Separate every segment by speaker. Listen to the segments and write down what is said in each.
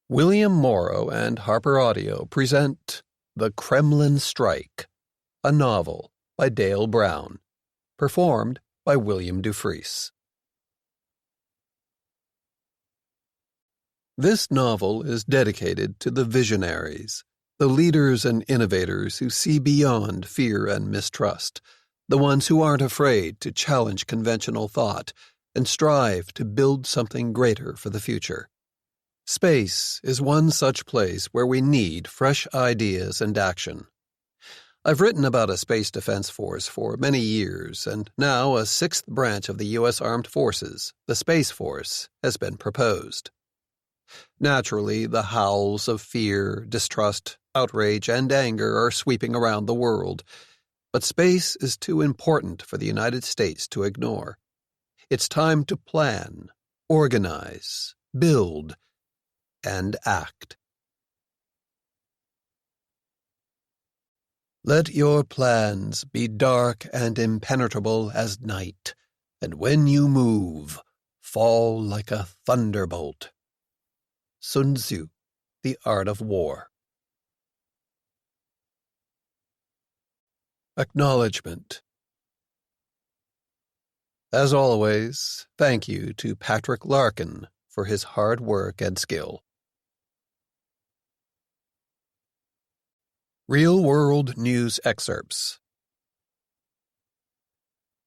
Speaker 1: William Morrow and Harper Audio present The Kremlin Strike, a novel by Dale Brown, performed by William Dufries. This novel is dedicated to the visionaries, the leaders and innovators who see beyond fear and mistrust, the ones who aren't afraid to challenge conventional thought and strive to build something greater for the future. Space is one such place where we need fresh ideas and action. I've written about a space defense force for many years, and now a sixth branch of the U.S. Armed Forces, the Space Force, has been proposed. Naturally, the howls of fear, distrust, outrage, and anger are sweeping around the world, but space is too important for the United States to ignore. It's time to plan, organize, build, and act. Let your plans be dark and impenetrable as night, and when you move, fall like a thunderbolt. Sun Tzu, The Art of War. Acknowledgement. As always, thank you to Patrick Larkin for his hard work and skill. Real-world news excerpts.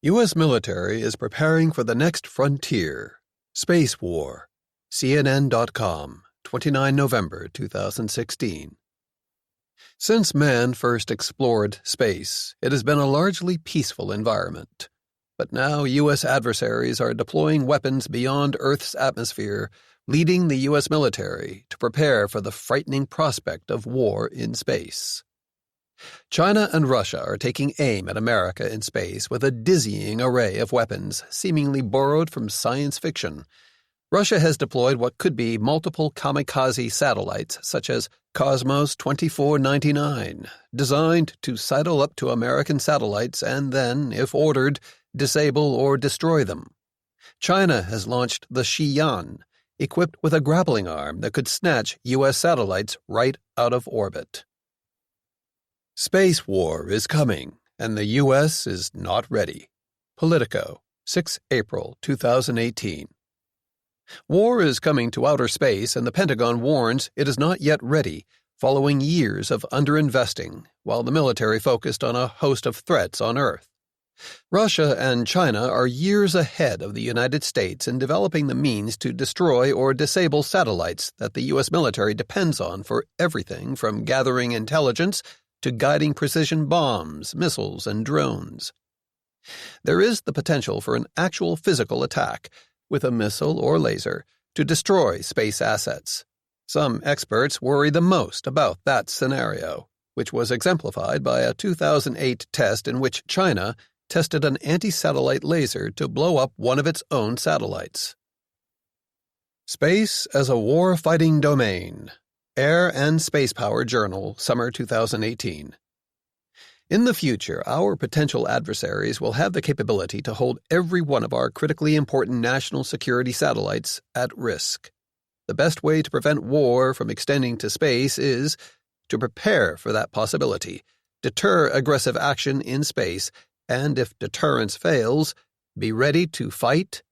Speaker 1: U.S. military is preparing for the next frontier. Space War. CNN.com, 29 November 2016. Since man first explored space, it has been a largely peaceful environment. But now U.S. adversaries are deploying weapons beyond Earth's atmosphere, leading the U.S. military to prepare for the frightening prospect of war in space. China and Russia are taking aim at America in space with a dizzying array of weapons seemingly borrowed from science fiction. Russia has deployed what could be multiple kamikaze satellites, such as Cosmos 2499, designed to sidle up to American satellites and then, if ordered, disable or destroy them. China has launched the Xi'an, equipped with a grappling arm that could snatch U.S. satellites right out of orbit. Space war is coming, and the U.S. is not ready. Politico, 6 April 2018. War is coming to outer space, and the Pentagon warns it is not yet ready, following years of underinvesting, while the military focused on a host of threats on Earth. Russia and China are years ahead of the United States in developing the means to destroy or disable satellites that the U.S. military depends on for everything from gathering intelligence to guiding precision bombs, missiles, and drones. There is the potential for an actual physical attack, with a missile or laser, to destroy space assets. Some experts worry the most about that scenario, which was exemplified by a 2008 test in which China tested an anti-satellite laser to blow up one of its own satellites. Space as a war-fighting domain. Air and Space Power Journal, Summer 2018. In the future, our potential adversaries will have the capability to hold every one of our critically important national security satellites at risk. The best way to prevent war from extending to space is to prepare for that possibility, deter aggressive action in space, and if deterrence fails, be ready to fight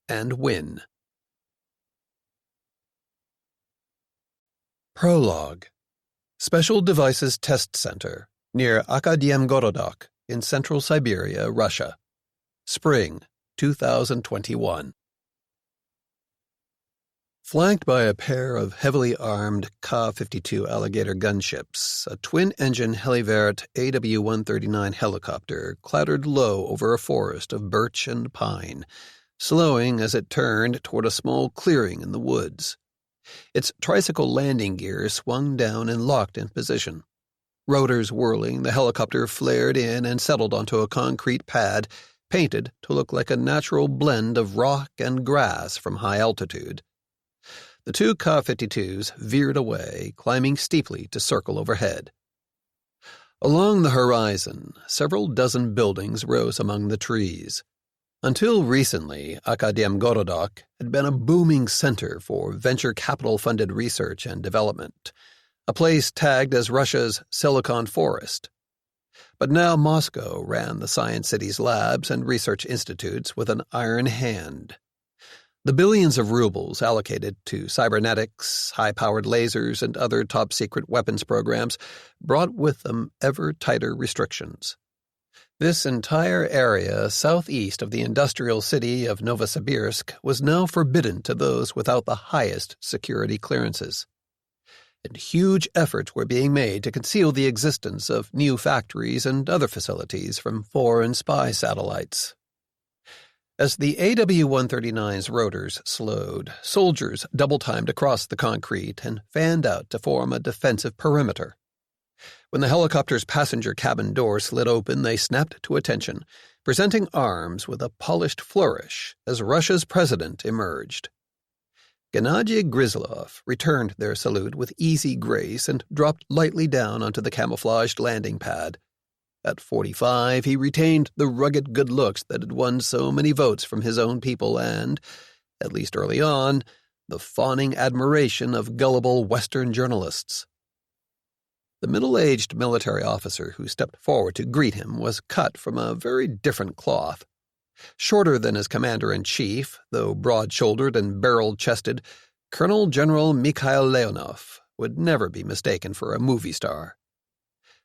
Speaker 1: and win. Prologue. Special Devices Test Center, near Akademgorodok in central Siberia, Russia. Spring 2021. Flanked by a pair of heavily armed Ka-52 Alligator gunships, a twin-engine Helivert AW-139 helicopter clattered low over a forest of birch and pine, slowing as it turned toward a small clearing in the woods. Its tricycle landing gear swung down and locked in position. Rotors whirling, the helicopter flared in and settled onto a concrete pad, painted to look like a natural blend of rock and grass from high altitude. The two Ka-52s veered away, climbing steeply to circle overhead. Along the horizon, several dozen buildings rose among the trees. Until recently, Akademgorodok had been a booming center for venture capital-funded research and development, a place tagged as Russia's Silicon Forest. But now Moscow ran the Science City's labs and research institutes with an iron hand. The billions of rubles allocated to cybernetics, high-powered lasers, and other top-secret weapons programs brought with them ever tighter restrictions. This entire area southeast of the industrial city of Novosibirsk was now forbidden to those without the highest security clearances. And huge efforts were being made to conceal the existence of new factories and other facilities from foreign spy satellites. As the AW-139's rotors slowed, soldiers double-timed across the concrete and fanned out to form a defensive perimeter. When the helicopter's passenger cabin door slid open, they snapped to attention, presenting arms with a polished flourish as Russia's president emerged. Gennady Grizlov returned their salute with easy grace and dropped lightly down onto the camouflaged landing pad. At 45, he retained the rugged good looks that had won so many votes from his own people and, at least early on, the fawning admiration of gullible Western journalists. The middle-aged military officer who stepped forward to greet him was cut from a very different cloth. Shorter than his commander-in-chief, though broad-shouldered and barrel-chested, Colonel General Mikhail Leonov would never be mistaken for a movie star.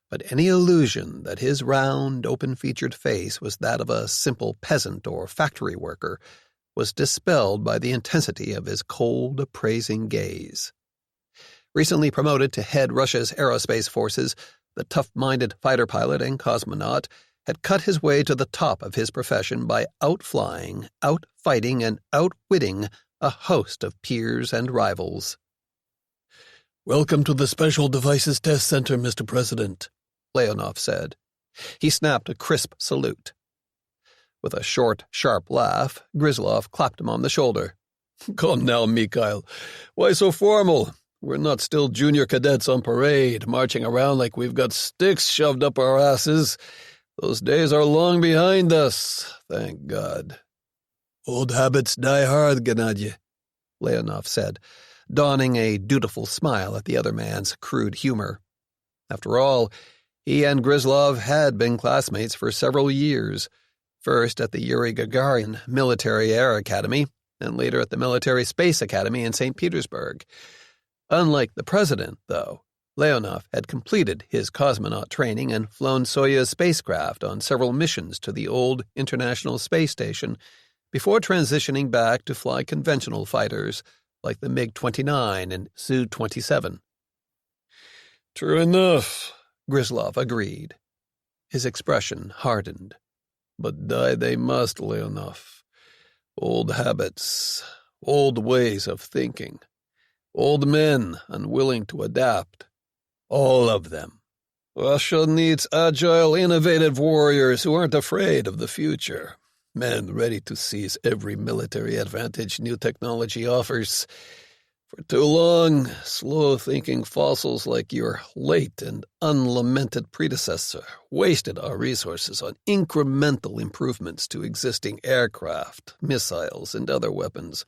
Speaker 1: But any illusion that his round, open-featured face was that of a simple peasant or factory worker was dispelled by the intensity of his cold, appraising gaze. Recently promoted to head Russia's aerospace forces, the tough-minded fighter pilot and cosmonaut had cut his way to the top of his profession by outflying, outfighting, and outwitting a host of peers and rivals. "Welcome to the Special Devices Test Center, Mr. President," Leonov said. He snapped a crisp salute. With a short, sharp laugh, Grizlov clapped him on the shoulder. "Come now, Mikhail. Why so formal? We're not still junior cadets on parade, marching around like we've got sticks shoved up our asses. Those days are long behind us, thank God." "Old habits die hard, Gennady," Leonov said, donning a dutiful smile at the other man's crude humor. After all, he and Grizlov had been classmates for several years, first at the Yuri Gagarin Military Air Academy, and later at the Military Space Academy in St. Petersburg. Unlike the president, though, Leonov had completed his cosmonaut training and flown Soyuz spacecraft on several missions to the old International Space Station before transitioning back to fly conventional fighters like the MiG-29 and Su-27. "True enough," Grizlov agreed. His expression hardened. "But die they must, Leonov. Old habits, old ways of thinking, old men unwilling to adapt. All of them. Russia needs agile, innovative warriors who aren't afraid of the future. Men ready to seize every military advantage new technology offers. For too long, slow-thinking fossils like your late and unlamented predecessor wasted our resources on incremental improvements to existing aircraft, missiles, and other weapons,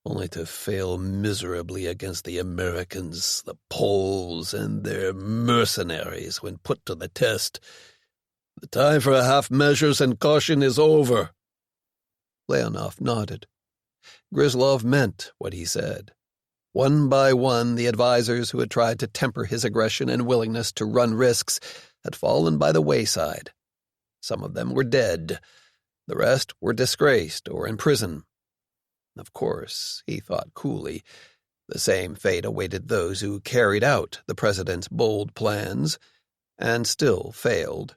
Speaker 1: only to fail miserably against the Americans, the Poles, and their mercenaries when put to the test. The time for half measures and caution is over." Leonov nodded. Grizlov meant what he said. One by one, the advisors who had tried to temper his aggression and willingness to run risks had fallen by the wayside. Some of them were dead. The rest were disgraced or in prison. Of course, he thought coolly, the same fate awaited those who carried out the president's bold plans and still failed.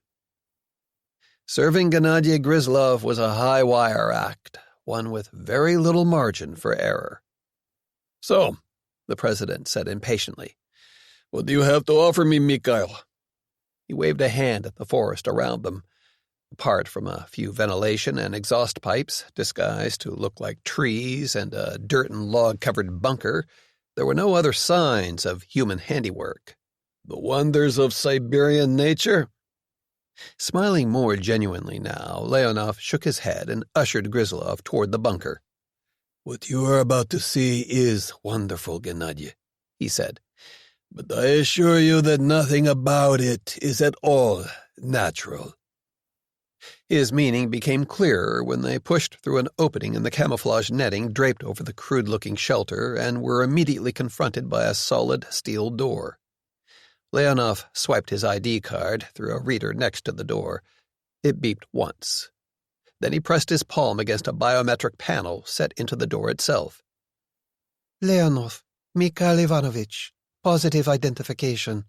Speaker 1: Serving Gennady Grizlov was a high-wire act, one with very little margin for error. "So," the president said impatiently, "what do you have to offer me, Mikhail?" He waved a hand at the forest around them. Apart from a few ventilation and exhaust pipes, disguised to look like trees and a dirt and log-covered bunker, there were no other signs of human handiwork. "The wonders of Siberian nature?" Smiling more genuinely now, Leonov shook his head and ushered Grizlov toward the bunker. "What you are about to see is wonderful, Gennady," he said. "But I assure you that nothing about it is at all natural." His meaning became clearer when they pushed through an opening in the camouflage netting draped over the crude-looking shelter and were immediately confronted by a solid steel door. Leonov swiped his ID card through a reader next to the door. It beeped once. Then he pressed his palm against a biometric panel set into the door itself. "Leonov, Mikhail Ivanovich, positive identification,"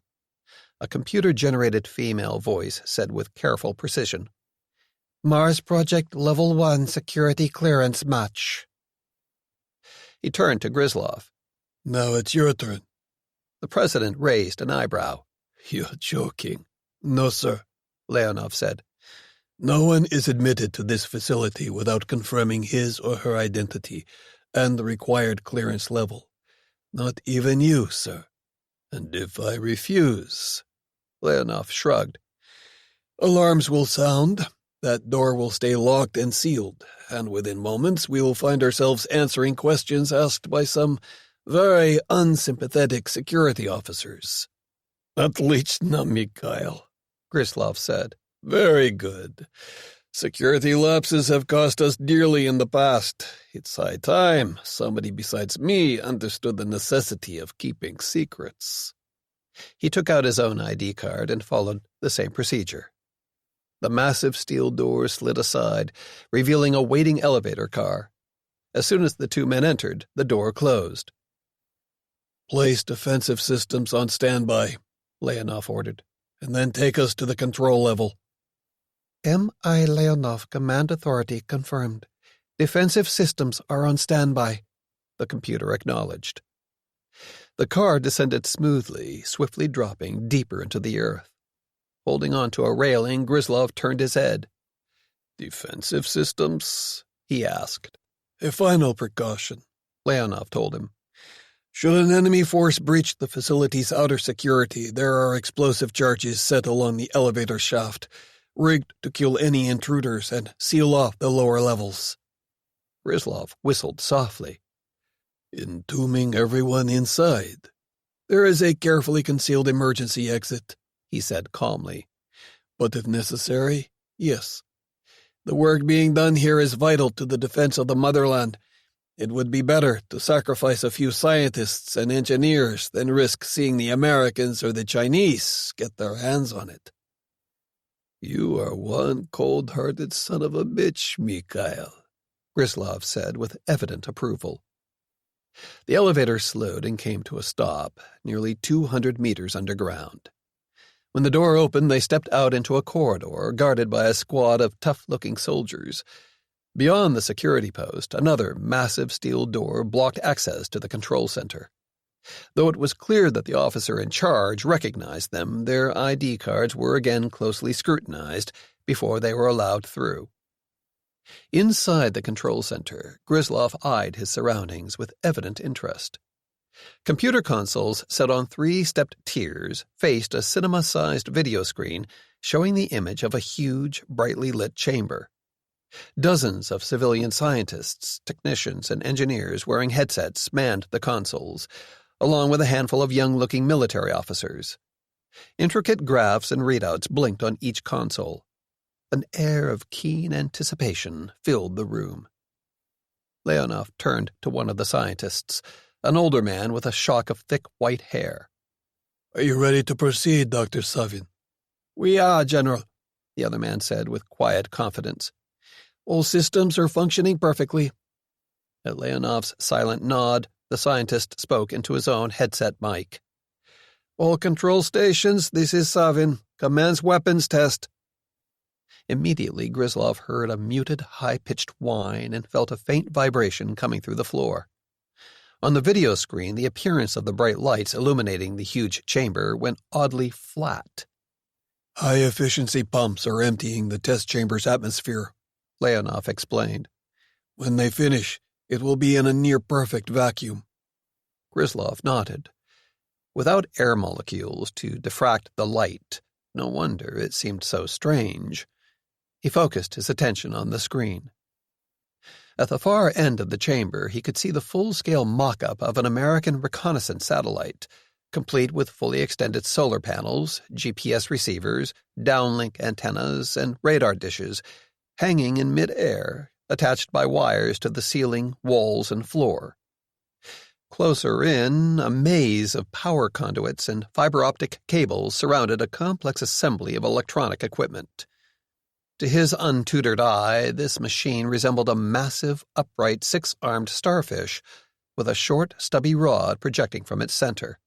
Speaker 1: a computer-generated female voice said with careful precision. "Mars Project Level 1 security clearance match." He turned to Grizlov. "Now it's your turn." The president raised an eyebrow. "You're joking." "No, sir," Leonov said. "No one is admitted to this facility without confirming his or her identity and the required clearance level. Not even you, sir. And if I refuse—" Leonov shrugged. "Alarms will sound. That door will stay locked and sealed, and within moments we will find ourselves answering questions asked by some very unsympathetic security officers." "Отлично, Mikhail," Grizlov said. "Very good. Security lapses have cost us dearly in the past. It's high time somebody besides me understood the necessity of keeping secrets." He took out his own ID card and followed the same procedure. The massive steel door slid aside, revealing a waiting elevator car. As soon as the two men entered, the door closed. "Place defensive systems on standby," Leonov ordered, "and then take us to the control level." "M.I. Leonov, command authority confirmed. Defensive systems are on standby," the computer acknowledged. The car descended smoothly, swiftly dropping deeper into the earth. Holding on to a railing, Grizlov turned his head. "Defensive systems?" he asked. "A final precaution," Leonov told him. "Should an enemy force breach the facility's outer security, there are explosive charges set along the elevator shaft, rigged to kill any intruders and seal off the lower levels." Grizlov whistled softly. "Entombing everyone inside. There is a carefully concealed emergency exit," he said calmly. "But if necessary, yes. The work being done here is vital to the defense of the motherland. It would be better to sacrifice a few scientists and engineers than risk seeing the Americans or the Chinese get their hands on it." "You are one cold-hearted son of a bitch, Mikhail," Grizlov said with evident approval. The elevator slowed and came to a stop, nearly 200 meters underground. When the door opened, they stepped out into a corridor guarded by a squad of tough-looking soldiers. Beyond the security post, another massive steel door blocked access to the control center. Though it was clear that the officer in charge recognized them, their ID cards were again closely scrutinized before they were allowed through. Inside the control center, Grizlov eyed his surroundings with evident interest. Computer consoles set on 3-stepped tiers faced a cinema-sized video screen showing the image of a huge, brightly lit chamber. Dozens of civilian scientists, technicians, and engineers wearing headsets manned the consoles, along with a handful of young-looking military officers. Intricate graphs and readouts blinked on each console. An air of keen anticipation filled the room. Leonov turned to one of the scientists, an older man with a shock of thick white hair. "Are you ready to proceed, Dr. Savin?" "We are, General," the other man said with quiet confidence. "All systems are functioning perfectly." At Leonov's silent nod, the scientist spoke into his own headset mic. "All control stations, this is Savin. Commence weapons test." Immediately, Grizlov heard a muted, high-pitched whine and felt a faint vibration coming through the floor. On the video screen, the appearance of the bright lights illuminating the huge chamber went oddly flat. "High-efficiency pumps are emptying the test chamber's atmosphere," Leonov explained. "When they finish, it will be in a near-perfect vacuum." Grizlov nodded. Without air molecules to diffract the light, No wonder it seemed so strange. He focused his attention on the screen. At the far end of the chamber, he could see the full-scale mock-up of an American reconnaissance satellite, complete with fully extended solar panels, GPS receivers, downlink antennas, and radar dishes, hanging in mid-air, attached by wires to the ceiling, walls, and floor. Closer in, a maze of power conduits and fiber-optic cables surrounded a complex assembly of electronic equipment. To his untutored eye, this machine resembled a massive, upright, six-armed starfish with a short, stubby rod projecting from its center.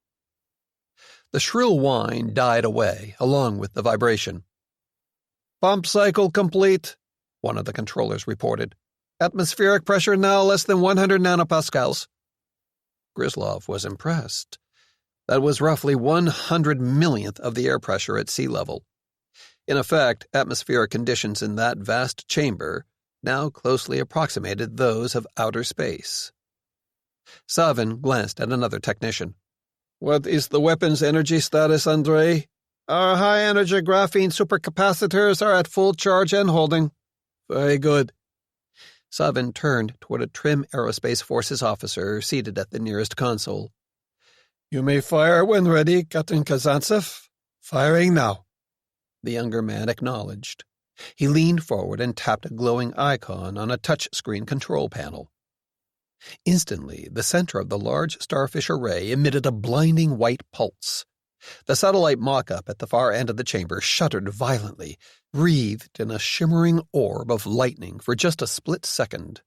Speaker 1: The shrill whine died away, along with the vibration. "Pump cycle complete," one of the controllers reported. "Atmospheric pressure now less than 100 nanopascals." Gryzlov was impressed. That was roughly 100 millionth of the air pressure at sea level. In effect, atmospheric conditions in that vast chamber now closely approximated those of outer space. Savin glanced at another technician. "What is the weapon's energy status, Andrei?" "Our high-energy graphene supercapacitors are at full charge and holding." "Very good." Savin turned toward a trim Aerospace Forces officer seated at the nearest console. "You may fire when ready, Captain Kazantsev." "Firing now." The younger man acknowledged. He leaned forward and tapped a glowing icon on a touch-screen control panel. Instantly, the center of the large starfish array emitted a blinding white pulse. The satellite mock-up at the far end of the chamber shuddered violently, wreathed in a shimmering orb of lightning for just a split second.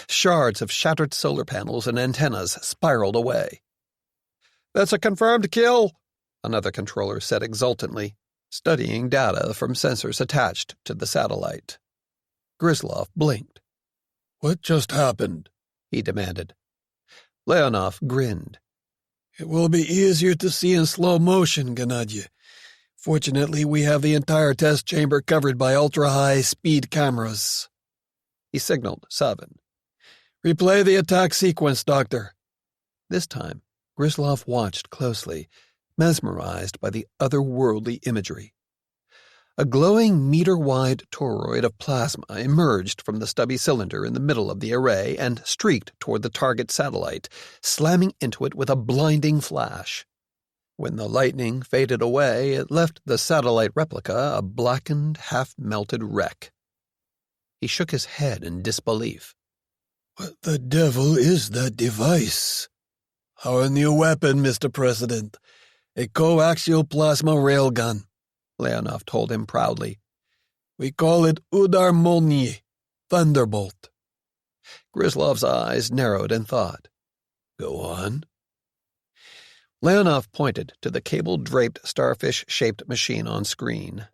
Speaker 1: Shards of shattered solar panels and antennas spiraled away. "That's a confirmed kill," another controller said exultantly, studying data from sensors attached to the satellite. Gryzlov blinked. "What just happened?" he demanded. Leonov grinned. "It will be easier to see in slow motion, Gennady. Fortunately, we have the entire test chamber covered by ultra-high-speed cameras." He signaled Savin. "Replay the attack sequence, Doctor." This time, Gryzlov watched closely, mesmerized by the otherworldly imagery. A glowing meter-wide toroid of plasma emerged from the stubby cylinder in the middle of the array and streaked toward the target satellite, slamming into it with a blinding flash. When the lightning faded away, it left the satellite replica a blackened, half-melted wreck. He shook his head in disbelief. "What the devil is that device?" "Our new weapon, Mr. President. A coaxial plasma railgun," Leonov told him proudly. "We call it Udar Molniy, Thunderbolt." Gryzlov's eyes narrowed in thought. "Go on." Leonov pointed to the cable-draped, starfish-shaped machine on screen.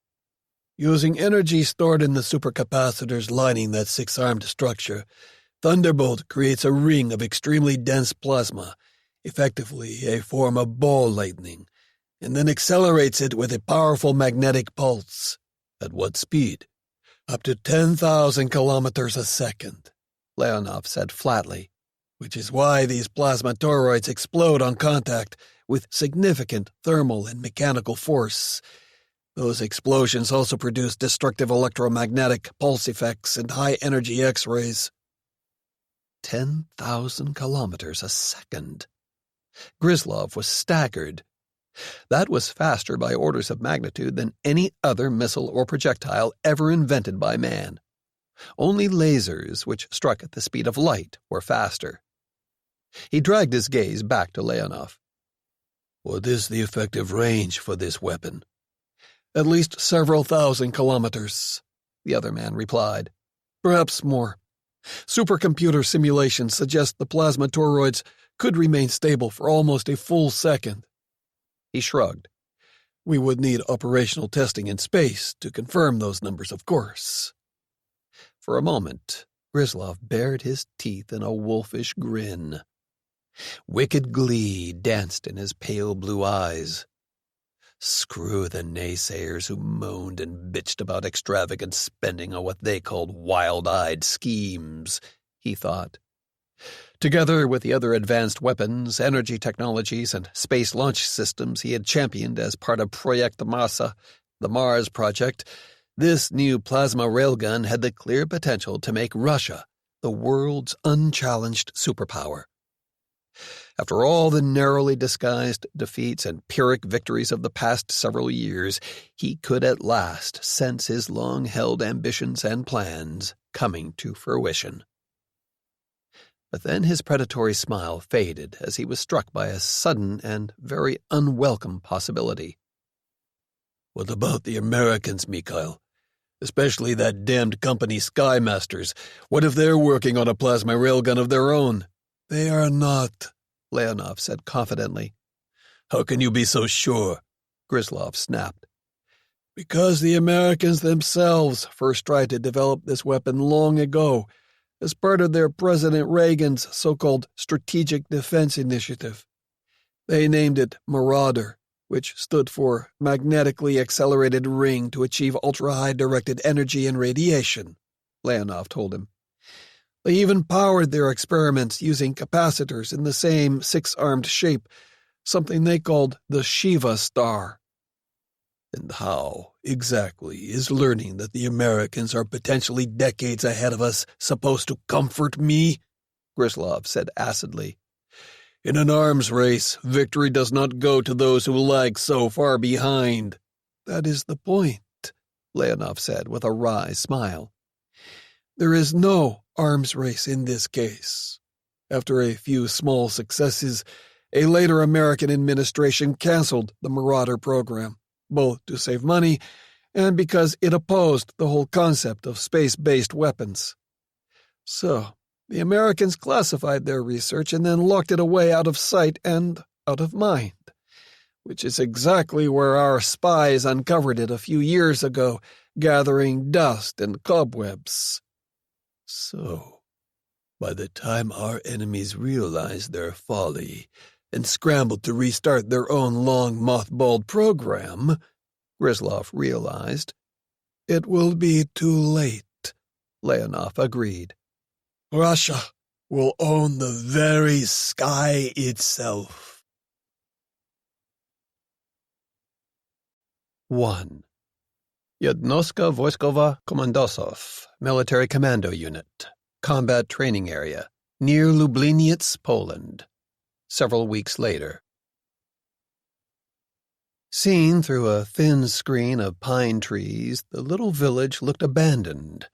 Speaker 1: "Using energy stored in the supercapacitors lining that six-armed structure, Thunderbolt creates a ring of extremely dense plasma, effectively a form of ball lightning, and then accelerates it with a powerful magnetic pulse." "At what speed?" "Up to 10,000 kilometers a second," Leonov said flatly, "which is why these plasma toroids explode on contact with significant thermal and mechanical force. Those explosions also produce destructive electromagnetic pulse effects and high-energy X-rays." 10,000 kilometers a second. Gryzlov was staggered. That was faster by orders of magnitude than any other missile or projectile ever invented by man. Only lasers, which struck at the speed of light, were faster. He dragged his gaze back to Leonov. "What is the effective range for this weapon?" "At least several thousand kilometers," the other man replied. "Perhaps more. Supercomputer simulations suggest the plasma toroids could remain stable for almost a full second." He shrugged. "We would need operational testing in space to confirm those numbers, of course." For a moment, Gryzlov bared his teeth in a wolfish grin. Wicked glee danced in his pale blue eyes. Screw the naysayers who moaned and bitched about extravagant spending on what they called wild-eyed schemes, he thought. Together with the other advanced weapons, energy technologies, and space launch systems he had championed as part of Project Massa, The Mars project, this new plasma railgun had the clear potential to make Russia the world's unchallenged superpower. After all the narrowly disguised defeats and Pyrrhic victories of the past several years, he could at last sense his long-held ambitions and plans coming to fruition. But then his predatory smile faded as he was struck by a sudden and very unwelcome possibility. "What about the Americans, Mikhail? Especially that damned company Sky Masters. What if they're working on a plasma railgun of their own?" "They are not," Leonov said confidently. "How can you be so sure?" Gryzlov snapped. "Because the Americans themselves first tried to develop this weapon long ago, as part of their President Reagan's so-called Strategic Defense Initiative. They named it Marauder, which stood for Magnetically Accelerated Ring to Achieve Ultra-High Directed Energy and Radiation, Leonov told him. They even powered their experiments using capacitors in the same six-armed shape, something they called the Shiva Star. And how, exactly, is learning that the Americans are potentially decades ahead of us supposed to comfort me? Gryzlov said acidly. In an arms race, victory does not go to those who lag so far behind. That is the point, Leonov said with a wry smile. There is no arms race in this case. After a few small successes, a later American administration canceled the Marauder program, both to save money and because it opposed the whole concept of space-based weapons. So, the Americans classified their research and then locked it away out of sight and out of mind, which is exactly where our spies uncovered it a few years ago, gathering dust and cobwebs. So, by the time our enemies realized their folly and scrambled to restart their own long mothballed program, Gryzlov realized, it will be too late, Leonov agreed. Russia will own the very sky itself. 1. Jednostka Wojskowa Komandosov, Military Commando Unit, Combat Training Area, near Lubliniec, Poland. Several weeks later. Seen through a thin screen of pine trees, the little village looked abandoned,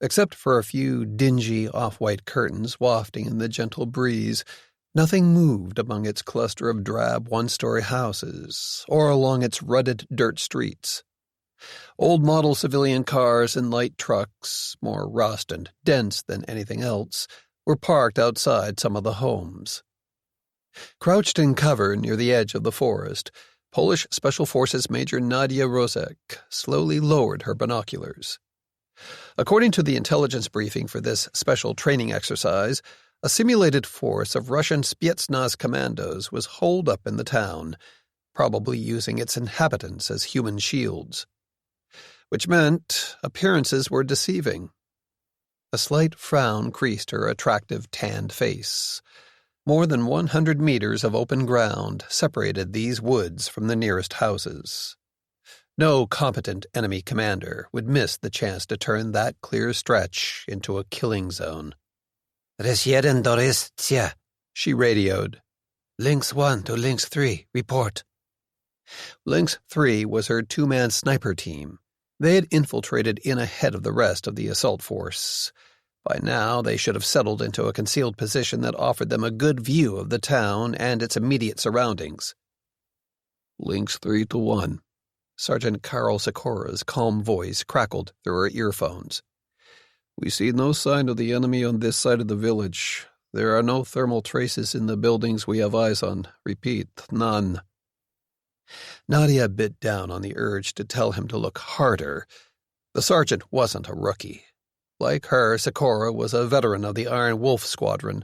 Speaker 1: except for a few dingy off-white curtains wafting in the gentle breeze. Nothing moved among its cluster of drab one-story houses or along its rutted dirt streets. Old-model civilian cars and light trucks, more rust and dense than anything else, were parked outside some of the homes. Crouched in cover near the edge of the forest, Polish Special Forces Major Nadia Rozek slowly lowered her binoculars. According to the intelligence briefing for this special training exercise, a simulated force of Russian Spetsnaz commandos was holed up in the town, probably using its inhabitants as human shields. Which meant appearances were deceiving. A slight frown creased her attractive tanned face. More than 100 meters of open ground separated these woods from the nearest houses. No competent enemy commander would miss the chance to turn that clear stretch into a killing zone. Resjeden Dorystia, she radioed. Lynx 1 to Lynx 3, report. Lynx 3 was her two-man sniper team. They had infiltrated in ahead of the rest of the assault force. By now, they should have settled into a concealed position that offered them a good view of the town and its immediate surroundings. Lynx 3 to 1. Sergeant Karol Sikora's calm voice crackled through her earphones. We see no sign of the enemy on this side of the village. There are no thermal traces in the buildings we have eyes on. Repeat, none. Nadia bit down on the urge to tell him to look harder. The sergeant wasn't a rookie. Like her, Sikora was a veteran of the Iron Wolf Squadron,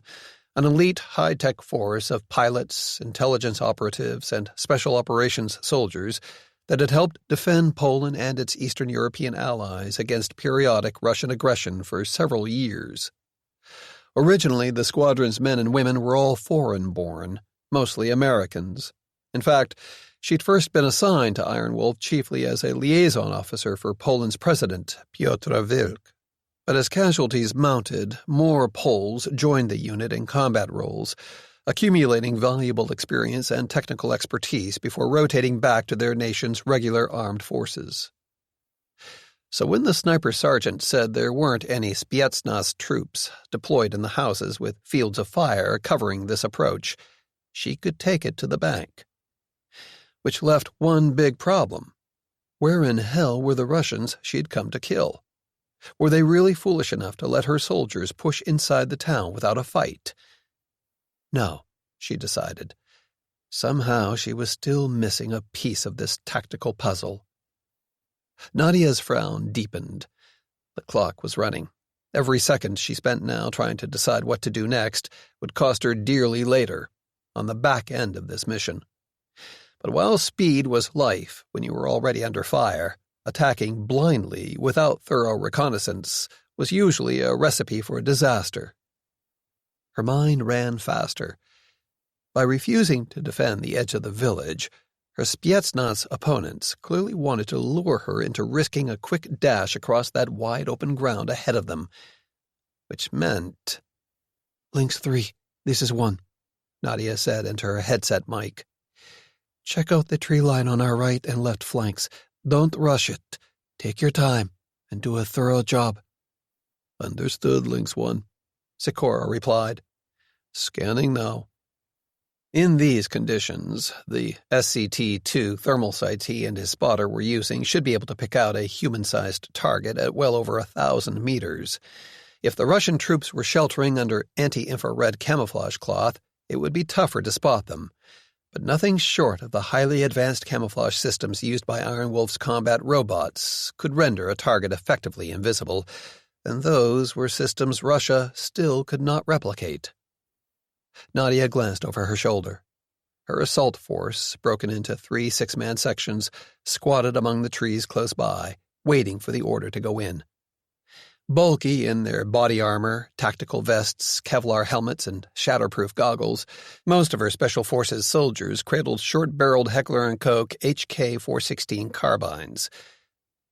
Speaker 1: an elite high-tech force of pilots, intelligence operatives, and special operations soldiers that had helped defend Poland and its Eastern European allies against periodic Russian aggression for several years. Originally, the squadron's men and women were all foreign-born, mostly Americans. In fact, she'd first been assigned to Iron Wolf chiefly as a liaison officer for Poland's president, Piotr Wilk. But as casualties mounted, more Poles joined the unit in combat roles, accumulating valuable experience and technical expertise before rotating back to their nation's regular armed forces. So when the sniper sergeant said there weren't any Spetsnaz troops deployed in the houses with fields of fire covering this approach, she could take it to the bank. Which left one big problem. Where in hell were the Russians she'd come to kill? Were they really foolish enough to let her soldiers push inside the town without a fight? No, she decided. Somehow she was still missing a piece of this tactical puzzle. Nadia's frown deepened. The clock was running. Every second she spent now trying to decide what to do next would cost her dearly later, on the back end of this mission. But while speed was life when you were already under fire, attacking blindly without thorough reconnaissance was usually a recipe for disaster. Her mind ran faster. By refusing to defend the edge of the village, her Spetsnaz opponents clearly wanted to lure her into risking a quick dash across that wide-open ground ahead of them, which meant— "Lynx 3, this is 1, Nadia said into her headset mic. "Check out the tree line on our right and left flanks. Don't rush it. Take your time and do a thorough job." "Understood, Lynx 1, Sikora replied. "Scanning now." In these conditions, the SCT-2 thermal sights he and his spotter were using should be able to pick out a human-sized target at well over 1,000 meters. If the Russian troops were sheltering under anti-infrared camouflage cloth, it would be tougher to spot them. But nothing short of the highly advanced camouflage systems used by Iron Wolf's combat robots could render a target effectively invisible, and those were systems Russia still could not replicate. Nadia glanced over her shoulder. Her assault force, broken into 3 6-man sections, squatted among the trees close by, waiting for the order to go in. Bulky in their body armor, tactical vests, Kevlar helmets, and shatterproof goggles, most of her Special Forces soldiers cradled short-barreled Heckler & Koch HK-416 carbines.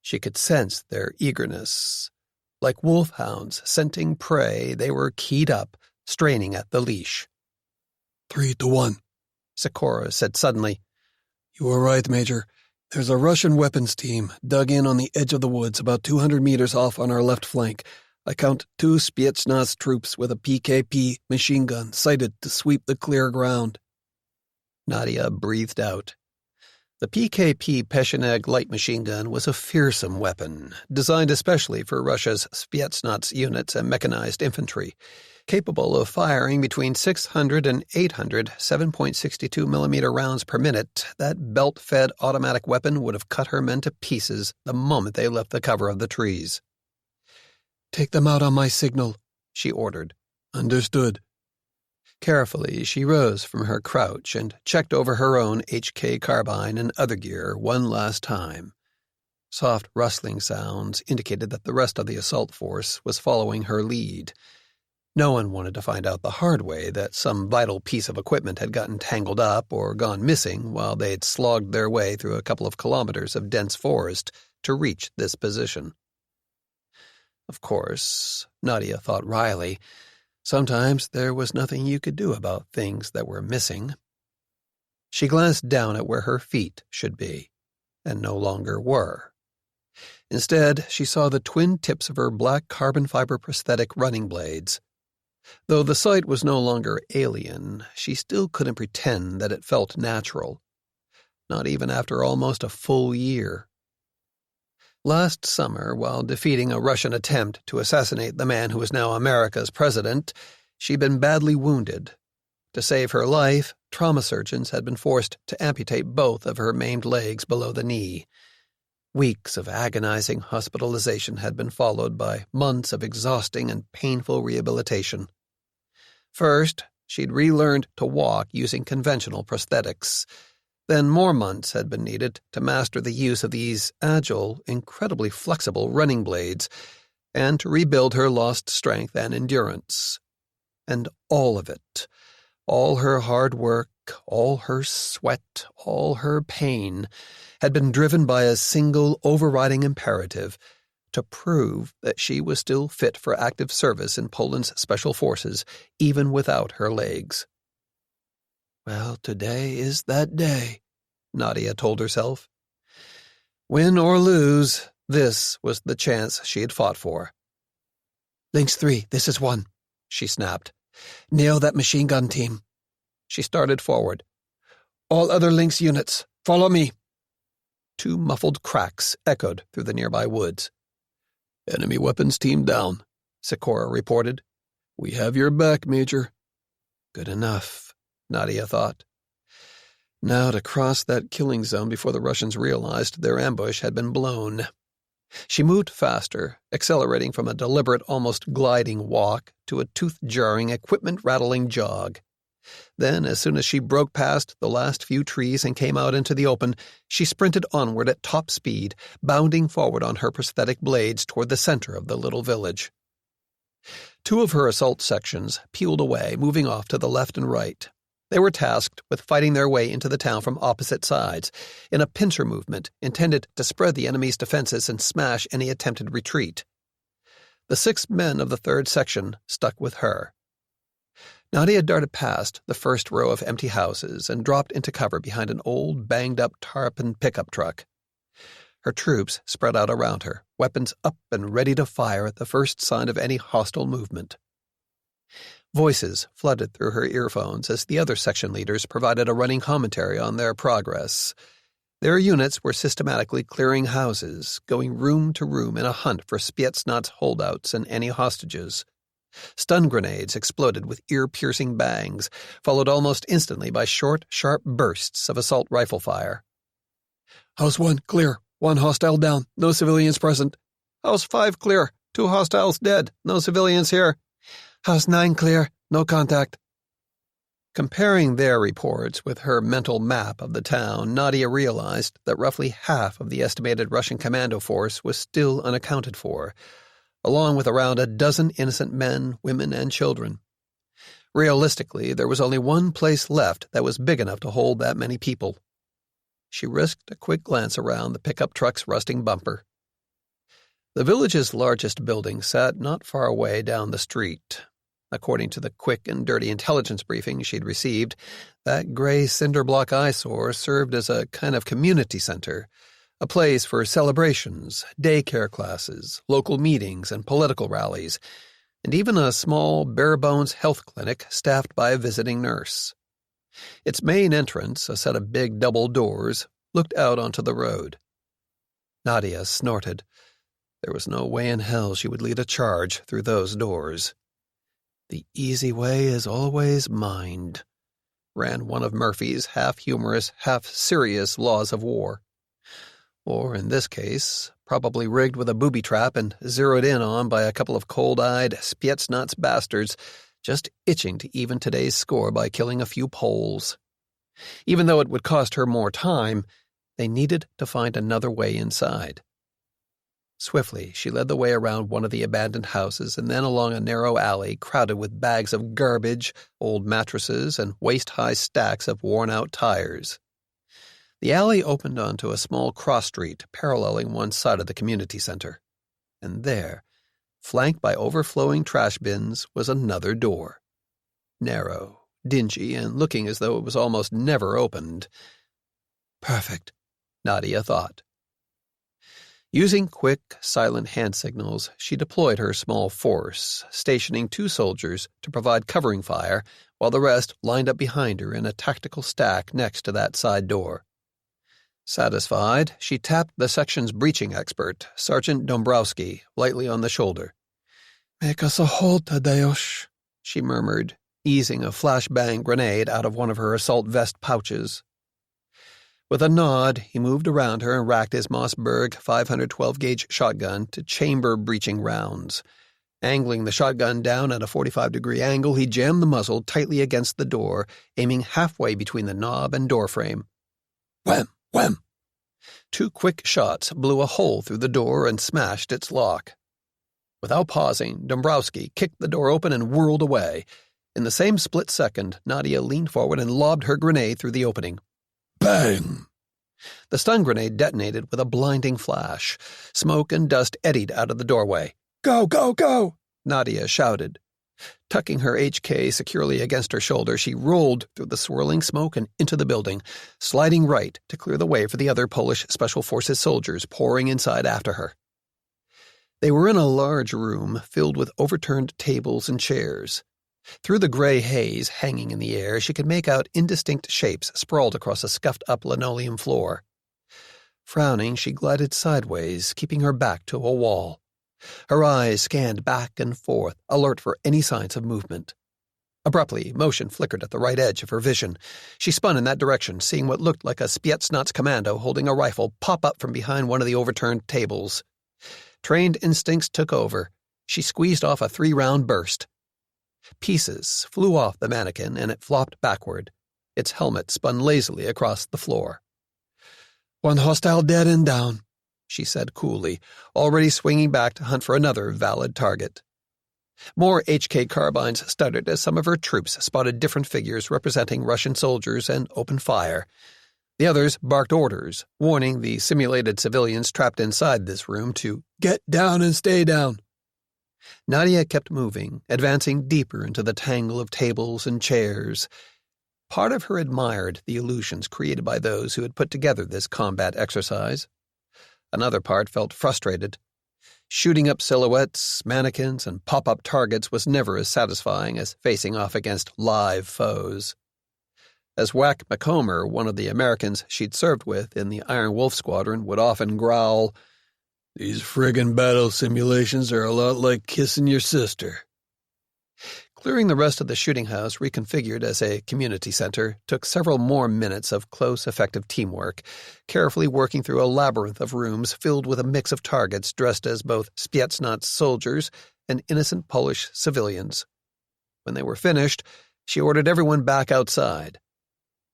Speaker 1: She could sense their eagerness. Like wolfhounds scenting prey, they were keyed up, straining at the leash. 3-1, Sikora said suddenly. "You are right, Major. There's a Russian weapons team dug in on the edge of the woods about 200 meters off on our left flank. I count 2 Spetsnaz troops with a PKP machine gun sighted to sweep the clear ground." Nadia breathed out. The PKP Pecheneg light machine gun was a fearsome weapon, designed especially for Russia's Spetsnaz units and mechanized infantry, capable of firing between 600 and 800 7.62mm rounds per minute. That belt-fed automatic weapon would have cut her men to pieces the moment they left the cover of the trees. "Take them out on my signal," she ordered. "Understood." Carefully, she rose from her crouch and checked over her own HK carbine and other gear one last time. Soft rustling sounds indicated that the rest of the assault force was following her lead. No one wanted to find out the hard way that some vital piece of equipment had gotten tangled up or gone missing while they'd slogged their way through a couple of kilometers of dense forest to reach this position. Of course, Nadia thought wryly, sometimes there was nothing you could do about things that were missing. She glanced down at where her feet should be, and no longer were. Instead, she saw the twin tips of her black carbon fiber prosthetic running blades. Though the sight was no longer alien, she still couldn't pretend that it felt natural. Not even after almost a full year. Last summer, while defeating a Russian attempt to assassinate the man who was now America's president, she'd been badly wounded. To save her life, trauma surgeons had been forced to amputate both of her maimed legs below the knee. Weeks of agonizing hospitalization had been followed by months of exhausting and painful rehabilitation. First, she'd relearned to walk using conventional prosthetics. Then more months had been needed to master the use of these agile, incredibly flexible running blades, and to rebuild her lost strength and endurance. And all of it, all her hard work all her sweat, all her pain, had been driven by a single overriding imperative: to prove that she was still fit for active service in Poland's special forces, even without her legs. Well, today is that day, Nadia told herself. Win or lose, this was the chance she had fought for. Lynx 3, this is 1, she snapped. Nail that machine gun team. She started forward. All other Lynx units, follow me. 2 muffled cracks echoed through the nearby woods. Enemy weapons team down, Sikora reported. We have your back, Major. Good enough, Nadia thought. Now to cross that killing zone before the Russians realized their ambush had been blown. She moved faster, accelerating from a deliberate, almost gliding walk to a tooth-jarring, equipment-rattling jog. Then, as soon as she broke past the last few trees and came out into the open, she sprinted onward at top speed, bounding forward on her prosthetic blades toward the center of the little village. 2 of her assault sections peeled away, moving off to the left and right. They were tasked with fighting their way into the town from opposite sides, in a pincer movement intended to spread the enemy's defenses and smash any attempted retreat. The 6 men of the 3rd section stuck with her. Nadia darted past the first row of empty houses and dropped into cover behind an old, banged-up tarpaulin pickup truck. Her troops spread out around her, weapons up and ready to fire at the first sign of any hostile movement. Voices flooded through her earphones as the other section leaders provided a running commentary on their progress. Their units were systematically clearing houses, going room to room in a hunt for Spetsnaz holdouts and any hostages. Stun grenades exploded with ear-piercing bangs, followed almost instantly by short, sharp bursts of assault rifle fire. House 1 clear, 1 hostile down, no civilians present. House 5 clear, 2 hostiles dead, no civilians here. House 9 clear, no contact. Comparing their reports with her mental map of the town, Nadia realized that roughly half of the estimated Russian commando force was still unaccounted for, along with around a dozen innocent men, women, and children. Realistically, there was only one place left that was big enough to hold that many people. She risked a quick glance around the pickup truck's rusting bumper. The village's largest building sat not far away down the street. According to the quick and dirty intelligence briefing she'd received, that gray cinder-block eyesore served as a kind of community center, a place for celebrations, daycare classes, local meetings, and political rallies, and even a small, bare-bones health clinic staffed by a visiting nurse. Its main entrance, a set of big double doors, looked out onto the road. Nadia snorted. There was no way in hell she would lead a charge through those doors. The easy way is always mined, ran one of Murphy's half-humorous, half-serious laws of war. Or, in this case, probably rigged with a booby trap and zeroed in on by a couple of cold-eyed Spetsnaz bastards just itching to even today's score by killing a few Poles. Even though it would cost her more time, they needed to find another way inside. Swiftly, she led the way around one of the abandoned houses and then along a narrow alley crowded with bags of garbage, old mattresses, and waist-high stacks of worn-out tires. The alley opened onto a small cross-street paralleling one side of the community center. And there, flanked by overflowing trash bins, was another door. Narrow, dingy, and looking as though it was almost never opened. Perfect, Nadia thought. Using quick, silent hand signals, she deployed her small force, stationing 2 soldiers to provide covering fire, while the rest lined up behind her in a tactical stack next to that side door. Satisfied, she tapped the section's breaching expert, Sergeant Dombrowski, lightly on the shoulder. "Make us a hole, Tadeusz," she murmured, easing a flashbang grenade out of one of her assault vest pouches. With a nod, he moved around her and racked his Mossberg 512-gauge shotgun to chamber breaching rounds. Angling the shotgun down at a 45-degree angle, he jammed the muzzle tightly against the door, aiming halfway between the knob and doorframe. Wham! Wham! 2 quick shots blew a hole through the door and smashed its lock. Without pausing, Dombrowski kicked the door open and whirled away. In the same split second, Nadia leaned forward and lobbed her grenade through the opening. Bang! The stun grenade detonated with a blinding flash. Smoke and dust eddied out of the doorway. Go, go, go! Nadia shouted. Tucking her HK securely against her shoulder, she rolled through the swirling smoke and into the building, sliding right to clear the way for the other Polish Special Forces soldiers pouring inside after her. They were in a large room filled with overturned tables and chairs. Through the gray haze hanging in the air, she could make out indistinct shapes sprawled across a scuffed-up linoleum floor. Frowning, she glided sideways, keeping her back to a wall. Her eyes scanned back and forth, alert for any signs of movement. Abruptly, motion flickered at the right edge of her vision. She spun in that direction, seeing what looked like a Spetsnaz commando holding a rifle pop up from behind one of the overturned tables. Trained instincts took over. She squeezed off a 3-round burst. Pieces flew off the mannequin, and it flopped backward. Its helmet spun lazily across the floor. One hostile dead and down, she said coolly, already swinging back to hunt for another valid target. More HK carbines stuttered as some of her troops spotted different figures representing Russian soldiers and opened fire. The others barked orders, warning the simulated civilians trapped inside this room to get down and stay down. Nadia kept moving, advancing deeper into the tangle of tables and chairs. Part of her admired the illusions created by those who had put together this combat exercise. Another part felt frustrated. Shooting up silhouettes, mannequins, and pop-up targets was never as satisfying as facing off against live foes. As Wack McComber, one of the Americans she'd served with in the Iron Wolf Squadron, would often growl, "These friggin' battle simulations are a lot like kissing your sister." Clearing the rest of the shooting house, reconfigured as a community center, took several more minutes of close, effective teamwork, carefully working through a labyrinth of rooms filled with a mix of targets dressed as both Spetsnaz soldiers and innocent Polish civilians. When they were finished, she ordered everyone back outside.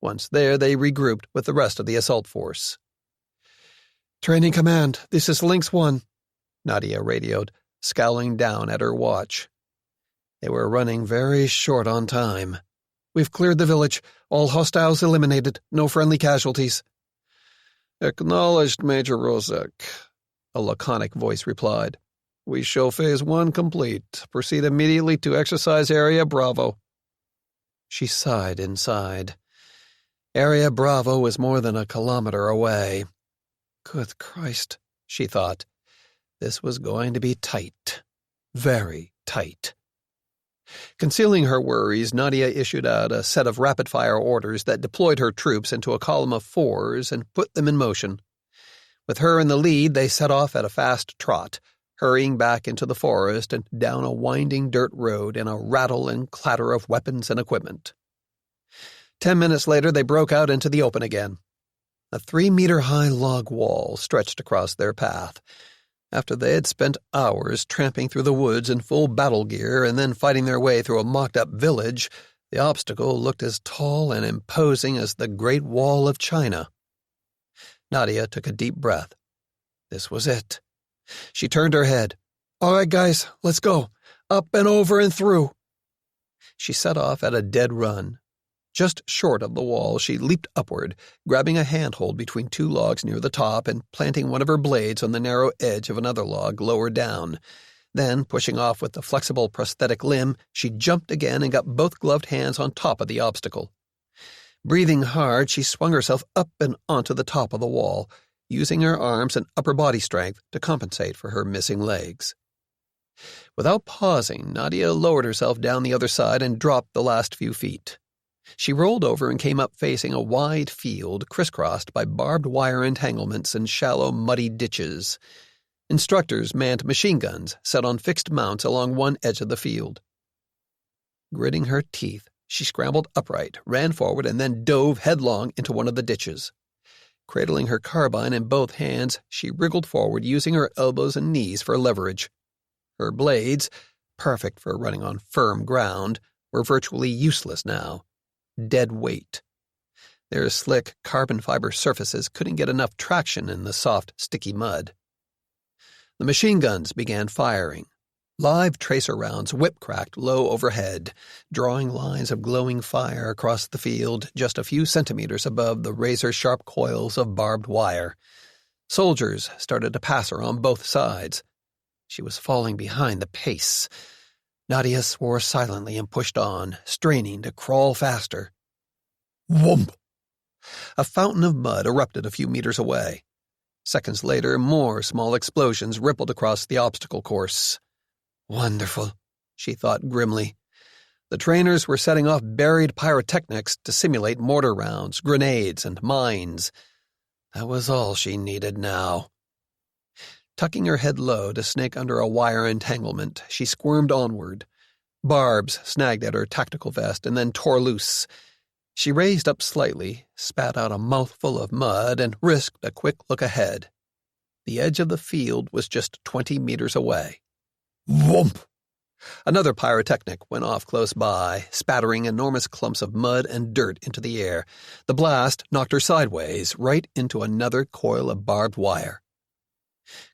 Speaker 1: Once there, they regrouped with the rest of the assault force. "Training Command, this is Lynx 1, Nadia radioed, scowling down at her watch. They were running very short on time. "We've cleared the village. All hostiles eliminated. No friendly casualties." "Acknowledged, Major Rozek," a laconic voice replied. "We show Phase 1 complete. Proceed immediately to Exercise Area Bravo." She sighed inside. Area Bravo was more than a kilometer away. Good Christ, she thought. This was going to be tight. Very tight. Concealing her worries, Nadia issued out a set of rapid-fire orders that deployed her troops into a column of 4s and put them in motion. With her in the lead, they set off at a fast trot, hurrying back into the forest and down a winding dirt road in a rattle and clatter of weapons and equipment. 10 minutes later, they broke out into the open again. A 3-meter-high log wall stretched across their path. After they had spent hours tramping through the woods in full battle gear and then fighting their way through a mocked-up village, the obstacle looked as tall and imposing as the Great Wall of China. Nadia took a deep breath. This was it. She turned her head. "All right, guys, let's go. Up and over and through." She set off at a dead run. Just short of the wall, she leaped upward, grabbing a handhold between 2 logs near the top and planting one of her blades on the narrow edge of another log lower down. Then, pushing off with the flexible prosthetic limb, she jumped again and got both gloved hands on top of the obstacle. Breathing hard, she swung herself up and onto the top of the wall, using her arms and upper body strength to compensate for her missing legs. Without pausing, Nadia lowered herself down the other side and dropped the last few feet. She rolled over and came up facing a wide field crisscrossed by barbed wire entanglements and shallow, muddy ditches. Instructors manned machine guns set on fixed mounts along one edge of the field. Gritting her teeth, she scrambled upright, ran forward, and then dove headlong into one of the ditches. Cradling her carbine in both hands, she wriggled forward, using her elbows and knees for leverage. Her blades, perfect for running on firm ground, were virtually useless now. Dead weight. Their slick carbon fiber surfaces couldn't get enough traction in the soft, sticky mud. The machine guns began firing. Live tracer rounds whip-cracked low overhead, drawing lines of glowing fire across the field just a few centimeters above the razor-sharp coils of barbed wire. Soldiers started to pass her on both sides. She was falling behind the pace. Nadia swore silently and pushed on, straining to crawl faster. Whoomp! A fountain of mud erupted a few meters away. Seconds later, more small explosions rippled across the obstacle course. Wonderful, she thought grimly. The trainers were setting off buried pyrotechnics to simulate mortar rounds, grenades, and mines. That was all she needed now. Tucking her head low to snake under a wire entanglement, she squirmed onward. Barbs snagged at her tactical vest and then tore loose. She raised up slightly, spat out a mouthful of mud, and risked a quick look ahead. The edge of the field was just 20 meters away. Whoomp! Another pyrotechnic went off close by, spattering enormous clumps of mud and dirt into the air. The blast knocked her sideways, right into another coil of barbed wire.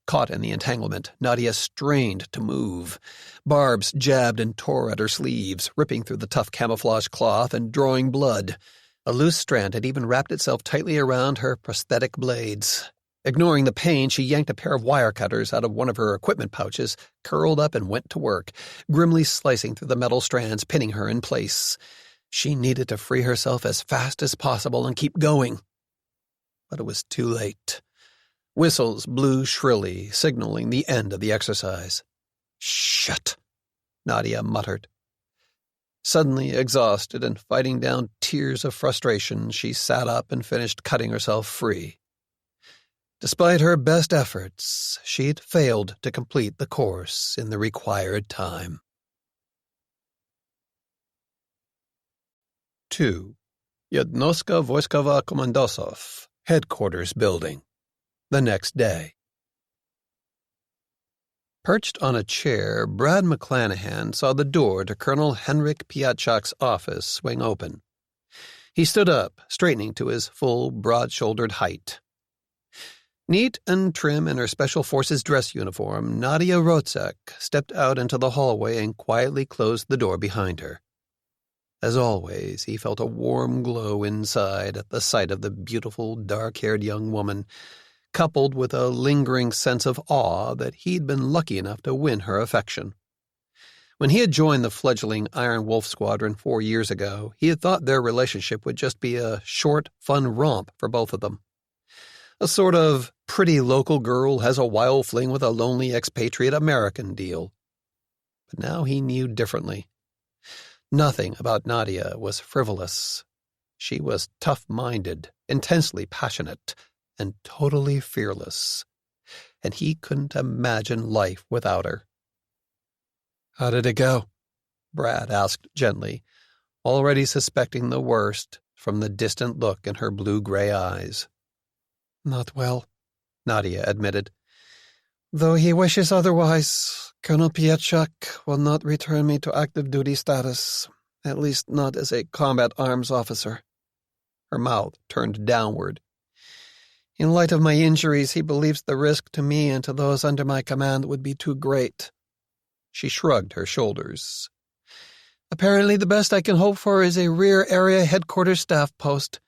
Speaker 1: Caught in the entanglement, Nadia strained to move. Barbs jabbed and tore at her sleeves, ripping through the tough camouflage cloth and drawing blood. A loose strand had even wrapped itself tightly around her prosthetic blades. Ignoring the pain, she yanked a pair of wire cutters out of one of her equipment pouches, curled up and went to work, grimly slicing through the metal strands, pinning her in place. She needed to free herself as fast as possible and keep going. But it was too late. Whistles blew shrilly, signaling the end of the exercise. Shit, Nadia muttered. Suddenly exhausted and fighting down tears of frustration, she sat up and finished cutting herself free. Despite her best efforts, she'd failed to complete the course in the required time. 2. Jednostka Wojskowa Komandosov, Headquarters Building. The next day. Perched on a chair, Brad McClanahan saw the door to Colonel Henryk Piatchak's office swing open. He stood up, straightening to his full, broad-shouldered height. Neat and trim in her Special Forces dress uniform, Nadia Rotzek stepped out into the hallway and quietly closed the door behind her. As always, he felt a warm glow inside at the sight of the beautiful, dark-haired young woman, coupled with a lingering sense of awe that he'd been lucky enough to win her affection. When he had joined the fledgling Iron Wolf Squadron 4 years ago, he had thought their relationship would just be a short, fun romp for both of them. A sort of pretty local girl has a wild fling with a lonely expatriate American deal. But now he knew differently. Nothing about Nadia was frivolous. She was tough-minded, intensely passionate, and totally fearless, and he couldn't imagine life without her. "How did it go?" Brad asked gently, already suspecting the worst from the distant look in her blue-gray eyes. "Not well," Nadia admitted. "Though he wishes otherwise, Colonel Piatchak will not return me to active duty status, at least not as a combat arms officer." Her mouth turned downward. "In light of my injuries, he believes the risk to me and to those under my command would be too great." She shrugged her shoulders. "Apparently the best I can hope for is a rear area headquarters staff post,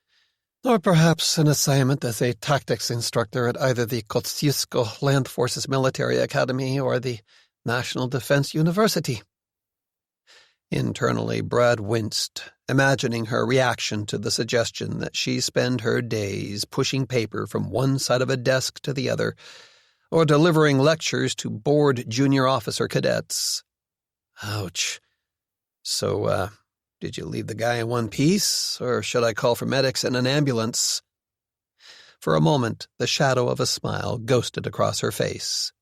Speaker 1: or perhaps an assignment as a tactics instructor at either the Kosciuszko Land Forces Military Academy or the National Defense University." Internally, Brad winced, imagining her reaction to the suggestion that she spend her days pushing paper from one side of a desk to the other, or delivering lectures to bored junior officer cadets. Ouch. So, did you leave the guy in one piece, or should I call for medics and an ambulance? For a moment, the shadow of a smile ghosted across her face.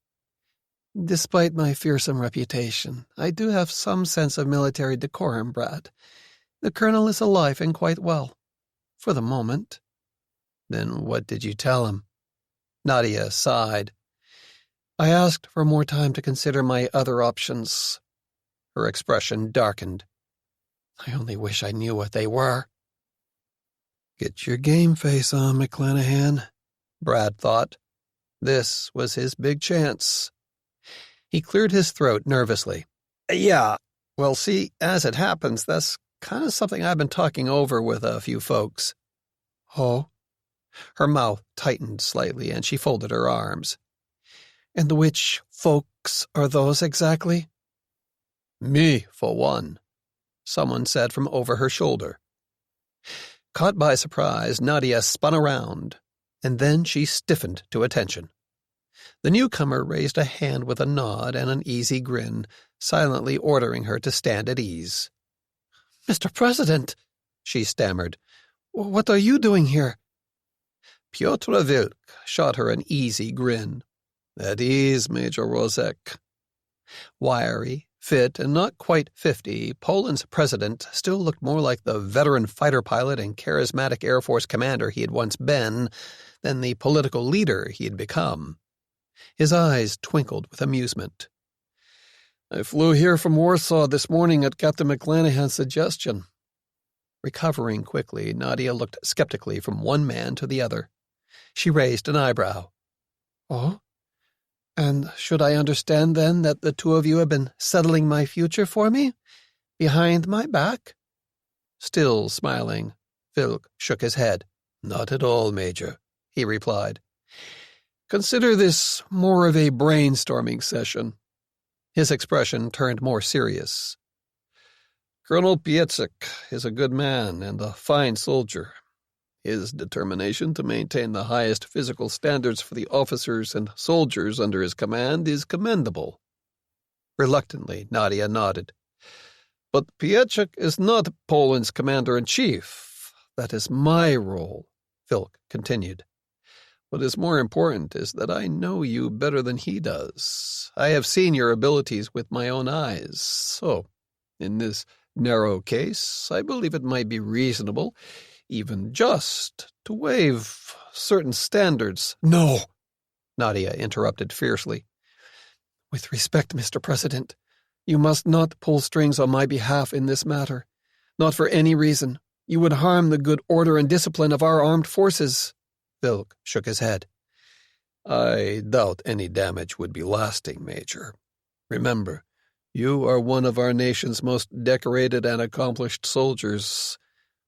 Speaker 1: "Despite my fearsome reputation, I do have some sense of military decorum, Brad. The colonel is alive and quite well. For the moment." "Then what did you tell him?" Nadia sighed. "I asked for more time to consider my other options." Her expression darkened. "I only wish I knew what they were." "Get your game face on, McClanahan," Brad thought. This was his big chance. He cleared his throat nervously. Yeah, well, see, as it happens, that's kind of something I've been talking over with a few folks. Oh? Her mouth tightened slightly, and she folded her arms. And which folks are those exactly? Me, for one, someone said from over her shoulder. Caught by surprise, Nadia spun around, and then she stiffened to attention. The newcomer raised a hand with a nod and an easy grin, silently ordering her to stand at ease. "Mr. President," she stammered, "what are you doing here?" Pyotr Vilk shot her an easy grin. "At ease, Major Rozek." Wiry, fit, and not quite 50, Poland's president still looked more like the veteran fighter pilot and charismatic Air Force commander he had once been than the political leader he had become. His eyes twinkled with amusement. "I flew here from Warsaw this morning at Captain McClanahan's suggestion." Recovering quickly, Nadia looked skeptically from one man to the other. She raised an eyebrow. "Oh? And should I understand, then, that the two of you have been settling my future for me? Behind my back?" Still smiling, Vilk shook his head. "Not at all, Major," he replied. "Consider this more of a brainstorming session." His expression turned more serious. "Colonel Piecyk is a good man and a fine soldier. His determination to maintain the highest physical standards for the officers and soldiers under his command is commendable." Reluctantly, Nadia nodded. "But Piecyk is not Poland's commander-in-chief. That is my role," Vilk continued. "What is more important is that I know you better than he does. I have seen your abilities with my own eyes. So, in this narrow case, I believe it might be reasonable, even just, to waive certain standards." "No," Nadia interrupted fiercely. "With respect, Mr. President, you must not pull strings on my behalf in this matter. Not for any reason. You would harm the good order and discipline of our armed forces." Vilk shook his head. "I doubt any damage would be lasting, Major. Remember, you are one of our nation's most decorated and accomplished soldiers.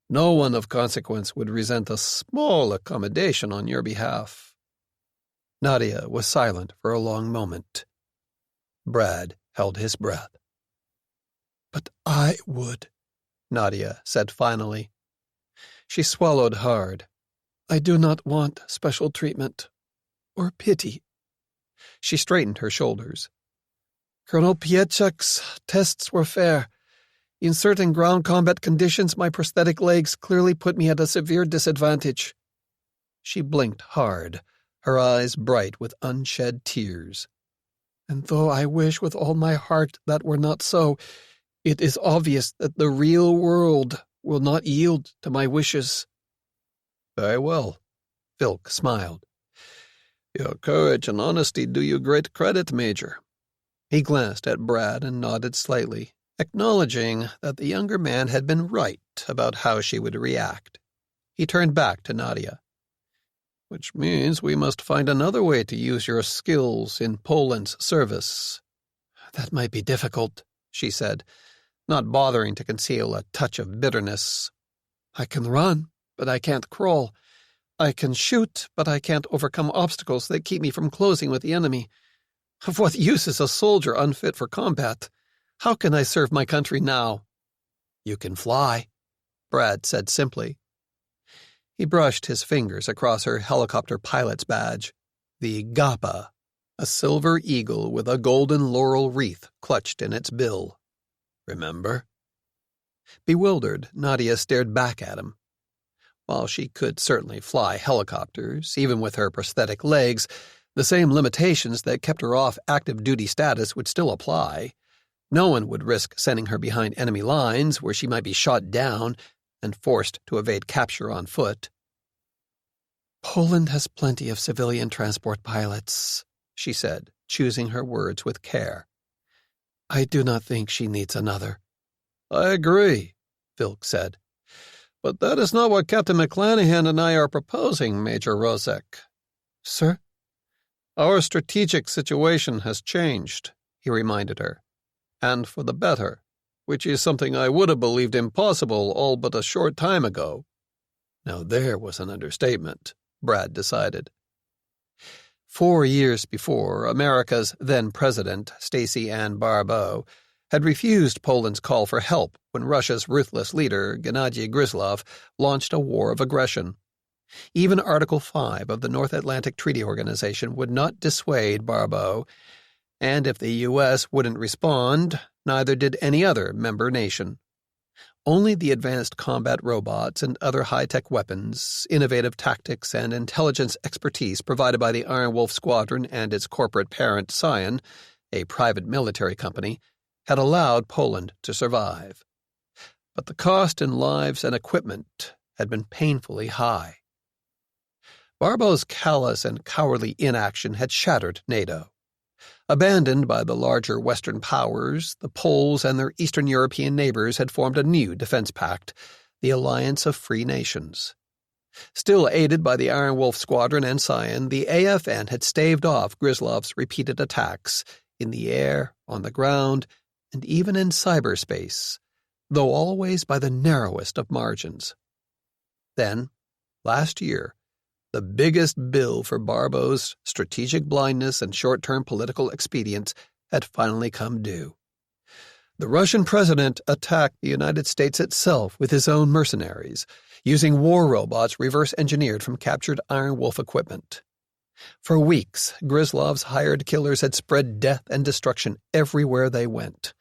Speaker 1: No one of consequence would resent a small accommodation on your behalf." Nadia was silent for a long moment. Brad held his breath. "But I would," Nadia said finally. She swallowed hard. "I do not want special treatment or pity." She straightened her shoulders. "Colonel Pietczyk's tests were fair. In certain ground combat conditions, my prosthetic legs clearly put me at a severe disadvantage." She blinked hard, her eyes bright with unshed tears. "And though I wish with all my heart that were not so, it is obvious that the real world will not yield to my wishes." "Very well," Vilk smiled. "Your courage and honesty do you great credit, Major." He glanced at Brad and nodded slightly, acknowledging that the younger man had been right about how she would react. He turned back to Nadia. "Which means we must find another way to use your skills in Poland's service." "That might be difficult," she said, not bothering to conceal a touch of bitterness. "I can run, but I can't crawl. I can shoot, but I can't overcome obstacles that keep me from closing with the enemy. Of what use is a soldier unfit for combat? How can I serve my country now?" "You can fly," Brad said simply. He brushed his fingers across her helicopter pilot's badge, the Gapa, a silver eagle with a golden laurel wreath clutched in its bill. "Remember?" Bewildered, Nadia stared back at him. While she could certainly fly helicopters, even with her prosthetic legs, the same limitations that kept her off active duty status would still apply. No one would risk sending her behind enemy lines where she might be shot down and forced to evade capture on foot. "Poland has plenty of civilian transport pilots," she said, choosing her words with care. "I do not think she needs another." "I agree," Vilk said. "But that is not what Captain McClanahan and I are proposing, Major Rozek." "Sir?" "Our strategic situation has changed," he reminded her. And for the better, which is something I would have believed impossible all but a short time ago. Now there was an understatement, Brad decided. 4 years before, America's then-president, Stacey Ann Barbeau, had refused Poland's call for help when Russia's ruthless leader, Gennady Gryzlov, launched a war of aggression. Even Article 5 of the North Atlantic Treaty Organization would not dissuade Barbeau, and if the U.S. wouldn't respond, neither did any other member nation. Only the advanced combat robots and other high-tech weapons, innovative tactics, and intelligence expertise provided by the Iron Wolf Squadron and its corporate parent, Scion, a private military company, had allowed Poland to survive. But the cost in lives and equipment had been painfully high. Barbeau's callous and cowardly inaction had shattered NATO. Abandoned by the larger Western powers, the Poles and their Eastern European neighbors had formed a new defense pact, the Alliance of Free Nations. Still aided by the Iron Wolf Squadron and Scion, the AFN had staved off Gryzlov's repeated attacks in the air, on the ground, and even in cyberspace, though always by the narrowest of margins. Then, last year, the biggest bill for Barbeau's strategic blindness and short-term political expedience had finally come due. The Russian president attacked the United States itself with his own mercenaries, using war robots reverse-engineered from captured Iron Wolf equipment. For weeks, Gryzlov's hired killers had spread death and destruction everywhere they went.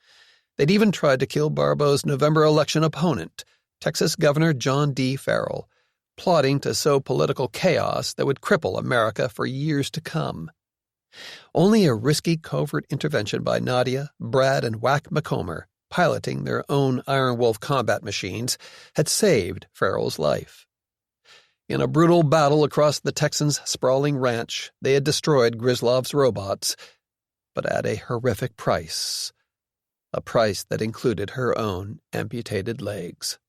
Speaker 1: They'd even tried to kill Barbeau's November election opponent, Texas Governor John D. Farrell, plotting to sow political chaos that would cripple America for years to come. Only a risky covert intervention by Nadia, Brad, and Wack McComber, piloting their own Iron Wolf combat machines, had saved Farrell's life. In a brutal battle across the Texans' sprawling ranch, they had destroyed Gryzlov's robots, but at a horrific price, a price that included her own amputated legs.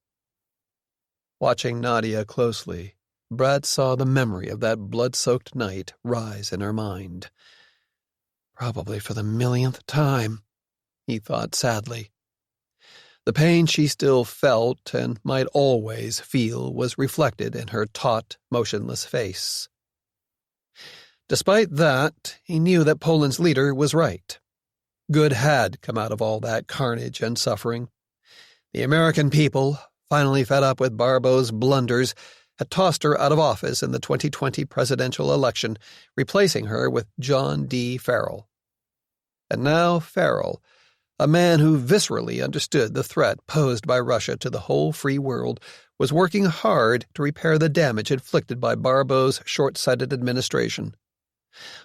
Speaker 1: Watching Nadia closely, Brad saw the memory of that blood-soaked night rise in her mind. Probably for the millionth time, he thought sadly. The pain she still felt and might always feel was reflected in her taut, motionless face. Despite that, he knew that Poland's leader was right. Good had come out of all that carnage and suffering. The American people, finally fed up with Barbeau's blunders, had tossed her out of office in the 2020 presidential election, replacing her with John D. Farrell. And now Farrell, a man who viscerally understood the threat posed by Russia to the whole free world, was working hard to repair the damage inflicted by Barbeau's short-sighted administration.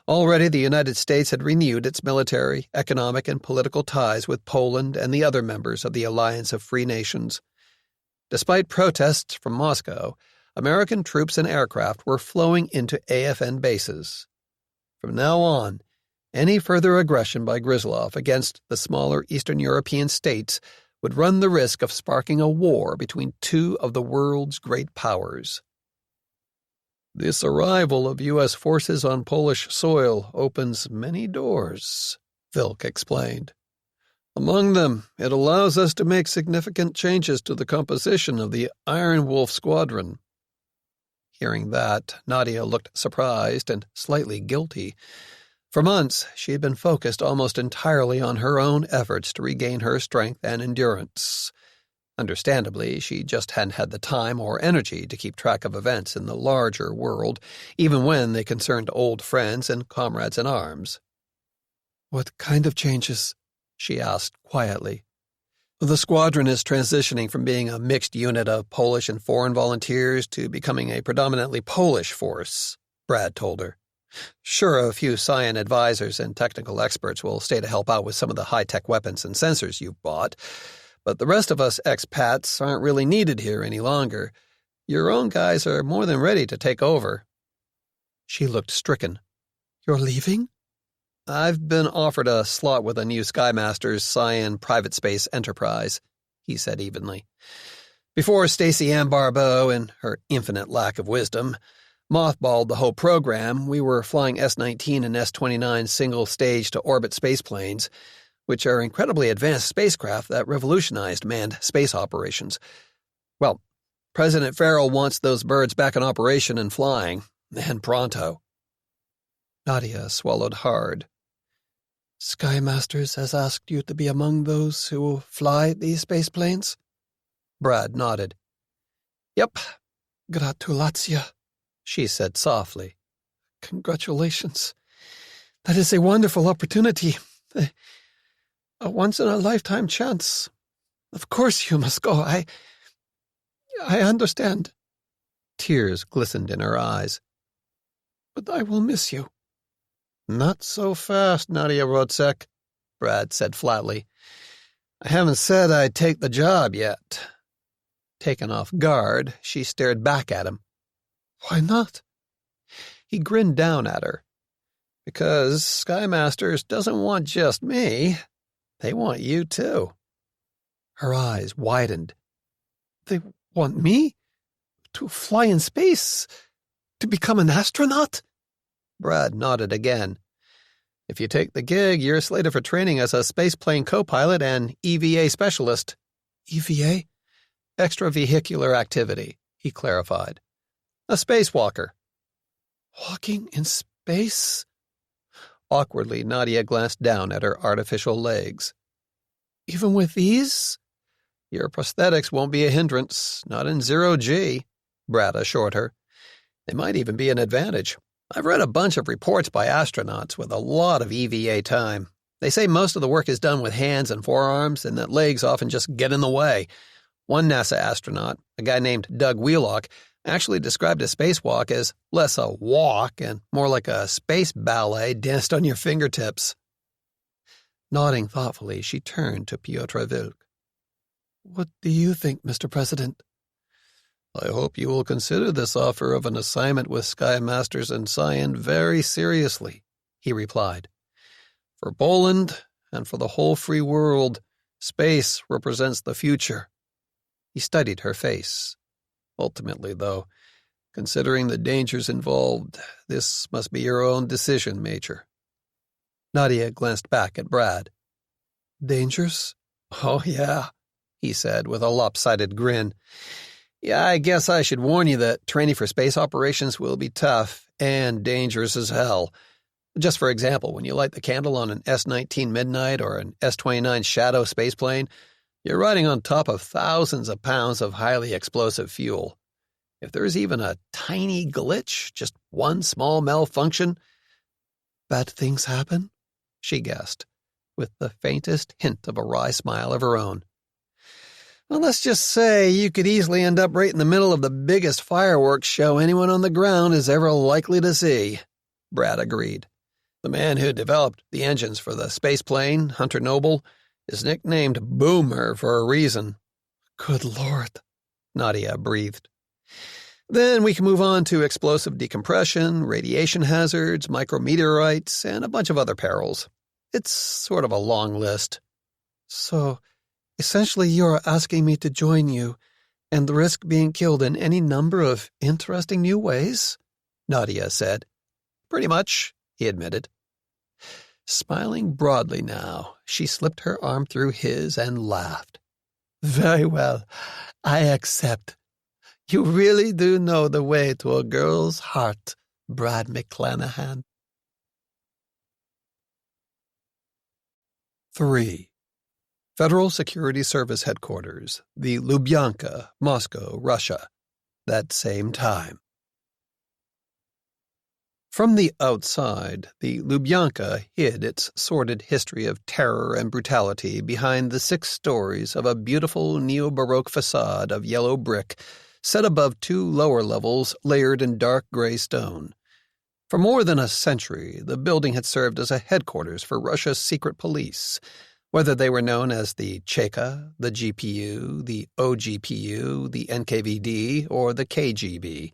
Speaker 1: Already the United States had renewed its military, economic, and political ties with Poland and the other members of the Alliance of Free Nations. Despite protests from Moscow, American troops and aircraft were flowing into AFN bases. From now on, any further aggression by Gryzlov against the smaller Eastern European states would run the risk of sparking a war between two of the world's great powers. This arrival of U.S. forces on Polish soil opens many doors, Vilk explained. Among them, it allows us to make significant changes to the composition of the Iron Wolf Squadron. Hearing that, Nadia looked surprised and slightly guilty. For months, she had been focused almost entirely on her own efforts to regain her strength and endurance. Understandably, she just hadn't had the time or energy to keep track of events in the larger world, even when they concerned old friends and comrades in arms. "What kind of changes?" she asked quietly. "The squadron is transitioning from being a mixed unit of Polish and foreign volunteers to becoming a predominantly Polish force," Brad told her. "Sure, a few Scion advisors and technical experts will stay to help out with some of the high-tech weapons and sensors you've bought, but the rest of us expats aren't really needed here any longer. Your own guys are more than ready to take over." She looked stricken. "You're leaving?" "I've been offered a slot with a new Skymaster's Scion private space enterprise," he said evenly. "Before Stacey Ann Barbeau, in her infinite lack of wisdom, mothballed the whole program, we were flying S-19 and S-29 single-stage-to-orbit spaceplanes, which are incredibly advanced spacecraft that revolutionized manned space operations. Well, President Farrell wants those birds back in operation and flying, and pronto. Nadia swallowed hard. Sky Masters has asked you to be among those who will fly these space planes? Brad nodded. Yep. Gratulatia, she said softly. Congratulations. That is a wonderful opportunity. A once-in-a-lifetime chance. Of course you must go. I understand. Tears glistened in her eyes. But I will miss you. Not so fast, Nadia Rodsek, Brad said flatly. I haven't said I'd take the job yet. Taken off guard, she stared back at him. Why not? He grinned down at her. Because Sky Masters doesn't want just me. They want you too. Her eyes widened. They want me? To fly in space? To become an astronaut? Brad nodded again. If you take the gig, you're slated for training as a spaceplane co-pilot and EVA specialist. EVA? Extravehicular activity, he clarified. A spacewalker. Walking in space? Awkwardly, Nadia glanced down at her artificial legs. Even with these? Your prosthetics won't be a hindrance, not in 0G, Brad assured her. They might even be an advantage. I've read a bunch of reports by astronauts with a lot of EVA time. They say most of the work is done with hands and forearms and that legs often just get in the way. One NASA astronaut, a guy named Doug Wheelock, actually described a spacewalk as less a walk and more like a space ballet danced on your fingertips. Nodding thoughtfully, she turned to Piotr Vilk. What do you think, Mr. President? I hope you will consider this offer of an assignment with Sky Masters and Cyan very seriously, he replied. For Poland and for the whole free world, space represents the future. He studied her face. Ultimately, though, considering the dangers involved, this must be your own decision, Major. Nadia glanced back at Brad. Dangers? Oh, yeah, he said with a lopsided grin. Yeah, I guess I should warn you that training for space operations will be tough and dangerous as hell. Just for example, when you light the candle on an S-19 Midnight or an S-29 Shadow spaceplane, you're riding on top of thousands of pounds of highly explosive fuel. If there's even a tiny glitch, just one small malfunction, bad things happen, she guessed, with the faintest hint of a wry smile of her own. Well, let's just say you could easily end up right in the middle of the biggest fireworks show anyone on the ground is ever likely to see, Brad agreed. The man who developed the engines for the spaceplane, Hunter Noble, is nicknamed Boomer for a reason. Good Lord, Nadia breathed. Then we can move on to explosive decompression, radiation hazards, micrometeorites, and a bunch of other perils. It's sort of a long list. So, essentially you're asking me to join you and risk being killed in any number of interesting new ways? Nadia said. Pretty much, he admitted. Smiling broadly now, she slipped her arm through his and laughed. Very well, I accept. You really do know the way to a girl's heart, Brad McClanahan. 3. Federal Security Service Headquarters, the Lubyanka, Moscow, Russia. That same time. From the outside, the Lubyanka hid its sordid history of terror and brutality behind the 6 stories of a beautiful neo-Baroque facade of yellow brick set above 2 lower levels layered in dark gray stone. For more than a century, the building had served as a headquarters for Russia's secret police, whether they were known as the Cheka, the GPU, the OGPU, the NKVD, or the KGB.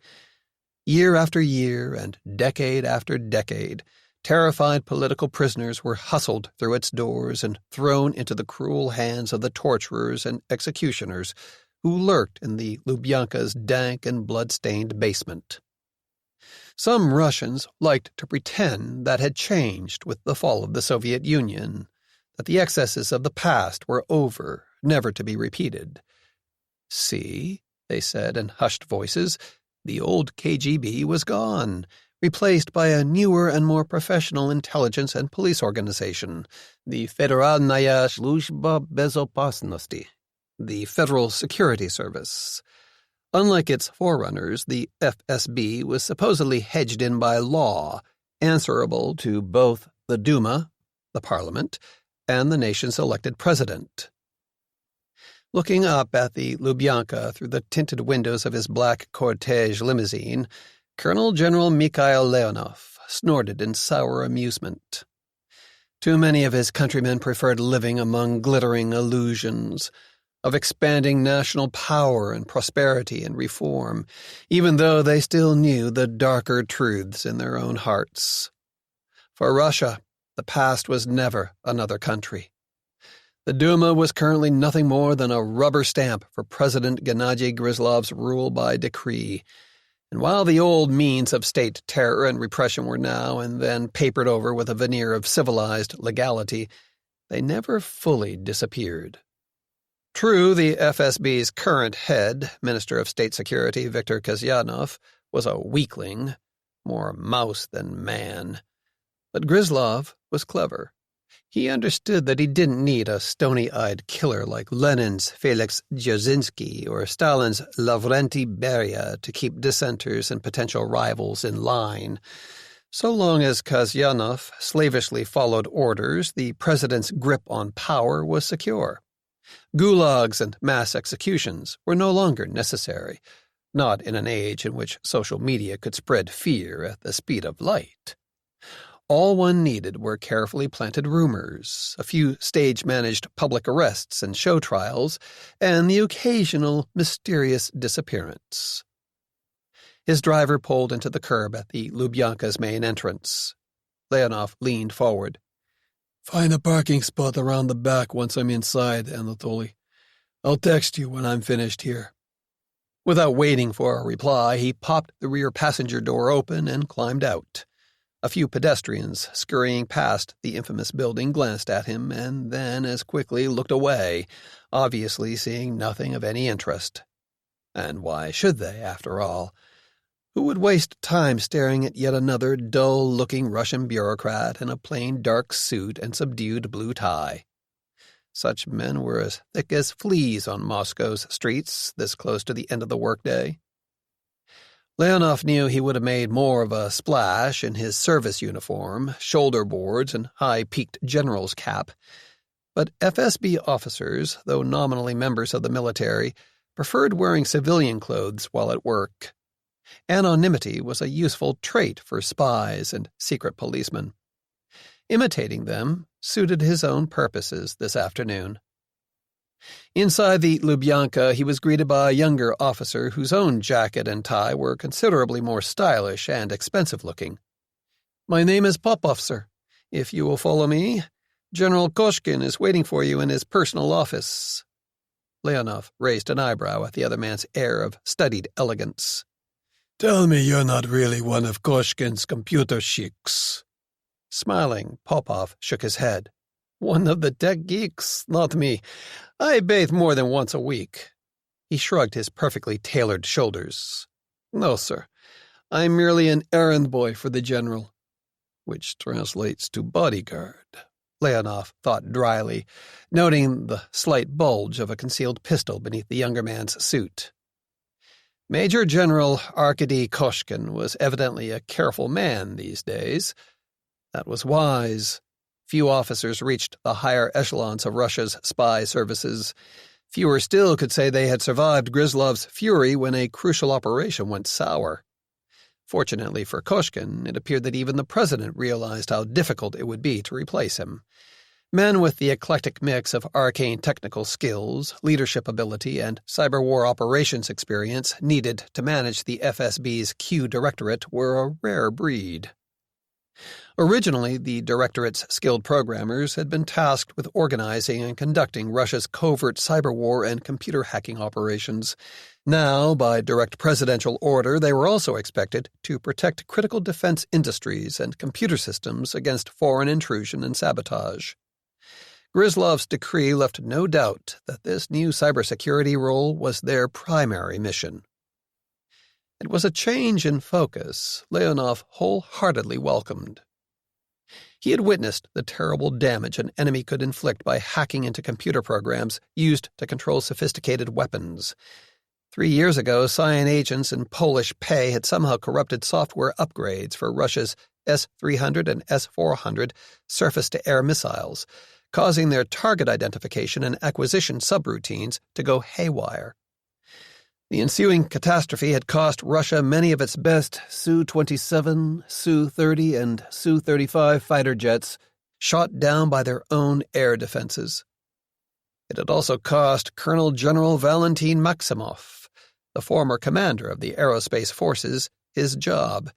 Speaker 1: Year after year and decade after decade, terrified political prisoners were hustled through its doors and thrown into the cruel hands of the torturers and executioners who lurked in the Lubyanka's dank and blood-stained basement. Some Russians liked to pretend that had changed with the fall of the Soviet Union, that the excesses of the past were over, never to be repeated. "See," they said in hushed voices, "the old KGB was gone, replaced by a newer and more professional intelligence and police organization, the Federalnaya Sluzhba Bezopasnosti, the Federal Security Service." Unlike its forerunners, the FSB was supposedly hedged in by law, answerable to both the Duma, the parliament, and the nation's elected president. Looking up at the Lubyanka through the tinted windows of his black cortege limousine, Colonel General Mikhail Leonov snorted in sour amusement. Too many of his countrymen preferred living among glittering illusions of expanding national power and prosperity and reform, even though they still knew the darker truths in their own hearts. For Russia, the past was never another country. The Duma was currently nothing more than a rubber stamp for President Gennady Grizlov's rule by decree, and while the old means of state terror and repression were now and then papered over with a veneer of civilized legality, they never fully disappeared. True, the FSB's current head, Minister of State Security Viktor Kazyanov, was a weakling, more mouse than man. But Grizlov was clever. He understood that he didn't need a stony-eyed killer like Lenin's Felix Dzerzhinsky or Stalin's Lavrenti Beria to keep dissenters and potential rivals in line. So long as Kazyanov slavishly followed orders, the president's grip on power was secure. Gulags and mass executions were no longer necessary, not in an age in which social media could spread fear at the speed of light. All one needed were carefully planted rumors, a few stage-managed public arrests and show trials, and the occasional mysterious disappearance. His driver pulled into the curb at the Lubyanka's main entrance. Leonov leaned forward. "Find a parking spot around the back once I'm inside, Anatoly. I'll text you when I'm finished here." Without waiting for a reply, he popped the rear passenger door open and climbed out. A few pedestrians scurrying past the infamous building glanced at him and then as quickly looked away, obviously seeing nothing of any interest. And why should they, after all? Who would waste time staring at yet another dull-looking Russian bureaucrat in a plain dark suit and subdued blue tie? Such men were as thick as fleas on Moscow's streets this close to the end of the workday. Leonov knew he would have made more of a splash in his service uniform, shoulder boards, and high-peaked general's cap, but FSB officers, though nominally members of the military, preferred wearing civilian clothes while at work. Anonymity was a useful trait for spies and secret policemen. Imitating them suited his own purposes this afternoon. Inside the Lubyanka, he was greeted by a younger officer whose own jacket and tie were considerably more stylish and expensive-looking. "My name is Popov, sir. If you will follow me, General Koshkin is waiting for you in his personal office." Leonov raised an eyebrow at the other man's air of studied elegance. "Tell me you're not really one of Koshkin's computer sheiks." Smiling, Popov shook his head. "One of the tech geeks? Not me. I bathe more than once a week." He shrugged his perfectly tailored shoulders. "No, sir. I'm merely an errand boy for the general." Which translates to bodyguard, Leonov thought dryly, noting the slight bulge of a concealed pistol beneath the younger man's suit. Major General Arkady Koshkin was evidently a careful man these days. That was wise. Few officers reached the higher echelons of Russia's spy services. Fewer still could say they had survived Grizlov's fury when a crucial operation went sour. Fortunately for Koshkin, it appeared that even the president realized how difficult it would be to replace him. Men with the eclectic mix of arcane technical skills, leadership ability, and cyber war operations experience needed to manage the FSB's Q Directorate were a rare breed. Originally, the Directorate's skilled programmers had been tasked with organizing and conducting Russia's covert cyber war and computer hacking operations. Now, by direct presidential order, they were also expected to protect critical defense industries and computer systems against foreign intrusion and sabotage. Grislov's decree left no doubt that this new cybersecurity role was their primary mission. It was a change in focus Leonov wholeheartedly welcomed. He had witnessed the terrible damage an enemy could inflict by hacking into computer programs used to control sophisticated weapons. 3 years ago, Cyan agents in Polish pay had somehow corrupted software upgrades for Russia's S-300 and S-400 surface-to-air missiles, causing their target identification and acquisition subroutines to go haywire. The ensuing catastrophe had cost Russia many of its best Su-27, Su-30, and Su-35 fighter jets, shot down by their own air defenses. It had also cost Colonel General Valentin Maximov, the former commander of the aerospace forces, his job,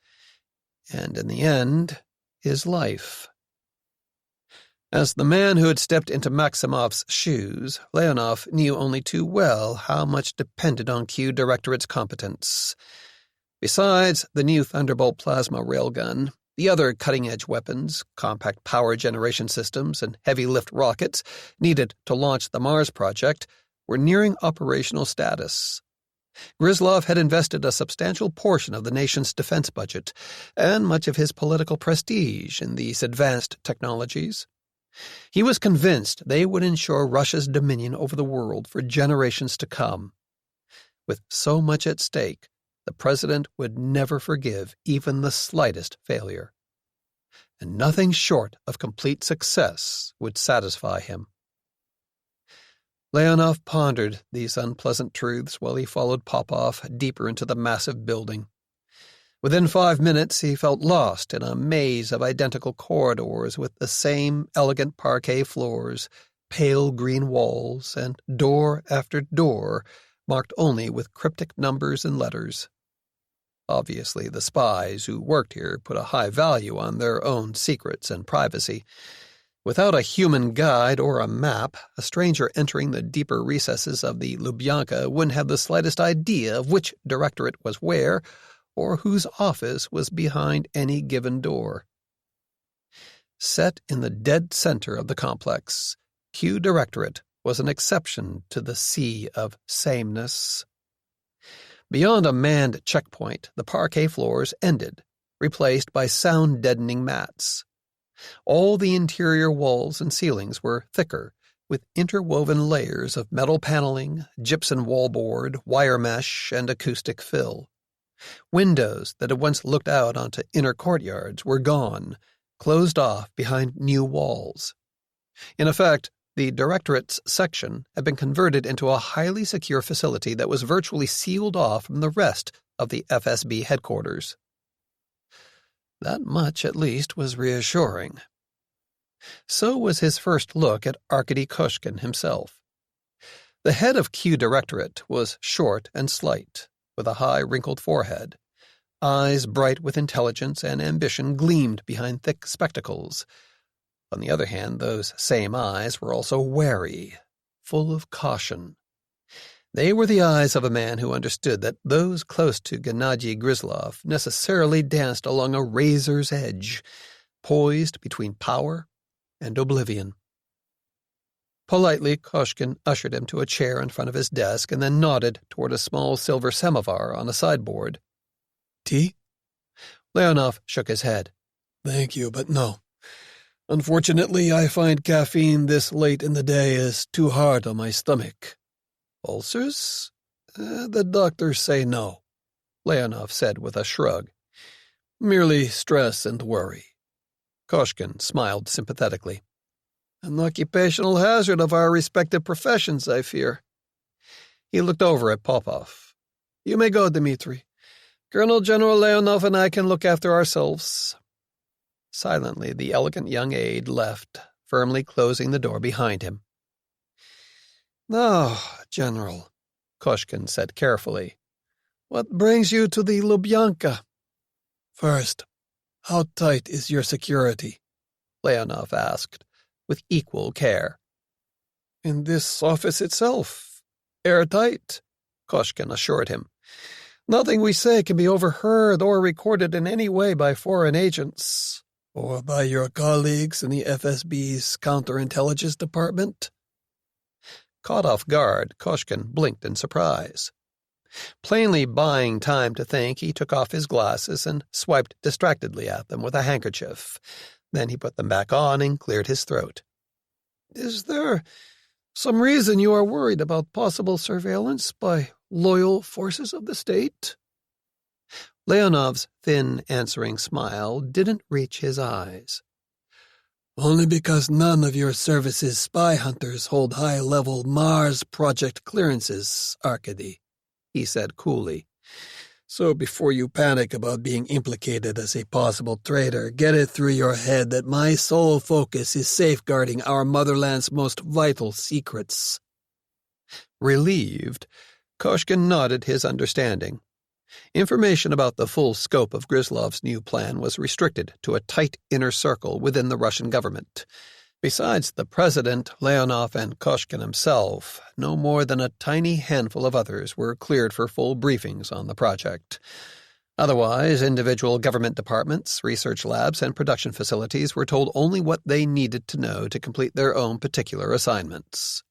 Speaker 1: and in the end, his life. As the man who had stepped into Maximov's shoes, Leonov knew only too well how much depended on Q Directorate's competence. Besides the new Thunderbolt plasma railgun, the other cutting-edge weapons, compact power generation systems, and heavy-lift rockets needed to launch the Mars project were nearing operational status. Grizlov had invested a substantial portion of the nation's defense budget and much of his political prestige in these advanced technologies. He was convinced they would ensure Russia's dominion over the world for generations to come. With so much at stake, the president would never forgive even the slightest failure. And nothing short of complete success would satisfy him. Leonov pondered these unpleasant truths while he followed Popov deeper into the massive building. Within 5 minutes, he felt lost in a maze of identical corridors with the same elegant parquet floors, pale green walls, and door after door marked only with cryptic numbers and letters. Obviously, the spies who worked here put a high value on their own secrets and privacy. Without a human guide or a map, a stranger entering the deeper recesses of the Lubyanka wouldn't have the slightest idea of which directorate was where, or whose office was behind any given door. Set in the dead center of the complex, Q Directorate was an exception to the sea of sameness. Beyond a manned checkpoint, the parquet floors ended, replaced by sound-deadening mats. All the interior walls and ceilings were thicker, with interwoven layers of metal paneling, gypsum wallboard, wire mesh, and acoustic fill. Windows that had once looked out onto inner courtyards were gone, closed off behind new walls. In effect, the Directorate's section had been converted into a highly secure facility that was virtually sealed off from the rest of the FSB headquarters. That much, at least, was reassuring. So was his first look at Arkady Koshkin himself. The head of Q Directorate was short and slight, with a high, wrinkled forehead. Eyes bright with intelligence and ambition gleamed behind thick spectacles. On the other hand, those same eyes were also wary, full of caution. They were the eyes of a man who understood that those close to Gennady Grizlov necessarily danced along a razor's edge, poised between power and oblivion. Politely, Koshkin ushered him to a chair in front of his desk and then nodded toward a small silver samovar on a sideboard. "Tea?" Leonov shook his head. "Thank you, but no. Unfortunately, I find caffeine this late in the day is too hard on my stomach." "Ulcers?" The doctors say no," Leonov said with a shrug. "Merely stress and worry." Koshkin smiled sympathetically. "An occupational hazard of our respective professions, I fear." He looked over at Popov. "You may go, Dmitri. Colonel General Leonov and I can look after ourselves." Silently, the elegant young aide left, firmly closing the door behind him. "Now, General," Koshkin said carefully, "what brings you to the Lubyanka?" "First, how tight is your security?" Leonov asked, with equal care. "In this office itself, airtight," Koshkin assured him. "Nothing we say can be overheard or recorded in any way by foreign agents. Or by your colleagues in the FSB's counterintelligence department? Caught off guard, Koshkin blinked in surprise. Plainly buying time to think, he took off his glasses and swiped distractedly at them with a handkerchief. Then he put them back on and cleared his throat. Is there some reason you are worried about possible surveillance by loyal forces of the state? Leonov's thin, answering smile didn't reach his eyes. Only because none of your service's spy hunters hold high-level Mars project clearances, Arkady, he said coolly. So before you panic about being implicated as a possible traitor, get it through your head that my sole focus is safeguarding our motherland's most vital secrets. Relieved, Koshkin nodded his understanding. Information about the full scope of Grislov's new plan was restricted to a tight inner circle within the Russian government. Besides the president, Leonov, and Koshkin himself, no more than a tiny handful of others were cleared for full briefings on the project. Otherwise, individual government departments, research labs, and production facilities were told only what they needed to know to complete their own particular assignments.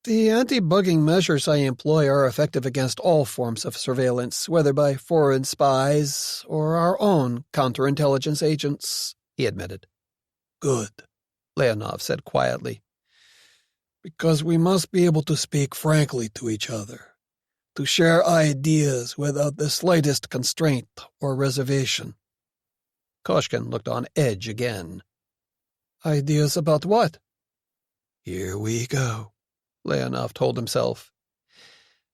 Speaker 1: The anti-bugging measures I employ are effective against all forms of surveillance, whether by foreign spies or our own counterintelligence agents, he admitted. Good, Leonov said quietly. Because we must be able to speak frankly to each other, to share ideas without the slightest constraint or reservation. Koshkin looked on edge again. Ideas about what? Here we go, Leonov told himself.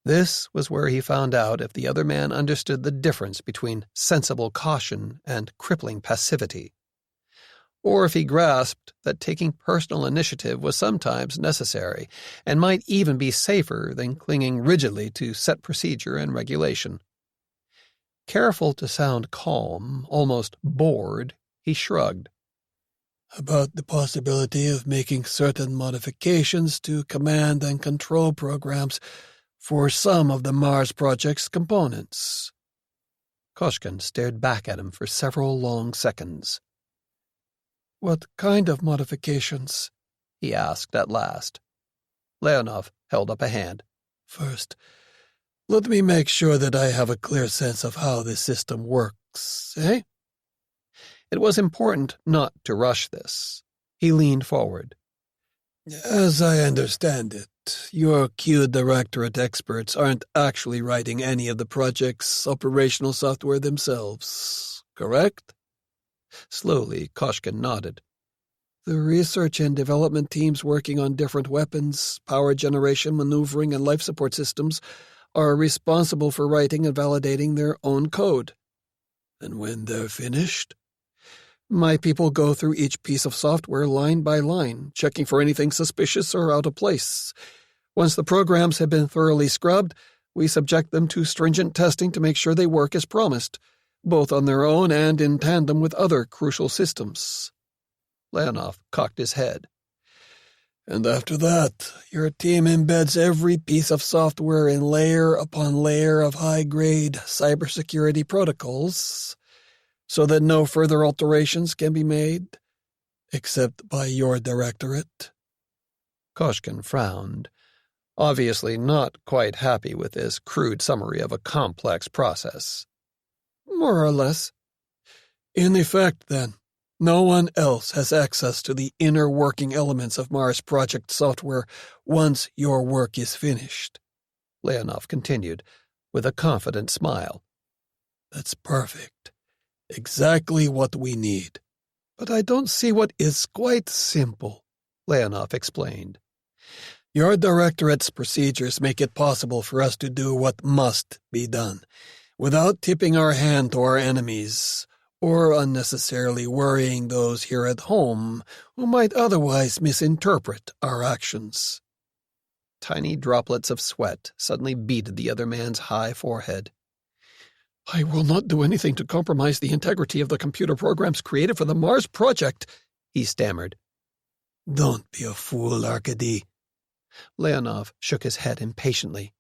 Speaker 1: This was where he found out if the other man understood the difference between sensible caution and crippling passivity, or if he grasped that taking personal initiative was sometimes necessary and might even be safer than clinging rigidly to set procedure and regulation. Careful to sound calm, almost bored, he shrugged. About the possibility of making certain modifications to command and control programs for some of the Mars Project's components. Koshkin stared back at him for several long seconds. What kind of modifications? He asked at last. Leonov held up a hand. First, let me make sure that I have a clear sense of how this system works, eh? It was important not to rush this. He leaned forward. As I understand it, your Q Directorate experts aren't actually writing any of the project's operational software themselves, correct? Slowly, Koshkin nodded. The research and development teams working on different weapons, power generation, maneuvering, and life support systems are responsible for writing and validating their own code. And when they're finished, my people go through each piece of software line by line, checking for anything suspicious or out of place. Once the programs have been thoroughly scrubbed, we subject them to stringent testing to make sure they work as promised, both on their own and in tandem with other crucial systems. Leonov cocked his head. And after that, your team embeds every piece of software in layer upon layer of high-grade cybersecurity protocols, so that no further alterations can be made, except by your directorate. Koshkin frowned, obviously not quite happy with this crude summary of a complex process. More or less. In effect, then, no one else has access to the inner working elements of Mars Project software once your work is finished, Leonov continued, with a confident smile. That's perfect. Exactly what we need. But I don't see what is quite simple, Leonov explained. Your directorate's procedures make it possible for us to do what must be done, without tipping our hand to our enemies, or unnecessarily worrying those here at home who might otherwise misinterpret our actions. Tiny droplets of sweat suddenly beaded the other man's high forehead. I will not do anything to compromise the integrity of the computer programs created for the Mars Project, he stammered. Don't be a fool, Arkady. Leonov shook his head impatiently.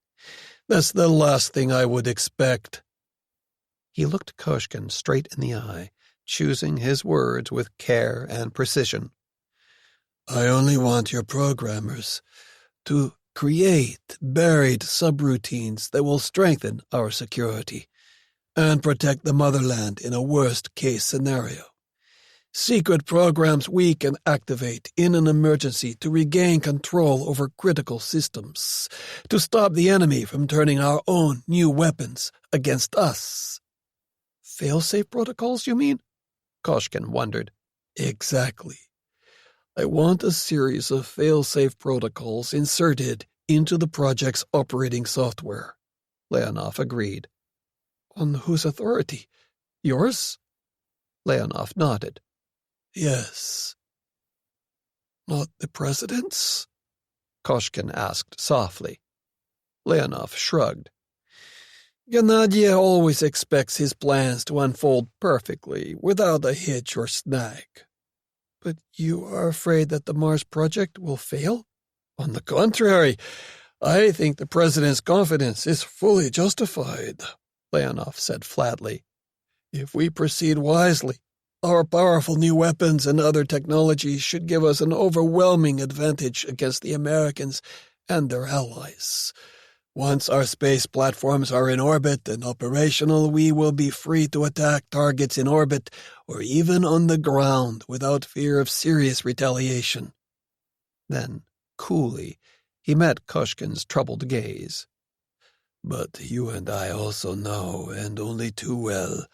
Speaker 1: That's the last thing I would expect. He looked Koshkin straight in the eye, choosing his words with care and precision.
Speaker 2: I only want your programmers to create buried subroutines that will strengthen our security and protect the motherland in a worst-case scenario. Secret programs we can activate in an emergency to regain control over critical systems, to stop the enemy from turning our own new weapons against us.
Speaker 1: Fail-safe protocols, you mean? Koshkin wondered.
Speaker 2: Exactly. I want a series of fail-safe protocols inserted into the project's operating software.
Speaker 1: Leonov agreed.
Speaker 2: On whose authority? Yours?
Speaker 1: Leonov nodded.
Speaker 2: Yes. Not the president's?
Speaker 1: Koshkin asked softly. Leonov shrugged.
Speaker 2: Gennady always expects his plans to unfold perfectly, without a hitch or snag. But you are afraid that the Mars project will fail? On the contrary, I think the president's confidence is fully justified, Leonov said flatly. If we proceed wisely, our powerful new weapons and other technologies should give us an overwhelming advantage against the Americans and their allies. Once our space platforms are in orbit and operational, we will be free to attack targets in orbit or even on the ground without fear of serious retaliation.
Speaker 1: Then, coolly, he met Koshkin's troubled gaze.
Speaker 2: But you and I also know, and only too well,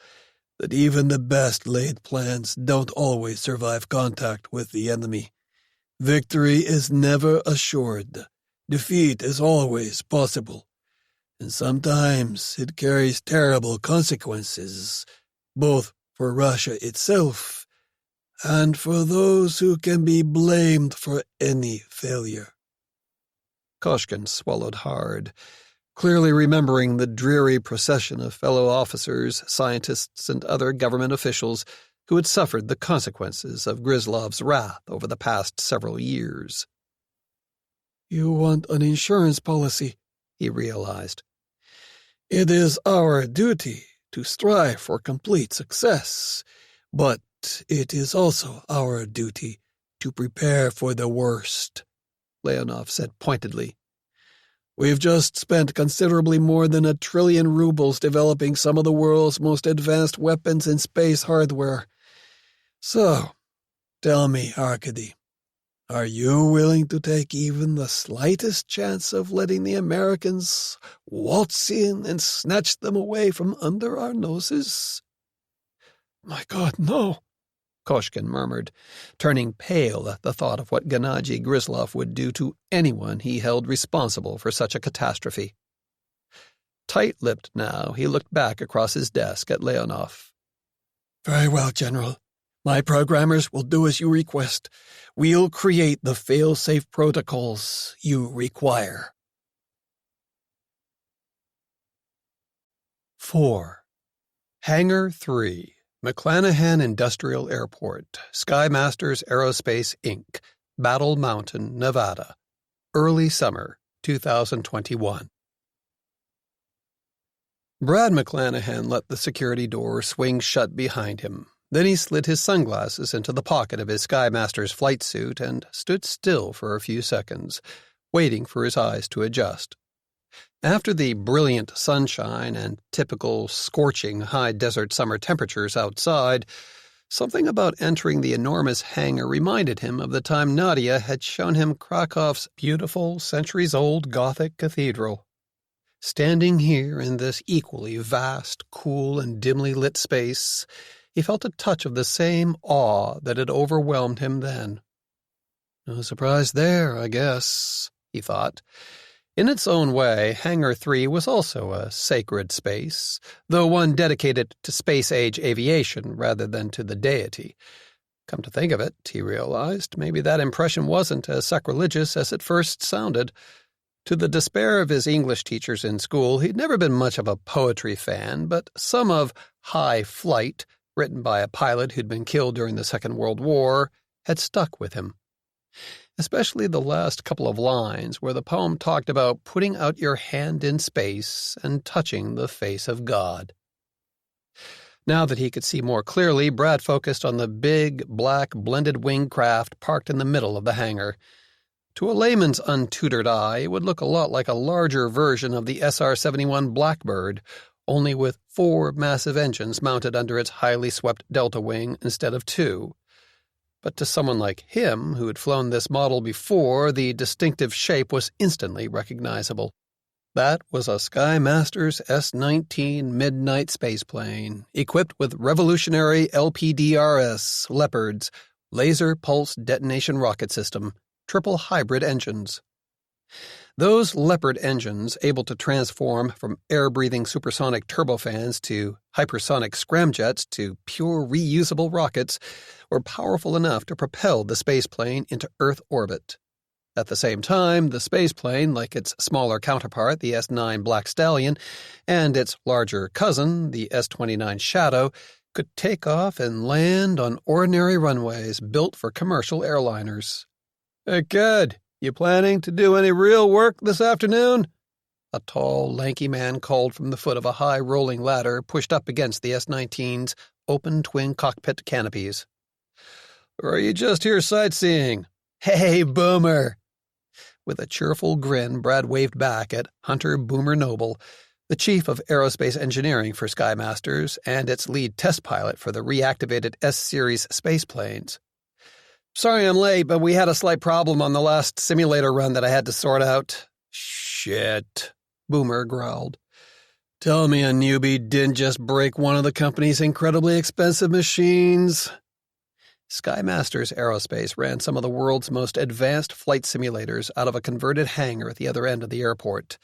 Speaker 2: that even the best-laid plans don't always survive contact with the enemy. Victory is never assured. Defeat is always possible. And sometimes it carries terrible consequences, both for Russia itself and for those who can be blamed for any failure.
Speaker 1: Koshkin swallowed hard, clearly remembering the dreary procession of fellow officers, scientists, and other government officials who had suffered the consequences of Grislov's wrath over the past several years.
Speaker 2: You want an insurance policy, he realized. It is our duty to strive for complete success, but it is also our duty to prepare for the worst, Leonov said pointedly. We've just spent considerably more than 1 trillion rubles developing some of the world's most advanced weapons and space hardware. So, tell me, Arkady, are you willing to take even the slightest chance of letting the Americans waltz in and snatch them away from under our noses?
Speaker 1: My God, no, Koshkin murmured, turning pale at the thought of what Gennady Grislov would do to anyone he held responsible for such a catastrophe. Tight-lipped now, he looked back across his desk at Leonov.
Speaker 2: Very well, General. My programmers will do as you request. We'll create the fail-safe protocols you require.
Speaker 1: 4. Hangar 3, McClanahan Industrial Airport, Skymasters Aerospace, Inc., Battle Mountain, Nevada. Early summer, 2021. Brad McClanahan let the security door swing shut behind him. Then he slid his sunglasses into the pocket of his Skymaster's flight suit and stood still for a few seconds, waiting for his eyes to adjust. After the brilliant sunshine and typical scorching high desert summer temperatures outside, something about entering the enormous hangar reminded him of the time Nadia had shown him Krakow's beautiful, centuries-old Gothic cathedral. Standing here in this equally vast, cool, and dimly lit space, he felt a touch of the same awe that had overwhelmed him then. No surprise there, I guess, he thought. In its own way, Hangar 3 was also a sacred space, though one dedicated to space-age aviation rather than to the deity. Come to think of it, he realized, maybe that impression wasn't as sacrilegious as it first sounded. To the despair of his English teachers in school, he'd never been much of a poetry fan, but some of High Flight, written by a pilot who'd been killed during the Second World War, had stuck with him. Especially the last couple of lines where the poem talked about putting out your hand in space and touching the face of God. Now that he could see more clearly, Brad focused on the big, black, blended-wing craft parked in the middle of the hangar. To a layman's untutored eye, it would look a lot like a larger version of the SR-71 Blackbird, only with 4 massive engines mounted under its highly swept delta wing instead of 2. But to someone like him, who had flown this model before, the distinctive shape was instantly recognizable. That was a Skymaster's S-19 Midnight spaceplane, equipped with revolutionary LPDRS Leopards, laser pulse detonation rocket system, triple hybrid engines. Those Leopard engines, able to transform from air-breathing supersonic turbofans to hypersonic scramjets to pure reusable rockets, were powerful enough to propel the spaceplane into Earth orbit. At the same time, the spaceplane, like its smaller counterpart, the S-9 Black Stallion, and its larger cousin, the S-29 Shadow, could take off and land on ordinary runways built for commercial airliners. "Hey, kid, you planning to do any real work this afternoon?" A tall, lanky man called from the foot of a high rolling ladder pushed up against the S-19's open twin cockpit canopies. "Or are you just here sightseeing?" "Hey, Boomer!" With a cheerful grin, Brad waved back at Hunter Boomer Noble, the chief of aerospace engineering for Skymasters and its lead test pilot for the reactivated S-Series spaceplanes. "Sorry I'm late, but we had a slight problem on the last simulator run that I had to sort out." "Shit," Boomer growled. "Tell me a newbie didn't just break one of the company's incredibly expensive machines." Skymasters Aerospace ran some of the world's most advanced flight simulators out of a converted hangar at the other end of the airport.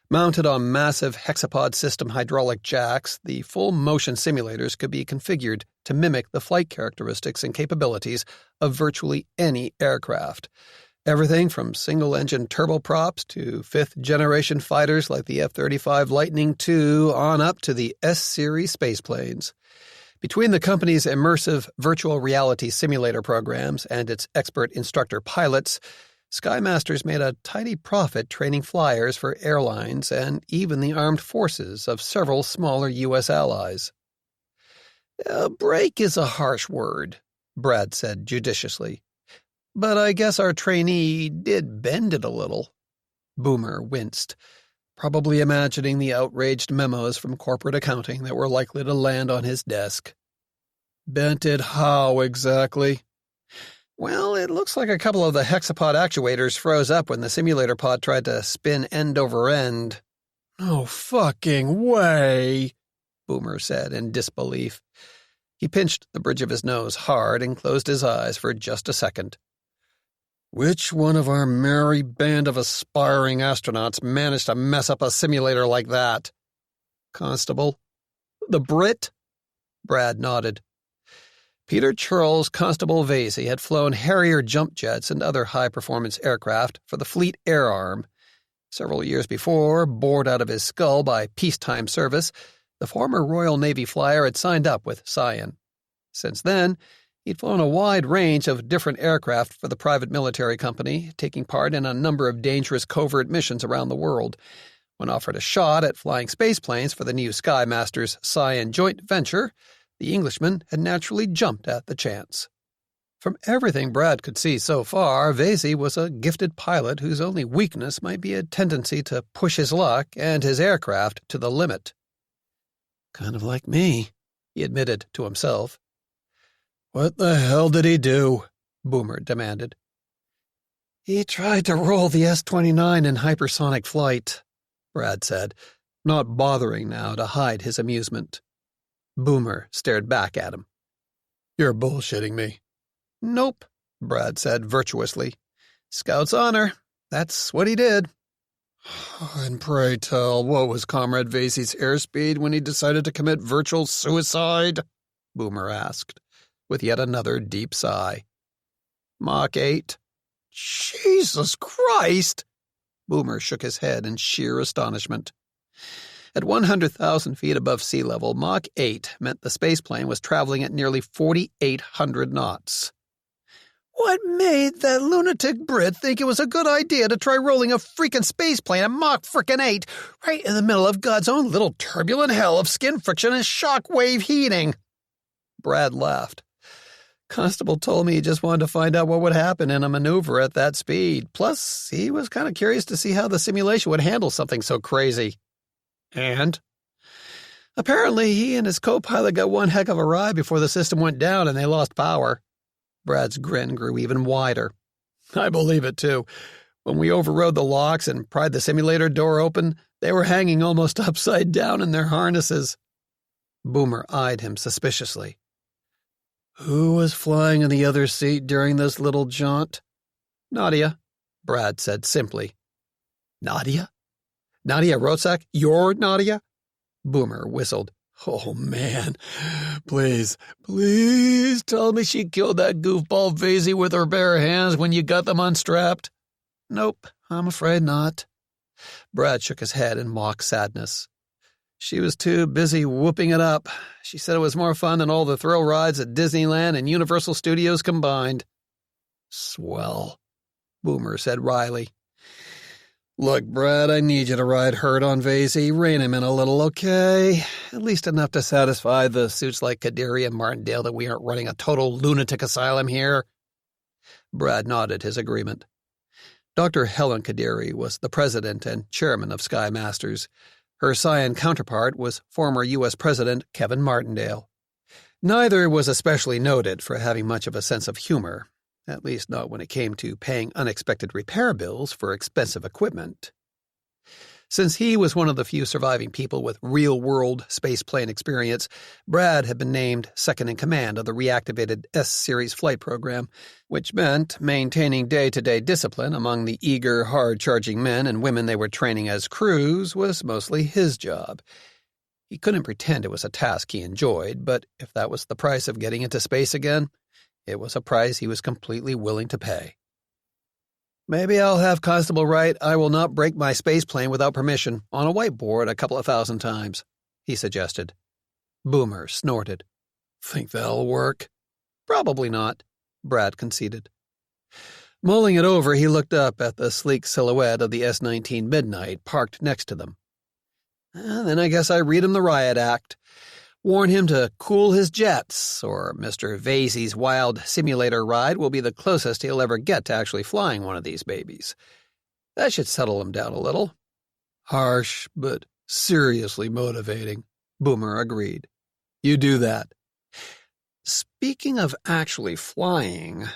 Speaker 1: Mounted on massive hexapod system hydraulic jacks, the full-motion simulators could be configured to mimic the flight characteristics and capabilities of virtually any aircraft. Everything from single-engine turboprops to fifth-generation fighters like the F-35 Lightning II on up to the S-Series spaceplanes. Between the company's immersive virtual reality simulator programs and its expert instructor pilots, Skymasters made a tidy profit training flyers for airlines and even the armed forces of several smaller U.S. allies. "Break is a harsh word," Brad said judiciously. "But I guess our trainee did bend it a little." Boomer winced, probably imagining the outraged memos from corporate accounting that were likely to land on his desk. "Bent it how exactly?" "Well, it looks like a couple of the hexapod actuators froze up when the simulator pod tried to spin end over end." "No fucking way," Boomer said in disbelief. He pinched the bridge of his nose hard and closed his eyes for just a second. "Which one of our merry band of aspiring astronauts managed to mess up a simulator like that?" "Constable." "The Brit?" Brad nodded. Peter Charles Constable Vasey had flown Harrier jump jets and other high-performance aircraft for the Fleet Air Arm. Several years before, bored out of his skull by peacetime service, the former Royal Navy flyer had signed up with Cyan. Since then, he'd flown a wide range of different aircraft for the private military company, taking part in a number of dangerous covert missions around the world. When offered a shot at flying spaceplanes for the new Skymasters Cyan joint venture, the Englishman had naturally jumped at the chance. From everything Brad could see so far, Vasey was a gifted pilot whose only weakness might be a tendency to push his luck and his aircraft to the limit. "Kind of like me," he admitted to himself. "What the hell did he do?" Boomer demanded. "He tried to roll the S-29 in hypersonic flight," Brad said, not bothering now to hide his amusement. Boomer stared back at him. "You're bullshitting me." "Nope," Brad said virtuously. "Scout's honor. That's what he did." "And pray tell, what was Comrade Vasey's airspeed when he decided to commit virtual suicide?" Boomer asked, with yet another deep sigh. "Mach 8. "Jesus Christ!" Boomer shook his head in sheer astonishment. At 100,000 feet above sea level, Mach 8 meant the spaceplane was traveling at nearly 4,800 knots. What made that lunatic Brit think it was a good idea to try rolling a freaking spaceplane at Mach frickin' 8 right in the middle of God's own little turbulent hell of skin friction and shockwave heating? Brad laughed. Constable told me he just wanted to find out what would happen in a maneuver at that speed. Plus, he was kind of curious to see how the simulation would handle something so crazy. And? Apparently, he and his co-pilot got one heck of a ride before the system went down and they lost power. Brad's grin grew even wider. I believe it, too. When we overrode the locks and pried the simulator door open, they were hanging almost upside down in their harnesses. Boomer eyed him suspiciously. Who was flying in the other seat during this little jaunt? Nadia, Brad said simply. Nadia? Nadia Rotzak? You're Nadia? Boomer whistled. Oh, man. Please tell me she killed that goofball Vasey with her bare hands when you got them unstrapped. Nope, I'm afraid not. Brad shook his head in mock sadness. She was too busy whooping it up. She said it was more fun than all the thrill rides at Disneyland and Universal Studios combined. Swell, Boomer said wryly. Look, Brad, I need you to ride herd on Vasey. Rein him in a little, okay? At least enough to satisfy the suits like Kadiri and Martindale that we aren't running a total lunatic asylum here. Brad nodded his agreement. Dr. Helen Kadiri was the president and chairman of Sky Masters. Her scion counterpart was former U.S. President Kevin Martindale. Neither was especially noted for having much of a sense of humor, at least not when it came to paying unexpected repair bills for expensive equipment. Since he was one of the few surviving people with real-world spaceplane experience, Brad had been named second-in-command of the reactivated S-Series flight program, which meant maintaining day-to-day discipline among the eager, hard-charging men and women they were training as crews was mostly his job. He couldn't pretend it was a task he enjoyed, but if that was the price of getting into space again, it was a price he was completely willing to pay. Maybe I'll have Constable write, "I will not break my spaceplane without permission," on a whiteboard a couple of thousand times, he suggested. Boomer snorted. Think that'll work? Probably not, Brad conceded. Mulling it over, he looked up at the sleek silhouette of the S-19 Midnight parked next to them. Then I guess I read him the riot act. Warn him to cool his jets, or Mr. Vasey's wild simulator ride will be the closest he'll ever get to actually flying one of these babies. That should settle him down a little. Harsh, but seriously motivating, Boomer agreed. You do that. Speaking of actually flying,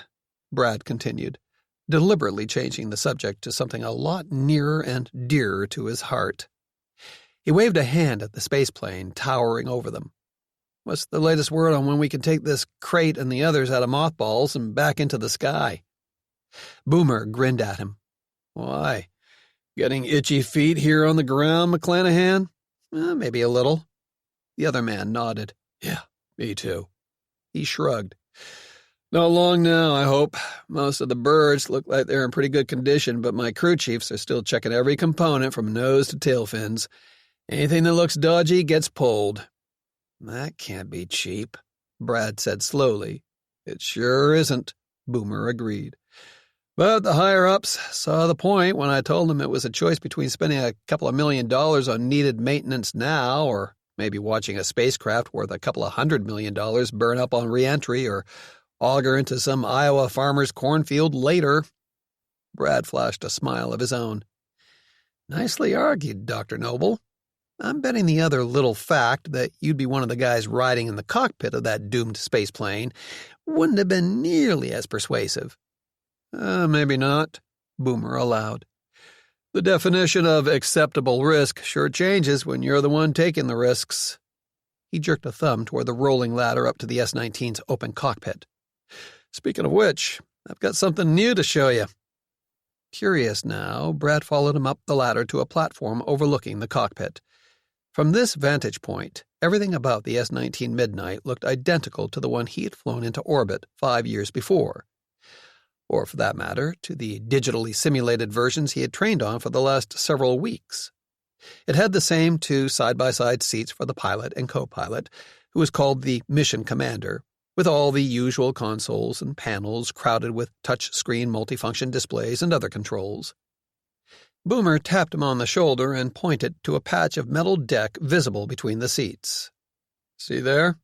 Speaker 1: Brad continued, deliberately changing the subject to something a lot nearer and dearer to his heart. He waved a hand at the spaceplane towering over them. What's the latest word on when we can take this crate and the others out of mothballs and back into the sky? Boomer grinned at him. Why, getting itchy feet here on the ground, McClanahan? Maybe a little. The other man nodded. Yeah, me too. He shrugged. Not long now, I hope. Most of the birds look like they're in pretty good condition, but my crew chiefs are still checking every component from nose to tail fins. Anything that looks dodgy gets pulled. That can't be cheap, Brad said slowly. It sure isn't, Boomer agreed. But the higher-ups saw the point when I told them it was a choice between spending a couple of $1 million on needed maintenance now or maybe watching a spacecraft worth a couple of $100 million burn up on re-entry or auger into some Iowa farmer's cornfield later. Brad flashed a smile of his own. Nicely argued, Dr. Noble. I'm betting the other little fact that you'd be one of the guys riding in the cockpit of that doomed spaceplane wouldn't have been nearly as persuasive. Maybe not, Boomer allowed. The definition of acceptable risk sure changes when you're the one taking the risks. He jerked a thumb toward the rolling ladder up to the S-19's open cockpit. Speaking of which, I've got something new to show you. Curious now, Brad followed him up the ladder to a platform overlooking the cockpit. From this vantage point, everything about the S-19 Midnight looked identical to the one he had flown into orbit 5 years before. Or, for that matter, to the digitally simulated versions he had trained on for the last several weeks. It had the same 2 side-by-side seats for the pilot and co-pilot, who was called the mission commander, with all the usual consoles and panels crowded with touch-screen multifunction displays and other controls. Boomer tapped him on the shoulder and pointed to a patch of metal deck visible between the seats. "See there?"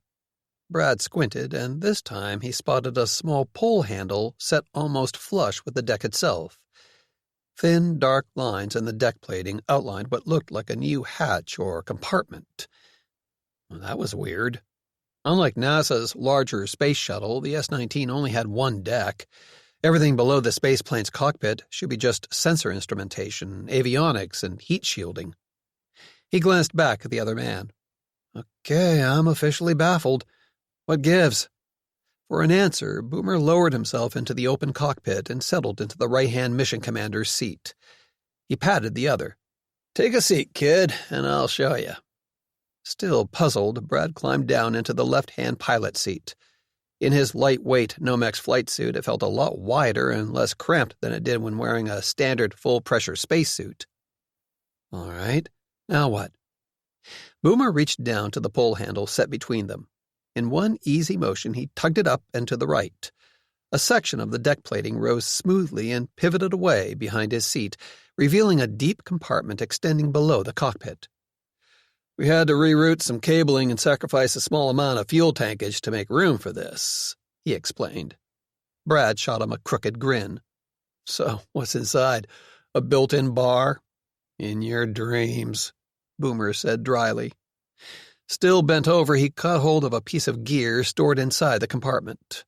Speaker 1: Brad squinted, and this time he spotted a small pole handle set almost flush with the deck itself. Thin, dark lines in the deck plating outlined what looked like a new hatch or compartment. Well, that was weird. Unlike NASA's larger space shuttle, the S-19 only had one deck. Everything below the spaceplane's cockpit should be just sensor instrumentation, avionics, and heat shielding. He glanced back at the other man. "Okay, I'm officially baffled. What gives?" For an answer, Boomer lowered himself into the open cockpit and settled into the right-hand mission commander's seat. He patted the other. "Take a seat, kid, and I'll show you." Still puzzled, Brad climbed down into the left-hand pilot seat. In his lightweight Nomex flight suit, it felt a lot wider and less cramped than it did when wearing a standard full-pressure spacesuit. All right, now what? Boomer reached down to the pole handle set between them. In one easy motion, he tugged it up and to the right. A section of the deck plating rose smoothly and pivoted away behind his seat, revealing a deep compartment extending below the cockpit. "We had to reroute some cabling and sacrifice a small amount of fuel tankage to make room for this," he explained. Brad shot him a crooked grin. "So, what's inside? A built-in bar?" "In your dreams," Boomer said dryly. Still bent over, he caught hold of a piece of gear stored inside the compartment.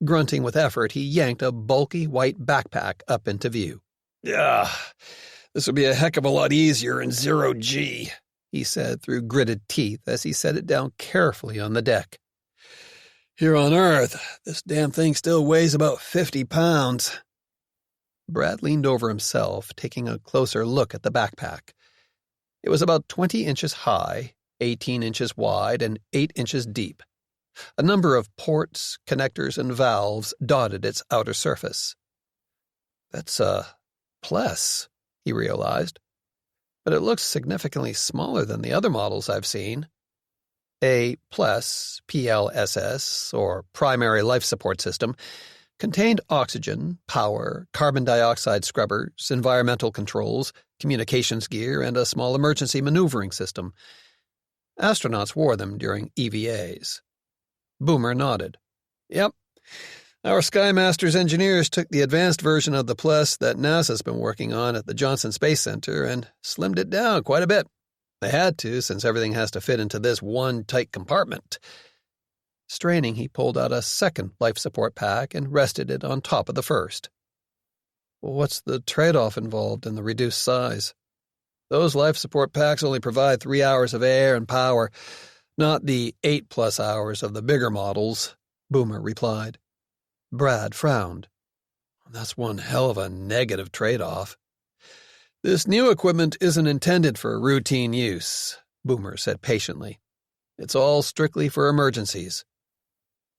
Speaker 1: Grunting with effort, he yanked a bulky white backpack up into view. This would be a heck of a lot easier in zero-G," he said through gritted teeth as he set it down carefully on the deck. "Here on Earth, this damn thing still weighs about 50 pounds. Brad leaned over himself, taking a closer look at the backpack. It was about 20 inches high, 18 inches wide, and 8 inches deep. A number of ports, connectors, and valves dotted its outer surface. "That's a Pless," he realized. "But it looks significantly smaller than the other models I've seen." A Pless, PLSS, or Primary Life Support System, contained oxygen, power, carbon dioxide scrubbers, environmental controls, communications gear, and a small emergency maneuvering system. Astronauts wore them during EVAs. Boomer nodded. "Yep. Our Skymasters engineers took the advanced version of the Pless that NASA's been working on at the Johnson Space Center and slimmed it down quite a bit. They had to, since everything has to fit into this one tight compartment." Straining, he pulled out a second life support pack and rested it on top of the first. "What's the trade-off involved in the reduced size?" "Those life support packs only provide 3 hours of air and power, not the 8+ hours of the bigger models," Boomer replied. Brad frowned. "That's one hell of a negative trade-off." "This new equipment isn't intended for routine use," Boomer said patiently. "It's all strictly for emergencies."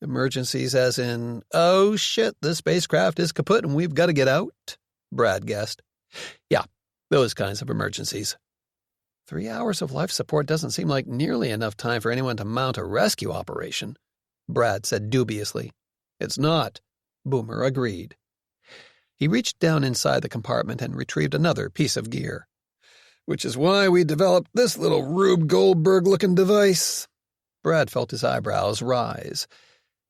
Speaker 1: "Emergencies as in, oh shit, the spacecraft is kaput and we've got to get out?" Brad guessed. "Yeah, those kinds of emergencies." 3 hours of life support doesn't seem like nearly enough time for anyone to mount a rescue operation, Brad said dubiously. "It's not," Boomer agreed. He reached down inside the compartment and retrieved another piece of gear. "Which is why we developed this little Rube Goldberg-looking device." Brad felt his eyebrows rise.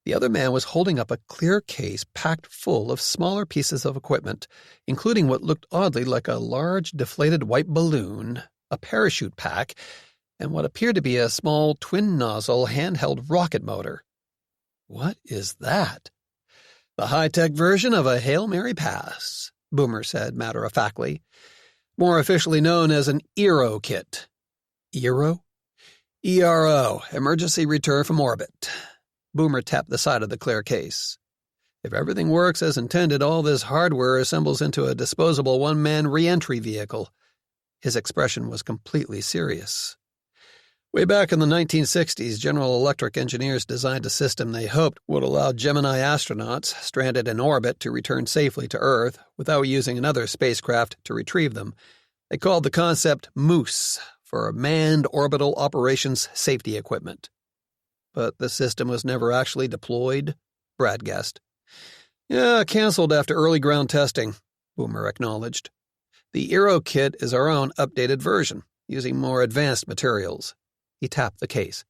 Speaker 1: The other man was holding up a clear case packed full of smaller pieces of equipment, including what looked oddly like a large deflated white balloon, a parachute pack, and what appeared to be a small twin-nozzle handheld rocket motor. "What is that?" "The high-tech version of a Hail Mary pass," Boomer said matter-of-factly. "More officially known as an ERO kit." ERO? ERO, Emergency Return from Orbit. Boomer tapped the side of the clear case. "If everything works as intended, all this hardware assembles into a disposable one-man re-entry vehicle." His expression was completely serious. "Way back in the 1960s, General Electric engineers designed a system they hoped would allow Gemini astronauts stranded in orbit to return safely to Earth without using another spacecraft to retrieve them. They called the concept MOOSE, for Manned Orbital Operations Safety Equipment." but the system was never actually deployed, Brad guessed. Yeah, canceled after early ground testing, Boomer acknowledged. The Aero kit is our own updated version, using more advanced materials. He tapped the case.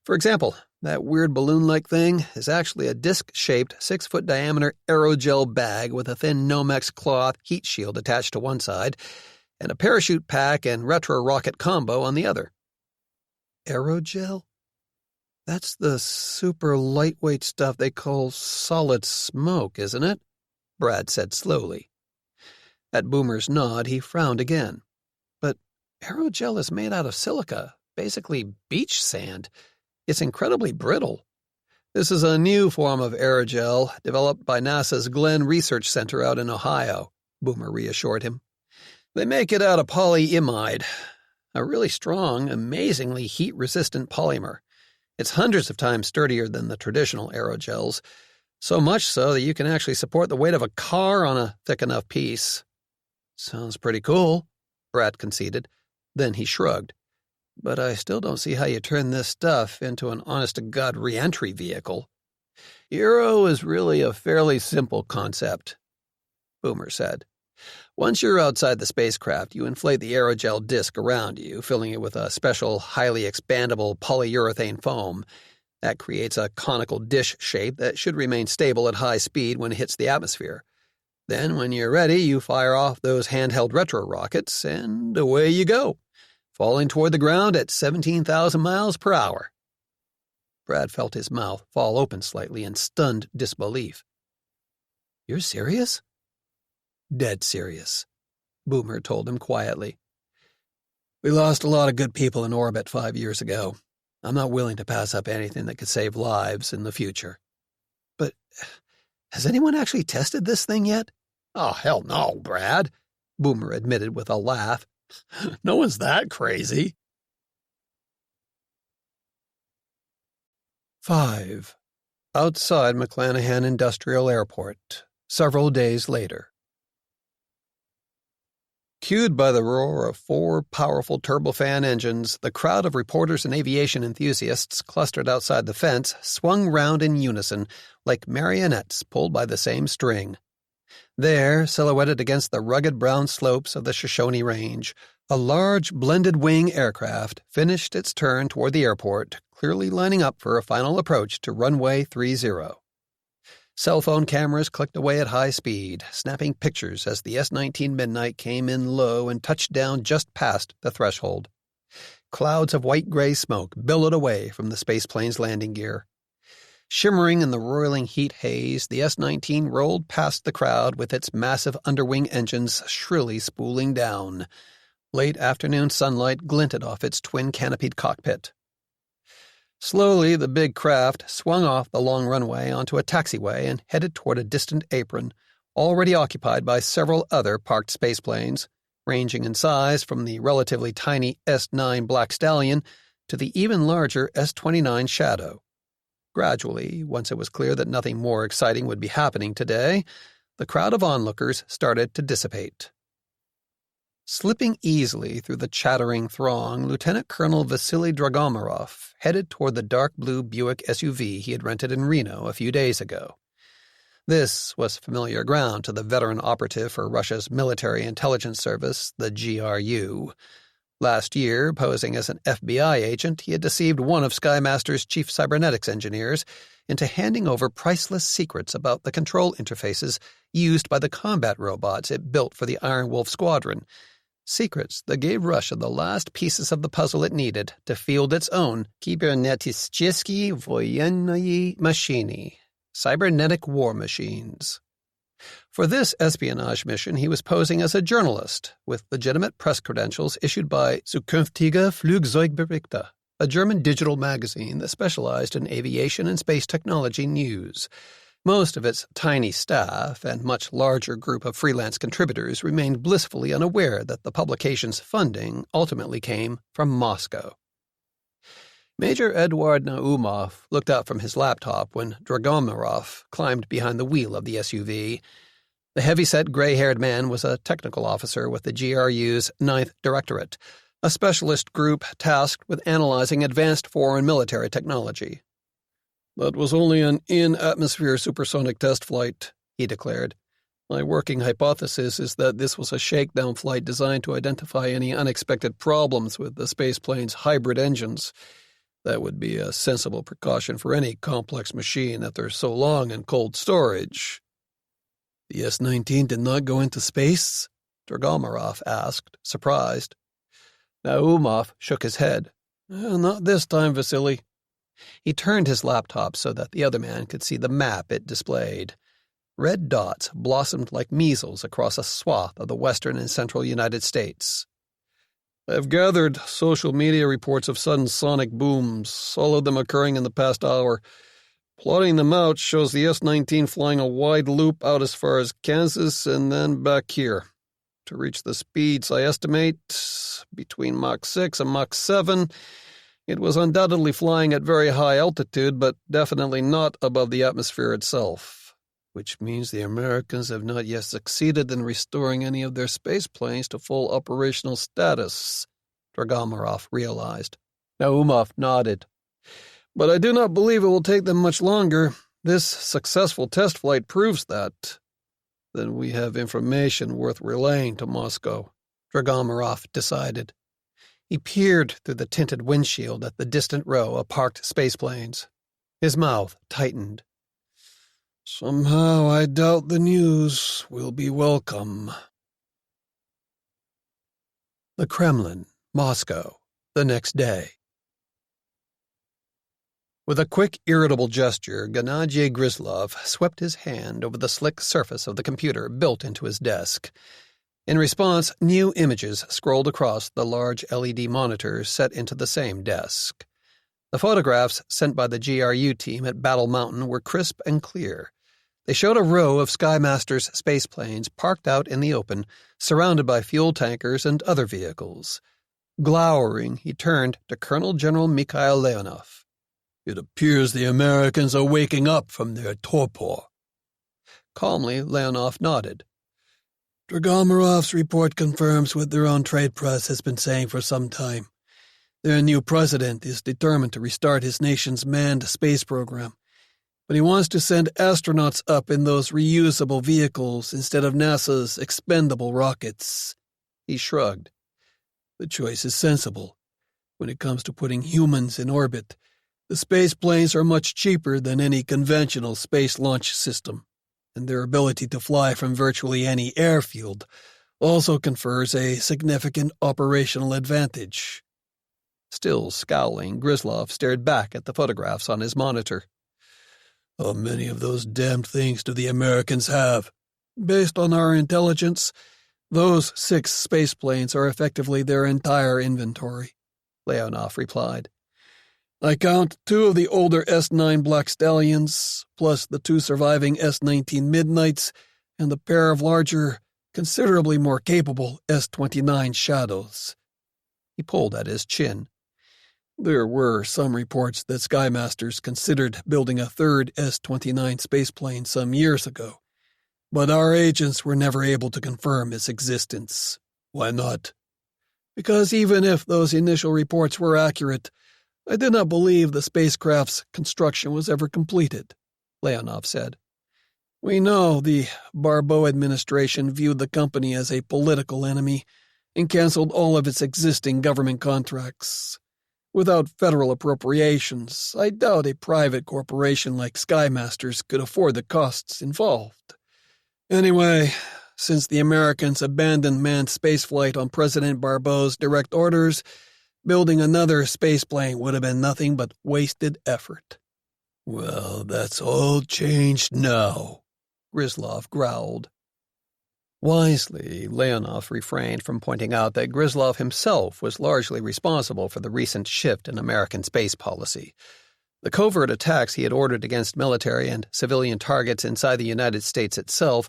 Speaker 1: For example, that weird balloon-like thing is actually a disc-shaped 6-foot diameter aerogel bag with a thin Nomex cloth heat shield attached to one side and a parachute pack and retro rocket combo on the other. Aerogel? That's the super lightweight stuff they call solid smoke, isn't it? Brad said slowly. At Boomer's nod, he frowned again. But aerogel is made out of silica, basically beach sand. It's incredibly brittle. This is a new form of aerogel developed by NASA's Glenn Research Center out in Ohio, Boomer reassured him. They make it out of polyimide, a really strong, amazingly heat-resistant polymer. It's hundreds of times sturdier than the traditional aerogels, so much so that you can actually support the weight of a car on a thick enough piece. Sounds pretty cool, Brad conceded. Then he shrugged. But I still don't see how you turn this stuff into an honest-to-God re-entry vehicle. Aero is really a fairly simple concept, Boomer said. Once you're outside the spacecraft, you inflate the aerogel disc around you, filling it with a special, highly expandable polyurethane foam. That creates a conical dish shape that should remain stable at high speed when it hits the atmosphere. Then, when you're ready, you fire off those handheld retro rockets, and away you go, falling toward the ground at 17,000 miles per hour. Brad felt his mouth fall open slightly in stunned disbelief. You're serious? Dead serious, Boomer told him quietly. We lost a lot of good people in orbit 5 years ago. I'm not willing to pass up anything that could save lives in the future. But has anyone actually tested this thing yet? Oh, hell no, Brad, Boomer admitted with a laugh. No one's that crazy. 5. Outside McClanahan Industrial Airport, several days later. Cued by the roar of 4 powerful turbofan engines, the crowd of reporters and aviation enthusiasts clustered outside the fence swung round in unison, like marionettes pulled by the same string. There, silhouetted against the rugged brown slopes of the Shoshone Range, a large blended-wing aircraft finished its turn toward the airport, clearly lining up for a final approach to runway 30. Cell phone cameras clicked away at high speed, snapping pictures as the S-19 Midnight came in low and touched down just past the threshold. Clouds of white-gray smoke billowed away from the spaceplane's landing gear. Shimmering in the roiling heat haze, the S-19 rolled past the crowd with its massive underwing engines shrilly spooling down. Late afternoon sunlight glinted off its twin-canopied cockpit. Slowly, the big craft swung off the long runway onto a taxiway and headed toward a distant apron, already occupied by several other parked spaceplanes, ranging in size from the relatively tiny S-9 Black Stallion to the even larger S-29 Shadow. Gradually, once it was clear that nothing more exciting would be happening today, the crowd of onlookers started to dissipate. Slipping easily through the chattering throng, Lieutenant Colonel Vasily Dragomirov headed toward the dark blue Buick SUV he had rented in Reno a few days ago. This was familiar ground to the veteran operative for Russia's Military Intelligence Service, the GRU. Last year, posing as an FBI agent, he had deceived one of Skymaster's chief cybernetics engineers into handing over priceless secrets about the control interfaces used by the combat robots it built for the Iron Wolf Squadron. Secrets that gave Russia the last pieces of the puzzle it needed to field its own kybernetistiske voyennoye machini, cybernetic war machines. For this espionage mission, he was posing as a journalist with legitimate press credentials issued by Zukünftige Flugzeugberichte, a German digital magazine that specialized in aviation and space technology news. Most of its tiny staff and much larger group of freelance contributors remained blissfully unaware that the publication's funding ultimately came from Moscow. Major Eduard Naumov looked up from his laptop when Dragomirov climbed behind the wheel of the SUV. The heavy-set, gray-haired man was a technical officer with the GRU's 9th Directorate, a specialist group tasked with analyzing advanced foreign military technology.
Speaker 2: "That was only an in-atmosphere supersonic test flight," he declared. "My working hypothesis is that this was a shakedown flight designed to identify any unexpected problems with the spaceplane's hybrid engines. That would be a sensible precaution for any complex machine after so long in cold storage." "The S-19 did not go into space?" Dragomarov asked, surprised. Naumov shook his head. "Not this time, Vasily." He turned his laptop so that the other man could see the map it displayed. Red dots blossomed like measles across a swath of the western and central United States. "I've gathered social media reports of sudden sonic booms, all of them occurring in the past hour. Plotting them out shows the S-19 flying a wide loop out as far as Kansas and then back here. To reach the speeds I estimate, between Mach 6 and Mach 7, it was undoubtedly flying at very high altitude, but definitely not above the atmosphere itself. Which means the Americans have not yet succeeded in restoring any of their space planes to full operational status," Dragomarov realized. Naumov nodded. "But I do not believe it will take them much longer. This successful test flight proves that. Then we have information worth relaying to Moscow," Dragomarov decided. He peered through the tinted windshield at the distant row of parked spaceplanes. His mouth tightened. "Somehow I doubt the news will be welcome." The Kremlin, Moscow, the next day. With a quick, irritable gesture, Gennady Gryzlov swept his hand over the slick surface of the computer built into his desk. In response, new images scrolled across the large LED monitors set into the same desk. The photographs sent by the GRU team at Battle Mountain were crisp and clear. They showed a row of Skymaster's spaceplanes parked out in the open, surrounded by fuel tankers and other vehicles. Glowering, he turned to Colonel General Mikhail Leonov. "It appears the Americans are waking up from their torpor." Calmly, Leonov nodded. "Dragomarov's report confirms what their own trade press has been saying for some time. Their new president is determined to restart his nation's manned space program, but he wants to send astronauts up in those reusable vehicles instead of NASA's expendable rockets." He shrugged. "The choice is sensible. When it comes to putting humans in orbit, the space planes are much cheaper than any conventional space launch system, and their ability to fly from virtually any airfield also confers a significant operational advantage." Still scowling, Gryzlov stared back at the photographs on his monitor. "How many of those damned things do the Americans have?" "Based on our intelligence, those 6 spaceplanes are effectively their entire inventory," Leonov replied. "I count 2 of the older S-9 Black Stallions, plus the 2 surviving S-19 Midnights, and the pair of larger, considerably more capable S-29 Shadows." He pulled at his chin. "There were some reports that Skymasters considered building a third S-29 spaceplane some years ago, but our agents were never able to confirm its existence." "Why not?" "Because even if those initial reports were accurate, I did not believe the spacecraft's construction was ever completed," Leonov said. "We know the Barbeau administration viewed the company as a political enemy and canceled all of its existing government contracts. Without federal appropriations, I doubt a private corporation like Skymasters could afford the costs involved. Anyway, since the Americans abandoned manned spaceflight on President Barbeau's direct orders, building another spaceplane would have been nothing but wasted effort." "Well, that's all changed now," Gryzlov growled. Wisely, Leonov refrained from pointing out that Gryzlov himself was largely responsible for the recent shift in American space policy. The covert attacks he had ordered against military and civilian targets inside the United States itself,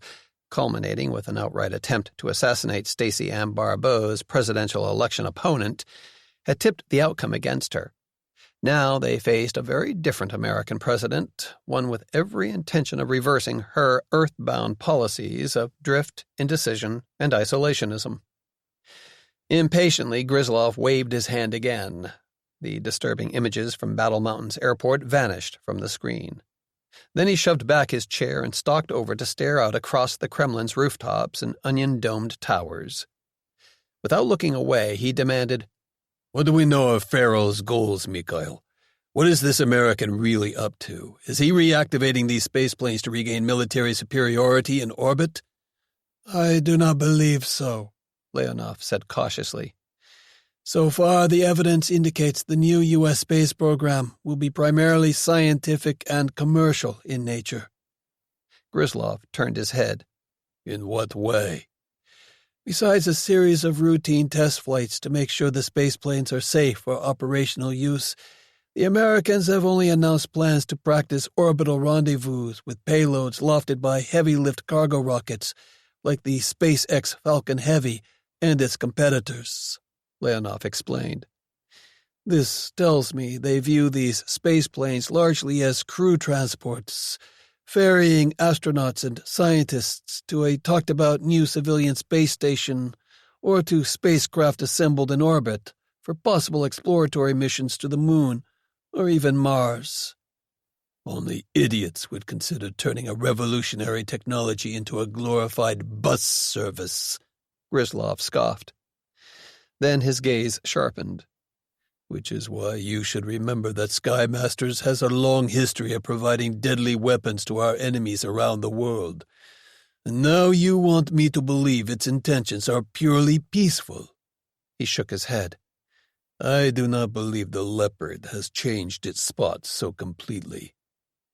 Speaker 2: culminating with an outright attempt to assassinate Stacey Ann Barbeau's presidential election opponent, had tipped the outcome against her. Now they faced a very different American president, one with every intention of reversing her earthbound policies of drift, indecision, and isolationism. Impatiently, Gryzlov waved his hand again.
Speaker 1: The disturbing images from Battle Mountain's airport vanished from the screen. Then he shoved back his chair and stalked over to stare out across the Kremlin's rooftops and onion-domed towers. Without looking away, he demanded, "What do we know of Pharaoh's goals, Mikhail? What is this American really up to? Is he reactivating these spaceplanes to regain military superiority in orbit?"
Speaker 2: "I do not believe so," Leonov said cautiously. "So far, the evidence indicates the new U.S. space program will be primarily scientific and commercial in nature."
Speaker 1: Gryzlov turned his head. "In what way?"
Speaker 2: "Besides a series of routine test flights to make sure the spaceplanes are safe for operational use, the Americans have only announced plans to practice orbital rendezvous with payloads lofted by heavy-lift cargo rockets like the SpaceX Falcon Heavy and its competitors," Leonov explained. "This tells me they view these spaceplanes largely as crew transports, ferrying astronauts and scientists to a talked-about new civilian space station or to spacecraft assembled in orbit for possible exploratory missions to the Moon or even Mars."
Speaker 1: "Only idiots would consider turning a revolutionary technology into a glorified bus service," Gryzlov scoffed. Then his gaze sharpened. "Which is why you should remember that Sky Masters has a long history of providing deadly weapons to our enemies around the world. And now you want me to believe its intentions are purely peaceful." He shook his head. "I do not believe the Leopard has changed its spots so completely."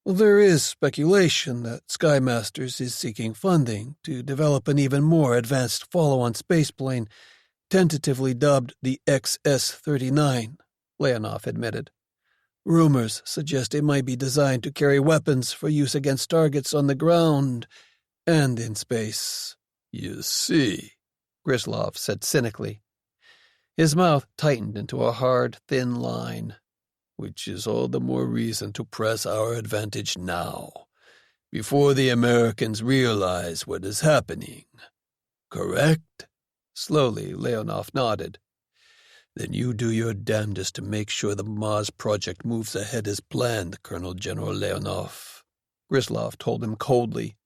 Speaker 2: "Well, there is speculation that Sky Masters is seeking funding to develop an even more advanced follow-on spaceplane, tentatively dubbed the XS-39, Leonov admitted. "Rumors suggest it might be designed to carry weapons for use against targets on the ground and in space."
Speaker 1: "You see," Gryzlov said cynically. His mouth tightened into a hard, thin line. "Which is all the more reason to press our advantage now, before the Americans realize what is happening. Correct?" Slowly, Leonov nodded. "Then you do your damnedest to make sure the Mars project moves ahead as planned, Colonel General Leonov," Gryzlov told him coldly.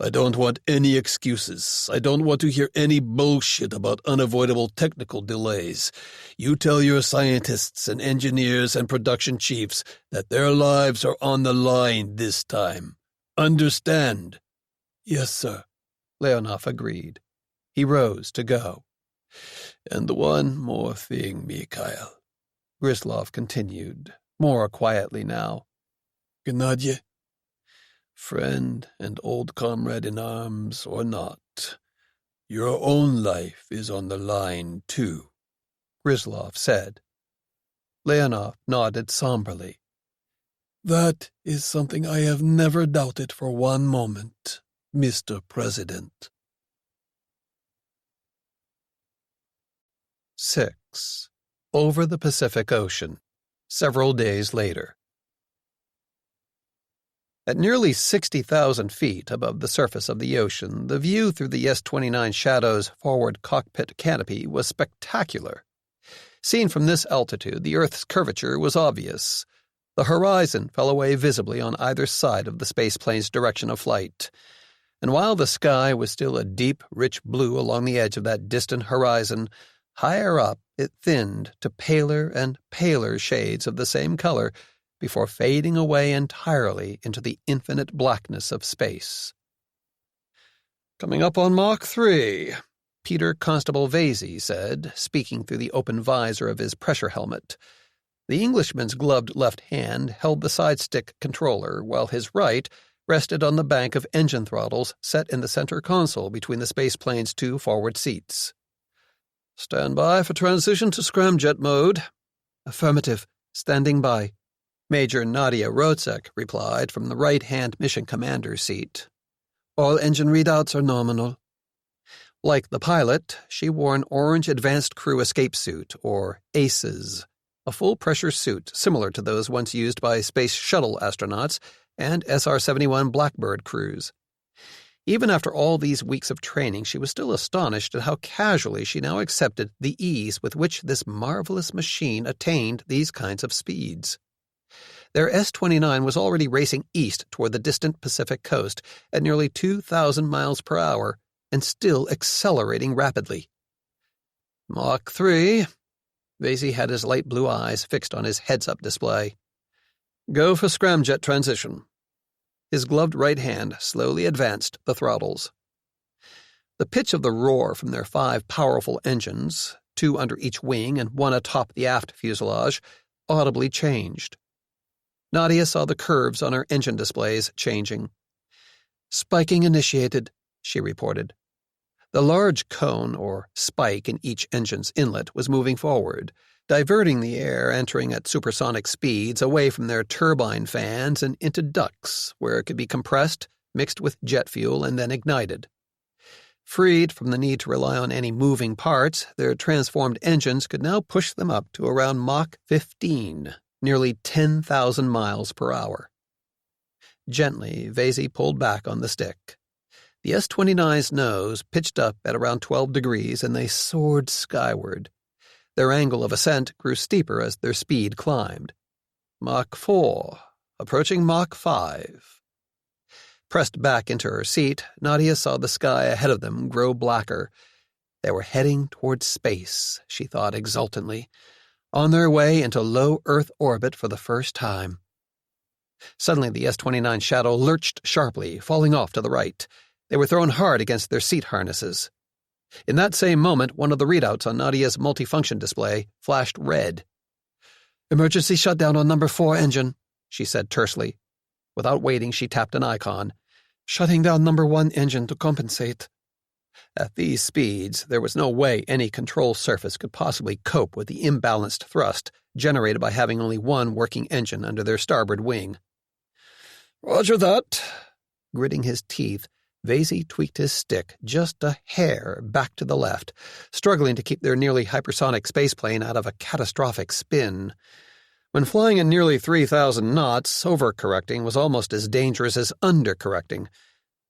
Speaker 1: "I don't want any excuses. I don't want to hear any bullshit about unavoidable technical delays. You tell your scientists and engineers and production chiefs that their lives are on the line this time. Understand?"
Speaker 2: "Yes, sir,"
Speaker 1: Leonov agreed. He rose to go. "And one more thing, Mikhail," Gryzlov continued, more quietly now.
Speaker 2: "Gennady?"
Speaker 1: "Friend and old comrade in arms or not, your own life is on the line, too," Gryzlov said.
Speaker 2: Leonov nodded somberly. "That is something I have never doubted for one moment, Mr. President."
Speaker 1: 6. Over the Pacific Ocean, several days later. At nearly 60,000 feet above the surface of the ocean, the view through the S-29 Shadow's forward cockpit canopy was spectacular. Seen from this altitude, the Earth's curvature was obvious. The horizon fell away visibly on either side of the spaceplane's direction of flight. And while the sky was still a deep, rich blue along the edge of that distant horizon, higher up it thinned to paler and paler shades of the same color before fading away entirely into the infinite blackness of space. "Coming up on Mach 3, Peter Constable Vasey said, speaking through the open visor of his pressure helmet. The Englishman's gloved left hand held the side-stick controller, while his right rested on the bank of engine throttles set in the center console between the spaceplane's two forward seats. "Stand by for transition to scramjet mode." "Affirmative. Standing by," Major Nadia Rotzek replied from the right-hand mission commander seat. "All engine readouts are nominal." Like the pilot, she wore an orange Advanced Crew Escape Suit, or ACES, a full-pressure suit similar to those once used by Space Shuttle astronauts and SR-71 Blackbird crews. Even after all these weeks of training, she was still astonished at how casually she now accepted the ease with which this marvelous machine attained these kinds of speeds. Their S-29 was already racing east toward the distant Pacific coast at nearly 2,000 miles per hour and still accelerating rapidly. Mach 3. Vasey had his light blue eyes fixed on his heads-up display. Go for scramjet transition. His gloved right hand slowly advanced the throttles. The pitch of the roar from their 5 powerful engines, 2 under each wing and 1 atop the aft fuselage, audibly changed. Nadia saw the curves on her engine displays changing. Spiking initiated, she reported. The large cone, or spike, in each engine's inlet was moving forward, diverting the air entering at supersonic speeds away from their turbine fans and into ducts, where it could be compressed, mixed with jet fuel, and then ignited. Freed from the need to rely on any moving parts, their transformed engines could now push them up to around Mach 15, nearly 10,000 miles per hour. Gently, Vasey pulled back on the stick. The S-29's nose pitched up at around 12 degrees, and they soared skyward. Their angle of ascent grew steeper as their speed climbed. Mach 4, approaching Mach 5. Pressed back into her seat, Nadia saw the sky ahead of them grow blacker. They were heading toward space, she thought exultantly, on their way into low Earth orbit for the first time. Suddenly the S-29 shadow lurched sharply, falling off to the right. They were thrown hard against their seat harnesses. In that same moment, one of the readouts on Nadia's multifunction display flashed red. "Emergency shutdown on number 4 engine," she said tersely. Without waiting, she tapped an icon. "Shutting down number 1 engine to compensate." At these speeds, there was no way any control surface could possibly cope with the imbalanced thrust generated by having only 1 working engine under their starboard wing. "Roger that." Gritting his teeth, Vasey tweaked his stick just a hair back to the left, struggling to keep their nearly hypersonic spaceplane out of a catastrophic spin. When flying at nearly 3,000 knots, overcorrecting was almost as dangerous as undercorrecting.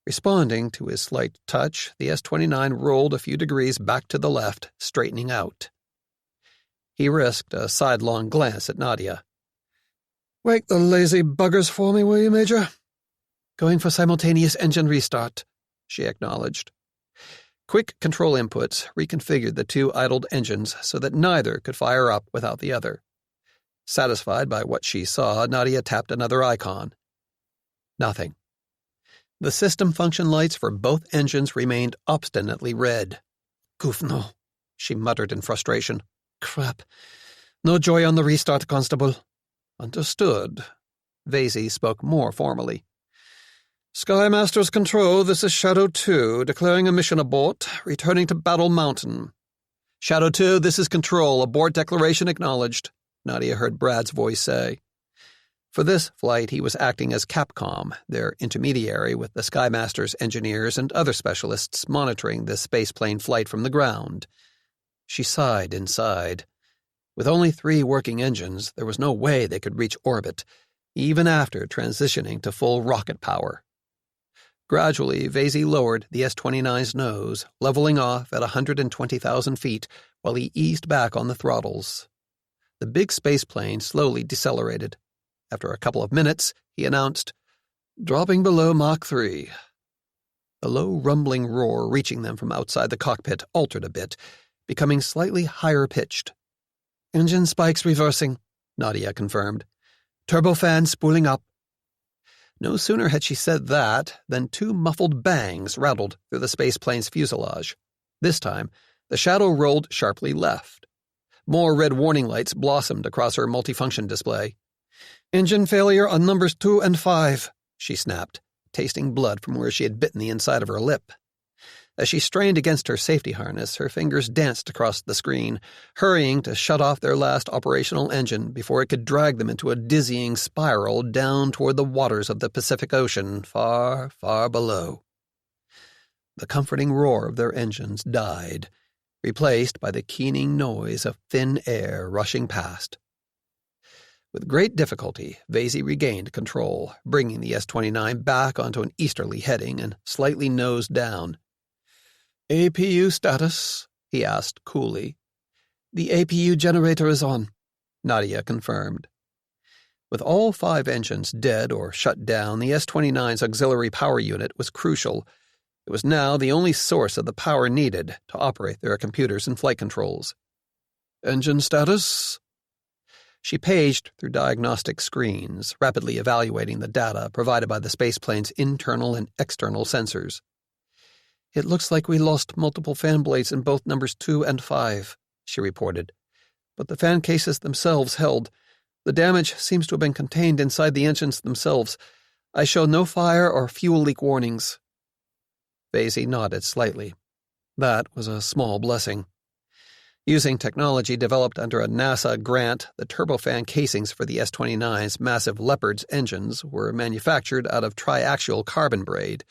Speaker 1: Responding to his slight touch, the S-29 rolled a few degrees back to the left, straightening out. He risked a sidelong glance at Nadia. "Wake the lazy buggers for me, will you, Major?" "Going for simultaneous engine restart," she acknowledged. Quick control inputs reconfigured the 2 idled engines so that neither could fire up without the other. Satisfied by what she saw, Nadia tapped another icon. Nothing. The system function lights for both engines remained obstinately red. "Goofno," she muttered in frustration. "Crap. No joy on the restart, Constable." "Understood." Vasey spoke more formally. "Sky Masters Control, this is Shadow 2, declaring a mission abort, returning to Battle Mountain." "Shadow 2, this is Control, abort declaration acknowledged," Nadia heard Brad's voice say. For this flight, he was acting as Capcom, their intermediary with the Sky Masters engineers and other specialists monitoring the spaceplane flight from the ground. She sighed inside. With only 3 working engines, there was no way they could reach orbit, even after transitioning to full rocket power. Gradually, Vasey lowered the S-29's nose, leveling off at 120,000 feet while he eased back on the throttles. The big spaceplane slowly decelerated. After a couple of minutes, he announced, "Dropping below Mach 3. The low rumbling roar reaching them from outside the cockpit altered a bit, becoming slightly higher pitched. "Engine spikes reversing," Nadia confirmed. "Turbofan spooling up." No sooner had she said that than 2 muffled bangs rattled through the spaceplane's fuselage. This time, the shadow rolled sharply left. More red warning lights blossomed across her multifunction display. "Engine failure on numbers 2 and 5, she snapped, tasting blood from where she had bitten the inside of her lip. As she strained against her safety harness, her fingers danced across the screen, hurrying to shut off their last operational engine before it could drag them into a dizzying spiral down toward the waters of the Pacific Ocean, far, far below. The comforting roar of their engines died, replaced by the keening noise of thin air rushing past. With great difficulty, Vasey regained control, bringing the S-29 back onto an easterly heading and slightly nosed down.
Speaker 2: APU status? He asked coolly. The APU generator is on,
Speaker 1: Nadia confirmed. With all 5 engines dead or shut down, the S-29's auxiliary power unit was crucial. It was now the only source of the power needed to operate their computers and flight controls.
Speaker 2: Engine status?
Speaker 1: She paged through diagnostic screens, rapidly evaluating the data provided by the spaceplane's internal and external sensors.
Speaker 2: It looks like we lost multiple fan blades in both numbers 2 and 5, she reported. But the fan cases themselves held. The damage seems to have been contained inside the engines themselves. I show no fire or fuel leak warnings.
Speaker 1: Vasey nodded slightly. That was a small blessing. Using technology developed under a NASA grant, the turbofan casings for the S-29's massive Leopard's engines were manufactured out of triaxial carbon braid.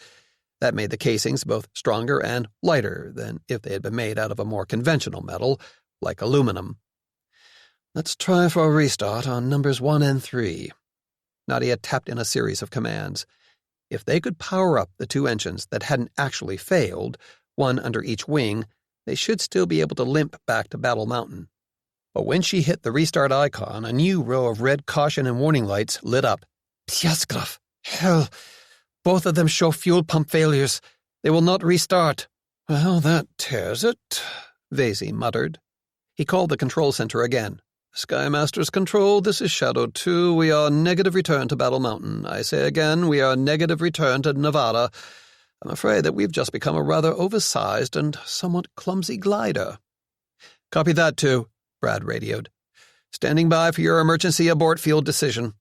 Speaker 1: That made the casings both stronger and lighter than if they had been made out of a more conventional metal, like aluminum.
Speaker 2: Let's try for a restart on numbers 1 and 3.
Speaker 1: Nadia tapped in a series of commands. If they could power up the 2 engines that hadn't actually failed, one under each wing, they should still be able to limp back to Battle Mountain. But when she hit the restart icon, a new row of red caution and warning lights lit up.
Speaker 2: Pyaskov! Hell! Both of them show fuel pump failures. They will not restart.
Speaker 1: Well, that tears it, Vasey muttered. He called the control center again.
Speaker 2: Skymaster's control, this is Shadow 2. We are negative return to Battle Mountain. I say again, we are negative return to Nevada. I'm afraid that we've just become a rather oversized and somewhat clumsy glider.
Speaker 1: Copy that, too, Brad radioed. Standing by for your emergency abort field decision.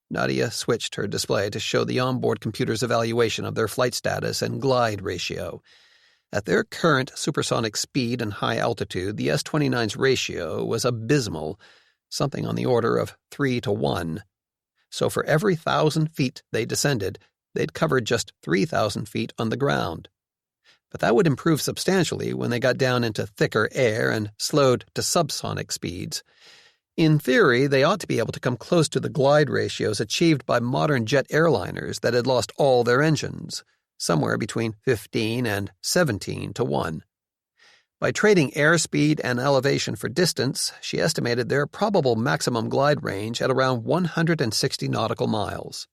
Speaker 1: Nadia switched her display to show the onboard computer's evaluation of their flight status and glide ratio. At their current supersonic speed and high altitude, the S-29's ratio was abysmal, something on the order of 3 to 1. So for every 1,000 feet they descended, they'd covered just 3,000 feet on the ground. But that would improve substantially when they got down into thicker air and slowed to subsonic speeds. In theory, they ought to be able to come close to the glide ratios achieved by modern jet airliners that had lost all their engines, somewhere between 15 and 17 to 1. By trading airspeed and elevation for distance, she estimated their probable maximum glide range at around 160 nautical miles.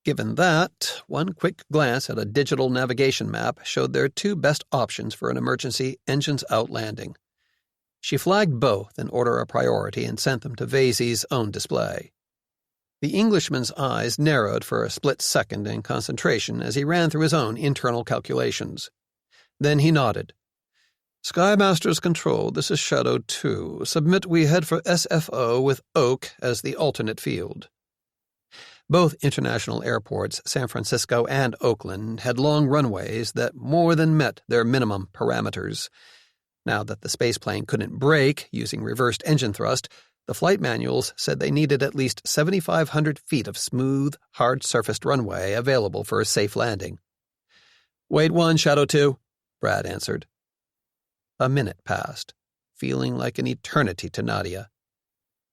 Speaker 1: Given that, one quick glance at a digital navigation map showed their 2 best options for an emergency engines-out landing. She flagged both in order of priority and sent them to Vasey's own display. The Englishman's eyes narrowed for a split second in concentration as he ran through his own internal calculations. Then he nodded.
Speaker 2: Skymaster's control, this is Shadow 2. Submit we head for SFO with Oak as the alternate field.
Speaker 1: Both international airports, San Francisco and Oakland, had long runways that more than met their minimum parameters. Now that the spaceplane couldn't brake using reversed engine thrust, the flight manuals said they needed at least 7,500 feet of smooth, hard-surfaced runway available for a safe landing.
Speaker 2: Wait 1, Shadow 2,
Speaker 1: Brad answered. A minute passed, feeling like an eternity to Nadia.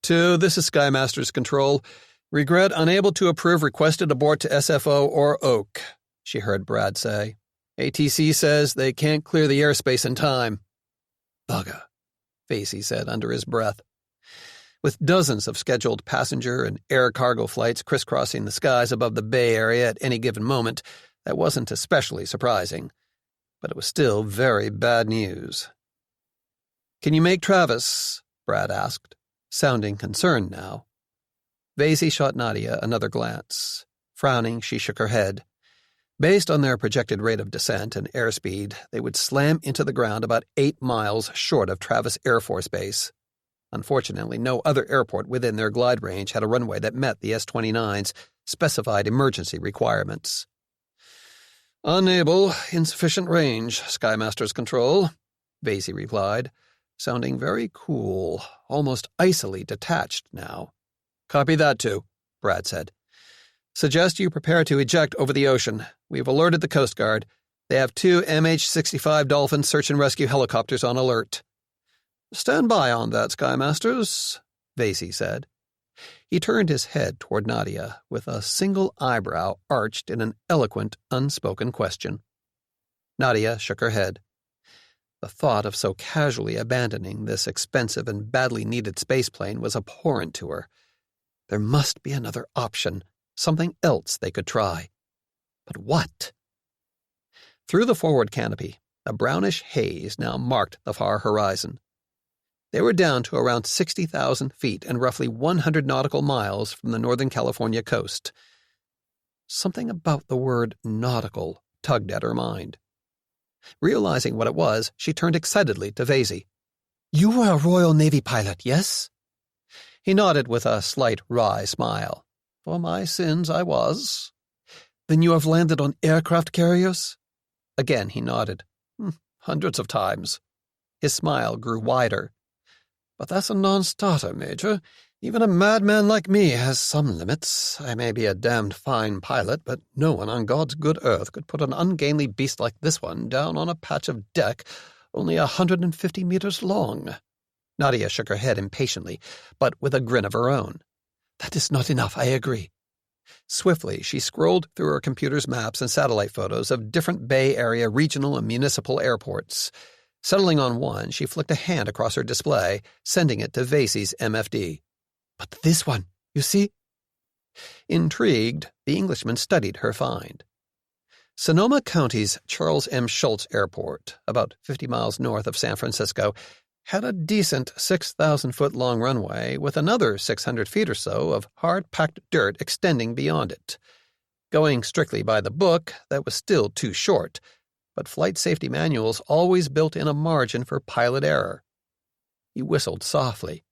Speaker 2: 2, this is Skymaster's control. Regret unable to approve requested abort to SFO or Oak, she heard Brad say. ATC says they can't clear the airspace in time.
Speaker 1: Bugger, Vasey said under his breath. With dozens of scheduled passenger and air cargo flights crisscrossing the skies above the Bay Area at any given moment, that wasn't especially surprising. But it was still very bad news.
Speaker 2: Can you make Travis?
Speaker 1: Brad asked, sounding concerned now. Vasey shot Nadia another glance. Frowning, she shook her head. Based on their projected rate of descent and airspeed, they would slam into the ground about 8 miles short of Travis Air Force Base. Unfortunately, no other airport within their glide range had a runway that met the S-29's specified emergency requirements.
Speaker 2: Unable, insufficient range, Skymaster's control, Vasey replied, sounding very cool, almost icily detached now.
Speaker 1: Copy that too, Brad said.
Speaker 2: Suggest you prepare to eject over the ocean. We've alerted the Coast Guard. They have 2 MH-65 Dolphin search and rescue helicopters on alert.
Speaker 1: Stand by on that, Skymasters, Vasey said. He turned his head toward Nadia with a single eyebrow arched in an eloquent, unspoken question. Nadia shook her head. The thought of so casually abandoning this expensive and badly needed spaceplane was abhorrent to her. There must be another option, something else they could try. But what? Through the forward canopy, a brownish haze now marked the far horizon. They were down to around 60,000 feet and roughly 100 nautical miles from the Northern California coast. Something about the word nautical tugged at her mind. Realizing what it was, she turned excitedly to Vasey. "You were a Royal Navy pilot, yes?" He nodded with a slight wry smile. "For my sins, I was." "Then you have landed on aircraft carriers?" Again he nodded. "Hundreds of times." His smile grew wider. "But that's a non-starter, Major. Even a madman like me has some limits. I may be a damned fine pilot, but no one on God's good earth could put an ungainly beast like this one down on a patch of deck only 150 meters long." Nadia shook her head impatiently, but with a grin of her own. "That is not enough, I agree." Swiftly, she scrolled through her computer's maps and satellite photos of different Bay Area regional and municipal airports. Settling on one, she flicked a hand across her display, sending it to Vasey's MFD. "But this one, you see?" Intrigued, the Englishman studied her find. Sonoma County's Charles M. Schultz Airport, about 50 miles north of San Francisco, had a decent 6,000-foot-long runway with another 600 feet or so of hard-packed dirt extending beyond it. Going strictly by the book, that was still too short, but flight safety manuals always built in a margin for pilot error. He whistled softly.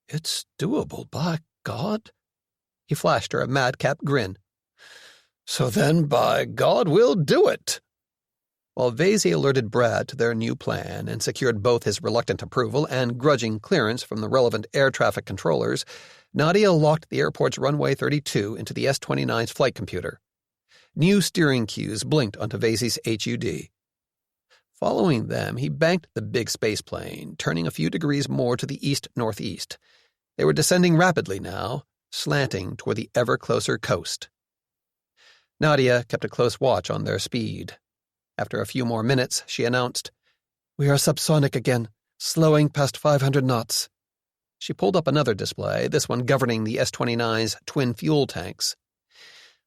Speaker 1: "It's doable, by God." He flashed her a madcap grin. "So then, by God, we'll do it." While Vasey alerted Brad to their new plan and secured both his reluctant approval and grudging clearance from the relevant air traffic controllers, Nadia locked the airport's runway 32 into the S-29's flight computer. New steering cues blinked onto Vasey's HUD. Following them, he banked the big spaceplane, turning a few degrees more to the east-northeast. They were descending rapidly now, slanting toward the ever-closer coast. Nadia kept a close watch on their speed. After a few more minutes, she announced, "We are subsonic again, slowing past 500 knots." She pulled up another display, this one governing the S-29's twin fuel tanks.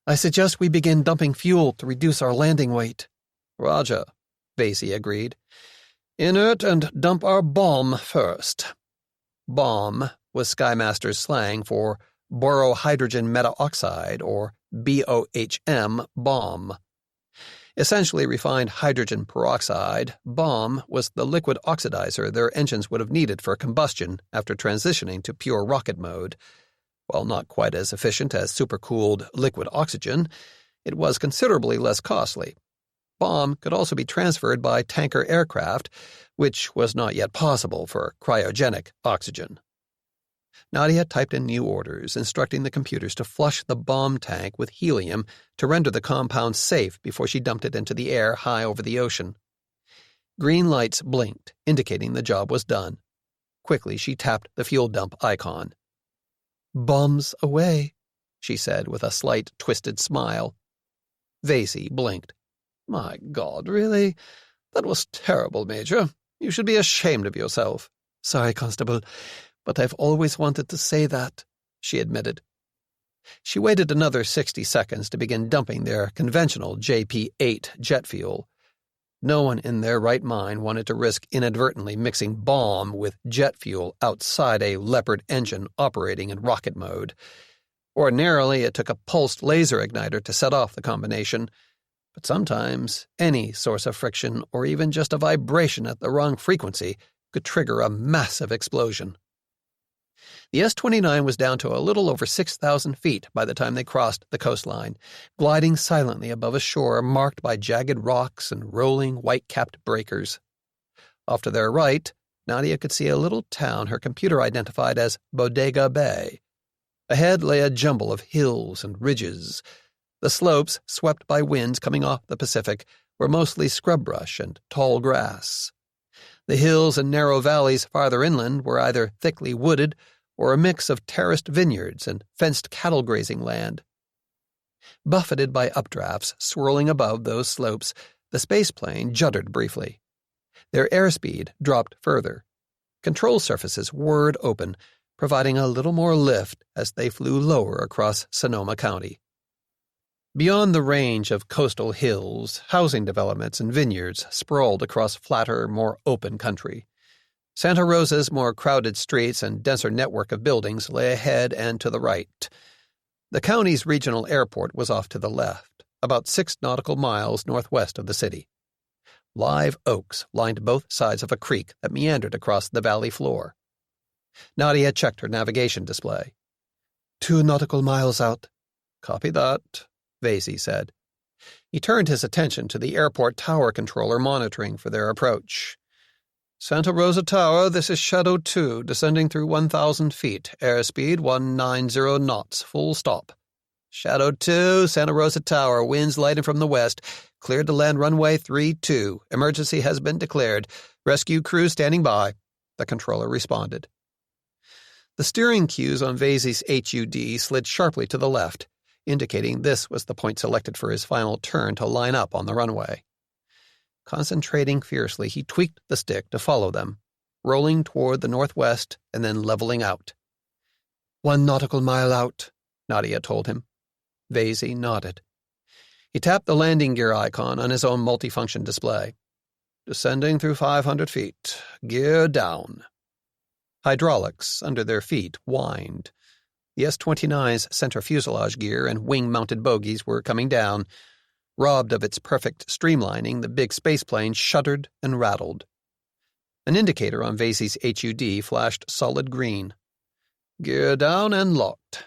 Speaker 1: "I suggest we begin dumping fuel to reduce our landing weight." "Roger," Vasey agreed. "Inert and dump our bomb first." Bomb was Skymaster's slang for borohydrogen metaoxide, or BOHM, bomb. Essentially refined hydrogen peroxide, BOM was the liquid oxidizer their engines would have needed for combustion after transitioning to pure rocket mode. While not quite as efficient as supercooled liquid oxygen, it was considerably less costly. BOM could also be transferred by tanker aircraft, which was not yet possible for cryogenic oxygen. Nadia typed in new orders, instructing the computers to flush the bomb tank with helium to render the compound safe before she dumped it into the air high over the ocean. Green lights blinked, indicating the job was done. Quickly, she tapped the fuel dump icon. "Bombs away," she said with a slight, twisted smile. Vasey blinked. "My God, really? That was terrible, Major. You should be ashamed of yourself." "Sorry, Constable, but I've always wanted to say that," she admitted. She waited another 60 seconds to begin dumping their conventional JP-8 jet fuel. No one in their right mind wanted to risk inadvertently mixing bomb with jet fuel outside a Leopard engine operating in rocket mode. Ordinarily, it took a pulsed laser igniter to set off the combination, but sometimes any source of friction or even just a vibration at the wrong frequency could trigger a massive explosion. The S-29 was down to a little over 6,000 feet by the time they crossed the coastline, gliding silently above a shore marked by jagged rocks and rolling white-capped breakers. Off to their right, Nadia could see a little town her computer identified as Bodega Bay. Ahead lay a jumble of hills and ridges. The slopes, swept by winds coming off the Pacific, were mostly scrub brush and tall grass. The hills and narrow valleys farther inland were either thickly wooded or a mix of terraced vineyards and fenced cattle grazing land. Buffeted by updrafts swirling above those slopes, the spaceplane juddered briefly. Their airspeed dropped further. Control surfaces whirred open, providing a little more lift as they flew lower across Sonoma County. Beyond the range of coastal hills, housing developments and vineyards sprawled across flatter, more open country. Santa Rosa's more crowded streets and denser network of buildings lay ahead and to the right. The county's regional airport was off to the left, about 6 nautical miles northwest of the city. Live oaks lined both sides of a creek that meandered across the valley floor. Nadia checked her navigation display.
Speaker 2: 2 nautical miles out.
Speaker 1: Copy that, Vasey said. He turned his attention to the airport tower controller monitoring for their approach. Santa Rosa Tower, this is Shadow 2, descending through 1,000 feet, airspeed 190 knots, full stop. Shadow 2, Santa Rosa Tower, winds lighting from the west, cleared to land runway 32, emergency has been declared, rescue crew standing by, the controller responded. The steering cues on Vasey's HUD slid sharply to the left, indicating this was the point selected for his final turn to line up on the runway. Concentrating fiercely, he tweaked the stick to follow them, rolling toward the northwest and then leveling out.
Speaker 2: 1 nautical mile out,
Speaker 1: Nadia told him. Vasey nodded. He tapped the landing gear icon on his own multifunction display. Descending through 500 feet. Gear down. Hydraulics under their feet whined. The S-29's center fuselage gear and wing-mounted bogies were coming down. Robbed of its perfect streamlining, the big spaceplane shuddered and rattled. An indicator on Vasey's HUD flashed solid green. Gear down and locked.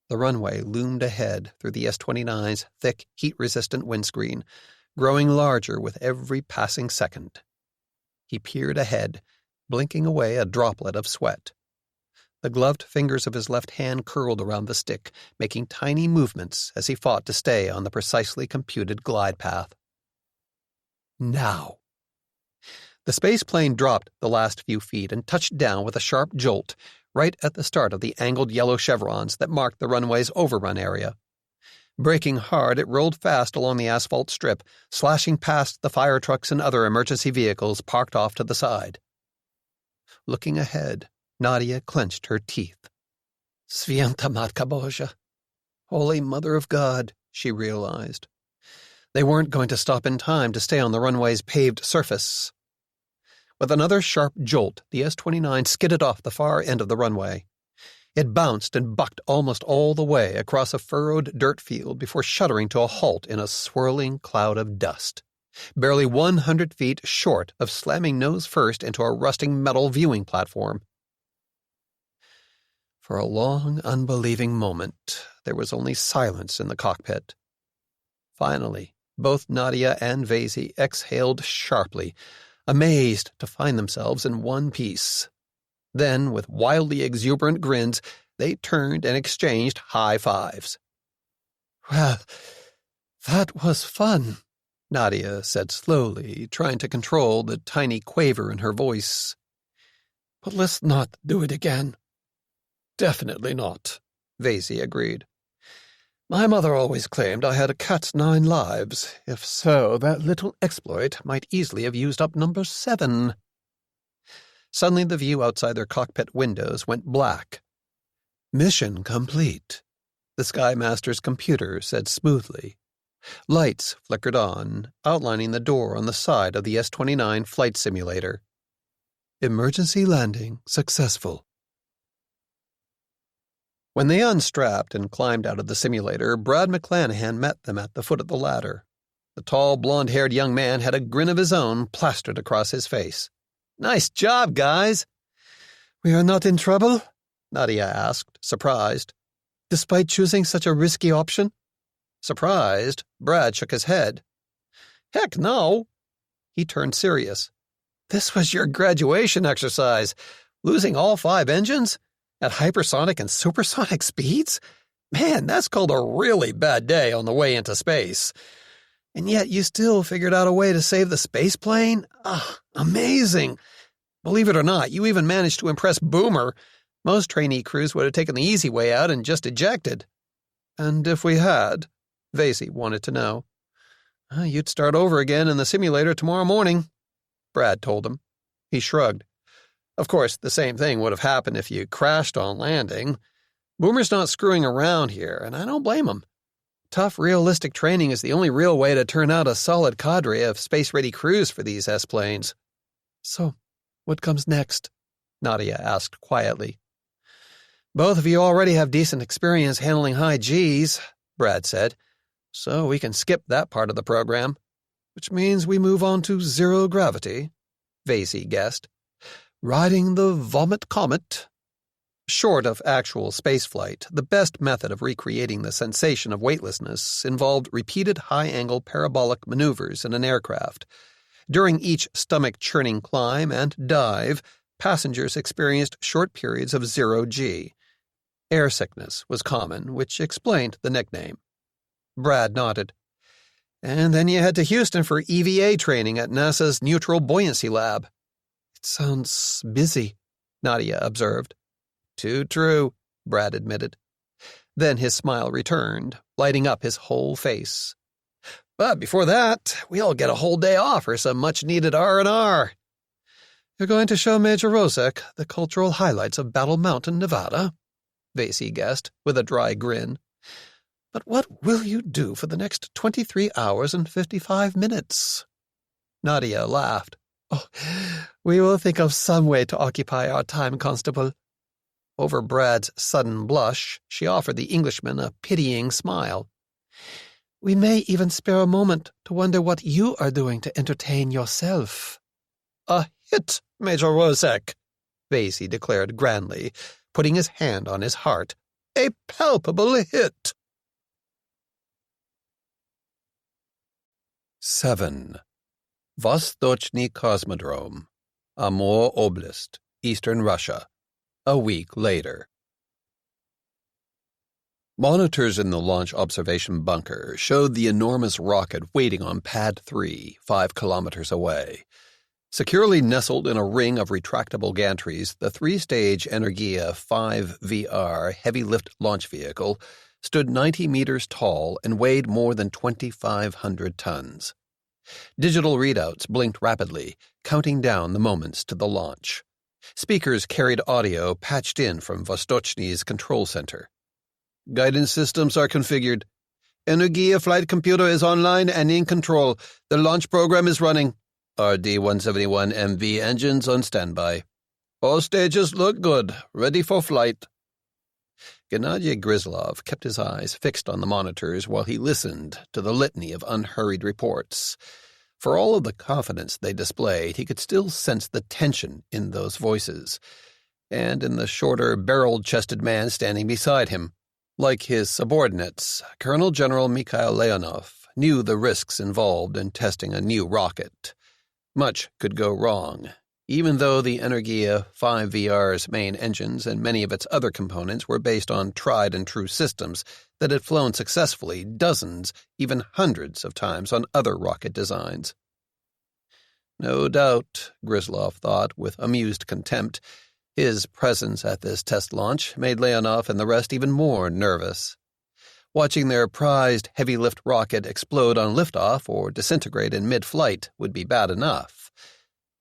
Speaker 1: The runway loomed ahead through the S-29's thick, heat-resistant windscreen, growing larger with every passing second. He peered ahead, blinking away a droplet of sweat. The gloved fingers of his left hand curled around the stick, making tiny movements as he fought to stay on the precisely computed glide path. Now. The spaceplane dropped the last few feet and touched down with a sharp jolt, right at the start of the angled yellow chevrons that marked the runway's overrun area. Braking hard, it rolled fast along the asphalt strip, slashing past the fire trucks and other emergency vehicles parked off to the side. Looking ahead, Nadia clenched her teeth. Svienta Matka Božja. Holy Mother of God, she realized. They weren't going to stop in time to stay on the runway's paved surface. With another sharp jolt, the S-29 skidded off the far end of the runway. It bounced and bucked almost all the way across a furrowed dirt field before shuddering to a halt in a swirling cloud of dust, barely 100 feet short of slamming nose first into a rusting metal viewing platform. For a long, unbelieving moment, there was only silence in the cockpit. Finally, both Nadia and Vasey exhaled sharply, amazed to find themselves in one piece. Then, with wildly exuberant grins, they turned and exchanged high fives.
Speaker 2: Well, that was fun,
Speaker 1: Nadia said slowly, trying to control the tiny quaver in her voice.
Speaker 2: But let's not do it again.
Speaker 1: Definitely not, Vasey agreed.
Speaker 2: My mother always claimed I had a cat's 9 lives. If so, that little exploit might easily have used up number 7.
Speaker 1: Suddenly the view outside their cockpit windows went black.
Speaker 2: Mission complete,
Speaker 1: the Sky Master's computer said smoothly. Lights flickered on, outlining the door on the side of the S-29 flight simulator.
Speaker 2: Emergency landing successful.
Speaker 1: When they unstrapped and climbed out of the simulator, Brad McClanahan met them at the foot of the ladder. The tall, blonde-haired young man had a grin of his own plastered across his face. "Nice job, guys."
Speaker 2: "We are not in trouble?"
Speaker 1: Nadia asked, surprised.
Speaker 2: "Despite choosing such a risky option?"
Speaker 1: Surprised, Brad shook his head. "Heck no." He turned serious. "This was your graduation exercise. Losing all 5 engines? At hypersonic and supersonic speeds? Man, that's called a really bad day on the way into space. And yet you still figured out a way to save the space plane? Ah, amazing. Believe it or not, you even managed to impress Boomer. Most trainee crews would have taken the easy way out and just ejected. And if we had, Vasey wanted to know. You'd start over again in the simulator tomorrow morning, Brad told him. He shrugged. Of course, the same thing would have happened if you crashed on landing. Boomer's not screwing around here, and I don't blame him. Tough, realistic training is the only real way to turn out a solid cadre of space-ready crews for these S-planes.
Speaker 2: So, what comes next?
Speaker 1: Nadia asked quietly. Both of you already have decent experience handling high Gs, Brad said, so we can skip that part of the program.
Speaker 2: Which means we move on to zero gravity,
Speaker 1: Vasey guessed.
Speaker 2: Riding the Vomit Comet.
Speaker 1: Short of actual spaceflight, the best method of recreating the sensation of weightlessness involved repeated high-angle parabolic maneuvers in an aircraft. During each stomach-churning climb and dive, passengers experienced short periods of zero G. Air sickness was common, which explained the nickname. Brad nodded. And then you head to Houston for EVA training at NASA's Neutral Buoyancy Lab.
Speaker 2: It sounds busy,
Speaker 1: Nadia observed. Too true, Brad admitted. Then his smile returned, lighting up his whole face. But before that, we'll get a whole day off for some much-needed R&R.
Speaker 2: You're going to show Major Rosek the cultural highlights of Battle Mountain, Nevada?
Speaker 1: Vasey guessed, with a dry grin.
Speaker 2: But what will you do for the next 23 hours and 55 minutes?
Speaker 1: Nadia laughed.
Speaker 2: Oh, we will think of some way to occupy our time, Constable.
Speaker 1: Over Brad's sudden blush, she offered the Englishman a pitying smile.
Speaker 2: We may even spare a moment to wonder what you are doing to entertain yourself.
Speaker 1: A hit, Major Rosek, Vasey declared grandly, putting his hand on his heart. A palpable hit. 7. Vostochny Cosmodrome, Amur Oblast, Eastern Russia. A week later. Monitors in the launch observation bunker showed the enormous rocket waiting on Pad 3, 5 kilometers away. Securely nestled in a ring of retractable gantries, the three-stage Energia 5VR heavy-lift launch vehicle stood 90 meters tall and weighed more than 2,500 tons. Digital readouts blinked rapidly, counting down the moments to the launch. Speakers carried audio patched in from Vostochny's control center. Guidance systems are configured. Energia flight computer is online and in control. The launch program is running. RD-171MV engines on standby. All stages look good, ready for flight. Gennady Gryzlov kept his eyes fixed on the monitors while he listened to the litany of unhurried reports. For all of the confidence they displayed, he could still sense the tension in those voices, and in the shorter, barrel-chested man standing beside him. Like his subordinates, Colonel General Mikhail Leonov knew the risks involved in testing a new rocket. Much could go wrong, even though the Energia 5VR's main engines and many of its other components were based on tried-and-true systems that had flown successfully dozens, even hundreds of times on other rocket designs. No doubt, Gryzlov thought with amused contempt, his presence at this test launch made Leonov and the rest even more nervous. Watching their prized heavy-lift rocket explode on liftoff or disintegrate in mid-flight would be bad enough.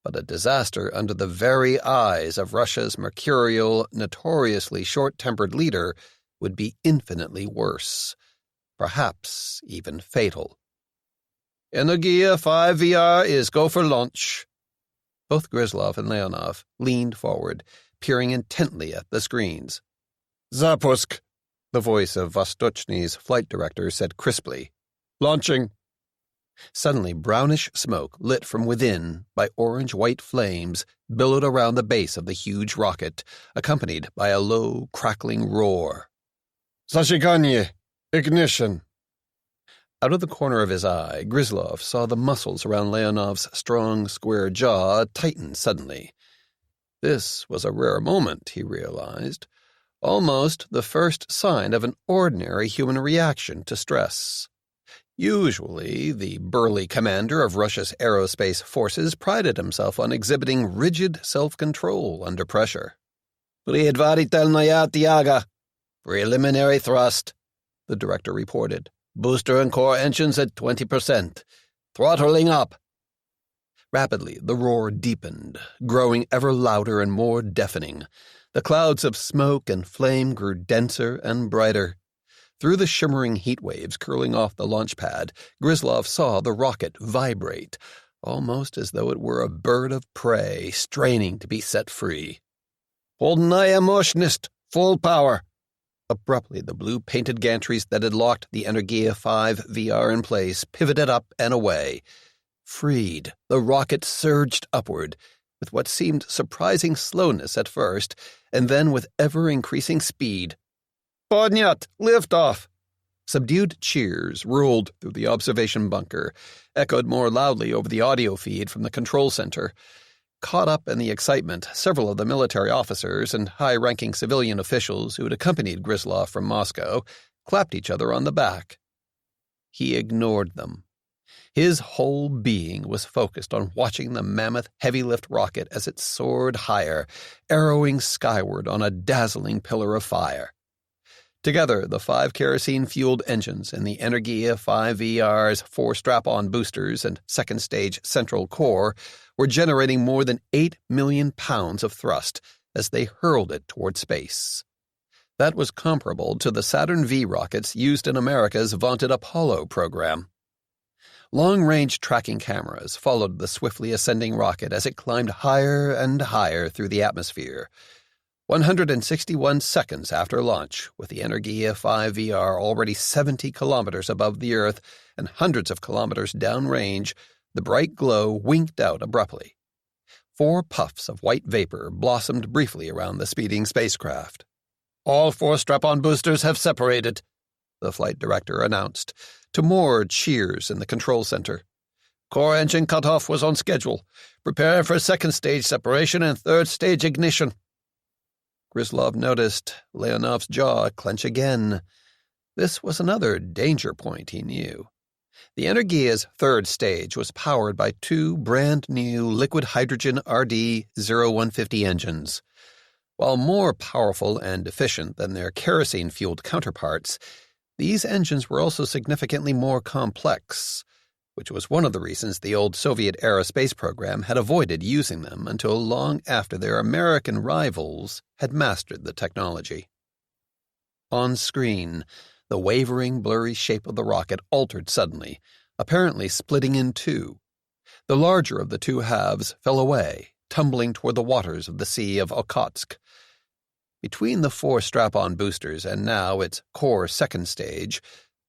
Speaker 1: But a disaster under the very eyes of Russia's mercurial, notoriously short-tempered leader would be infinitely worse, perhaps even fatal. Energia 5VR is go for launch. Both Gryzlov and Leonov leaned forward, peering intently at the screens. Zapusk, the voice of Vostochny's flight director said crisply. Launching. Suddenly, brownish smoke, lit from within by orange-white flames, billowed around the base of the huge rocket, accompanied by a low, crackling roar. Zashiganye! Ignition! Out of the corner of his eye, Gryzlov saw the muscles around Leonov's strong, square jaw tighten suddenly. This was a rare moment, he realized, almost the first sign of an ordinary human reaction to stress. Usually, the burly commander of Russia's aerospace forces prided himself on exhibiting rigid self-control under pressure.
Speaker 3: Predvaritelnaya Tiaga. Preliminary thrust, the director reported. Booster and core engines at 20%. Throttling up.
Speaker 1: Rapidly, the roar deepened, growing ever louder and more deafening. The clouds of smoke and flame grew denser and brighter. Through the shimmering heat waves curling off the launch pad, Gryzlov saw the rocket vibrate, almost as though it were a bird of prey straining to be set free.
Speaker 3: Polnaya Moshnist, full power.
Speaker 1: Abruptly, the blue-painted gantries that had locked the Energia 5 VR in place pivoted up and away. Freed, the rocket surged upward, with what seemed surprising slowness at first, and then with ever-increasing speed.
Speaker 3: Podnyat, liftoff!
Speaker 1: Subdued cheers rolled through the observation bunker, echoed more loudly over the audio feed from the control center. Caught up in the excitement, several of the military officers and high-ranking civilian officials who had accompanied Gryzlov from Moscow clapped each other on the back. He ignored them. His whole being was focused on watching the mammoth heavy-lift rocket as it soared higher, arrowing skyward on a dazzling pillar of fire. Together, the 5 kerosene-fueled engines in the Energia 5VR's 4 strap-on boosters and second-stage central core were generating more than 8 million pounds of thrust as they hurled it toward space. That was comparable to the Saturn V rockets used in America's vaunted Apollo program. Long-range tracking cameras followed the swiftly ascending rocket as it climbed higher and higher through the atmosphere. 161 seconds after launch, with the Energia 5VR already 70 kilometers above the Earth and hundreds of kilometers downrange, the bright glow winked out abruptly. 4 puffs of white vapor blossomed briefly around the speeding spacecraft.
Speaker 3: All 4 strap-on boosters have separated,
Speaker 1: the flight director announced, to more cheers in the control center.
Speaker 3: Core engine cutoff was on schedule. Prepare for second-stage separation and third-stage ignition.
Speaker 1: Gryzlov noticed Leonov's jaw clench again. This was another danger point, he knew. The Energia's third stage was powered by 2 brand-new liquid hydrogen RD-0150 engines. While more powerful and efficient than their kerosene-fueled counterparts, these engines were also significantly more complex, which was one of the reasons the old Soviet-era space program had avoided using them until long after their American rivals had mastered the technology. On screen, the wavering, blurry shape of the rocket altered suddenly, apparently splitting in 2. The larger of the 2 halves fell away, tumbling toward the waters of the Sea of Okhotsk. Between the 4 strap-on boosters and now its core second stage,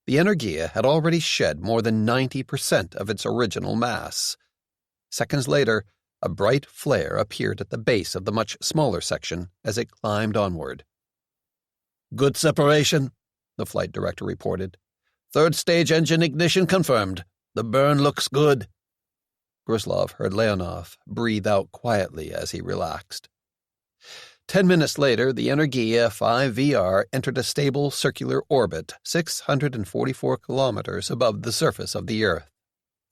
Speaker 1: the Energia had already shed more than 90% of its original mass. Seconds later, a bright flare appeared at the base of the much smaller section as it climbed onward.
Speaker 3: Good separation, the flight director reported. Third-stage engine ignition confirmed. The burn looks good.
Speaker 1: Gryzlov heard Leonov breathe out quietly as he relaxed. 10 minutes later, the Energia 5VR entered a stable circular orbit 644 kilometers above the surface of the Earth.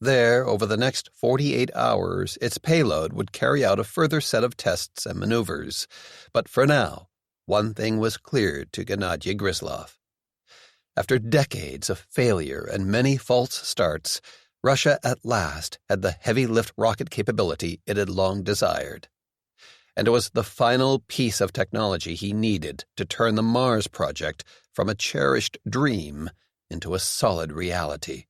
Speaker 1: There, over the next 48 hours, its payload would carry out a further set of tests and maneuvers. But for now, one thing was clear to Gennady Gryzlov. After decades of failure and many false starts, Russia at last had the heavy-lift rocket capability it had long desired. And it was the final piece of technology he needed to turn the Mars project from a cherished dream into a solid reality.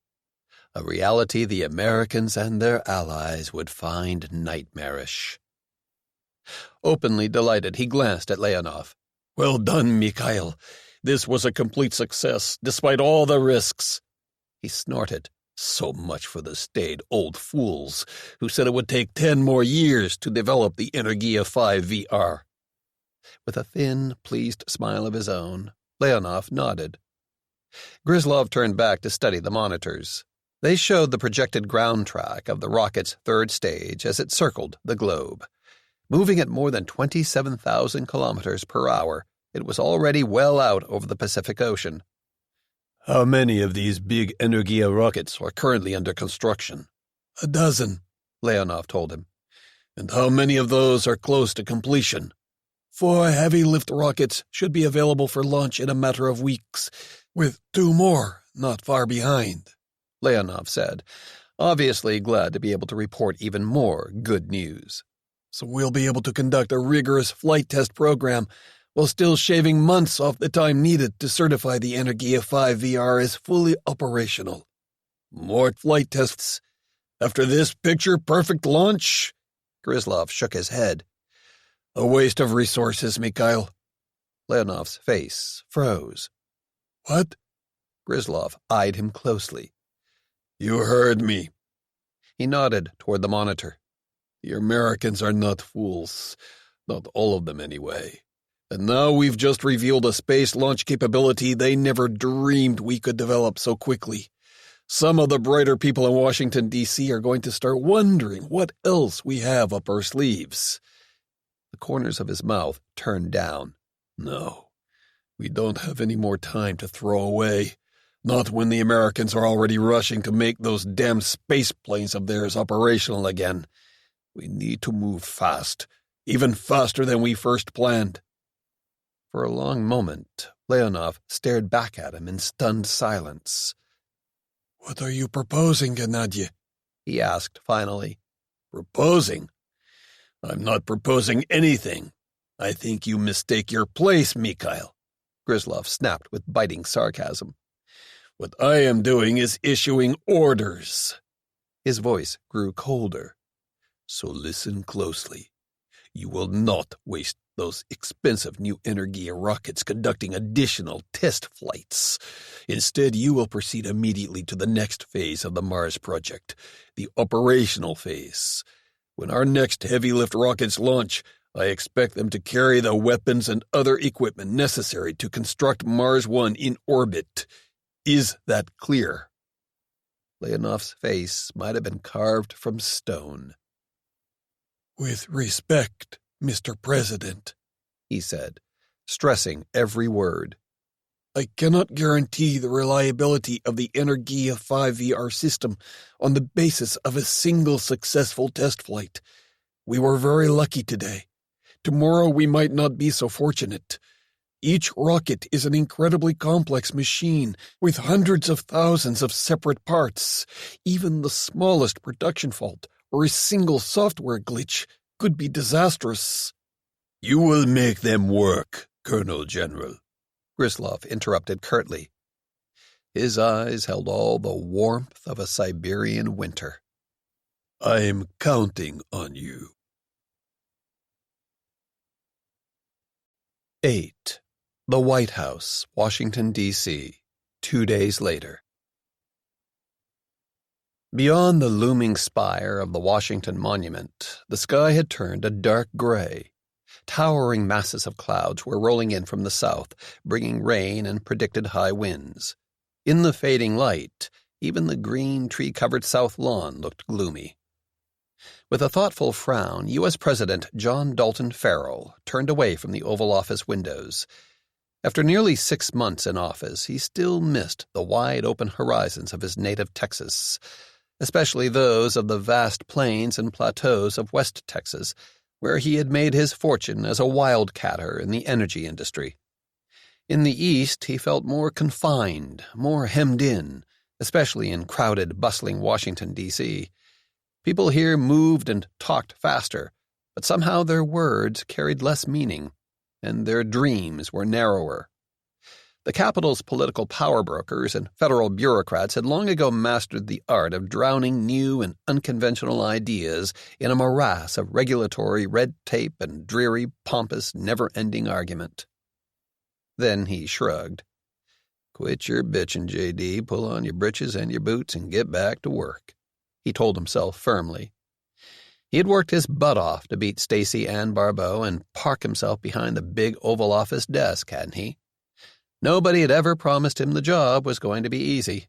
Speaker 1: A reality the Americans and their allies would find nightmarish. Openly delighted, he glanced at Leonov.
Speaker 3: Well done, Mikhail. This was a complete success, despite all the risks.
Speaker 1: He snorted.
Speaker 3: So much for the staid old fools who said it would take 10 more years to develop the Energia 5 VR.
Speaker 1: With a thin, pleased smile of his own, Leonov nodded. Gryzlov turned back to study the monitors. They showed the projected ground track of the rocket's third stage as it circled the globe. Moving at more than 27,000 kilometers per hour, it was already well out over the Pacific Ocean.
Speaker 3: How many of these big Energia rockets are currently under construction?
Speaker 2: 12,
Speaker 1: Leonov told him.
Speaker 3: And how many of those are close to completion?
Speaker 2: 4 heavy-lift rockets should be available for launch in a matter of weeks, with 2 more not far behind,"
Speaker 1: Leonov said, obviously glad to be able to report even more good news.
Speaker 2: "So we'll be able to conduct a rigorous flight test program while still shaving months off the time needed to certify the Energia 5 VR as fully operational. More flight tests. After this picture-perfect launch?"
Speaker 1: Gryzlov shook his head.
Speaker 2: "A waste of resources, Mikhail."
Speaker 1: Leonov's face froze.
Speaker 2: "What?"
Speaker 1: Gryzlov eyed him closely.
Speaker 2: "You heard me."
Speaker 1: He nodded toward the monitor.
Speaker 2: "The Americans are not fools. Not all of them, anyway. And now we've just revealed a space launch capability they never dreamed we could develop so quickly. Some of the brighter people in Washington, D.C. are going to start wondering what else we have up our sleeves."
Speaker 1: The corners of his mouth turned down.
Speaker 2: "No, we don't have any more time to throw away. Not when the Americans are already rushing to make those damn space planes of theirs operational again. We need to move fast, even faster than we first planned."
Speaker 1: For a long moment, Leonov stared back at him in stunned silence.
Speaker 2: "What are you proposing, Gennady?"
Speaker 1: he asked finally.
Speaker 2: "Proposing? I'm not proposing anything. I think you mistake your place, Mikhail,"
Speaker 1: Gryzlov snapped with biting sarcasm.
Speaker 2: "What I am doing is issuing orders."
Speaker 1: His voice grew colder.
Speaker 2: "So listen closely. You will not waste those expensive new Energia rockets conducting additional test flights. Instead, you will proceed immediately to the next phase of the Mars project, the operational phase. When our next heavy-lift rockets launch, I expect them to carry the weapons and other equipment necessary to construct Mars 1 in orbit. Is that clear?"
Speaker 1: Leonov's face might have been carved from stone.
Speaker 2: "With respect, Mr. President,"
Speaker 1: he said, stressing every word.
Speaker 2: "I cannot guarantee the reliability of the Energia 5 VR system on the basis of a single successful test flight. We were very lucky today. Tomorrow we might not be so fortunate. Each rocket is an incredibly complex machine with hundreds of thousands of separate parts. Even the smallest production fault or a single software glitch could be disastrous." "You will make them work, Colonel General,"
Speaker 1: Gryzlov interrupted curtly. His eyes held all the warmth of a Siberian winter.
Speaker 2: "I'm counting on you."
Speaker 1: 8. The White House, Washington, D.C., 2 days later. Beyond the looming spire of the Washington Monument, the sky had turned a dark gray. Towering masses of clouds were rolling in from the south, bringing rain and predicted high winds. In the fading light, even the green, tree-covered south lawn looked gloomy. With a thoughtful frown, U.S. President John Dalton Farrell turned away from the Oval Office windows. After nearly 6 months in office, he still missed the wide-open horizons of his native Texas, especially those of the vast plains and plateaus of West Texas, where he had made his fortune as a wildcatter in the energy industry. In the East, he felt more confined, more hemmed in, especially in crowded, bustling Washington, D.C. People here moved and talked faster, but somehow their words carried less meaning, and their dreams were narrower. The capital's political power brokers and federal bureaucrats had long ago mastered the art of drowning new and unconventional ideas in a morass of regulatory red tape and dreary, pompous, never-ending argument. Then he shrugged. "Quit your bitching, J.D., pull on your britches and your boots and get back to work," he told himself firmly. He had worked his butt off to beat Stacey Ann Barbeau and park himself behind the big Oval Office desk, hadn't he? Nobody had ever promised him the job was going to be easy.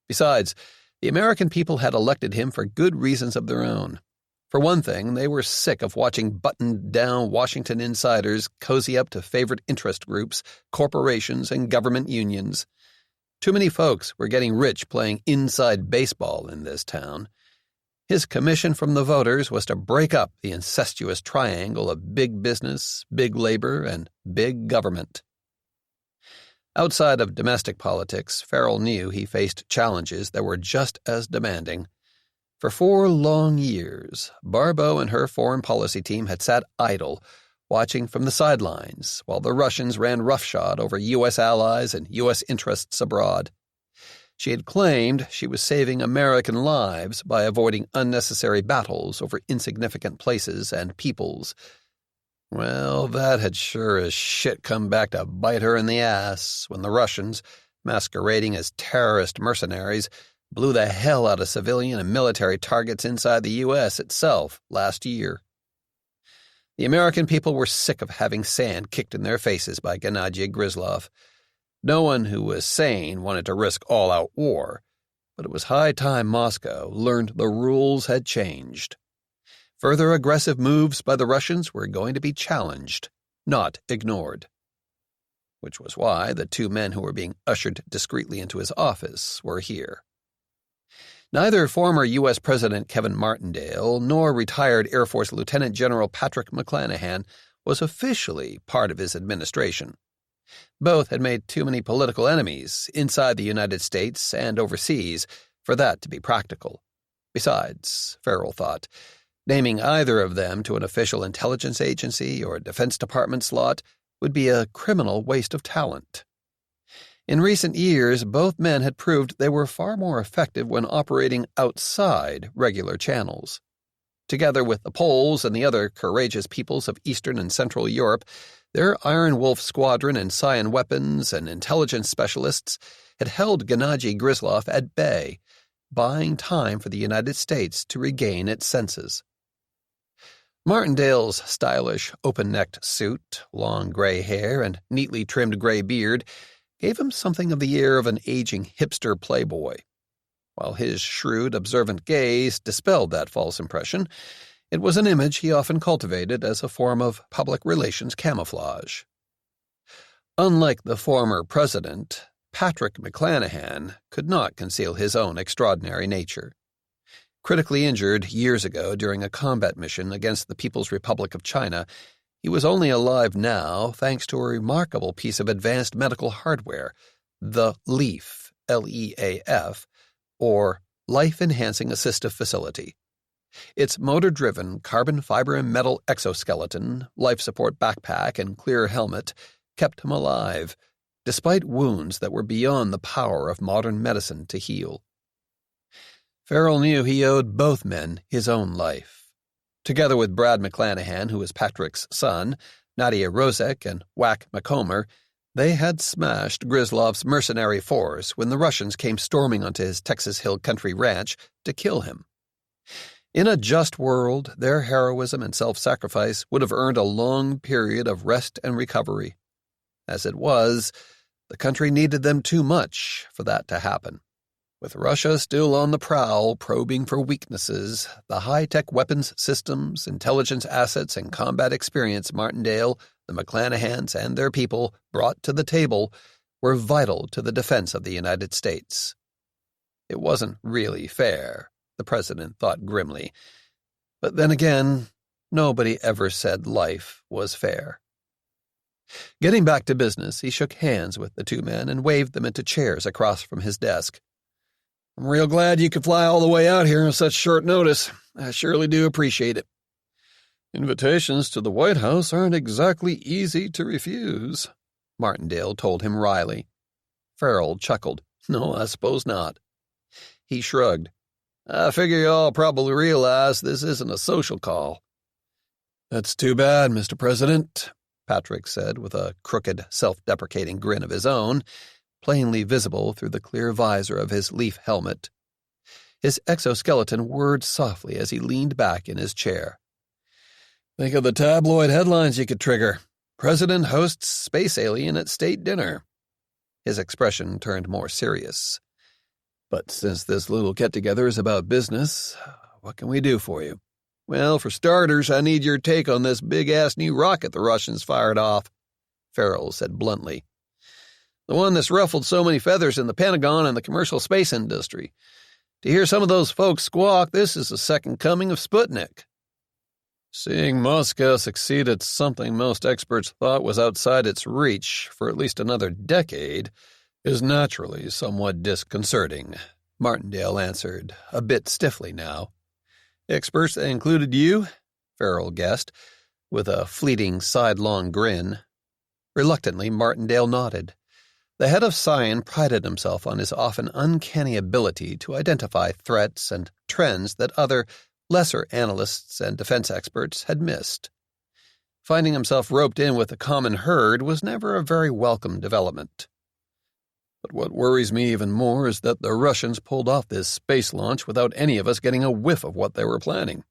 Speaker 1: Besides, the American people had elected him for good reasons of their own. For one thing, they were sick of watching buttoned-down Washington insiders cozy up to favorite interest groups, corporations, and government unions. Too many folks were getting rich playing inside baseball in this town. His commission from the voters was to break up the incestuous triangle of big business, big labor, and big government. Outside of domestic politics, Farrell knew he faced challenges that were just as demanding. For 4 long years, Barbeau and her foreign policy team had sat idle, watching from the sidelines, while the Russians ran roughshod over U.S. allies and U.S. interests abroad. She had claimed she was saving American lives by avoiding unnecessary battles over insignificant places and peoples. Well, that had sure as shit come back to bite her in the ass when the Russians, masquerading as terrorist mercenaries, blew the hell out of civilian and military targets inside the U.S. itself last year. The American people were sick of having sand kicked in their faces by Gennady Gryzlov. No one who was sane wanted to risk all-out war, but it was high time Moscow learned the rules had changed. Further aggressive moves by the Russians were going to be challenged, not ignored. Which was why the 2 men who were being ushered discreetly into his office were here. Neither former U.S. President Kevin Martindale nor retired Air Force Lieutenant General Patrick McClanahan was officially part of his administration. Both had made too many political enemies inside the United States and overseas for that to be practical. Besides, Farrell thought, naming either of them to an official intelligence agency or Defense Department slot would be a criminal waste of talent. In recent years, both men had proved they were far more effective when operating outside regular channels. Together with the Poles and the other courageous peoples of Eastern and Central Europe, their Iron Wolf Squadron and Scion weapons and intelligence specialists had held Gennady Gryzlov at bay, buying time for the United States to regain its senses. Martindale's stylish, open-necked suit, long gray hair, and neatly trimmed gray beard gave him something of the air of an aging hipster playboy. While his shrewd, observant gaze dispelled that false impression, it was an image he often cultivated as a form of public relations camouflage. Unlike the former president, Patrick McClanahan could not conceal his own extraordinary nature. Critically injured years ago during a combat mission against the People's Republic of China, he was only alive now thanks to a remarkable piece of advanced medical hardware, the LEAF, L-E-A-F, or Life Enhancing Assistive Facility. Its motor-driven carbon fiber and metal exoskeleton, life support backpack, and clear helmet kept him alive, despite wounds that were beyond the power of modern medicine to heal. Farrell knew he owed both men his own life. Together with Brad McClanahan, who was Patrick's son, Nadia Rozek, and Wack McComber, they had smashed Gryzlov's mercenary force when the Russians came storming onto his Texas Hill Country ranch to kill him. In a just world, their heroism and self-sacrifice would have earned a long period of rest and recovery. As it was, the country needed them too much for that to happen. With Russia still on the prowl, probing for weaknesses, the high-tech weapons systems, intelligence assets, and combat experience Martindale, the McClanahans, and their people brought to the table were vital to the defense of the United States. It wasn't really fair, the president thought grimly. But then again, nobody ever said life was fair. Getting back to business, he shook hands with the 2 men and waved them into chairs across from his desk. "I'm real glad you could fly all the way out here on such short notice. I surely do appreciate it." "Invitations to the White House aren't exactly easy to refuse," Martindale told him wryly. Farrell chuckled. "No, I suppose not." He shrugged. "I figure you all probably realize this isn't a social call." "That's too bad, Mr. President," Patrick said with a crooked, self-deprecating grin of his own, plainly visible through the clear visor of his leaf helmet. His exoskeleton whirred softly as he leaned back in his chair. "Think of the tabloid headlines you could trigger. President hosts space alien at state dinner." His expression turned more serious. "But since this little get-together is about business, what can we do for you?" "Well, for starters, I need your take on this big-ass new rocket the Russians fired off," Farrell said bluntly. "The one that's ruffled so many feathers in the Pentagon and the commercial space industry.
Speaker 3: To hear some of those folks squawk, this is the second coming of Sputnik.
Speaker 1: Seeing Moscow succeed at something most experts thought was outside its reach for at least another decade is naturally somewhat disconcerting, Martindale answered, a bit stiffly now. Experts that included you? Farrell guessed, with a fleeting sidelong grin. Reluctantly, Martindale nodded. The head of Scion prided himself on his often uncanny ability to identify threats and trends that other, lesser analysts and defense experts had missed. Finding himself roped in with the common herd was never a very welcome development. But what worries me even more is that the Russians pulled off this space launch without any of us getting a whiff of what they were planning.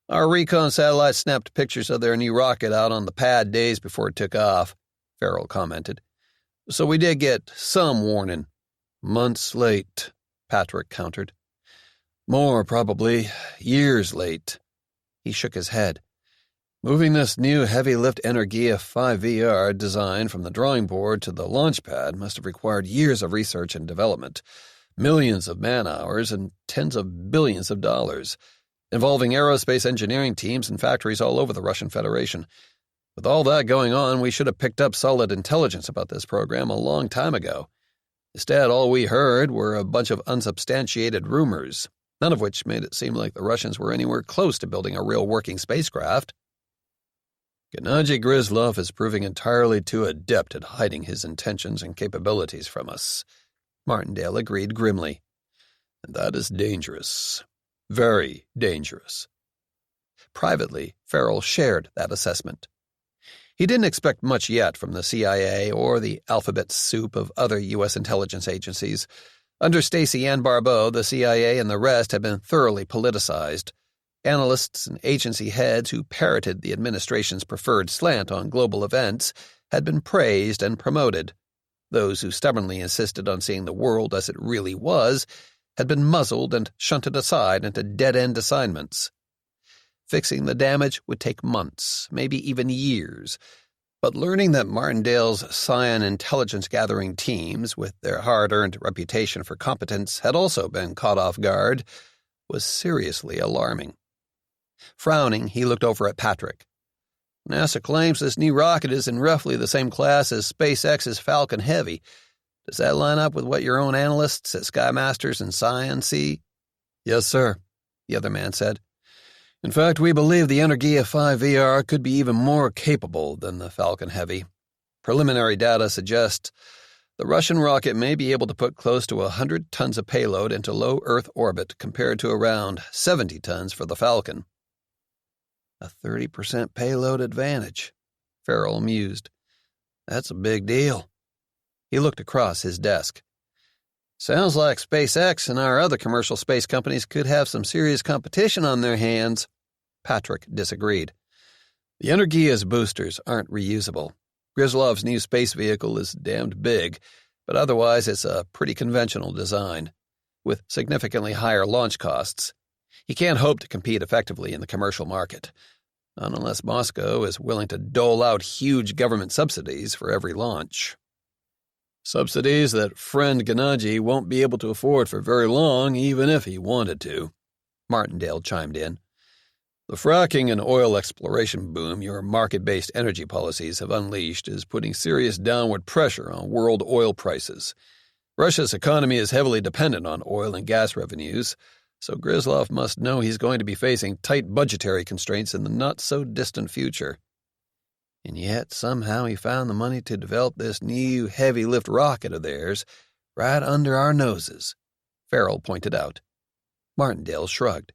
Speaker 1: Our recon satellite snapped pictures of their new rocket out on the pad days before it took off, Farrell commented. So we did get some warning.
Speaker 2: Months late, Patrick countered.
Speaker 1: More, probably. Years late.
Speaker 2: He shook his head.
Speaker 1: Moving this new heavy-lift Energia 5VR design from the drawing board to the launch pad must have required years of research and development, millions of man-hours, and tens of billions of dollars, involving aerospace engineering teams and factories all over the Russian Federation. With all that going on, we should have picked up solid intelligence about this program a long time ago. Instead, all we heard were a bunch of unsubstantiated rumors, none of which made it seem like the Russians were anywhere close to building a real working spacecraft.
Speaker 2: Gennady Gryzlov is proving entirely too adept at hiding his intentions and capabilities from us, Martindale agreed grimly. And that is dangerous. Very dangerous.
Speaker 3: Privately, Farrell shared that assessment. He didn't expect much yet from the CIA or the alphabet soup of other U.S. intelligence agencies. Under Stacey and Barbeau, the CIA and the rest had been thoroughly politicized. Analysts and agency heads who parroted the administration's preferred slant on global events had been praised and promoted. Those who stubbornly insisted on seeing the world as it really was had been muzzled and shunted aside into dead-end assignments. Fixing the damage would take months, maybe even years, but learning that Martindale's Scion intelligence-gathering teams, with their hard-earned reputation for competence, had also been caught off guard was seriously alarming. Frowning, he looked over at Patrick. NASA claims this new rocket is in roughly the same class as SpaceX's Falcon Heavy. Does that line up with what your own analysts at Skymasters and Scion see?
Speaker 2: Yes, sir, the other man said. In fact, we believe the Energia 5VR could be even more capable than the Falcon Heavy. Preliminary data suggests the Russian rocket may be able to put close to 100 tons of payload into low Earth orbit compared to around 70 tons for the Falcon.
Speaker 3: A 30% payload advantage, Farrell mused. That's a big deal. He looked across his desk. Sounds like SpaceX and our other commercial space companies could have some serious competition on their hands. Patrick disagreed.
Speaker 2: The Energia's boosters aren't reusable. Gryzlov's new space vehicle is damned big, but otherwise it's a pretty conventional design, with significantly higher launch costs. He can't hope to compete effectively in the commercial market, not unless Moscow is willing to dole out huge government subsidies for every launch. Subsidies that friend Gennady won't be able to afford for very long, even if he wanted to, Martindale chimed in. The fracking and oil exploration boom your market-based energy policies have unleashed is putting serious downward pressure on world oil prices. Russia's economy is heavily dependent on oil and gas revenues, so Gryzlov must know he's going to be facing tight budgetary constraints in the not-so-distant future. And yet, somehow he found the money to develop this new heavy-lift rocket of theirs right under our noses, Farrell pointed out. Martindale shrugged.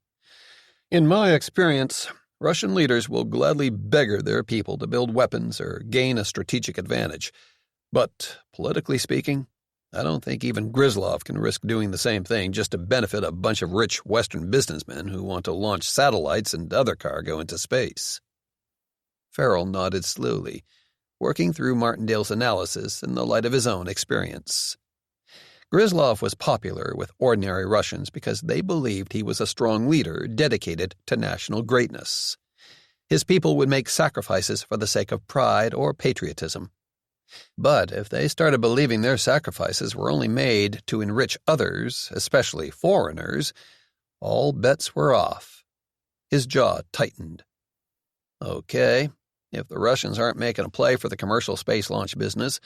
Speaker 2: In my experience, Russian leaders will gladly beggar their people to build weapons or gain a strategic advantage. But, politically speaking, I don't think even Gryzlov can risk doing the same thing just to benefit a bunch of rich Western businessmen who want to launch satellites and other cargo into space. Farrell nodded slowly, working through Martindale's analysis in the light of his own experience. Gryzlov was popular with ordinary Russians because they believed he was a strong leader dedicated to national greatness. His people would make sacrifices for the sake of pride or patriotism.
Speaker 3: But if they started believing their sacrifices were only made to enrich others, especially foreigners, all bets were off. His jaw tightened. Okay, if the Russians aren't making a play for the commercial space launch business,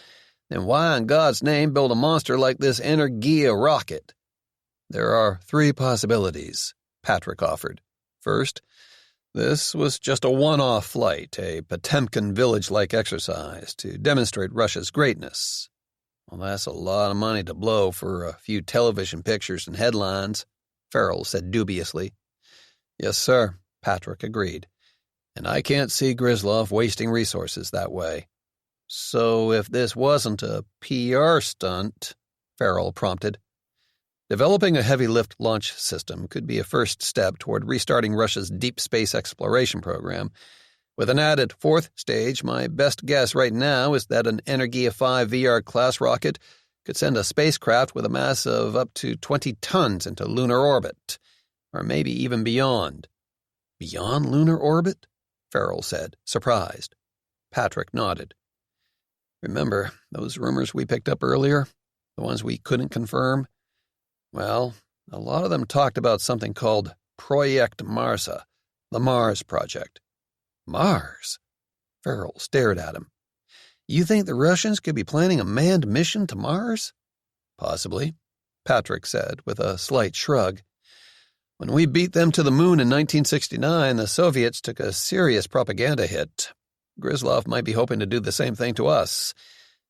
Speaker 3: then why in God's name build a monster like this Energia rocket? There are 3 possibilities, Patrick offered. First, this was just a one-off flight, a Potemkin village-like exercise to demonstrate Russia's greatness. Well, that's a lot of money to blow for a few television pictures and headlines, Farrell said dubiously. Yes, sir, Patrick agreed. And I can't see Gryzlov wasting resources that way. So if this wasn't a PR stunt, Farrell prompted. Developing a heavy-lift launch system could be a first step toward restarting Russia's deep space exploration program. With an added 4th stage, my best guess right now is that an Energia 5 VR-class rocket could send a spacecraft with a mass of up to 20 tons into lunar orbit, or maybe even beyond. Beyond lunar orbit? Farrell said, surprised. Patrick nodded. Remember those rumors we picked up earlier? The ones we couldn't confirm? Well, a lot of them talked about something called Projekt Marsa, the Mars Project. Mars? Farrell stared at him. You think the Russians could be planning a manned mission to Mars? Possibly, Patrick said with a slight shrug. When we beat them to the moon in 1969, the Soviets took a serious propaganda hit. Gryzlov might be hoping to do the same thing to us.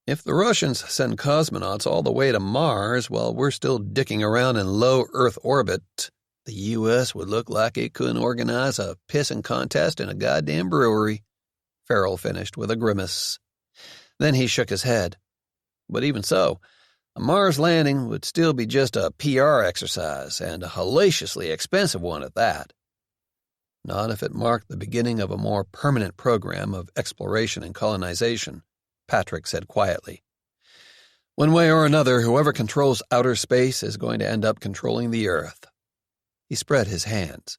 Speaker 3: If the Russians send cosmonauts all the way to Mars while we're still dicking around in low Earth orbit, the U.S. would look like it couldn't organize a pissing contest in a goddamn brewery, Farrell finished with a grimace. Then he shook his head. But even so, a Mars landing would still be just a PR exercise, and a hellaciously expensive one at that. Not if it marked the beginning of a more permanent program of exploration and colonization, Patrick said quietly. One way or another, whoever controls outer space is going to end up controlling the Earth. He spread his hands.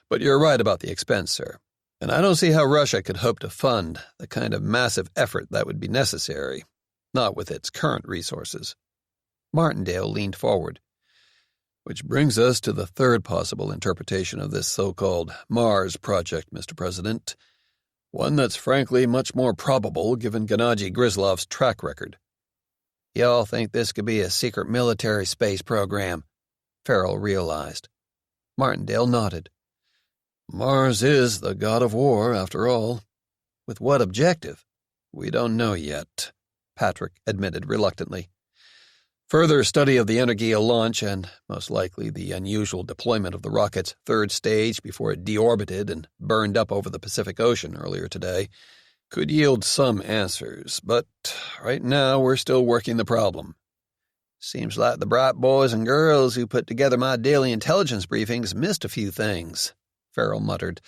Speaker 3: But you're right about the expense, sir. And I don't see how Russia could hope to fund the kind of massive effort that would be necessary, not with its current resources. Martindale leaned forward. Which brings us to the 3rd possible interpretation of this so-called Mars project, Mr. President. One that's frankly much more probable given Gennady Gryzlov's track record. Y'all think this could be a secret military space program? Farrell realized. Martindale nodded. Mars is the god of war, after all. With what objective? We don't know yet, Patrick admitted reluctantly. Further study of the Energia launch and, most likely, the unusual deployment of the rocket's 3rd stage before it deorbited and burned up over the Pacific Ocean earlier today could yield some answers, but right now we're still working the problem. Seems like the bright boys and girls who put together my daily intelligence briefings missed a few things, Farrell muttered,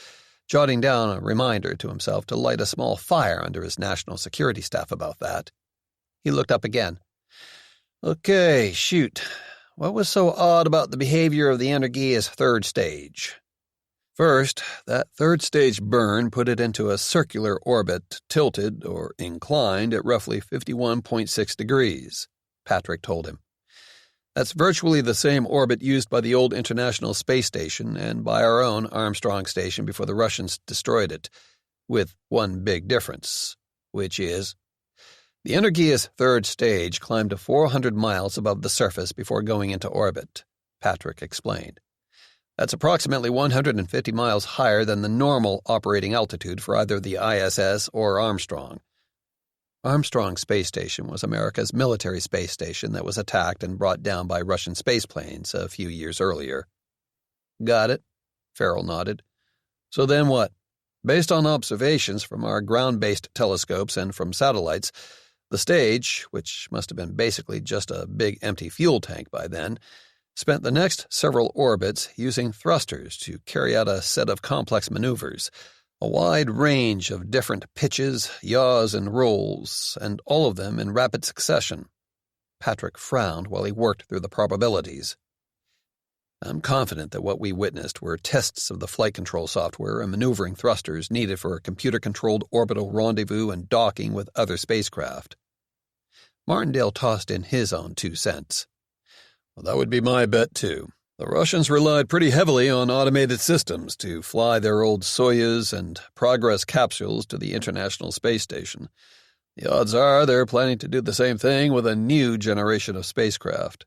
Speaker 3: jotting down a reminder to himself to light a small fire under his national security staff about that. He looked up again. Okay, shoot. What was so odd about the behavior of the Energia's 3rd stage? First, that 3rd stage burn put it into a circular orbit, tilted or inclined at roughly 51.6 degrees, Patrick told him. That's virtually the same orbit used by the old International Space Station and by our own Armstrong Station before the Russians destroyed it, with one big difference, which is the Energia's 3rd stage climbed to 400 miles above the surface before going into orbit, Patrick explained. That's approximately 150 miles higher than the normal operating altitude for either the ISS or Armstrong. Armstrong Space Station was America's military space station that was attacked and brought down by Russian space planes a few years earlier. Got it, Farrell nodded. So then what? Based on observations from our ground-based telescopes and from satellites, the stage, which must have been basically just a big empty fuel tank by then, spent the next several orbits using thrusters to carry out a set of complex maneuvers, a wide range of different pitches, yaws, and rolls, and all of them in rapid succession. Patrick frowned while he worked through the probabilities. I'm confident that what we witnessed were tests of the flight control software and maneuvering thrusters needed for a computer-controlled orbital rendezvous and docking with other spacecraft, Martindale tossed in his own 2 cents. Well, that would be my bet, too. The Russians relied pretty heavily on automated systems to fly their old Soyuz and Progress capsules to the International Space Station. The odds are they're planning to do the same thing with a new generation of spacecraft.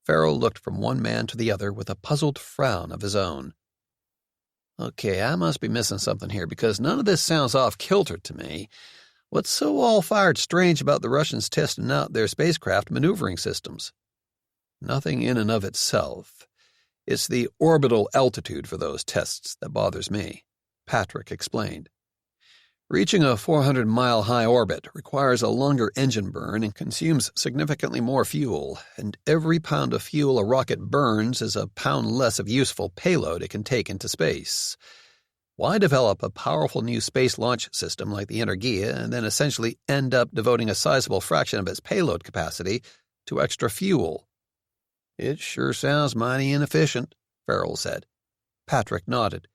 Speaker 3: Farrell looked from one man to the other with a puzzled frown of his own. Okay, I must be missing something here because none of this sounds off-kilter to me. What's so all-fired strange about the Russians testing out their spacecraft maneuvering systems? Nothing in and of itself. It's the orbital altitude for those tests that bothers me, Patrick explained. Reaching a 400-mile-high orbit requires a longer engine burn and consumes significantly more fuel, and every pound of fuel a rocket burns is a pound less of useful payload it can take into space. Why develop a powerful new space launch system like the Energia and then essentially end up devoting a sizable fraction of its payload capacity to extra fuel? It sure sounds mighty inefficient, Farrell said. Patrick nodded.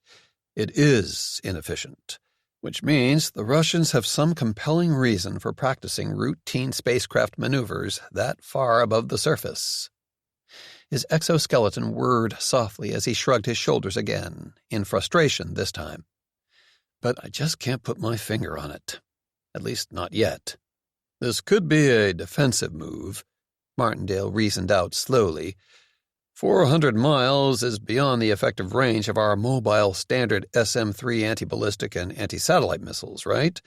Speaker 3: It is inefficient, which means the Russians have some compelling reason for practicing routine spacecraft maneuvers that far above the surface. His exoskeleton whirred softly as he shrugged his shoulders again, in frustration this time. But I just can't put my finger on it. At least not yet. This could be a defensive move, Martindale reasoned out slowly. 400 miles is beyond the effective range of our mobile standard SM-3 anti-ballistic and anti-satellite missiles, right?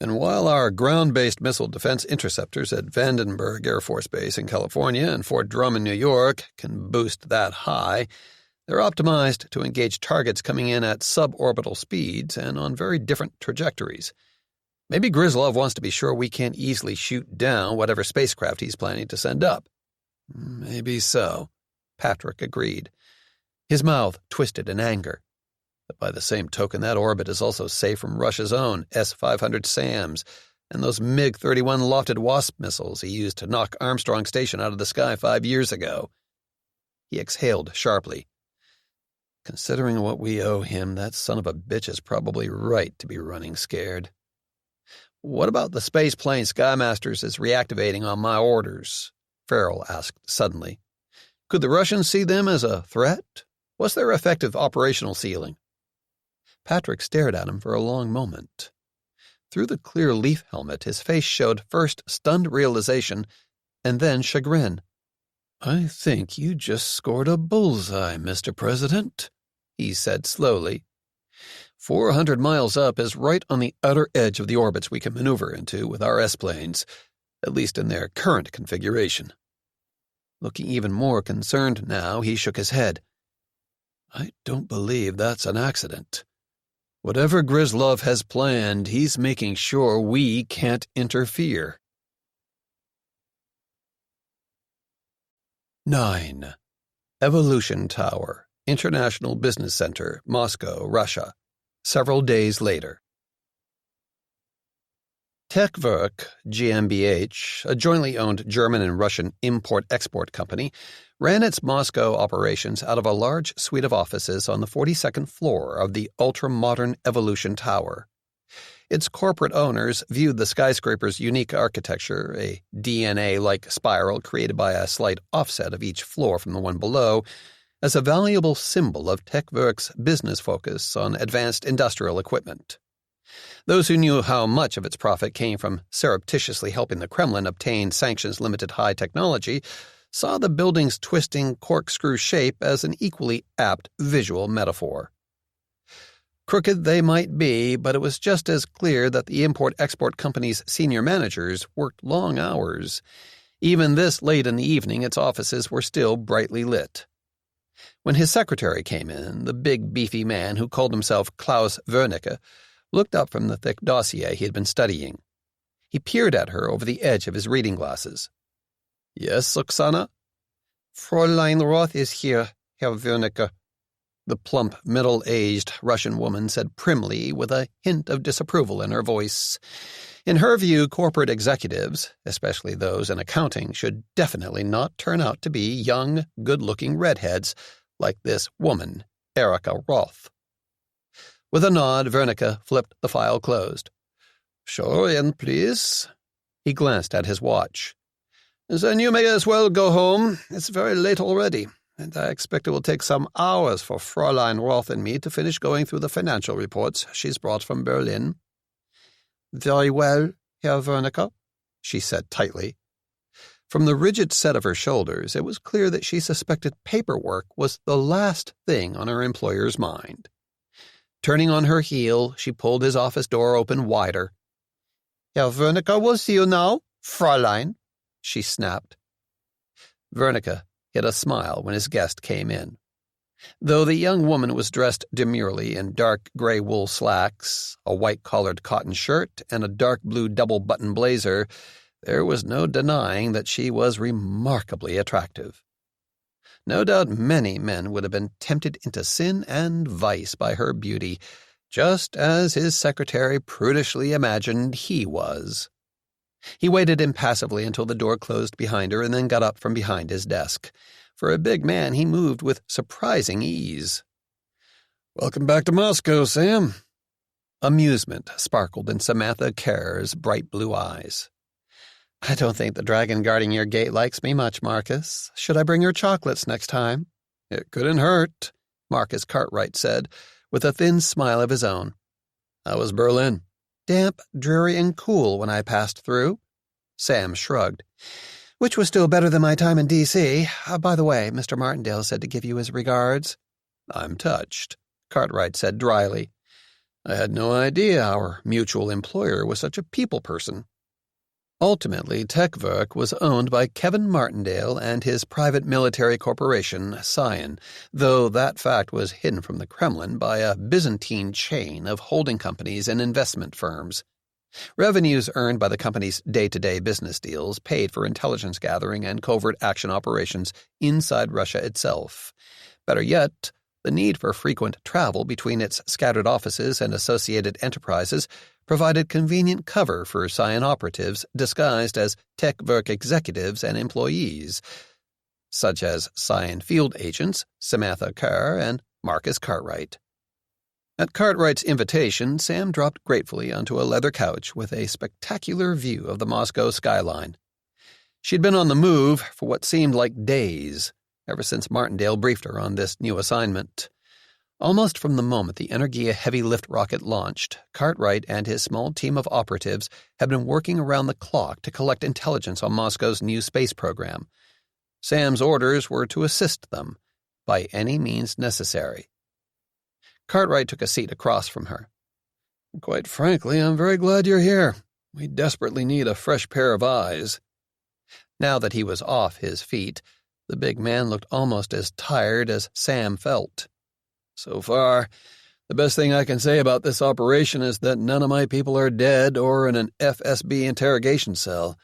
Speaker 3: And while our ground-based missile defense interceptors at Vandenberg Air Force Base in California and Fort Drum in New York can boost that high, they're optimized to engage targets coming in at suborbital speeds and on very different trajectories. Maybe Grizlov wants to be sure we can't easily shoot down whatever spacecraft he's planning to send up. Maybe so, Patrick agreed. His mouth twisted in anger. But by the same token, that orbit is also safe from Russia's own S-500 SAMs and those MiG-31 lofted Wasp missiles he used to knock Armstrong Station out of the sky 5 years ago. He exhaled sharply. Considering what we owe him, that son of a bitch is probably right to be running scared. What about the space plane Skymasters is reactivating on my orders? Farrell asked suddenly. Could the Russians see them as a threat? What's their effective operational ceiling? Patrick stared at him for a long moment. Through the clear leaf helmet, his face showed first stunned realization and then chagrin. I think you just scored a bullseye, Mr. President, he said slowly. 400 miles up is right on the outer edge of the orbits we can maneuver into with our S-planes, at least in their current configuration. Looking even more concerned now, he shook his head. I don't believe that's an accident. Whatever Grizlov has planned, he's making sure we can't interfere. 9. Evolution Tower, International Business Center, Moscow, Russia. Several days later. Techwerk GmbH, a jointly owned German and Russian import-export company, ran its Moscow operations out of a large suite of offices on the 42nd floor of the ultra-modern Evolution Tower. Its corporate owners viewed the skyscraper's unique architecture, a DNA-like spiral created by a slight offset of each floor from the one below, as a valuable symbol of Techwerk's business focus on advanced industrial equipment. Those who knew how much of its profit came from surreptitiously helping the Kremlin obtain sanctions-limited high technology saw the building's twisting corkscrew shape as an equally apt visual metaphor. Crooked they might be, but it was just as clear that the import-export company's senior managers worked long hours. Even this late in the evening, its offices were still brightly lit. When his secretary came in, the big, beefy man who called himself Klaus Wernicke looked up from the thick dossier he had been studying. He peered at her over the edge of his reading glasses. Yes, Oksana? Fräulein Roth is here, Herr Wernicke, the plump, middle-aged Russian woman said primly with a hint of disapproval in her voice. In her view, corporate executives, especially those in accounting, should definitely not turn out to be young, good-looking redheads like this woman, Erika Roth. With a nod, Wernicke flipped the file closed. Show in, please. He glanced at his watch. "Then you may as well go home. It's very late already, and I expect it will take some hours for Fräulein Roth and me to finish going through the financial reports she's brought from Berlin." "Very well, Herr Wernicke," she said tightly. From the rigid set of her shoulders, it was clear that she suspected paperwork was the last thing on her employer's mind. Turning on her heel, she pulled his office door open wider. "Herr Wernicke will see you now, Fräulein," she snapped. Wernicke hid a smile when his guest came in. Though the young woman was dressed demurely in dark gray wool slacks, a white-collared cotton shirt, and a dark blue double-button blazer, there was no denying that she was remarkably attractive. No doubt many men would have been tempted into sin and vice by her beauty, just as his secretary prudishly imagined he was. He waited impassively until the door closed behind her and then got up from behind his desk. For a big man, he moved with surprising ease.
Speaker 2: "Welcome back to Moscow, Sam."
Speaker 3: Amusement sparkled in Samantha Kerr's bright blue eyes. "I don't think the dragon guarding your gate likes me much, Marcus. Should I bring her chocolates next time?"
Speaker 2: "It couldn't hurt,"
Speaker 3: Marcus Cartwright said, with a thin smile of his own.
Speaker 2: "How was Berlin?"
Speaker 3: "Damp, dreary, and cool when I passed through." Sam shrugged. "Which was still better than my time in D.C. By the way, Mr. Martindale said to give you his regards."
Speaker 2: "I'm touched," Cartwright said dryly. "I had no idea our mutual employer was such a people person."
Speaker 3: Ultimately, Techwerk was owned by Kevin Martindale and his private military corporation, Scion, though that fact was hidden from the Kremlin by a Byzantine chain of holding companies and investment firms. Revenues earned by the company's day-to-day business deals paid for intelligence gathering and covert action operations inside Russia itself. Better yet, the need for frequent travel between its scattered offices and associated enterprises provided convenient cover for Scion operatives disguised as Techwerk executives and employees, such as Scion field agents Samantha Kerr and Marcus Cartwright. At Cartwright's invitation, Sam dropped gratefully onto a leather couch with a spectacular view of the Moscow skyline. She'd been on the move for what seemed like days, ever since Martindale briefed her on this new assignment. Almost from the moment the Energia heavy-lift rocket launched, Cartwright and his small team of operatives had been working around the clock to collect intelligence on Moscow's new space program. Sam's orders were to assist them, by any means necessary. Cartwright took a seat across from her.
Speaker 2: "Quite frankly, I'm very glad you're here. We desperately need a fresh pair of eyes."
Speaker 3: Now that he was off his feet, the big man looked almost as tired as Sam felt.
Speaker 2: "So far, the best thing I can say about this operation is that none of my people are dead or in an FSB interrogation cell.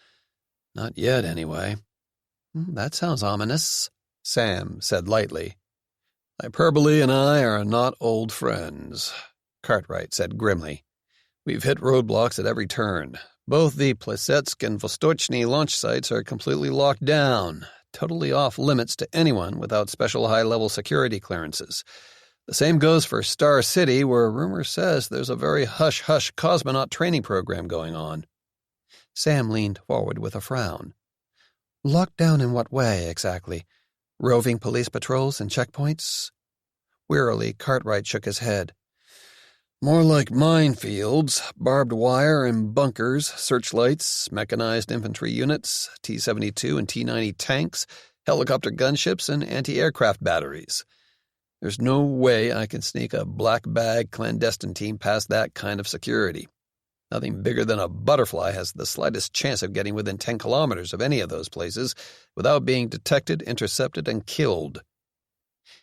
Speaker 2: Not yet, anyway."
Speaker 3: "That sounds ominous," Sam said lightly.
Speaker 2: "Hyperbole and I are not old friends," Cartwright said grimly. "We've hit roadblocks at every turn. Both the Plesetsk and Vostochny launch sites are completely locked down, totally off limits to anyone without special high-level security clearances. The same goes for Star City, where rumor says there's a very hush-hush cosmonaut training program going on."
Speaker 3: Sam leaned forward with a frown. "Locked down in what way, exactly? Roving police patrols and checkpoints?" Wearily, Cartwright shook his head.
Speaker 2: "More like minefields, barbed wire and bunkers, searchlights, mechanized infantry units, T-72 and T-90 tanks, helicopter gunships, and anti-aircraft batteries. There's no way I can sneak a black bag clandestine team past that kind of security. Nothing bigger than a butterfly has the slightest chance of getting within 10 kilometers of any of those places without being detected, intercepted, and killed."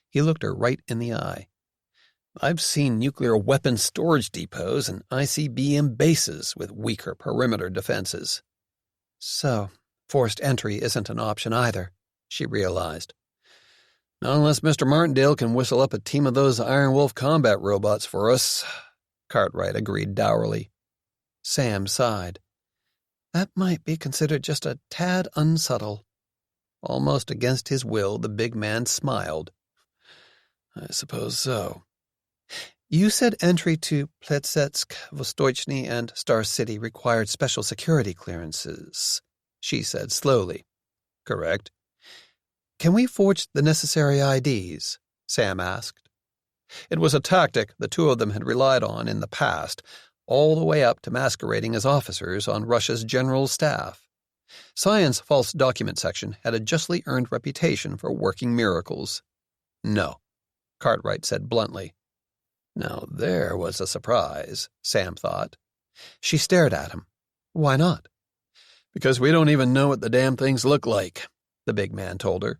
Speaker 3: He looked her right in the eye.
Speaker 2: "I've seen nuclear weapons storage depots and ICBM bases with weaker perimeter defenses."
Speaker 3: "So, forced entry isn't an option either," she realized.
Speaker 2: "Not unless Mr. Martindale can whistle up a team of those Iron Wolf combat robots for us," Cartwright agreed dourly.
Speaker 3: Sam sighed. "That might be considered just a tad unsubtle." Almost against his will, the big man smiled.
Speaker 2: "I suppose so."
Speaker 3: You said entry to Pletsetsk, Vostochny, and Star City required special security clearances, she said slowly. Correct. Can we forge the necessary IDs? Sam asked. It was a tactic the two of them had relied on in the past, all the way up to masquerading as officers on Russia's general staff. Cyan's false document section had a justly earned reputation for working miracles. No, Cartwright said bluntly. Now there was a surprise, Sam thought. She stared at him. Why not? Because we don't even know what the damn things look like, the big man told her.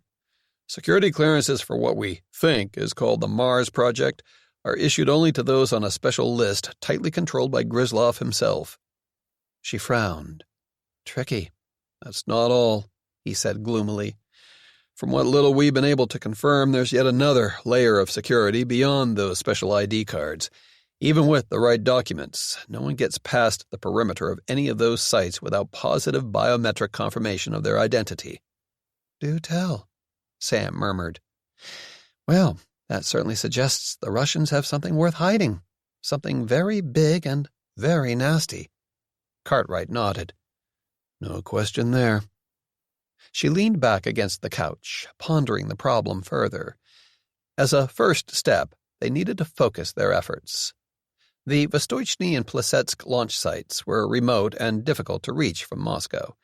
Speaker 3: Security clearances for what we think is called the Mars Project are issued only to those on a special list tightly controlled by Gryzlov himself. She frowned. Tricky. That's not all, he said gloomily. From what little we've been able to confirm, there's yet another layer of security beyond those special ID cards. Even with the right documents, no one gets past the perimeter of any of those sites without positive biometric confirmation of their identity. Do tell, Sam murmured. Well, that certainly suggests the Russians have something worth hiding, something very big and very nasty. Cartwright nodded. No question there. She leaned back against the couch, pondering the problem further. As a first step, they needed to focus their efforts. The Vostochny and Plesetsk launch sites were remote and difficult to reach from Moscow.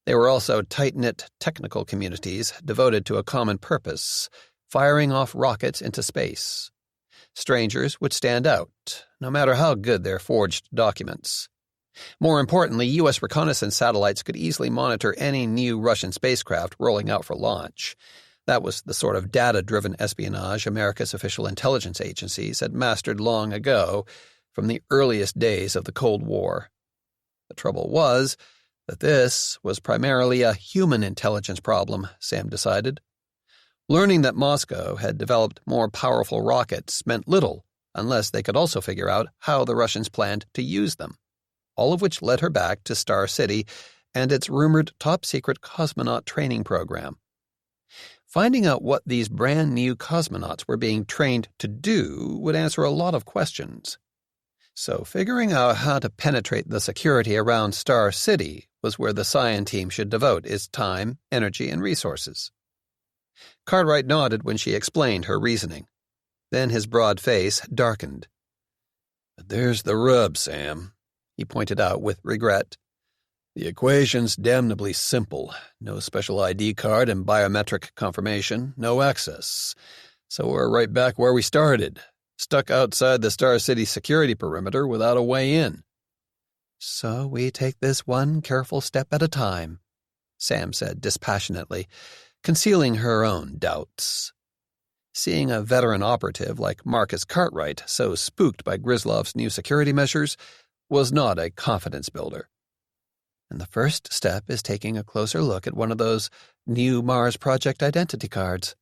Speaker 3: They were also tight-knit technical communities devoted to a common purpose, firing off rockets into space. Strangers would stand out, no matter how good their forged documents. More importantly, U.S. reconnaissance satellites could easily monitor any new Russian spacecraft rolling out for launch. That was the sort of data-driven espionage America's official intelligence agencies had mastered long ago, from the earliest days of the Cold War. The trouble was that this was primarily a human intelligence problem, Sam decided. Learning that Moscow had developed more powerful rockets meant little unless they could also figure out how the Russians planned to use them. All of which led her back to Star City and its rumored top-secret cosmonaut training program. Finding out what these brand-new cosmonauts were being trained to do would answer a lot of questions. So figuring out how to penetrate the security around Star City was where the Cyan team should devote its time, energy, and resources. Cartwright nodded when she explained her reasoning. Then his broad face darkened. But there's the rub, Sam, he pointed out with regret. The equation's damnably simple. No special ID card and biometric confirmation, no access. So we're right back where we started, stuck outside the Star City security perimeter without a way in. So we take this one careful step at a time, Sam said dispassionately, concealing her own doubts. Seeing a veteran operative like Marcus Cartwright so spooked by Gryzlov's new security measures was not a confidence builder. And the first step is taking a closer look at one of those new Mars Project identity cards.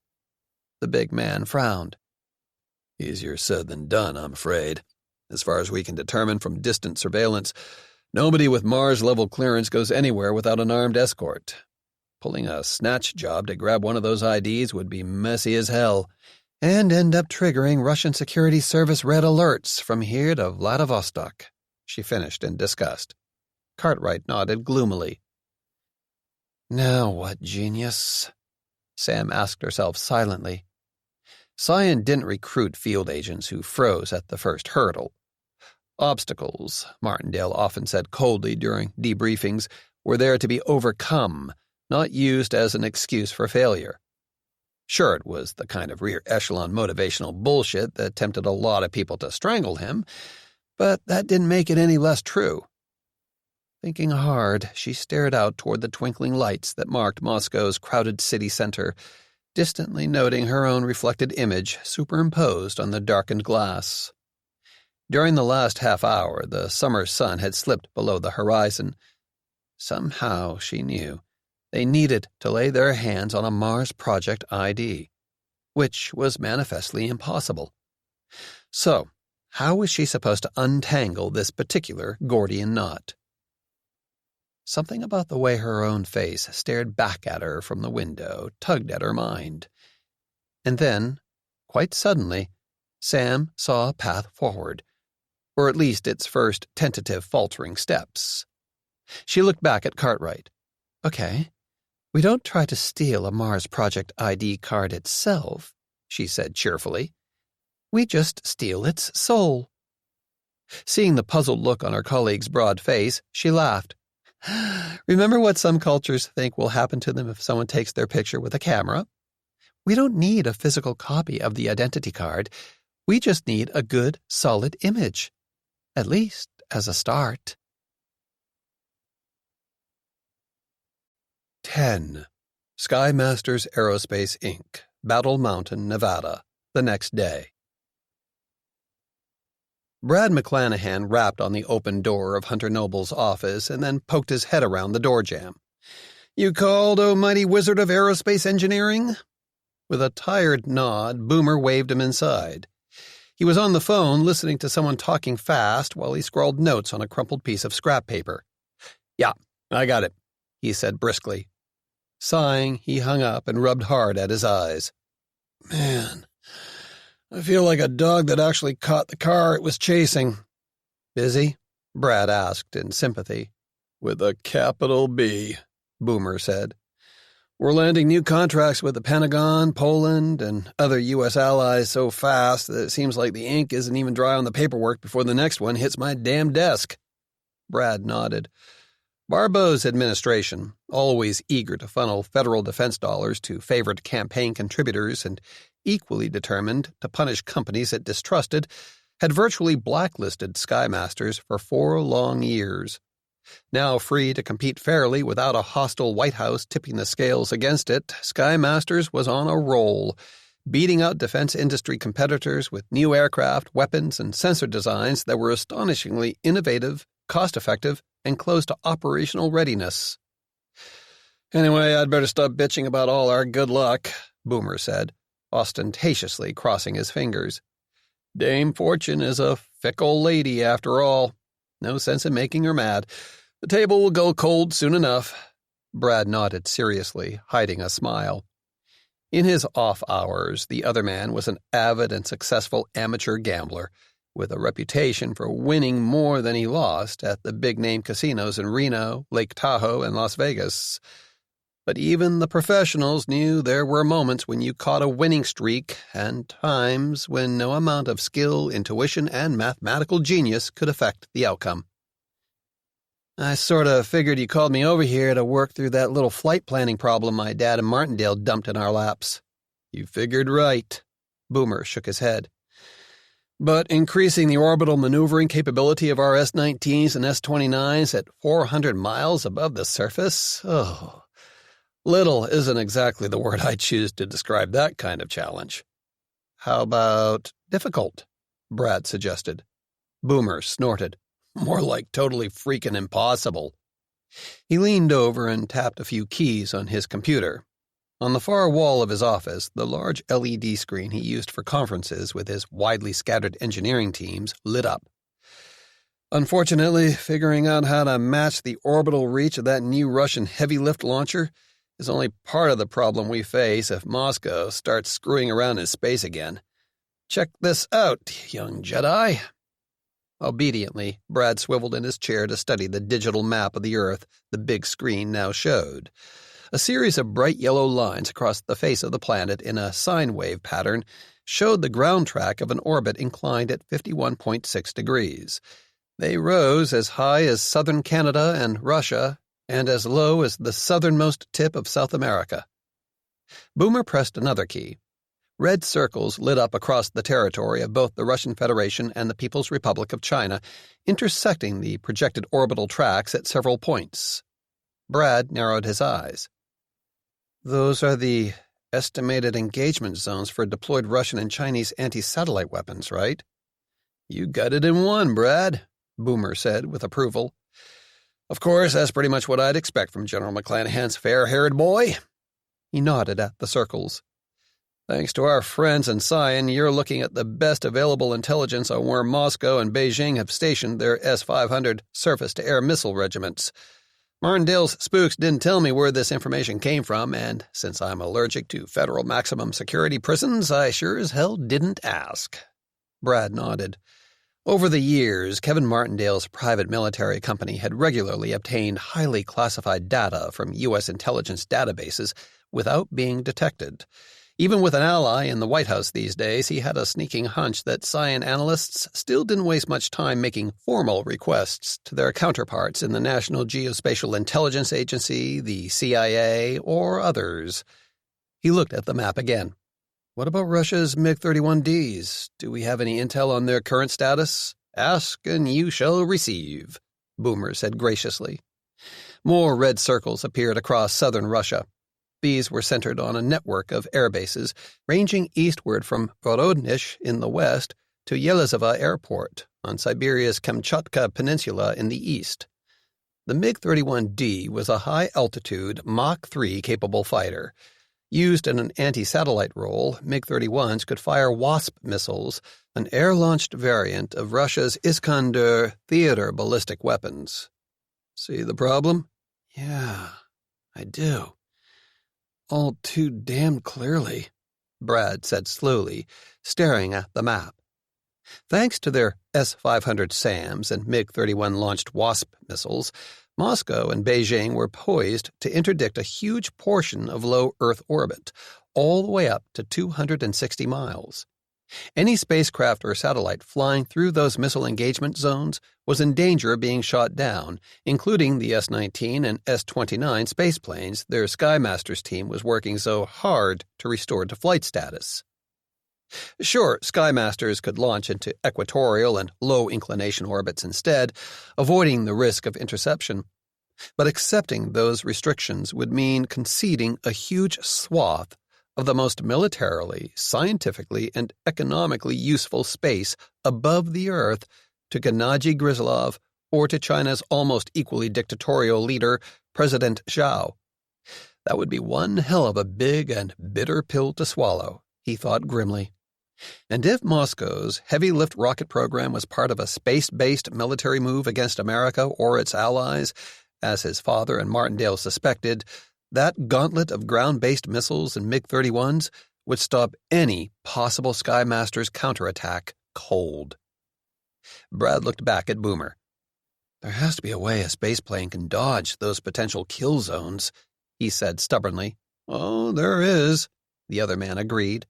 Speaker 3: The big man frowned. Easier said than done, I'm afraid. As far as we can determine from distant surveillance, nobody with Mars-level clearance goes anywhere without an armed escort. Pulling a snatch job to grab one of those IDs would be messy as hell, and end up triggering Russian Security Service red alerts from here to Vladivostok, she finished in disgust. Cartwright nodded gloomily. Now what, genius? Sam asked herself silently. Cyan didn't recruit field agents who froze at the first hurdle. Obstacles, Martindale often said coldly during debriefings, were there to be overcome, not used as an excuse for failure. Sure, it was the kind of rear-echelon motivational bullshit that tempted a lot of people to strangle him, but that didn't make it any less true. Thinking hard, she stared out toward the twinkling lights that marked Moscow's crowded city center, distantly noting her own reflected image superimposed on the darkened glass. During the last half hour, the summer sun had slipped below the horizon. Somehow, she knew, they needed to lay their hands on a Mars Project ID, which was manifestly impossible. So, how was she supposed to untangle this particular Gordian knot? Something about the way her own face stared back at her from the window tugged at her mind. And then, quite suddenly, Sam saw a path forward, or at least its first tentative faltering steps. She looked back at Cartwright. Okay, we don't try to steal a Mars Project ID card itself, she said cheerfully. We just steal its soul. Seeing the puzzled look on her colleague's broad face, she laughed. Remember what some cultures think will happen to them if someone takes their picture with a camera? We don't need a physical copy of the identity card. We just need a good, solid image. At least as a start. 10. Sky Masters Aerospace, Inc., Battle Mountain, Nevada, the next day. Brad McClanahan rapped on the open door of Hunter Noble's office and then poked his head around the door jamb. You called, O mighty wizard of aerospace engineering? With a tired nod, Boomer waved him inside. He was on the phone listening to someone talking fast while he scrawled notes on a crumpled piece of scrap paper. Yeah, I got it, he said briskly. Sighing, he hung up and rubbed hard at his eyes.
Speaker 2: Man, I feel like a dog that actually caught the car it was chasing.
Speaker 3: Busy? Brad asked in sympathy.
Speaker 2: With a capital B, Boomer said. We're landing new contracts with the Pentagon, Poland, and other U.S. allies so fast that it seems like the ink isn't even dry on the paperwork before the next one hits my damn desk.
Speaker 3: Brad nodded. Barbeau's administration, always eager to funnel federal defense dollars to favored campaign contributors and equally determined to punish companies it distrusted, had virtually blacklisted Sky Masters for 4 long years. Now free to compete fairly without a hostile White House tipping the scales against it, Sky Masters was on a roll, beating out defense industry competitors with new aircraft, weapons, and sensor designs that were astonishingly innovative, cost-effective, and close to operational readiness.
Speaker 2: Anyway, I'd better stop bitching about all our good luck,
Speaker 3: Boomer said, ostentatiously crossing his fingers. Dame Fortune is a fickle lady after all. No sense in making her mad. The table will go cold soon enough. Brad nodded seriously, hiding a smile. In his off hours, the other man was an avid and successful amateur gambler, with a reputation for winning more than he lost at the big-name casinos in Reno, Lake Tahoe, and Las Vegas. But even the professionals knew there were moments when you caught a winning streak and times when no amount of skill, intuition, and mathematical genius could affect the outcome.
Speaker 2: I sort of figured you called me over here to work through that little flight planning problem my dad and Martindale dumped in our laps.
Speaker 3: You figured right. Boomer shook his head.
Speaker 2: But increasing the orbital maneuvering capability of our S-19s and S-29s at 400 miles above the surface?
Speaker 3: Little isn't exactly the word I'd choose to describe that kind of challenge.
Speaker 2: How about difficult? Brad suggested.
Speaker 3: Boomer snorted. More like totally freaking impossible. He leaned over and tapped a few keys on his computer. On the far wall of his office, the large LED screen he used for conferences with his widely scattered engineering teams lit up.
Speaker 2: Unfortunately, figuring out how to match the orbital reach of that new Russian heavy-lift launcher is only part of the problem we face if Moscow starts screwing around in space again. Check this out, young Jedi.
Speaker 3: Obediently, Brad swiveled in his chair to study the digital map of the Earth the big screen now showed. A series of bright yellow lines across the face of the planet in a sine wave pattern showed the ground track of an orbit inclined at 51.6 degrees. They rose as high as southern Canada and Russia and as low as the southernmost tip of South America. Boomer pressed another key. Red circles lit up across the territory of both the Russian Federation and the People's Republic of China, intersecting the projected orbital tracks at several points. Brad narrowed his eyes.
Speaker 2: Those are the estimated engagement zones for deployed Russian and Chinese anti-satellite weapons, right?
Speaker 3: You got it in one, Brad, Boomer said with approval.
Speaker 2: Of course, that's pretty much what I'd expect from General McClanahan's fair-haired boy.
Speaker 3: He nodded at the circles.
Speaker 2: Thanks to our friends in Sion, you're looking at the best available intelligence on where Moscow and Beijing have stationed their S-500 surface-to-air missile regiments. Martindale's spooks didn't tell me where this information came from, and since I'm allergic to federal maximum security prisons, I sure as hell didn't ask.
Speaker 3: Brad nodded. Over the years, Kevin Martindale's private military company had regularly obtained highly classified data from U.S. intelligence databases without being detected. Even with an ally in the White House these days, he had a sneaking hunch that Cyan analysts still didn't waste much time making formal requests to their counterparts in the National Geospatial Intelligence Agency, the CIA, or others. He looked at the map again. What about Russia's MiG-31Ds? Do we have any intel on their current status? Ask and you shall receive, Boomer said graciously. More red circles appeared across southern Russia. These were centered on a network of air bases ranging eastward from Voronezh in the west to Yelizevo Airport on Siberia's Kamchatka Peninsula in the east. The MiG-31D was a high-altitude Mach 3 capable fighter. Used in an anti-satellite role, MiG-31s could fire Wasp missiles, an air-launched variant of Russia's Iskander theater ballistic weapons. See the problem?
Speaker 2: Yeah, I do. All too damn clearly,
Speaker 3: Brad said slowly, staring at the map. Thanks to their S-500 SAMs and MiG-31 launched Wasp missiles, Moscow and Beijing were poised to interdict a huge portion of low Earth orbit, all the way up to 260 miles. Any spacecraft or satellite flying through those missile engagement zones was in danger of being shot down, including the S-19 and S-29 spaceplanes their Skymasters team was working so hard to restore to flight status. Sure, Skymasters could launch into equatorial and low-inclination orbits instead, avoiding the risk of interception. But accepting those restrictions would mean conceding a huge swath of the most militarily, scientifically, and economically useful space above the Earth to Gennady Grizlov or to China's almost equally dictatorial leader, President Zhao. That would be one hell of a big and bitter pill to swallow, he thought grimly. And if Moscow's heavy-lift rocket program was part of a space-based military move against America or its allies, as his father and Martindale suspected, that gauntlet of ground-based missiles and MiG-31s would stop any possible Skymasters counterattack cold. Brad looked back at Boomer. There has to be a way a spaceplane can dodge those potential kill zones, he said stubbornly. Oh, there is, the other man agreed.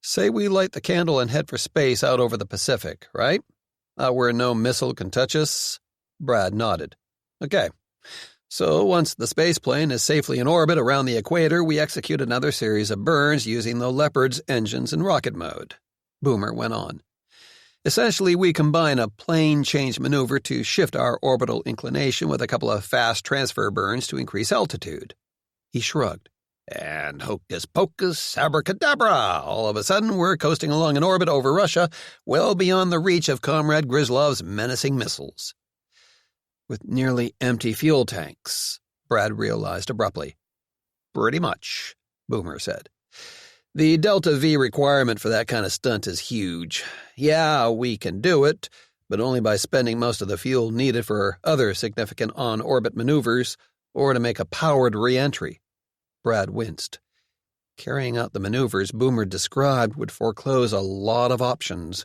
Speaker 3: Say we light the candle and head for space out over the Pacific, right? Out where no missile can touch us? Brad nodded. Okay. So once the spaceplane is safely in orbit around the equator, we execute another series of burns using the Leopard's engines in rocket mode. Boomer went on. Essentially, we combine a plane change maneuver to shift our orbital inclination with a couple of fast transfer burns to increase altitude. He shrugged. And hocus pocus, abracadabra, all of a sudden we're coasting along an orbit over Russia, well beyond the reach of Comrade Grizlov's menacing missiles. With nearly empty fuel tanks, Brad realized abruptly. Pretty much, Boomer said. The Delta V requirement for that kind of stunt is huge. Yeah, we can do it, but only by spending most of the fuel needed for other significant on-orbit maneuvers or to make a powered re-entry. Brad winced. Carrying out the maneuvers Boomer described would foreclose a lot of options.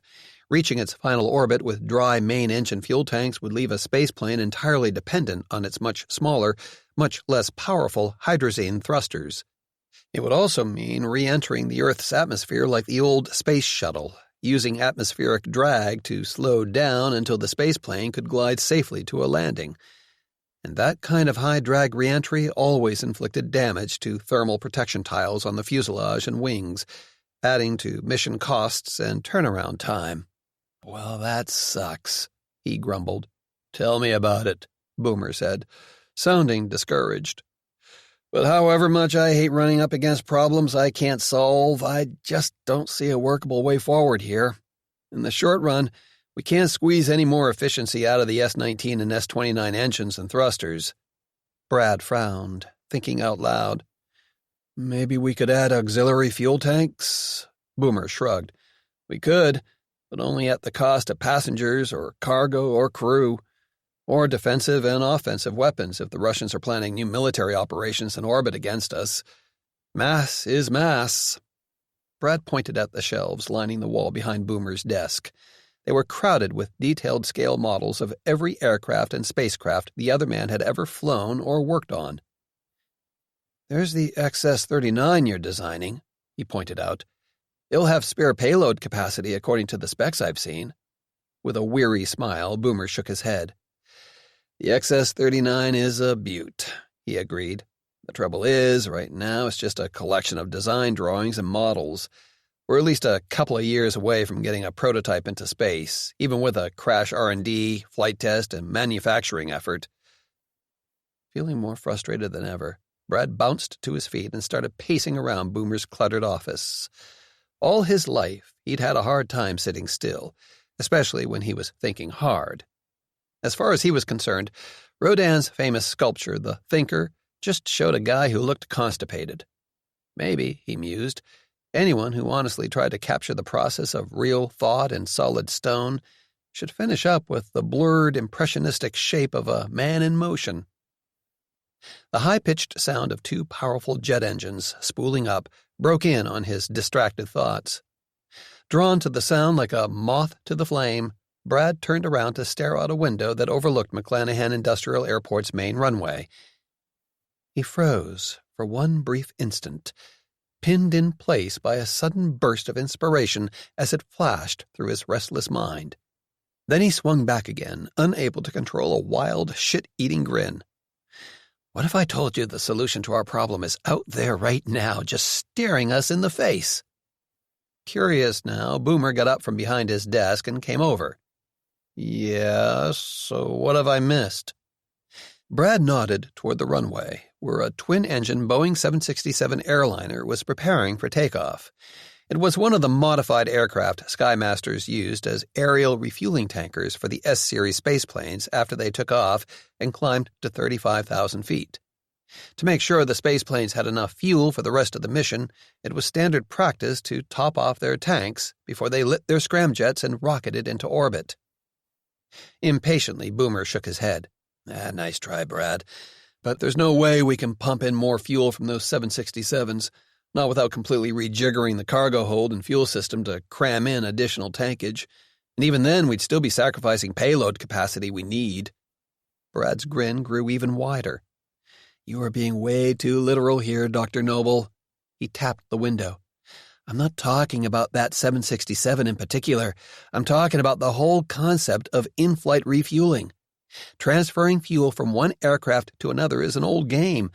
Speaker 3: Reaching its final orbit with dry main engine fuel tanks would leave a spaceplane entirely dependent on its much smaller, much less powerful hydrazine thrusters. It would also mean re-entering the Earth's atmosphere like the old space shuttle, using atmospheric drag to slow down until the spaceplane could glide safely to a landing. And that kind of high-drag re-entry always inflicted damage to thermal protection tiles on the fuselage and wings, adding to mission costs and turnaround time. Well, that sucks, he grumbled. Tell me about it, Boomer said, sounding discouraged. But however much I hate running up against problems I can't solve, I just don't see a workable way forward here. In the short run, we can't squeeze any more efficiency out of the S-19 and S-29 engines and thrusters. Brad frowned, thinking out loud. Maybe we could add auxiliary fuel tanks? Boomer shrugged. We could, but only at the cost of passengers or cargo or crew, or defensive and offensive weapons if the Russians are planning new military operations in orbit against us. Mass is mass. Brad pointed at the shelves lining the wall behind Boomer's desk. They were crowded with detailed scale models of every aircraft and spacecraft the other man had ever flown or worked on. "There's the XS-39 you're designing," he pointed out. "It'll have spare payload capacity according to the specs I've seen." With a weary smile, Boomer shook his head. "The XS-39 is a beaut," he agreed. "The trouble is, right now it's just a collection of design drawings and models. We're at least a couple of years away from getting a prototype into space, even with a crash R&D, flight test, and manufacturing effort." Feeling more frustrated than ever, Brad bounced to his feet and started pacing around Boomer's cluttered office. All his life, he'd had a hard time sitting still, especially when he was thinking hard. As far as he was concerned, Rodin's famous sculpture, The Thinker, just showed a guy who looked constipated. Maybe, he mused, anyone who honestly tried to capture the process of real thought in solid stone should finish up with the blurred, impressionistic shape of a man in motion. The high-pitched sound of two powerful jet engines spooling up broke in on his distracted thoughts. Drawn to the sound like a moth to the flame, Brad turned around to stare out a window that overlooked McClanahan Industrial Airport's main runway. He froze for one brief instant, pinned in place by a sudden burst of inspiration as it flashed through his restless mind. Then he swung back again, unable to control a wild, shit-eating grin. "What if I told you the solution to our problem is out there right now, just staring us in the face?" Curious now, Boomer got up from behind his desk and came over. "Yes, so what have I missed?" Brad nodded toward the runway, where a twin-engine Boeing 767 airliner was preparing for takeoff. It was one of the modified aircraft Skymasters used as aerial refueling tankers for the S-series spaceplanes after they took off and climbed to 35,000 feet. To make sure the spaceplanes had enough fuel for the rest of the mission, it was standard practice to top off their tanks before they lit their scramjets and rocketed into orbit. Impatiently, Boomer shook his head. Nice try, Brad. But there's no way we can pump in more fuel from those 767s, not without completely rejiggering the cargo hold and fuel system to cram in additional tankage. And even then, we'd still be sacrificing payload capacity we need." Brad's grin grew even wider. "You are being way too literal here, Dr. Noble." He tapped the window. "I'm not talking about that 767 in particular. I'm talking about the whole concept of in-flight refueling. Transferring fuel from one aircraft to another is an old game,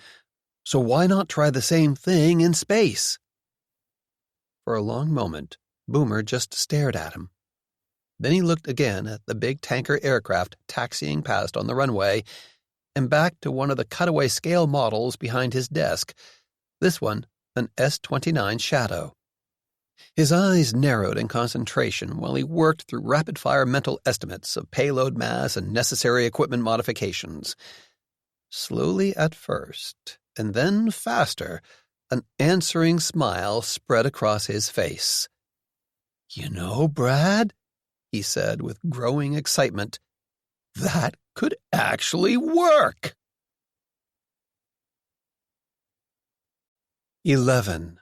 Speaker 3: so why not try the same thing in space?" For a long moment, Boomer just stared at him. Then he looked again at the big tanker aircraft taxiing past on the runway, and back to one of the cutaway scale models behind his desk, this one an S-29 Shadow. His eyes narrowed in concentration while he worked through rapid-fire mental estimates of payload mass and necessary equipment modifications. Slowly at first, and then faster, an answering smile spread across his face. "You know, Brad," he said with growing excitement, "that could actually work." 11.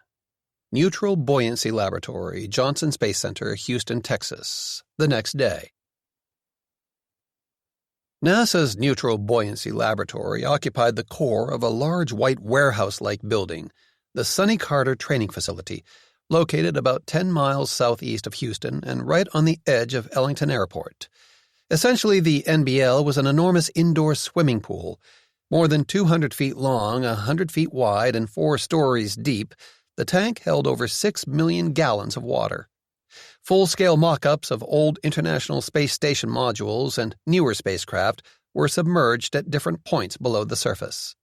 Speaker 3: Neutral Buoyancy Laboratory, Johnson Space Center, Houston, Texas, the next day. NASA's Neutral Buoyancy Laboratory occupied the core of a large white warehouse-like building, the Sonny Carter Training Facility, located about 10 miles southeast of Houston and right on the edge of Ellington Airport. Essentially, the NBL was an enormous indoor swimming pool. More than 200 feet long, 100 feet wide, and 4 stories deep, the tank held over 6 million gallons of water. Full-scale mock-ups of old International Space Station modules and newer spacecraft were submerged at different points below the surface.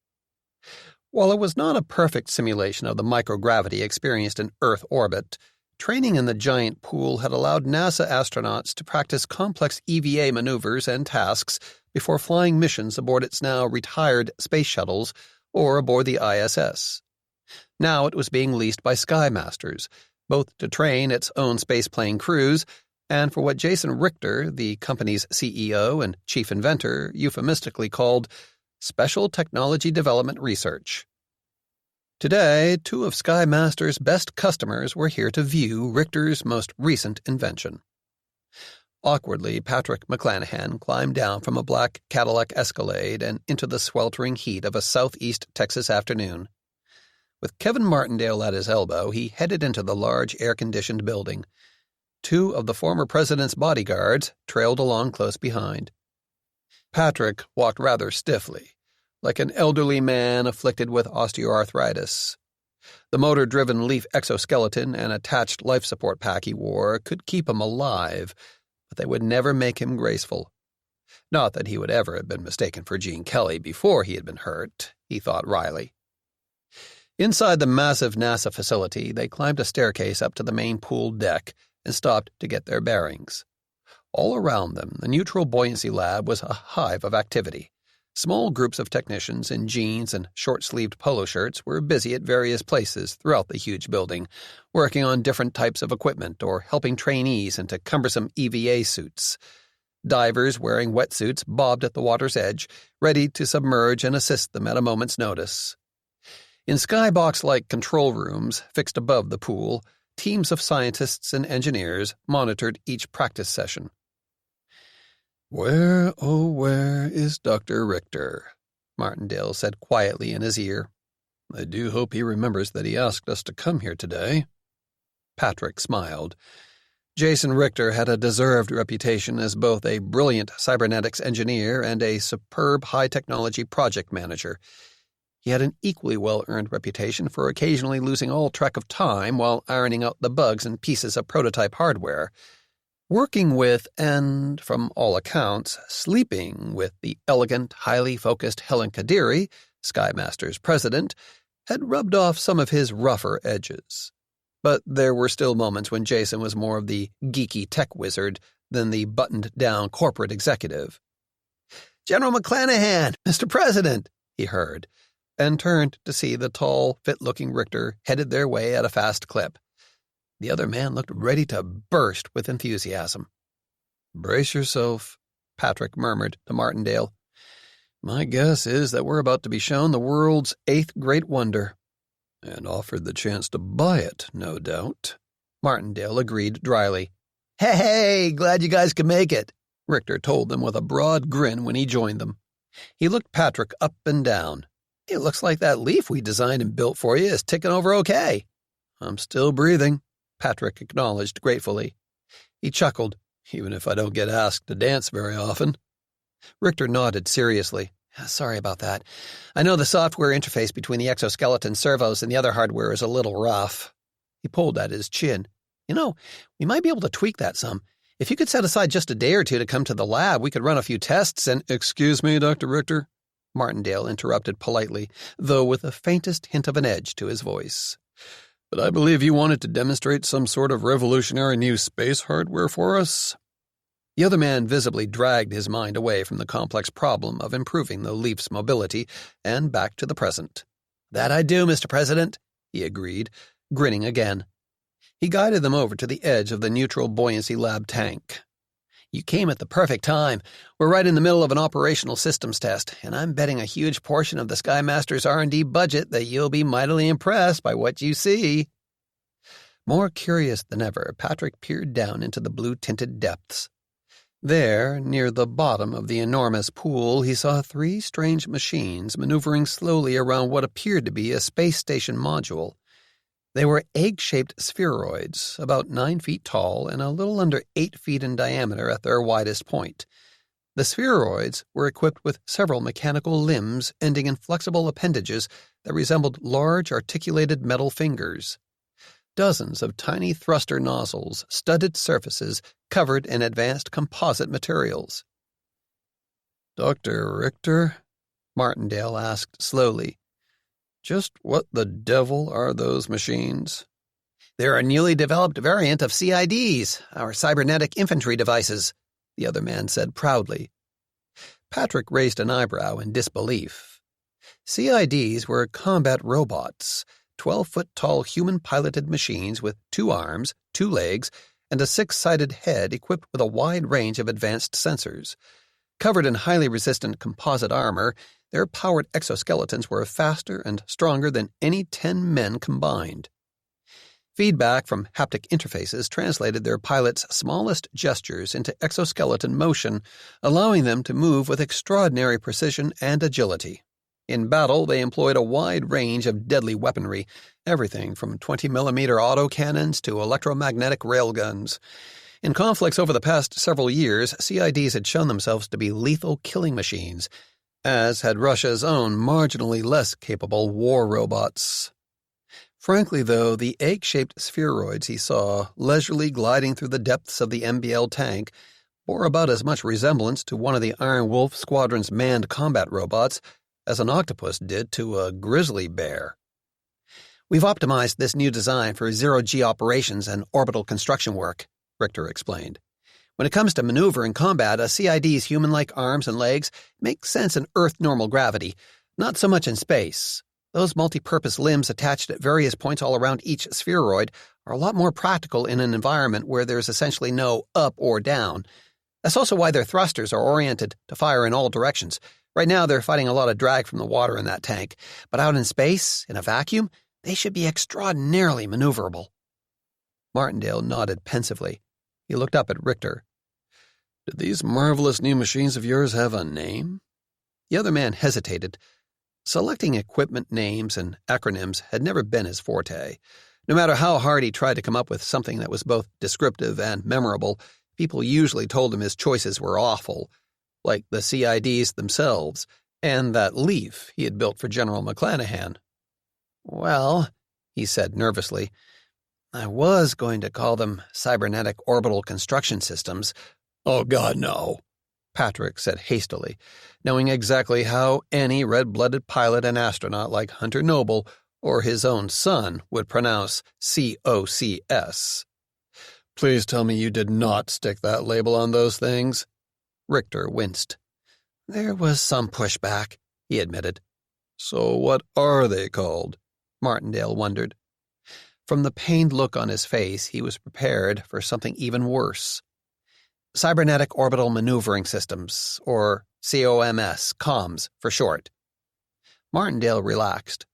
Speaker 3: While it was not a perfect simulation of the microgravity experienced in Earth orbit, training in the giant pool had allowed NASA astronauts to practice complex EVA maneuvers and tasks before flying missions aboard its now retired space shuttles or aboard the ISS. Now it was being leased by Skymasters, both to train its own spaceplane crews and for what Jason Richter, the company's CEO and chief inventor, euphemistically called Special Technology Development Research. Today, two of Sky Master's best customers were here to view Richter's most recent invention. Awkwardly, Patrick McClanahan climbed down from a black Cadillac Escalade and into the sweltering heat of a southeast Texas afternoon. With Kevin Martindale at his elbow, he headed into the large air-conditioned building. Two of the former president's bodyguards trailed along close behind. Patrick walked rather stiffly, like an elderly man afflicted with osteoarthritis. The motor-driven leaf exoskeleton and attached life support pack he wore could keep him alive, but they would never make him graceful. Not that he would ever have been mistaken for Gene Kelly before he had been hurt, he thought wryly. Inside the massive NASA facility, they climbed a staircase up to the main pool deck and stopped to get their bearings. All around them, the neutral buoyancy lab was a hive of activity. Small groups of technicians in jeans and short-sleeved polo shirts were busy at various places throughout the huge building, working on different types of equipment or helping trainees into cumbersome EVA suits. Divers wearing wetsuits bobbed at the water's edge, ready to submerge and assist them at a moment's notice. In skybox-like control rooms fixed above the pool, teams of scientists and engineers monitored each practice session.
Speaker 1: "Where, oh, where is Dr. Richter?" Martindale said quietly in his ear. "I do hope he remembers that he asked us to come here today."
Speaker 3: Patrick smiled. Jason Richter had a deserved reputation as both a brilliant cybernetics engineer and a superb high-technology project manager. He had an equally well-earned reputation for occasionally losing all track of time while ironing out the bugs and pieces of prototype hardware. Working with, and, from all accounts, sleeping with the elegant, highly focused Helen Kadiri, Sky Master's president, had rubbed off some of his rougher edges. But there were still moments when Jason was more of the geeky tech wizard than the buttoned-down corporate executive. "General McClanahan, Mr. President," he heard, and turned to see the tall, fit-looking Richter headed their way at a fast clip. The other man looked ready to burst with enthusiasm.
Speaker 1: "Brace yourself," Patrick murmured to Martindale. "My guess is that we're about to be shown the world's 8th great wonder." "And offered the chance to buy it, no doubt," Martindale agreed dryly.
Speaker 3: "Hey, glad you guys could make it," Richter told them with a broad grin when he joined them. He looked Patrick up and down. "It looks like that leaf we designed and built for you is ticking over okay."
Speaker 1: "I'm still breathing,"
Speaker 3: Patrick acknowledged gratefully. He chuckled,
Speaker 1: "even if I don't get asked to dance very often."
Speaker 3: Richter nodded seriously. "Sorry about that. I know the software interface between the exoskeleton servos and the other hardware is a little rough." He pulled at his chin. "You know, we might be able to tweak that some. If you could set aside just a day or two to come to the lab, we could run a few tests and—"
Speaker 1: "Excuse me, Dr. Richter?"
Speaker 3: Martindale interrupted politely, though with the faintest hint of an edge to his voice.
Speaker 1: "But I believe you wanted to demonstrate some sort of revolutionary new space hardware for us?"
Speaker 3: The other man visibly dragged his mind away from the complex problem of improving the leaf's mobility and back to the present. "That I do, Mr. President," he agreed, grinning again. He guided them over to the edge of the neutral buoyancy lab tank. "You came at the perfect time. We're right in the middle of an operational systems test, and I'm betting a huge portion of the Sky Master's R&D budget that you'll be mightily impressed by what you see." More curious than ever, Patrick peered down into the blue-tinted depths. There, near the bottom of the enormous pool, he saw 3 strange machines maneuvering slowly around what appeared to be a space station module. They were egg-shaped spheroids, about 9 feet tall and a little under 8 feet in diameter at their widest point. The spheroids were equipped with several mechanical limbs ending in flexible appendages that resembled large articulated metal fingers. Dozens of tiny thruster nozzles studded surfaces covered in advanced composite materials.
Speaker 1: "Dr. Richter?"
Speaker 3: Martindale asked slowly.
Speaker 1: "Just what the devil are those machines?"
Speaker 3: "They're a newly developed variant of CIDs, our cybernetic infantry devices," the other man said proudly. Patrick raised an eyebrow in disbelief. CIDs were combat robots, 12-foot-tall human-piloted machines with 2 arms, 2 legs, and a 6-sided head equipped with a wide range of advanced sensors. Covered in highly resistant composite armor, their powered exoskeletons were faster and stronger than any 10 men combined. Feedback from haptic interfaces translated their pilots' smallest gestures into exoskeleton motion, allowing them to move with extraordinary precision and agility. In battle, they employed a wide range of deadly weaponry, everything from 20mm autocannons to electromagnetic railguns. In conflicts over the past several years, CIDs had shown themselves to be lethal killing machines, as had Russia's own marginally less capable war robots. Frankly, though, the egg-shaped spheroids he saw, leisurely gliding through the depths of the MBL tank, bore about as much resemblance to one of the Iron Wolf Squadron's manned combat robots as an octopus did to a grizzly bear. "We've optimized this new design for zero-G operations and orbital construction work," Richter explained. "When it comes to maneuver and combat, a CID's human-like arms and legs make sense in Earth-normal gravity, not so much in space. Those multi-purpose limbs attached at various points all around each spheroid are a lot more practical in an environment where there's essentially no up or down. That's also why their thrusters are oriented to fire in all directions. Right now, they're fighting a lot of drag from the water in that tank, but out in space, in a vacuum, they should be extraordinarily maneuverable." Martindale nodded pensively. He looked up at Richter. "Did these marvelous new machines of yours have a name?" The other man hesitated. Selecting equipment names and acronyms had never been his forte. No matter how hard he tried to come up with something that was both descriptive and memorable, people usually told him his choices were awful, like the CIDs themselves, and that Leaf he had built for General McClanahan. "Well," he said nervously, "I was going to call them cybernetic orbital construction systems." "Oh, God, no," Patrick said hastily, knowing exactly how any red-blooded pilot and astronaut like Hunter Noble or his own son would pronounce COCS. "Please tell me you did not stick that label on those things." Richter winced. "There was some pushback," he admitted. "So what are they called?" Martindale wondered. From the pained look on his face, he was prepared for something even worse. "Cybernetic Orbital Maneuvering Systems, or COMS, COMS for short." Martindale relaxed.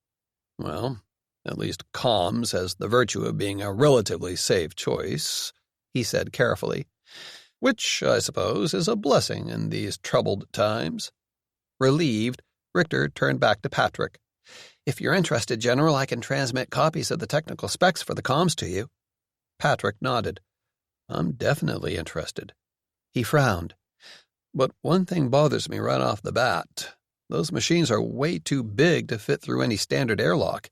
Speaker 3: "Well, at least COMS has the virtue of being a relatively safe choice," he said carefully. "Which, I suppose, is a blessing in these troubled times." Relieved, Richter turned back to Patrick. "If you're interested, General, I can transmit copies of the technical specs for the comms to you." Patrick nodded. "I'm definitely interested." He frowned. "But one thing bothers me right off the bat. Those machines are way too big to fit through any standard airlock.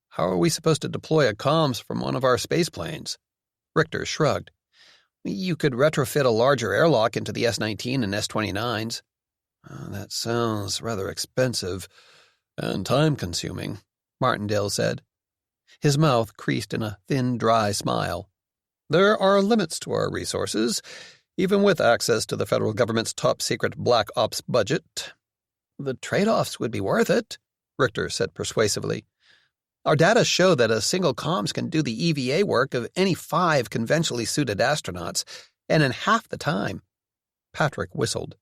Speaker 3: How are we supposed to deploy a comms from one of our space planes?" Richter shrugged. "You could retrofit a larger airlock into the S-19 and S-29s. That sounds rather expensive and time-consuming," Martindale said. His mouth creased in a thin, dry smile. "There are limits to our resources, even with access to the federal government's top-secret Black Ops budget." "The trade-offs would be worth it," Richter said persuasively. "Our data show that a single comms can do the EVA work of any 5 conventionally suited astronauts, and in half the time." Patrick whistled.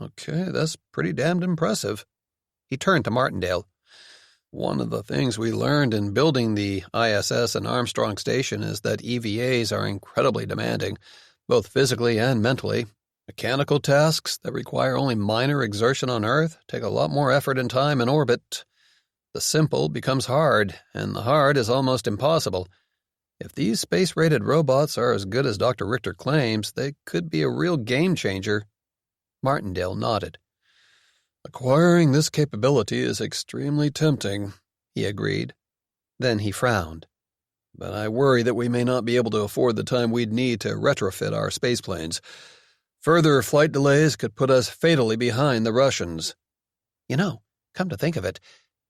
Speaker 3: "Okay, that's pretty damned impressive." He turned to Martindale. "One of the things we learned in building the ISS and Armstrong Station is that EVAs are incredibly demanding, both physically and mentally. Mechanical tasks that require only minor exertion on Earth take a lot more effort and time in orbit. The simple becomes hard, and the hard is almost impossible. If these space-rated robots are as good as Dr. Richter claims, they could be a real game-changer." Martindale nodded. "Acquiring this capability is extremely tempting," he agreed. Then he frowned. "But I worry that we may not be able to afford the time we'd need to retrofit our spaceplanes. Further flight delays could put us fatally behind the Russians." "You know, come to think of it,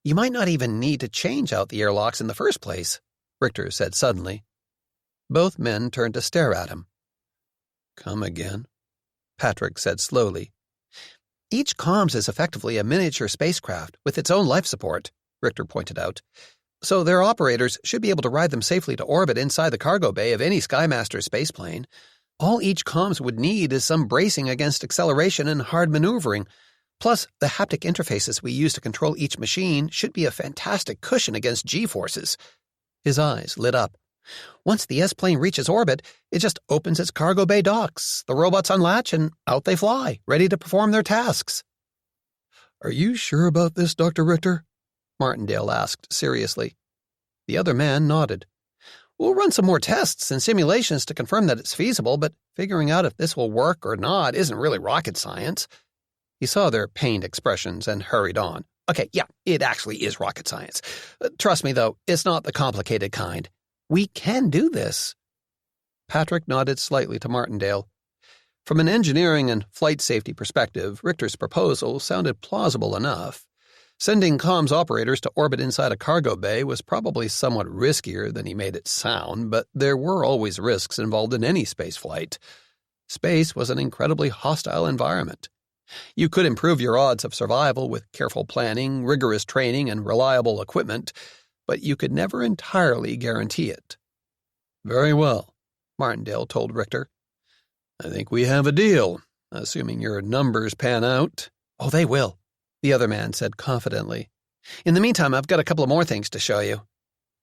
Speaker 3: you might not even need to change out the airlocks in the first place," Richter said suddenly. Both men turned to stare at him. "Come again?" Patrick said slowly. "Each comms is effectively a miniature spacecraft with its own life support," Richter pointed out. "So their operators should be able to ride them safely to orbit inside the cargo bay of any Skymaster spaceplane. All each comms would need is some bracing against acceleration and hard maneuvering. Plus, the haptic interfaces we use to control each machine should be a fantastic cushion against G-forces. His eyes lit up. Once the S-plane reaches orbit, it just opens its cargo bay docks, the robots unlatch, and out they fly, ready to perform their tasks.
Speaker 2: "Are you sure about this, Dr. Richter?"
Speaker 3: Martindale asked seriously. The other man nodded. "We'll run some more tests and simulations to confirm that it's feasible, but figuring out if this will work or not isn't really rocket science." He saw their pained expressions and hurried on. "Okay, yeah, it actually is rocket science. Trust me, though, it's not the complicated kind. We can do this." Patrick nodded slightly to Martindale. From an engineering and flight safety perspective, Richter's proposal sounded plausible enough. Sending comms operators to orbit inside a cargo bay was probably somewhat riskier than he made it sound, but there were always risks involved in any spaceflight. Space was an incredibly hostile environment. You could improve your odds of survival with careful planning, rigorous training, and reliable equipment, but you could never entirely guarantee it.
Speaker 2: "Very well,"
Speaker 3: Martindale told Richter.
Speaker 2: "I think we have a deal, assuming your numbers pan out."
Speaker 3: "Oh, they will," the other man said confidently. "In the meantime, I've got a couple of more things to show you."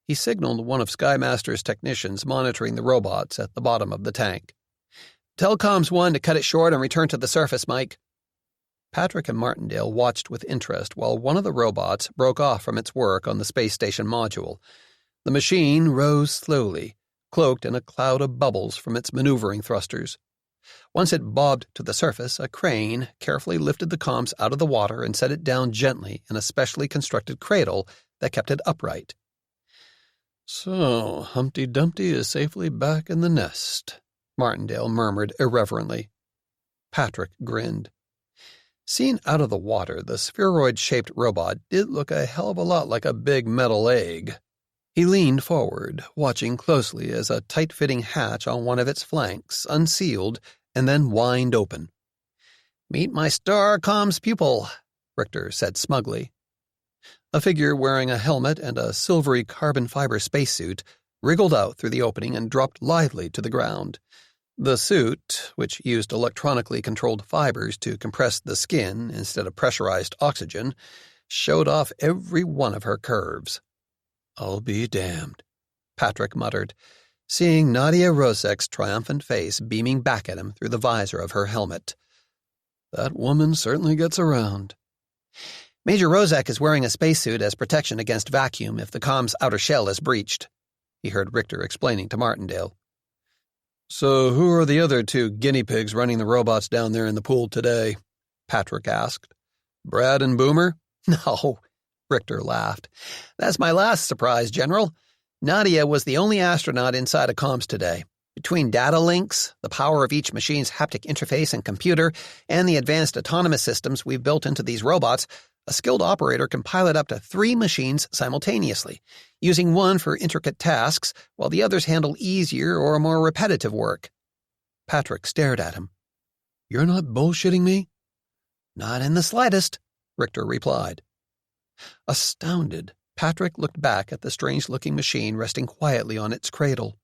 Speaker 3: He signaled one of Skymaster's technicians monitoring the robots at the bottom of the tank. "Tell Comms 1 to cut it short and return to the surface, Mike." Patrick and Martindale watched with interest while one of the robots broke off from its work on the space station module. The machine rose slowly, cloaked in a cloud of bubbles from its maneuvering thrusters. Once it bobbed to the surface, a crane carefully lifted the comms out of the water and set it down gently in a specially constructed cradle that kept it upright.
Speaker 2: "So, Humpty Dumpty is safely back in the nest,"
Speaker 3: Martindale murmured irreverently. Patrick grinned. Seen out of the water, the spheroid-shaped robot did look a hell of a lot like a big metal egg. He leaned forward, watching closely as a tight-fitting hatch on one of its flanks unsealed and then whined open. "Meet my star comms pupil," Richter said smugly. A figure wearing a helmet and a silvery carbon fiber spacesuit wriggled out through the opening and dropped lithely to the ground. The suit, which used electronically controlled fibers to compress the skin instead of pressurized oxygen, showed off every one of her curves.
Speaker 2: "I'll be damned,"
Speaker 3: Patrick muttered, seeing Nadia Rozek's triumphant face beaming back at him through the visor of her helmet.
Speaker 2: "That woman certainly gets around."
Speaker 3: "Major Rozek is wearing a spacesuit as protection against vacuum if the comm's outer shell is breached," he heard Richter explaining to Martindale.
Speaker 2: "So who are the other two guinea pigs running the robots down there in the pool today?"
Speaker 3: Patrick asked.
Speaker 2: "Brad and Boomer?"
Speaker 3: "No," Richter laughed. "That's my last surprise, General. Nadia was the only astronaut inside of comms today. Between data links, the power of each machine's haptic interface and computer, and the advanced autonomous systems we've built into these robots, a skilled operator can pilot up to 3 machines simultaneously, using one for intricate tasks while the others handle easier or more repetitive work." Patrick stared at him.
Speaker 2: "You're not bullshitting me?"
Speaker 3: "Not in the slightest," Richter replied. Astounded, Patrick looked back at the strange-looking machine resting quietly on its cradle.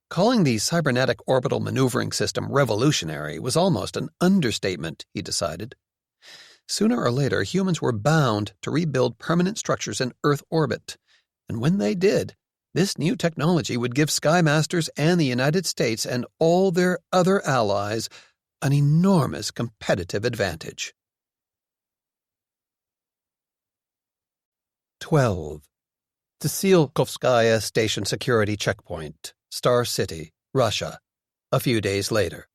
Speaker 3: Calling the cybernetic orbital maneuvering system revolutionary was almost an understatement, he decided. Sooner or later, humans were bound to rebuild permanent structures in Earth orbit, and when they did, this new technology would give Skymasters and the United States and all their other allies an enormous competitive advantage. 12. Tsilkovskaya Station Security Checkpoint, Star City, Russia, a few days later.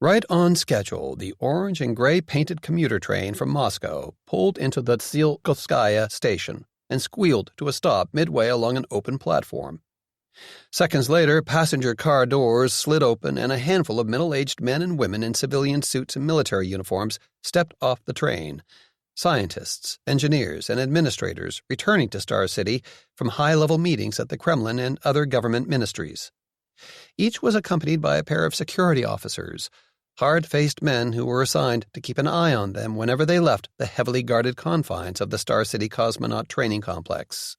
Speaker 3: Right on schedule, the orange and gray painted commuter train from Moscow pulled into the Tsilkovskaya station and squealed to a stop midway along an open platform. Seconds later, passenger car doors slid open and a handful of middle-aged men and women in civilian suits and military uniforms stepped off the train. Scientists, engineers, and administrators returning to Star City from high-level meetings at the Kremlin and other government ministries. Each was accompanied by a pair of security officers, hard-faced men who were assigned to keep an eye on them whenever they left the heavily guarded confines of the Star City Cosmonaut Training Complex.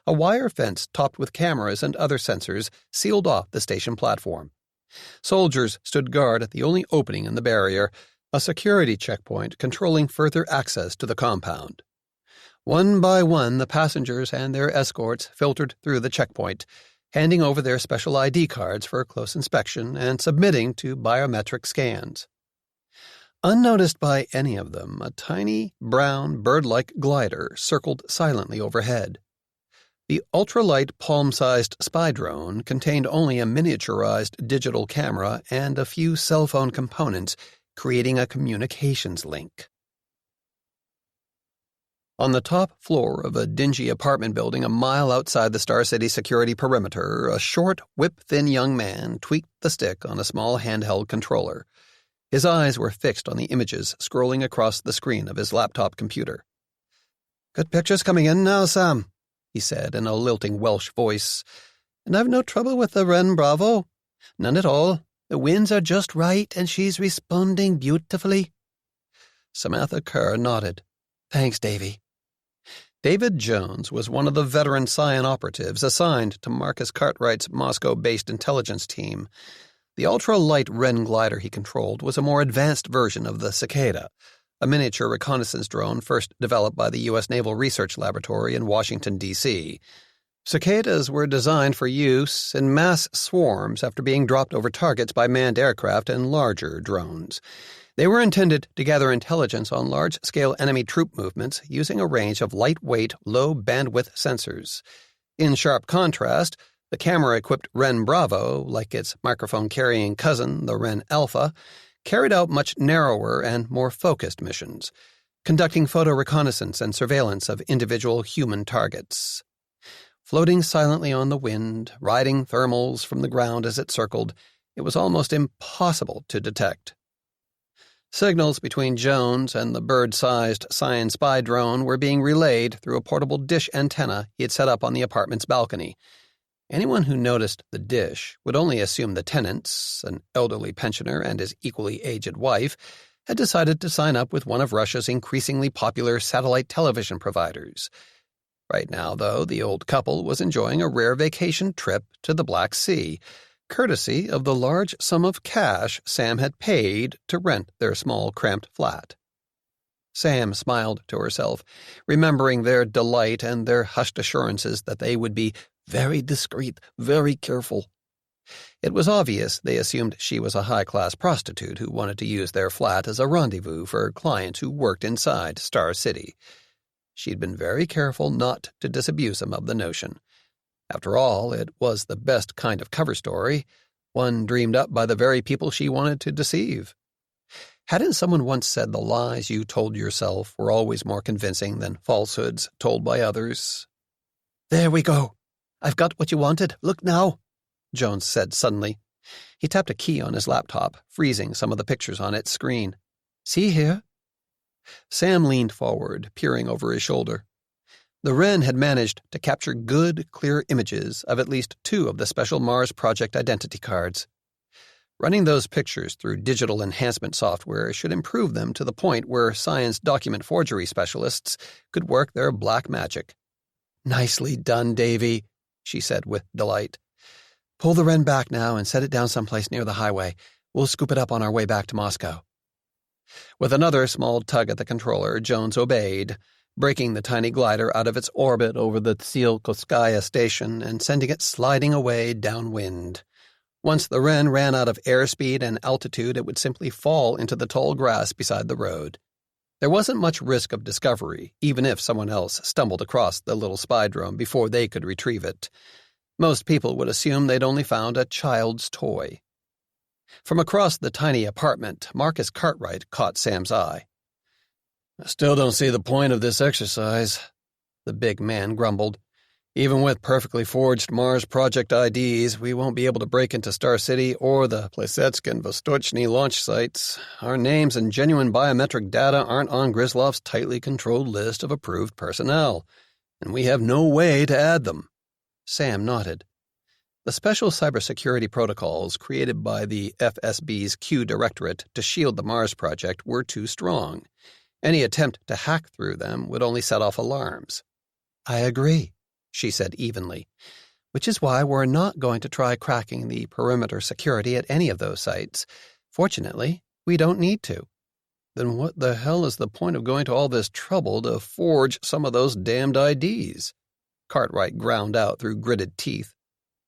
Speaker 3: A wire fence topped with cameras and other sensors sealed off the station platform. Soldiers stood guard at the only opening in the barrier, a security checkpoint controlling further access to the compound. One by one, the passengers and their escorts filtered through the checkpoint, handing over their special ID cards for close inspection and submitting to biometric scans. Unnoticed by any of them, a tiny, brown, bird-like glider circled silently overhead. The ultralight palm-sized spy drone contained only a miniaturized digital camera and a few cell phone components, creating a communications link. On the top floor of a dingy apartment building a mile outside the Star City security perimeter, a short, whip-thin young man tweaked the stick on a small handheld controller. His eyes were fixed on the images scrolling across the screen of his laptop computer. "Good pictures coming in now, Sam," he said in a lilting Welsh voice. "And I've no trouble with the Wren Bravo. None at all. The winds are just right, and she's responding beautifully." Samantha Kerr nodded. "Thanks, Davy." David Jones was one of the veteran Scion operatives assigned to Marcus Cartwright's Moscow-based intelligence team. The ultra-light Wren glider he controlled was a more advanced version of the Cicada, a miniature reconnaissance drone first developed by the U.S. Naval Research Laboratory in Washington, D.C. Cicadas were designed for use in mass swarms after being dropped over targets by manned aircraft and larger drones. They were intended to gather intelligence on large-scale enemy troop movements using a range of lightweight, low-bandwidth sensors. In sharp contrast, the camera-equipped Wren Bravo, like its microphone-carrying cousin, the Wren Alpha, carried out much narrower and more focused missions, conducting photo reconnaissance and surveillance of individual human targets. Floating silently on the wind, riding thermals from the ground as it circled, it was almost impossible to detect. Signals between Jones and the bird-sized Scion spy drone were being relayed through a portable dish antenna he had set up on the apartment's balcony. Anyone who noticed the dish would only assume the tenants, an elderly pensioner and his equally aged wife, had decided to sign up with one of Russia's increasingly popular satellite television providers. Right now, though, the old couple was enjoying a rare vacation trip to the Black Sea, courtesy of the large sum of cash Sam had paid to rent their small, cramped flat. Sam smiled to herself, remembering their delight and their hushed assurances that they would be very discreet, very careful. It was obvious they assumed she was a high-class prostitute who wanted to use their flat as a rendezvous for clients who worked inside Star City. She'd been very careful not to disabuse them of the notion. After all, it was the best kind of cover story, one dreamed up by the very people she wanted to deceive. Hadn't someone once said the lies you told yourself were always more convincing than falsehoods told by others? "There we go. I've got what you wanted. Look now," Jones said suddenly. He tapped a key on his laptop, freezing some of the pictures on its screen. "See here?" Sam leaned forward, peering over his shoulder. The Wren had managed to capture good, clear images of at least 2 of the special Mars Project identity cards. Running those pictures through digital enhancement software should improve them to the point where science document forgery specialists could work their black magic. "Nicely done, Davy," she said with delight. "Pull the Wren back now and set it down someplace near the highway. We'll scoop it up on our way back to Moscow." With another small tug at the controller, Jones obeyed, breaking the tiny glider out of its orbit over the Tsiolkovskaya station and sending it sliding away downwind. Once the Wren ran out of airspeed and altitude, it would simply fall into the tall grass beside the road. There wasn't much risk of discovery, even if someone else stumbled across the little spy drone before they could retrieve it. Most people would assume they'd only found a child's toy. From across the tiny apartment, Marcus Cartwright caught Sam's eye. "I still don't see the point of this exercise," the big man grumbled. "Even with perfectly forged Mars Project IDs, we won't be able to break into Star City or the Plesetsk and Vostochny launch sites. Our names and genuine biometric data aren't on Grislov's tightly controlled list of approved personnel, and we have no way to add them." Sam nodded. The special cybersecurity protocols created by the FSB's Q Directorate to shield the Mars Project were too strong. Any attempt to hack through them would only set off alarms. "I agree," she said evenly. which is why we're not going to try cracking the perimeter security at any of those sites. Fortunately, we don't need to.
Speaker 1: Then what the hell is the point of going to all this trouble to forge some of those damned IDs?
Speaker 3: Cartwright ground out through gritted teeth.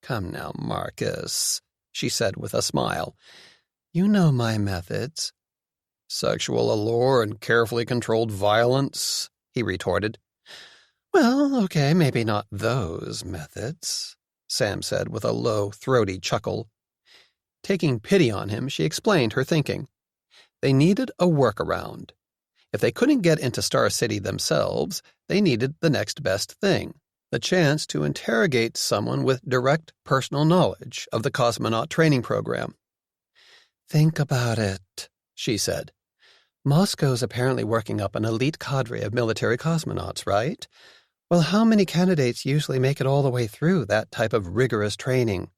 Speaker 1: Come now, Marcus, she said with a smile.
Speaker 3: You know my methods.
Speaker 1: Sexual allure and carefully controlled violence, he retorted.
Speaker 3: Well, okay, maybe not those methods, Sam said with a low, throaty chuckle. Taking pity on him, she explained her thinking. They needed a workaround. If they couldn't get into Star City themselves, they needed the next best thing, the chance to interrogate someone with direct personal knowledge of the cosmonaut training program. Think about it, she said. Moscow's apparently working up an elite cadre of military cosmonauts, right? Well, how many candidates usually make it all the way through that type of rigorous training?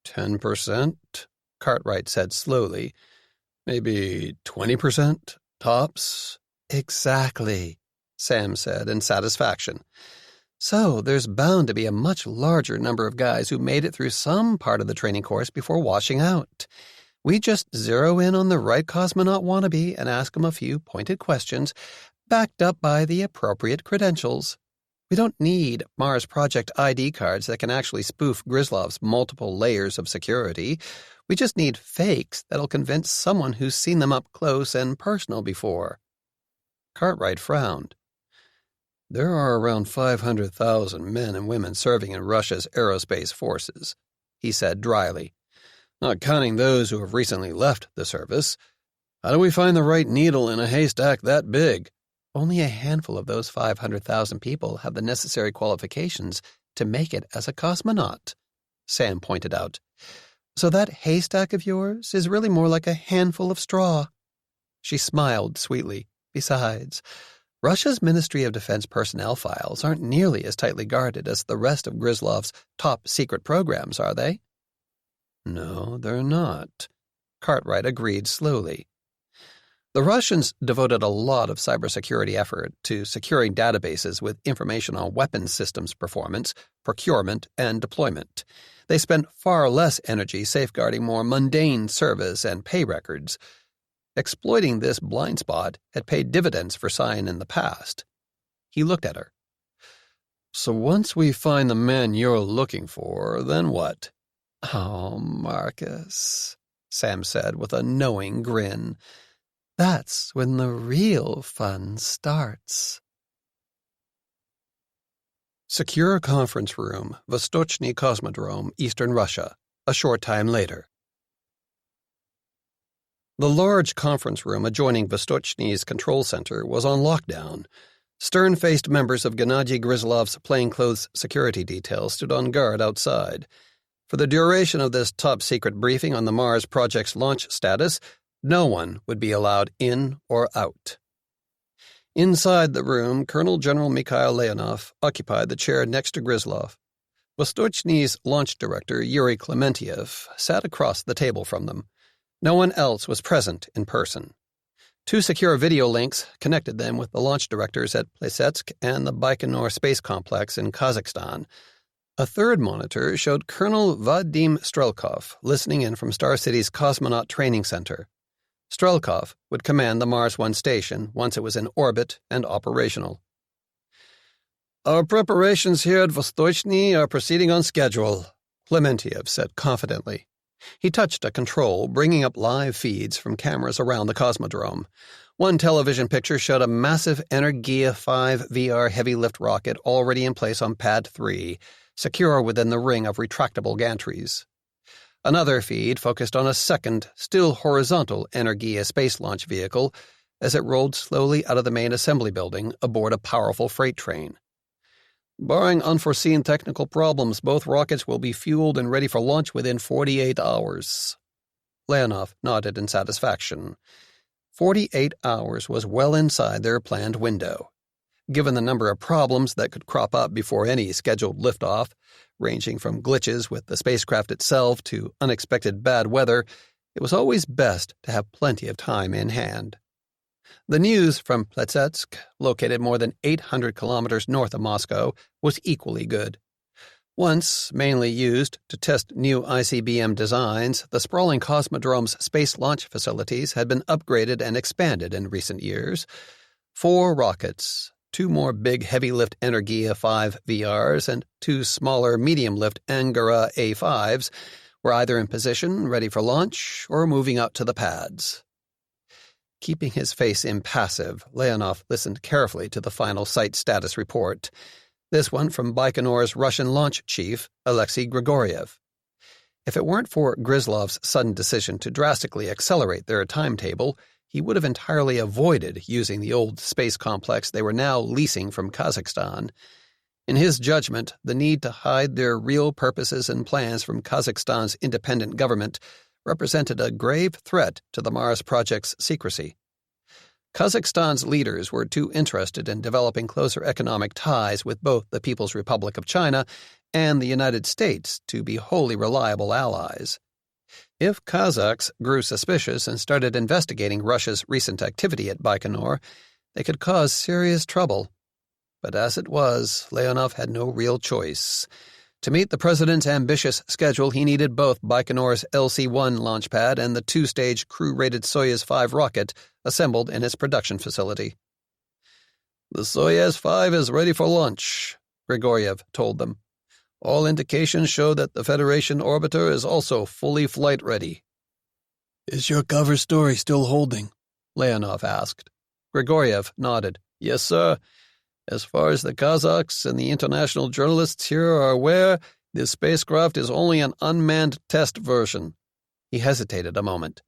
Speaker 1: 10%, Cartwright said slowly. Maybe 20%, tops?
Speaker 3: Exactly, Sam said in satisfaction. So there's bound to be a much larger number of guys who made it through some part of the training course before washing out. We just zero in on the right cosmonaut wannabe and ask him a few pointed questions, backed up by the appropriate credentials. We don't need Mars Project ID cards that can actually spoof Grislov's multiple layers of security. We just need fakes that'll convince someone who's seen them up close and personal before.
Speaker 1: Cartwright frowned. There are around 500,000 men and women serving in Russia's aerospace forces, he said dryly. Not counting those who have recently left the service. How do we find the right needle in a haystack that big?
Speaker 3: Only a handful of those 500,000 people have the necessary qualifications to make it as a cosmonaut, Sam pointed out. So that haystack of yours is really more like a handful of straw. She smiled sweetly. Besides, Russia's Ministry of Defense personnel files aren't nearly as tightly guarded as the rest of Grislov's top-secret programs, are they?
Speaker 1: No, they're not,
Speaker 3: Cartwright agreed slowly. The Russians devoted a lot of cybersecurity effort to securing databases with information on weapons systems performance, procurement, and deployment. They spent far less energy safeguarding more mundane service and pay records. Exploiting this blind spot had paid dividends for Cyan in the past. He looked at her.
Speaker 1: So once we find the man you're looking for, then what?
Speaker 3: Oh, Marcus, Sam said with a knowing grin. That's when the real fun starts.
Speaker 1: Secure conference room, Vostochny Cosmodrome, Eastern Russia, a short time later. The large conference room adjoining Vostochny's control center was on lockdown. Stern-faced members of Gennady Grislov's plainclothes security detail stood on guard outside. For the duration of this top-secret briefing on the Mars project's launch status, no one would be allowed in or out. Inside the room, Colonel General Mikhail Leonov occupied the chair next to Grislov. Vostochny's launch director, Yuri Klementiev, sat across the table from them. No one else was present in person. 2 secure video links connected them with the launch directors at Plesetsk and the Baikonur Space Complex in Kazakhstan. A third monitor showed Colonel Vadim Strelkov listening in from Star City's Cosmonaut Training Center. Strelkov would command the Mars 1 station once it was in orbit and operational. Our preparations here at Vostochny are proceeding on schedule, Klementiev said confidently.
Speaker 3: He touched a control, bringing up live feeds from cameras around the Cosmodrome. One television picture showed a massive Energia 5 VR heavy-lift rocket already in place on Pad 3, secure within the ring of retractable gantries. Another feed focused on a second, still horizontal Energia space launch vehicle as it rolled slowly out of the main assembly building aboard a powerful freight train.
Speaker 1: Barring unforeseen technical problems, both rockets will be fueled and ready for launch within 48 hours.
Speaker 3: Leonov nodded in satisfaction. 48 hours was well inside their planned window. Given the number of problems that could crop up before any scheduled liftoff, ranging from glitches with the spacecraft itself to unexpected bad weather, it was always best to have plenty of time in hand. The news from Plesetsk, located more than 800 kilometers north of Moscow, was equally good. Once mainly used to test new ICBM designs, the sprawling Cosmodrome's space launch facilities had been upgraded and expanded in recent years. 4 rockets, 2 more big heavy-lift Energia 5 VRs, and 2 smaller medium-lift Angara A5s were either in position, ready for launch, or moving out to the pads. Keeping his face impassive, Leonov listened carefully to the final site status report. This one from Baikonur's Russian launch chief, Alexei Grigoriev. If it weren't for Grislov's sudden decision to drastically accelerate their timetable, he would have entirely avoided using the old space complex they were now leasing from Kazakhstan. In his judgment, the need to hide their real purposes and plans from Kazakhstan's independent government represented a grave threat to the Mars project's secrecy. Kazakhstan's leaders were too interested in developing closer economic ties with both the People's Republic of China and the United States to be wholly reliable allies. If Kazakhs grew suspicious and started investigating Russia's recent activity at Baikonur, they could cause serious trouble. But as it was, Leonov had no real choice. To meet the president's ambitious schedule, he needed both Baikonur's LC-1 launch pad and the 2-stage crew-rated Soyuz 5 rocket assembled in its production facility. "The Soyuz 5 is ready for launch," Grigoriev told them. "All indications show that the Federation orbiter is also fully flight-ready."
Speaker 2: "Is your cover story still holding?"
Speaker 3: Leonov asked. Grigoriev nodded. "Yes, sir. As far as the Kazakhs and the international journalists here are aware, this spacecraft is only an unmanned test version." He hesitated a moment.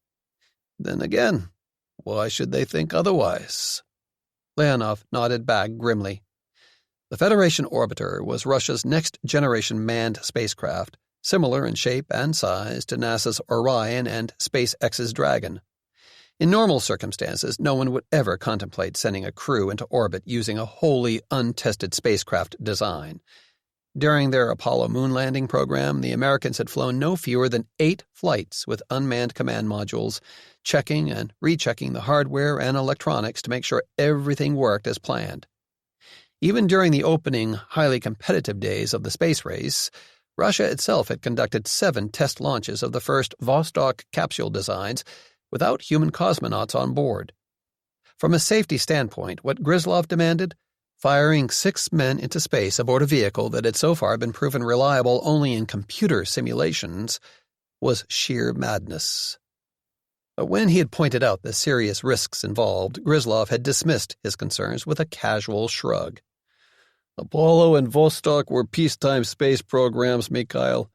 Speaker 3: "Then again, why should they think otherwise?" Leonov nodded back grimly. The Federation Orbiter was Russia's next-generation manned spacecraft, similar in shape and size to NASA's Orion and SpaceX's Dragon. In normal circumstances, no one would ever contemplate sending a crew into orbit using a wholly untested spacecraft design. During their Apollo moon landing program, the Americans had flown no fewer than 8 flights with unmanned command modules, checking and rechecking the hardware and electronics to make sure everything worked as planned. Even during the opening, highly competitive days of the space race, Russia itself had conducted 7 test launches of the first Vostok capsule designs without human cosmonauts on board. From a safety standpoint, what Grislov demanded, firing 6 men into space aboard a vehicle that had so far been proven reliable only in computer simulations, was sheer madness. But when he had pointed out the serious risks involved, Grislov had dismissed his concerns with a casual shrug. "Apollo and Vostok were peacetime space programs, Mikhail.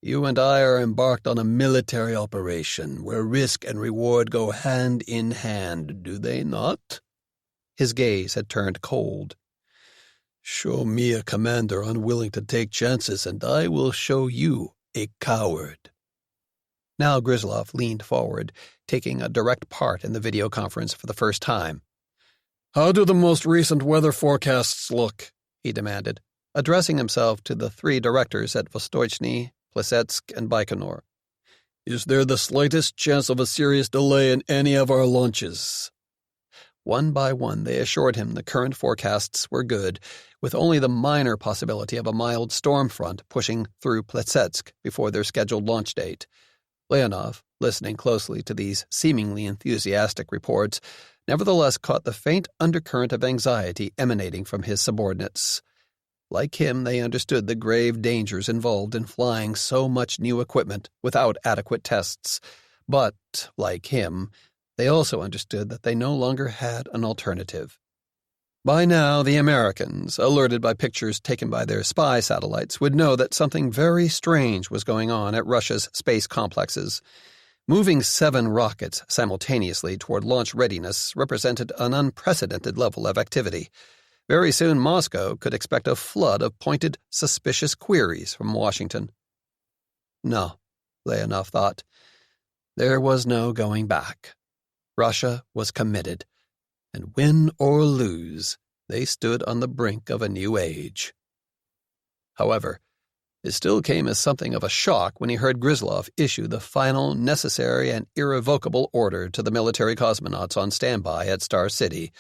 Speaker 3: You and I are embarked on a military operation where risk and reward go hand in hand, do they not?" His gaze had turned cold. "Show me a commander unwilling to take chances, and I will show you a coward." Now Grislov leaned forward, taking a direct part in the video conference for the first time.
Speaker 2: "How do the most recent weather forecasts look?"
Speaker 3: he demanded, addressing himself to the 3 directors at Vostochny, Plesetsk, and Baikonur.
Speaker 2: "Is there the slightest chance of a serious delay in any of our launches?"
Speaker 3: One by one they assured him the current forecasts were good, with only the minor possibility of a mild storm front pushing through Plesetsk before their scheduled launch date. Leonov, listening closely to these seemingly enthusiastic reports, nevertheless caught the faint undercurrent of anxiety emanating from his subordinates. Like him, they understood the grave dangers involved in flying so much new equipment without adequate tests. But, like him, they also understood that they no longer had an alternative. By now, the Americans, alerted by pictures taken by their spy satellites, would know that something very strange was going on at Russia's space complexes. Moving 7 rockets simultaneously toward launch readiness represented an unprecedented level of activity. Very soon Moscow could expect a flood of pointed, suspicious queries from Washington. No, Leonov thought. There was no going back. Russia was committed, and win or lose, they stood on the brink of a new age. However, it still came as something of a shock when he heard Grislov issue the final, necessary, and irrevocable order to the military cosmonauts on standby at Star City.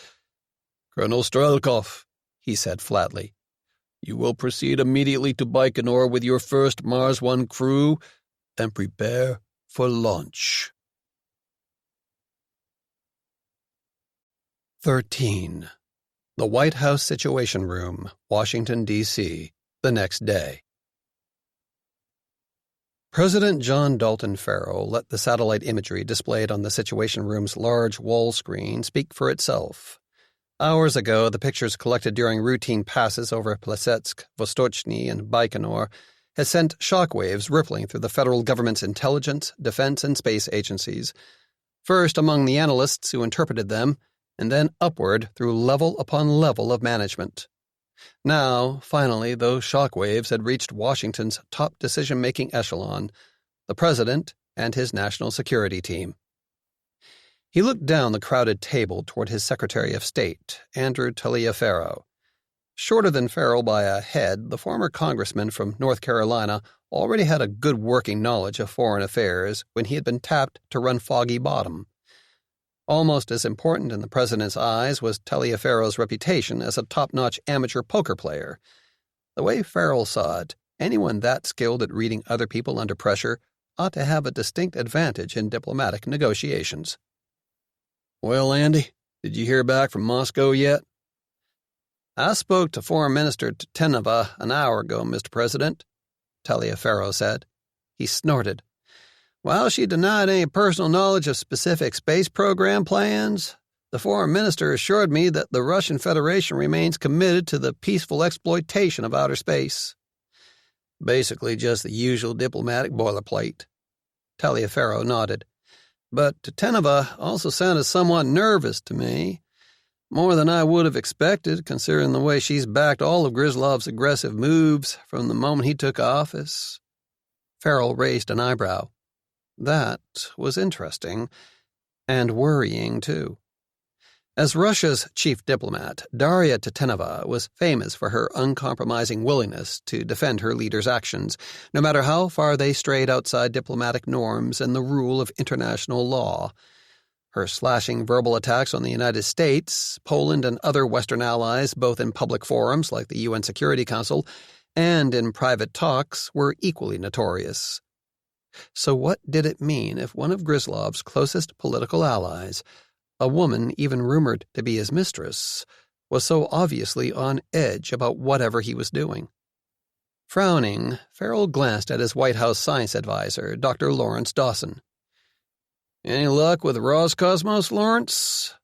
Speaker 3: "Colonel Strelkov," he said flatly,
Speaker 1: You will proceed immediately to Baikonur with your first Mars One crew and prepare for launch. 13. The White House Situation Room, Washington, D.C., the next day. President John Dalton Farrell let the satellite imagery displayed on the Situation Room's large wall screen speak for itself. Hours ago, the pictures collected during routine passes over Plesetsk, Vostochny, and Baikonur had sent shockwaves rippling through the federal government's intelligence, defense, and space agencies, first among the analysts who interpreted them, and then upward through level upon level of management. Now, finally, those shockwaves had reached Washington's top decision-making echelon, the president and his national security team. He looked down the crowded table toward his Secretary of State, Andrew Taliaferro. Shorter than Farrell by a head, the former congressman from North Carolina already had a good working knowledge of foreign affairs when he had been tapped to run Foggy Bottom. Almost as important in the president's eyes was Taliaferro's reputation as a top-notch amateur poker player. The way Farrell saw it, anyone that skilled at reading other people under pressure ought to have a distinct advantage in diplomatic negotiations. "Well, Andy, did you hear back from Moscow yet?" "I spoke to Foreign Minister Tenova an hour ago, Mr. President," Taliaferro said. He snorted. "While she denied any personal knowledge of specific space program plans, the foreign minister assured me that the Russian Federation remains committed to the peaceful exploitation of outer space." "Basically just the usual diplomatic boilerplate." Taliaferro nodded. "But Tenova also sounded somewhat nervous to me. More than I would have expected, considering the way she's backed all of Grislov's aggressive moves from the moment he took office." Farrell raised an eyebrow. That was interesting, and worrying, too. As Russia's chief diplomat, Daria Tatenova was famous for her uncompromising willingness to defend her leader's actions, no matter how far they strayed outside diplomatic norms and the rule of international law. Her slashing verbal attacks on the United States, Poland, and other Western allies, both in public forums like the UN Security Council and in private talks, were equally notorious. So what did it mean if one of Grislov's closest political allies, a woman even rumored to be his mistress, was so obviously on edge about whatever he was doing? Frowning, Farrell glanced at his White House science advisor, Dr. Lawrence Dawson. "Any luck with Roscosmos, Lawrence?"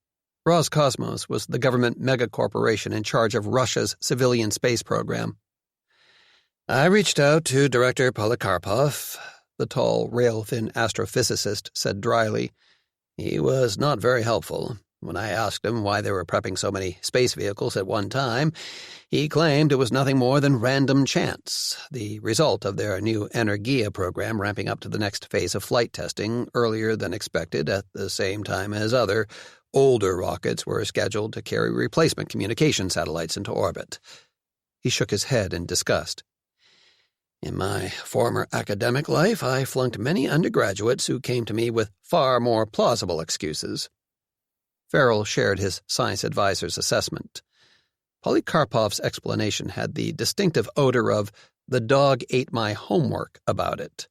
Speaker 1: Roscosmos was the government megacorporation in charge of Russia's civilian space program. "I reached out to Director Polikarpov," the tall, rail-thin astrophysicist said dryly. "He was not very helpful. When I asked him why they were prepping so many space vehicles at one time, he claimed it was nothing more than random chance, the result of their new Energia program ramping up to the next phase of flight testing earlier than expected at the same time as other, older rockets were scheduled to carry replacement communication satellites into orbit." He shook his head in disgust. "In my former academic life, I flunked many undergraduates who came to me with far more plausible excuses." Farrell shared his science advisor's assessment. Polikarpov's explanation had the distinctive odor of "the dog ate my homework" about it.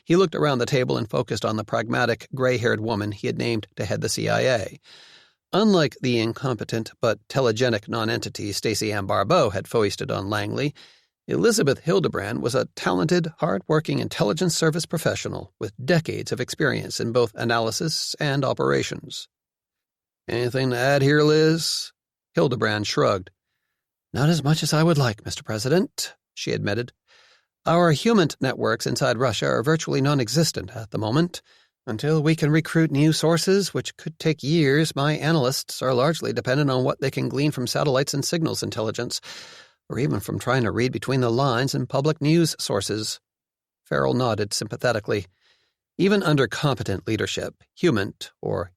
Speaker 1: He looked around the table and focused on the pragmatic, gray-haired woman he had named to head the CIA. Unlike the incompetent but telegenic nonentity Stacey Ann Barbeau had foisted on Langley, Elizabeth Hildebrand was a talented, hard-working intelligence service professional with decades of experience in both analysis and operations. "Anything to add here, Liz?" Hildebrand shrugged. "Not as much as I would like, Mr. President," she admitted. "Our human networks inside Russia are virtually non-existent at the moment. Until we can recruit new sources, which could take years, my analysts are largely dependent on what they can glean from satellites and signals intelligence, or even from trying to read between the lines in public news sources." Farrell nodded sympathetically. Even under competent leadership, human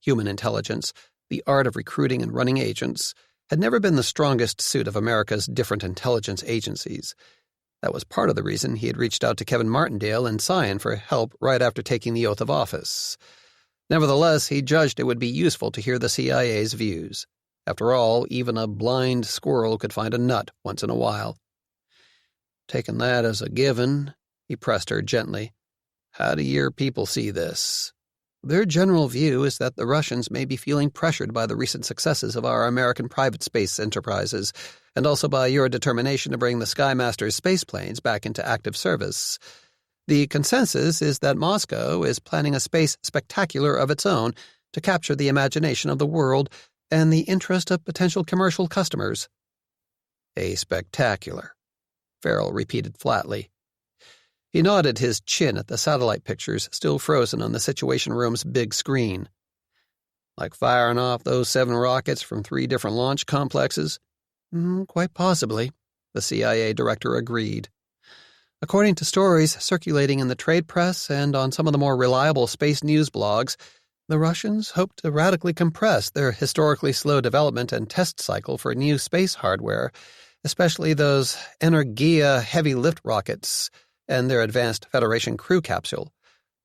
Speaker 1: intelligence, the art of recruiting and running agents, had never been the strongest suit of America's different intelligence agencies. That was part of the reason he had reached out to Kevin Martindale and Sion for help right after taking the oath of office. Nevertheless, he judged it would be useful to hear the CIA's views. After all, even a blind squirrel could find a nut once in a while.
Speaker 3: Taking that as a given, he pressed her gently. How do your people see this? Their general view is that the Russians may be feeling pressured by the recent successes of our American private space enterprises, and also by your determination to bring the Skymaster's spaceplanes back into active service. The consensus is that Moscow is planning a space spectacular of its own to capture the imagination of the world and the interest of potential commercial customers. A spectacular, Farrell repeated flatly. He nodded his chin at the satellite pictures still frozen on the Situation Room's big screen. Like firing off those 7 rockets from 3 different launch complexes? Quite possibly, the CIA director agreed. According to stories circulating in the trade press and on some of the more reliable space news blogs, the Russians hope to radically compress their historically slow development and test cycle for new space hardware, especially those Energia heavy lift rockets and their advanced Federation crew capsule.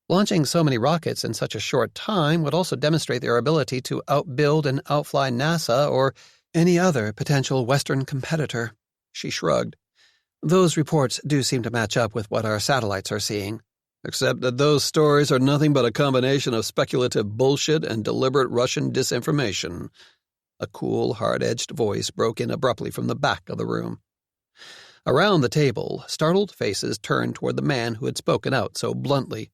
Speaker 3: Launching so many rockets in such a short time would also demonstrate their ability to outbuild and outfly NASA or any other potential Western competitor. She shrugged. Those reports do seem to match up with what our satellites are seeing. Except that those stories are nothing but a combination of speculative bullshit and deliberate Russian disinformation. A cool, hard-edged voice broke in abruptly from the back of the room. Around the table, startled faces turned toward the man who had spoken out so bluntly.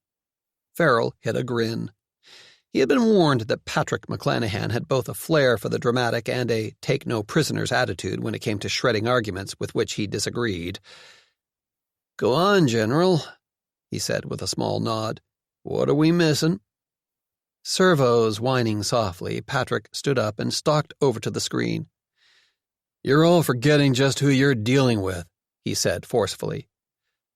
Speaker 3: Farrell hid a grin. He had been warned that Patrick McClanahan had both a flair for the dramatic and a take-no-prisoners attitude when it came to shredding arguments with which he disagreed. "Go on, General," he said with a small nod. "What are we missing?" Servos whining softly, Patrick stood up and stalked over to the screen. "You're all forgetting just who you're dealing with," he said forcefully.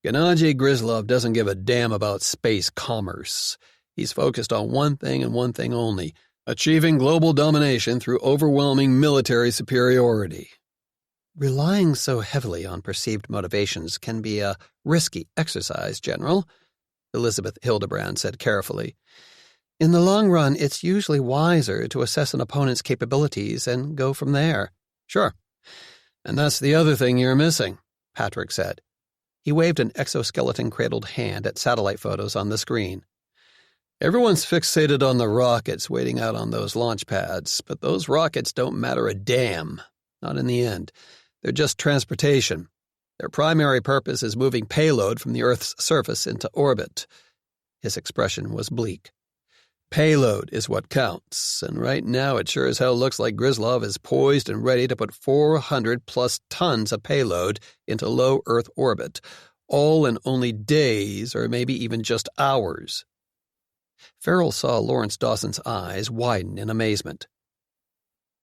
Speaker 3: "Gennady Grizlov doesn't give a damn about space commerce. He's focused on one thing and one thing only, achieving global domination through overwhelming military superiority." "Relying so heavily on perceived motivations can be a risky exercise, General," Elizabeth Hildebrand said carefully. "In the long run, it's usually wiser to assess an opponent's capabilities and go from there." "Sure. And that's the other thing you're missing," Patrick said. He waved an exoskeleton-cradled hand at satellite photos on the screen. "Everyone's fixated on the rockets waiting out on those launch pads, but those rockets don't matter a damn. Not in the end. They're just transportation. Their primary purpose is moving payload from the Earth's surface into orbit." His expression was bleak. "Payload is what counts, and right now it sure as hell looks like Grizlov is poised and ready to put 400-plus tons of payload into low Earth orbit, all in only days or maybe even just hours." Farrell saw Lawrence Dawson's eyes widen in amazement.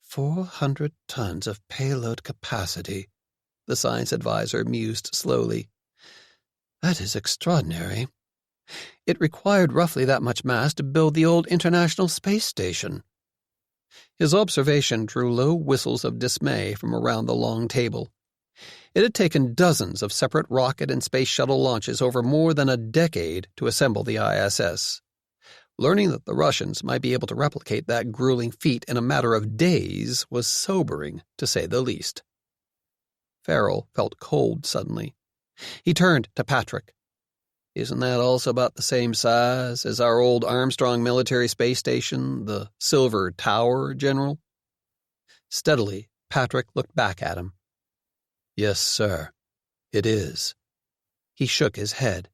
Speaker 3: 400 tons of payload capacity, the science advisor mused slowly. "That is extraordinary. It required roughly that much mass to build the old International Space Station." His observation drew low whistles of dismay from around the long table. It had taken dozens of separate rocket and space shuttle launches over more than a decade to assemble the ISS. Learning that the Russians might be able to replicate that grueling feat in a matter of days was sobering, to say the least. Farrell felt cold suddenly. He turned to Patrick. "Isn't that also about the same size as our old Armstrong military space station, the Silver Tower, General?" Steadily, Patrick looked back at him. "Yes, sir, it is." He shook his head.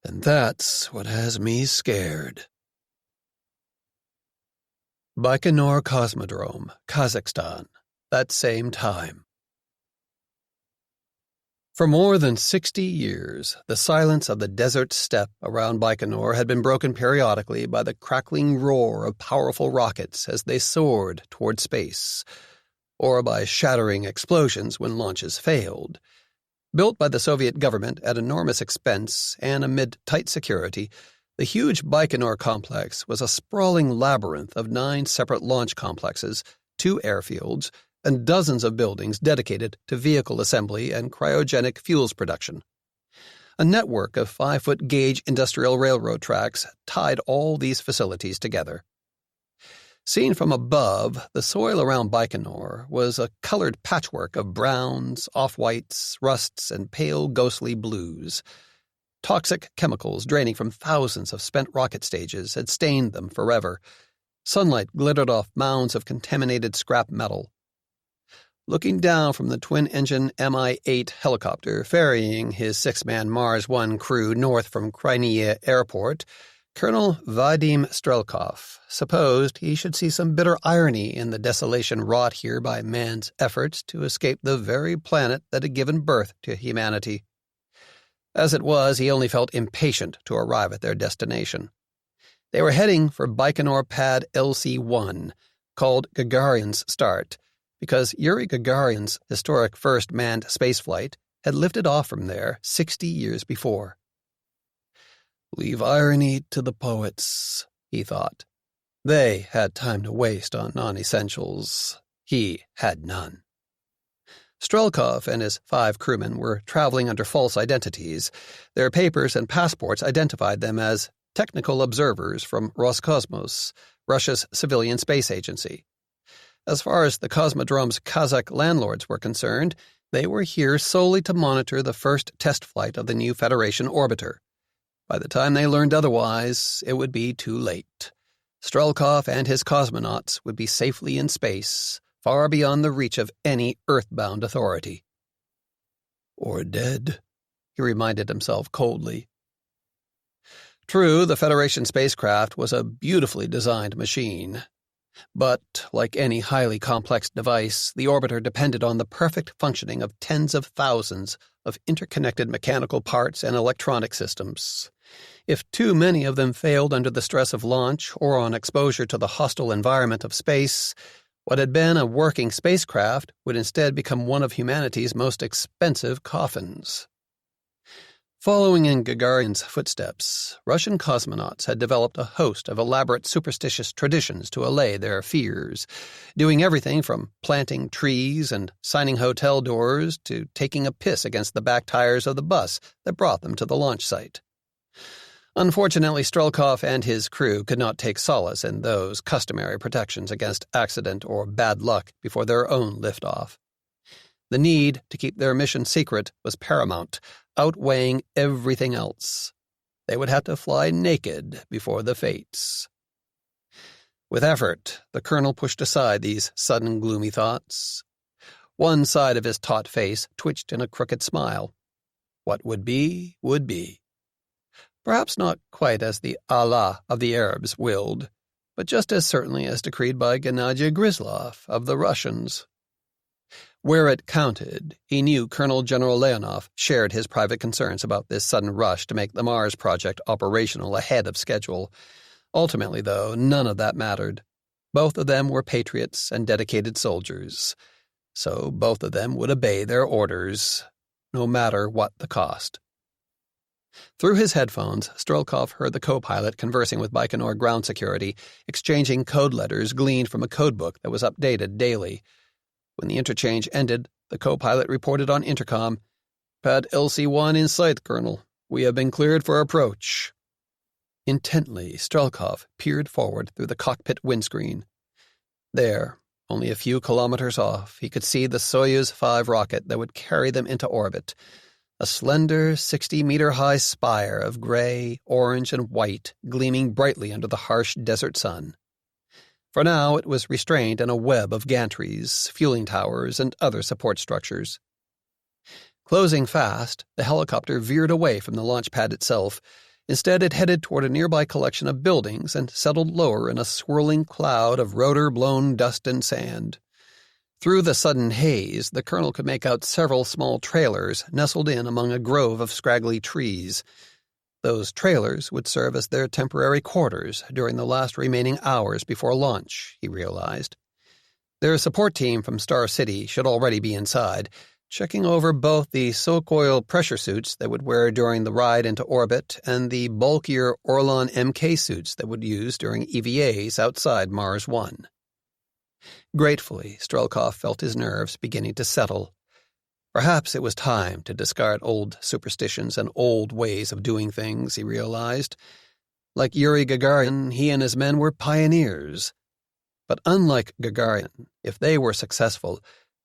Speaker 3: "And that's what has me scared." Baikonur Cosmodrome, Kazakhstan, that same time. For more than 60 years, the silence of the desert steppe around Baikonur had been broken periodically by the crackling roar of powerful rockets as they soared toward space, or by shattering explosions when launches failed. Built by the Soviet government at enormous expense and amid tight security, the huge Baikonur complex was a sprawling labyrinth of 9 separate launch complexes, 2 airfields, and dozens of buildings dedicated to vehicle assembly and cryogenic fuels production. A network of 5-foot-gauge industrial railroad tracks tied all these facilities together. Seen from above, the soil around Baikonur was a colored patchwork of browns, off-whites, rusts, and pale ghostly blues. Toxic chemicals draining from thousands of spent rocket stages had stained them forever. Sunlight glittered off mounds of contaminated scrap metal. Looking down from the twin-engine Mi-8 helicopter ferrying his six-man Mars 1 crew north from Crimea Airport, Colonel Vadim Strelkov supposed he should see some bitter irony in the desolation wrought here by man's efforts to escape the very planet that had given birth to humanity. As it was, he only felt impatient to arrive at their destination. They were heading for Baikonur Pad LC-1, called Gagarin's Start, because Yuri Gagarin's historic first manned spaceflight had lifted off from there 60 years before. Leave irony to the poets, he thought. They had time to waste on non-essentials. He had none. Strelkov and his 5 crewmen were traveling under false identities. Their papers and passports identified them as technical observers from Roscosmos, Russia's civilian space agency. As far as the Cosmodrome's Kazakh landlords were concerned, they were here solely to monitor the first test flight of the new Federation orbiter. By the time they learned otherwise, it would be too late. Strelkov and his cosmonauts would be safely in space, far beyond the reach of any earthbound authority. Or dead, he reminded himself coldly. True, the Federation spacecraft was a beautifully designed machine. But, like any highly complex device, the orbiter depended on the perfect functioning of tens of thousands of interconnected mechanical parts and electronic systems. If too many of them failed under the stress of launch or on exposure to the hostile environment of space, what had been a working spacecraft would instead become one of humanity's most expensive coffins. Following in Gagarin's footsteps, Russian cosmonauts had developed a host of elaborate superstitious traditions to allay their fears, doing everything from planting trees and signing hotel doors to taking a piss against the back tires of the bus that brought them to the launch site. Unfortunately, Strelkov and his crew could not take solace in those customary protections against accident or bad luck before their own liftoff. The need to keep their mission secret was paramount, outweighing everything else. They would have to fly naked before the fates. With effort, the colonel pushed aside these sudden gloomy thoughts. One side of his taut face twitched in a crooked smile. What would be, would be. Perhaps not quite as the Allah of the Arabs willed, but just as certainly as decreed by Gennady Grizlov of the Russians. Where it counted, he knew Colonel General Leonov shared his private concerns about this sudden rush to make the Mars project operational ahead of schedule. Ultimately, though, none of that mattered. Both of them were patriots and dedicated soldiers, so both of them would obey their orders, no matter what the cost. Through his headphones, Strelkov heard the co-pilot conversing with Baikonur ground security, exchanging code letters gleaned from a codebook that was updated daily. When the interchange ended, the co-pilot reported on intercom, "Pad LC-1 in sight, Colonel. We have been cleared for approach." Intently, Strelkov peered forward through the cockpit windscreen. There, only a few kilometers off, he could see the Soyuz 5 rocket that would carry them into orbit, a slender 60-meter-high spire of gray, orange, and white gleaming brightly under the harsh desert sun. For now, it was restrained in a web of gantries, fueling towers, and other support structures. Closing fast, the helicopter veered away from the launch pad itself. Instead, it headed toward a nearby collection of buildings and settled lower in a swirling cloud of rotor-blown dust and sand. Through the sudden haze, the colonel could make out several small trailers nestled in among a grove of scraggly trees. Those trailers would serve as their temporary quarters during the last remaining hours before launch, he realized. Their support team from Star City should already be inside, checking over both the soak-oil pressure suits they would wear during the ride into orbit and the bulkier Orlan MK suits they would use during EVAs outside Mars 1. Gratefully, Strelkov felt his nerves beginning to settle. Perhaps it was time to discard old superstitions and old ways of doing things, he realized. Like Yuri Gagarin, he and his men were pioneers. But unlike Gagarin, if they were successful,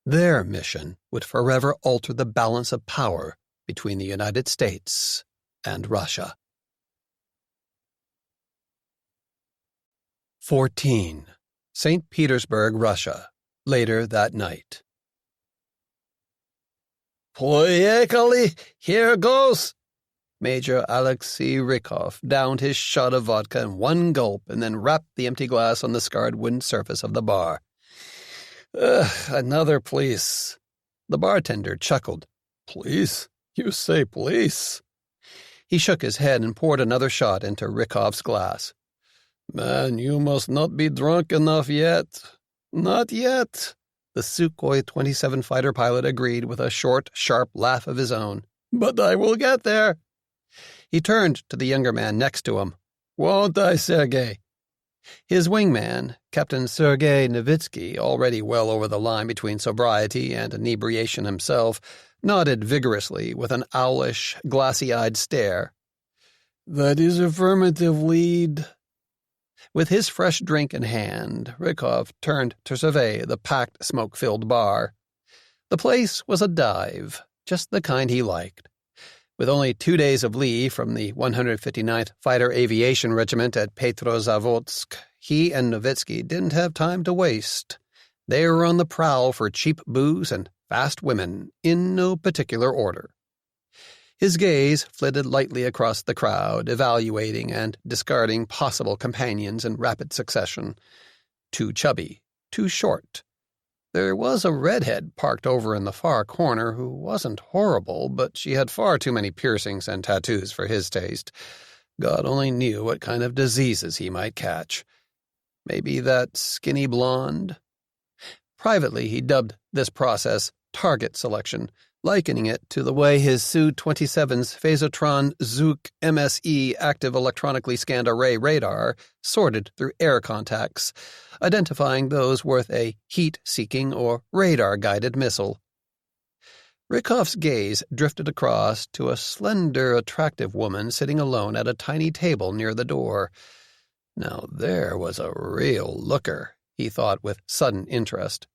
Speaker 3: their mission would forever alter the balance of power between the United States and Russia. 14. St. Petersburg, Russia, later that night.
Speaker 2: Poyekali, here goes!
Speaker 3: Major Alexei Rykov downed his shot of vodka in one gulp and then rapped the empty glass on the scarred wooden surface of the bar.
Speaker 2: Another, please.
Speaker 3: The bartender chuckled.
Speaker 2: Please? You say please?
Speaker 3: He shook his head and poured another shot into Rykov's glass.
Speaker 2: Man, you must not be drunk enough yet. Not yet.
Speaker 3: The Sukhoi 27 fighter pilot agreed with a short, sharp laugh of his own.
Speaker 2: But I will get there.
Speaker 3: He turned to the younger man next to him.
Speaker 2: Won't I, Sergei?
Speaker 3: His wingman, Captain Sergei Novitsky, already well over the line between sobriety and inebriation himself, nodded vigorously with an owlish, glassy-eyed stare.
Speaker 2: That is affirmative, lead.
Speaker 3: With his fresh drink in hand, Rykov turned to survey the packed, smoke-filled bar. The place was a dive, just the kind he liked. With only 2 days of leave from the 159th Fighter Aviation Regiment at Petrozavodsk, he and Novitsky didn't have time to waste. They were on the prowl for cheap booze and fast women, in no particular order. His gaze flitted lightly across the crowd, evaluating and discarding possible companions in rapid succession. Too chubby, too short. There was a redhead parked over in the far corner who wasn't horrible, but she had far too many piercings and tattoos for his taste. God only knew what kind of diseases he might catch. Maybe that skinny blonde? Privately, he dubbed this process target selection, likening it to the way his Su-27's Phasotron Zook MSE active electronically scanned array radar sorted through air contacts, identifying those worth a heat-seeking or radar-guided missile. Rykov's gaze drifted across to a slender, attractive woman sitting alone at a tiny table near the door. Now there was a real looker, he thought with sudden interest.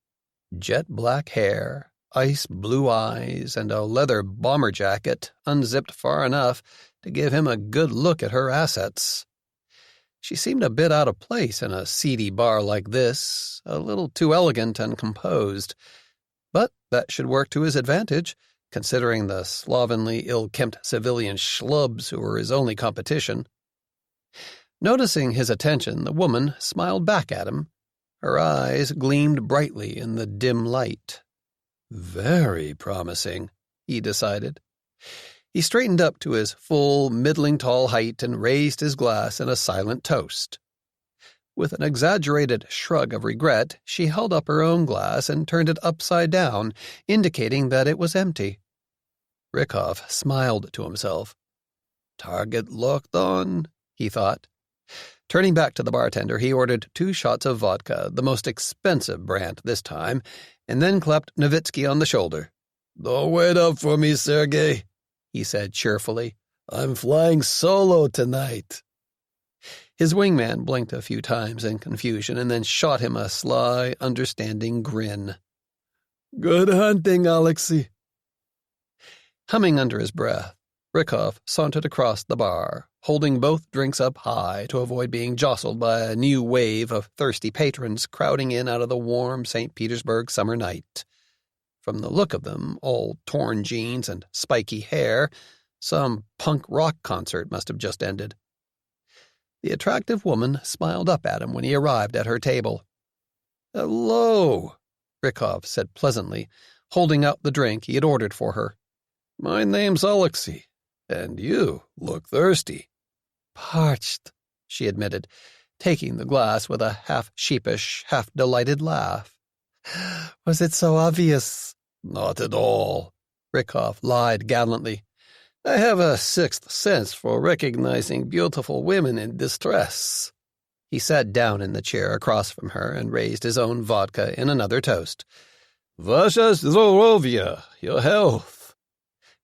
Speaker 3: Jet black hair, ice blue eyes, and a leather bomber jacket unzipped far enough to give him a good look at her assets. She seemed a bit out of place in a seedy bar like this, a little too elegant and composed. But that should work to his advantage, considering the slovenly, ill-kempt civilian schlubs who were his only competition. Noticing his attention, the woman smiled back at him. Her eyes gleamed brightly in the dim light. Very promising, he decided. He straightened up to his full, middling tall height and raised his glass in a silent toast. With an exaggerated shrug of regret, she held up her own glass and turned it upside down, indicating that it was empty. Rykov smiled to himself. Target locked on, he thought. Turning back to the bartender, he ordered 2 shots of vodka, the most expensive brand this time, and then clapped Novitsky on the shoulder.
Speaker 2: Don't wait up for me, Sergei, he said cheerfully. I'm flying solo tonight.
Speaker 3: His wingman blinked a few times in confusion and then shot him a sly, understanding grin.
Speaker 2: Good hunting, Alexei.
Speaker 3: Humming under his breath, Rykov sauntered across the bar, holding both drinks up high to avoid being jostled by a new wave of thirsty patrons crowding in out of the warm St. Petersburg summer night. From the look of them, all torn jeans and spiky hair, some punk rock concert must have just ended. The attractive woman smiled up at him when he arrived at her table.
Speaker 2: Hello,
Speaker 3: Rykov said pleasantly, holding out the drink he had ordered for her.
Speaker 2: My name's Alexei, and you look thirsty.
Speaker 3: Parched, she admitted, taking the glass with a half-sheepish, half-delighted laugh.
Speaker 2: Was it so obvious?
Speaker 3: Not at all,
Speaker 2: Rykov lied gallantly. I have a sixth sense for recognizing beautiful women in distress.
Speaker 3: He sat down in the chair across from her and raised his own vodka in another toast.
Speaker 2: Vasha zdоровье, your health.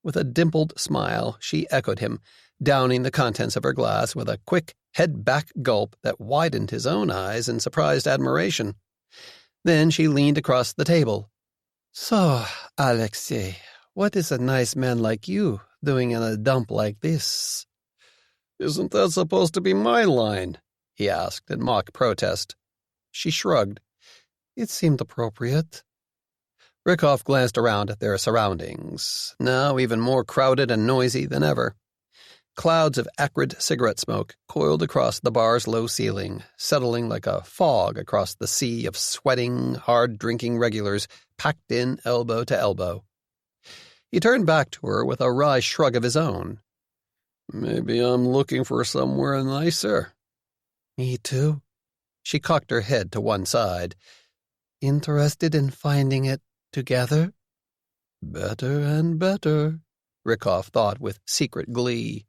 Speaker 3: With a dimpled smile, she echoed him, downing the contents of her glass with a quick, head-back gulp that widened his own eyes in surprised admiration. Then she leaned across the table.
Speaker 2: "So, Alexei, what is a nice man like you doing in a dump like this?"
Speaker 3: "Isn't that supposed to be my line?" he asked in mock protest. She shrugged.
Speaker 2: "It seemed appropriate."
Speaker 3: Rykov glanced around at their surroundings, now even more crowded and noisy than ever. Clouds of acrid cigarette smoke coiled across the bar's low ceiling, settling like a fog across the sea of sweating, hard-drinking regulars packed in elbow to elbow. He turned back to her with a wry shrug of his own. "Maybe I'm looking for somewhere nicer."
Speaker 2: "Me too."
Speaker 3: She cocked her head to one side.
Speaker 2: "Interested in finding it together?"
Speaker 3: "Better and better," Rykov thought with secret glee.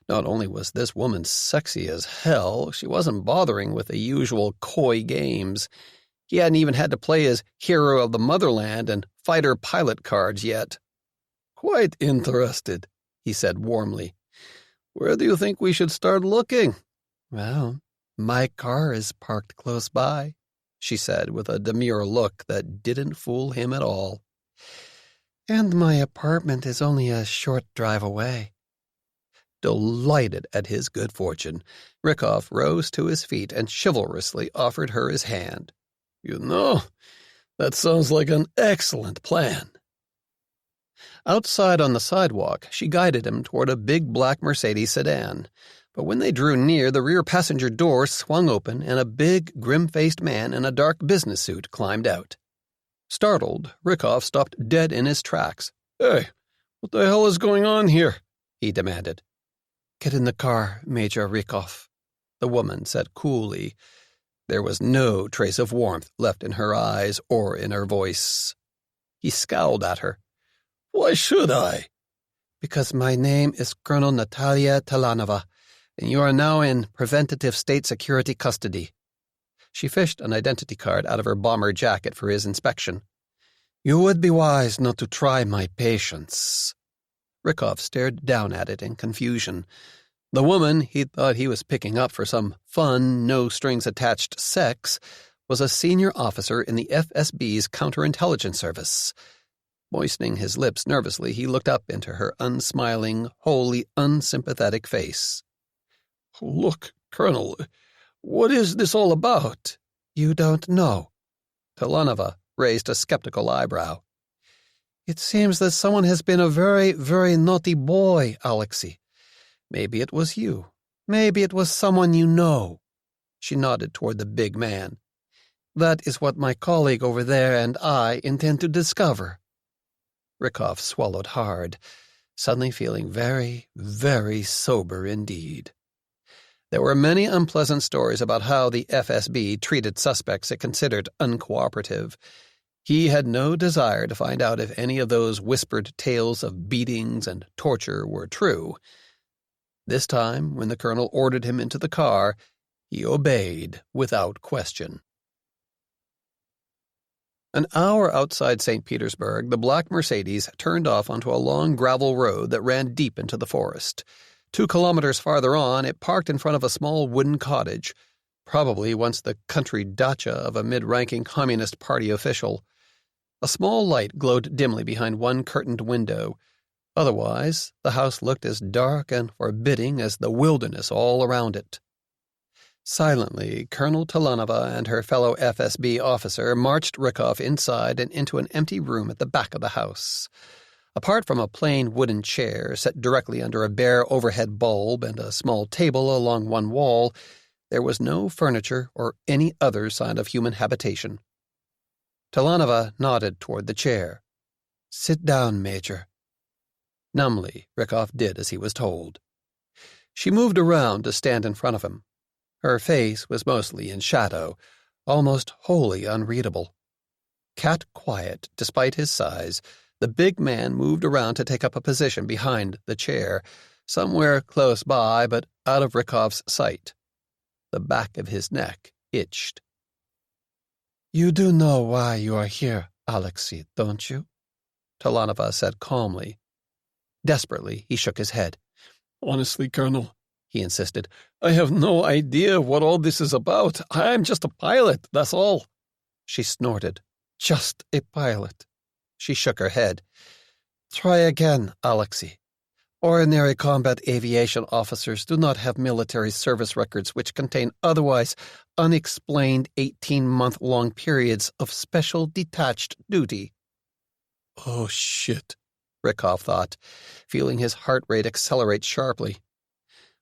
Speaker 3: Not only was this woman sexy as hell, she wasn't bothering with the usual coy games. He hadn't even had to play his hero of the motherland and fighter pilot cards yet. "Quite interested," he said warmly. "Where do you think we should start looking?"
Speaker 2: "Well, my car is parked close by," she said with a demure look that didn't fool him at all. "And my apartment is only a short drive away."
Speaker 3: Delighted at his good fortune, Rykov rose to his feet and chivalrously offered her his hand. "You know, that sounds like an excellent plan." Outside on the sidewalk, she guided him toward a big black Mercedes sedan. But when they drew near, the rear passenger door swung open and a big, grim-faced man in a dark business suit climbed out. Startled, Rykov stopped dead in his tracks. "Hey, what the hell is going on here?" he demanded.
Speaker 2: "Get in the car, Major Rykov,"
Speaker 3: the woman said coolly. There was no trace of warmth left in her eyes or in her voice. He scowled at her. "Why should I?"
Speaker 2: "Because my name is Colonel Natalia Talanova, and you are now in preventative state security custody."
Speaker 3: She fished an identity card out of her bomber jacket for his inspection.
Speaker 2: "You would be wise not to try my patience."
Speaker 3: Rykov stared down at it in confusion. The woman he thought he was picking up for some fun, no-strings-attached sex was a senior officer in the FSB's counterintelligence service. Moistening his lips nervously, he looked up into her unsmiling, wholly unsympathetic face. "Look, Colonel, what is this all about?"
Speaker 2: "You don't know."
Speaker 3: Talanova raised a skeptical eyebrow.
Speaker 2: "It seems that someone has been a very, very naughty boy, Alexei. Maybe it was you. Maybe it was someone you know."
Speaker 3: She nodded toward the big man.
Speaker 2: "That is what my colleague over there and I intend to discover."
Speaker 3: Rykov swallowed hard, suddenly feeling very, very sober indeed. There were many unpleasant stories about how the FSB treated suspects it considered uncooperative. He had no desire to find out if any of those whispered tales of beatings and torture were true. This time, when the colonel ordered him into the car, he obeyed without question. An hour outside St. Petersburg, the black Mercedes turned off onto a long gravel road that ran deep into the forest. 2 kilometers farther on, it parked in front of a small wooden cottage, probably once the country dacha of a mid-ranking Communist Party official. A small light glowed dimly behind one curtained window. Otherwise, the house looked as dark and forbidding as the wilderness all around it. Silently, Colonel Talanova and her fellow FSB officer marched Rykov inside and into an empty room at the back of the house. Apart from a plain wooden chair set directly under a bare overhead bulb and a small table along one wall, there was no furniture or any other sign of human habitation. Talanova nodded toward the chair.
Speaker 2: "Sit down, Major."
Speaker 3: Numbly, Rykov did as he was told. She moved around to stand in front of him. Her face was mostly in shadow, almost wholly unreadable. Cat quiet, despite his size, the big man moved around to take up a position behind the chair, somewhere close by but out of Rykov's sight. The back of his neck itched.
Speaker 2: "You do know why you are here, Alexei, don't you?"
Speaker 3: Talanova said calmly. Desperately, he shook his head.
Speaker 2: "Honestly, Colonel," he insisted. "I have no idea what all this is about. I'm just a pilot, that's all." She snorted. "Just a pilot." She shook her head. "Try again, Alexei. Ordinary combat aviation officers do not have military service records which contain otherwise unexplained 18-month-long periods of special detached duty." "Oh, shit," Rykov thought, feeling his heart rate accelerate sharply.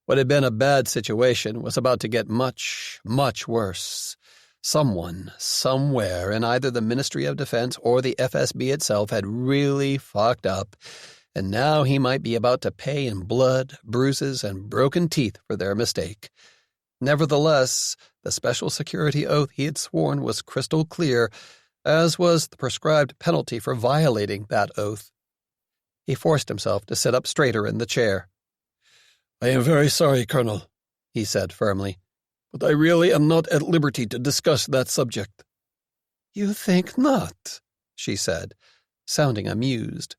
Speaker 2: What had been a bad situation was about to get much, much worse. Someone, somewhere, in either the Ministry of Defense or the FSB itself had really fucked up, and now he might be about to pay in blood, bruises, and broken teeth for their mistake. Nevertheless, the special security oath he had sworn was crystal clear, as was the prescribed penalty for violating that oath. He forced himself to sit up straighter in the chair. "I am very sorry, Colonel," he said firmly, "but I really am not at liberty to discuss that subject." "You think not?" she said, sounding amused.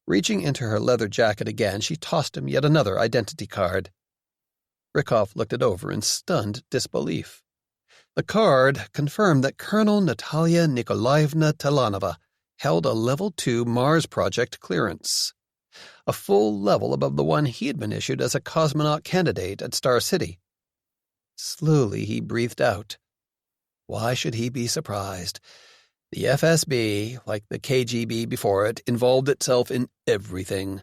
Speaker 2: Reaching into her leather jacket again, she tossed him yet another identity card. Rykov looked it over in stunned disbelief. The card confirmed that Colonel Natalia Nikolaevna Talanova held a Level 2 Mars Project clearance, a full level above the one he had been issued as a cosmonaut candidate at Star City. Slowly he breathed out. Why should he be surprised? The FSB, like the KGB before it, involved itself in everything.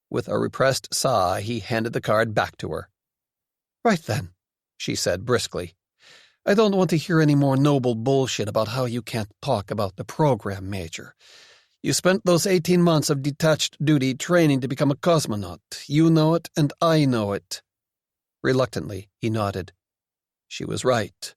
Speaker 2: With a repressed sigh, he handed the card back to her. "Right then," she said briskly. "I don't want to hear any more noble bullshit about how you can't talk about the program, Major. You spent those 18 months of detached duty training to become a cosmonaut. You know it, and I know it." Reluctantly, he nodded. She was right.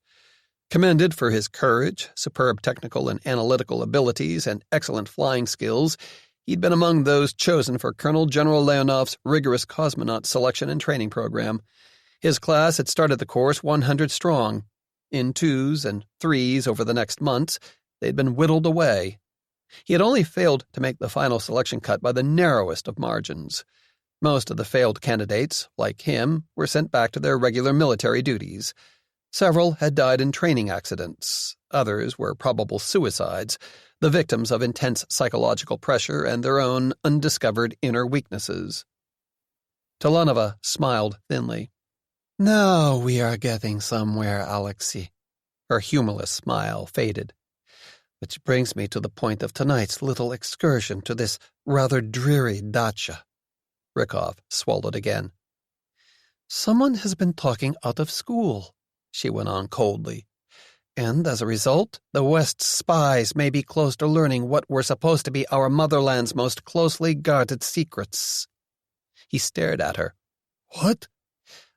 Speaker 2: Commended for his courage, superb technical and analytical abilities, and excellent flying skills, he'd been among those chosen for Colonel General Leonov's rigorous cosmonaut selection and training program. His class had started the course 100 strong. In 2s and 3s over the next months, they'd been whittled away. He had only failed to make the final selection cut by the narrowest of margins. Most of the failed candidates, like him, were sent back to their regular military duties. Several had died in training accidents. Others were probable suicides, the victims of intense psychological pressure and their own undiscovered inner weaknesses. Talanova smiled thinly. "Now we are getting somewhere, Alexei." Her humorless smile faded. "Which brings me to the point of tonight's little excursion to this rather dreary dacha." Rykov swallowed again. "Someone has been talking out of school," she went on coldly. "And as a result, the West's spies may be close to learning what were supposed to be our motherland's most closely guarded secrets." He stared at her. "What?"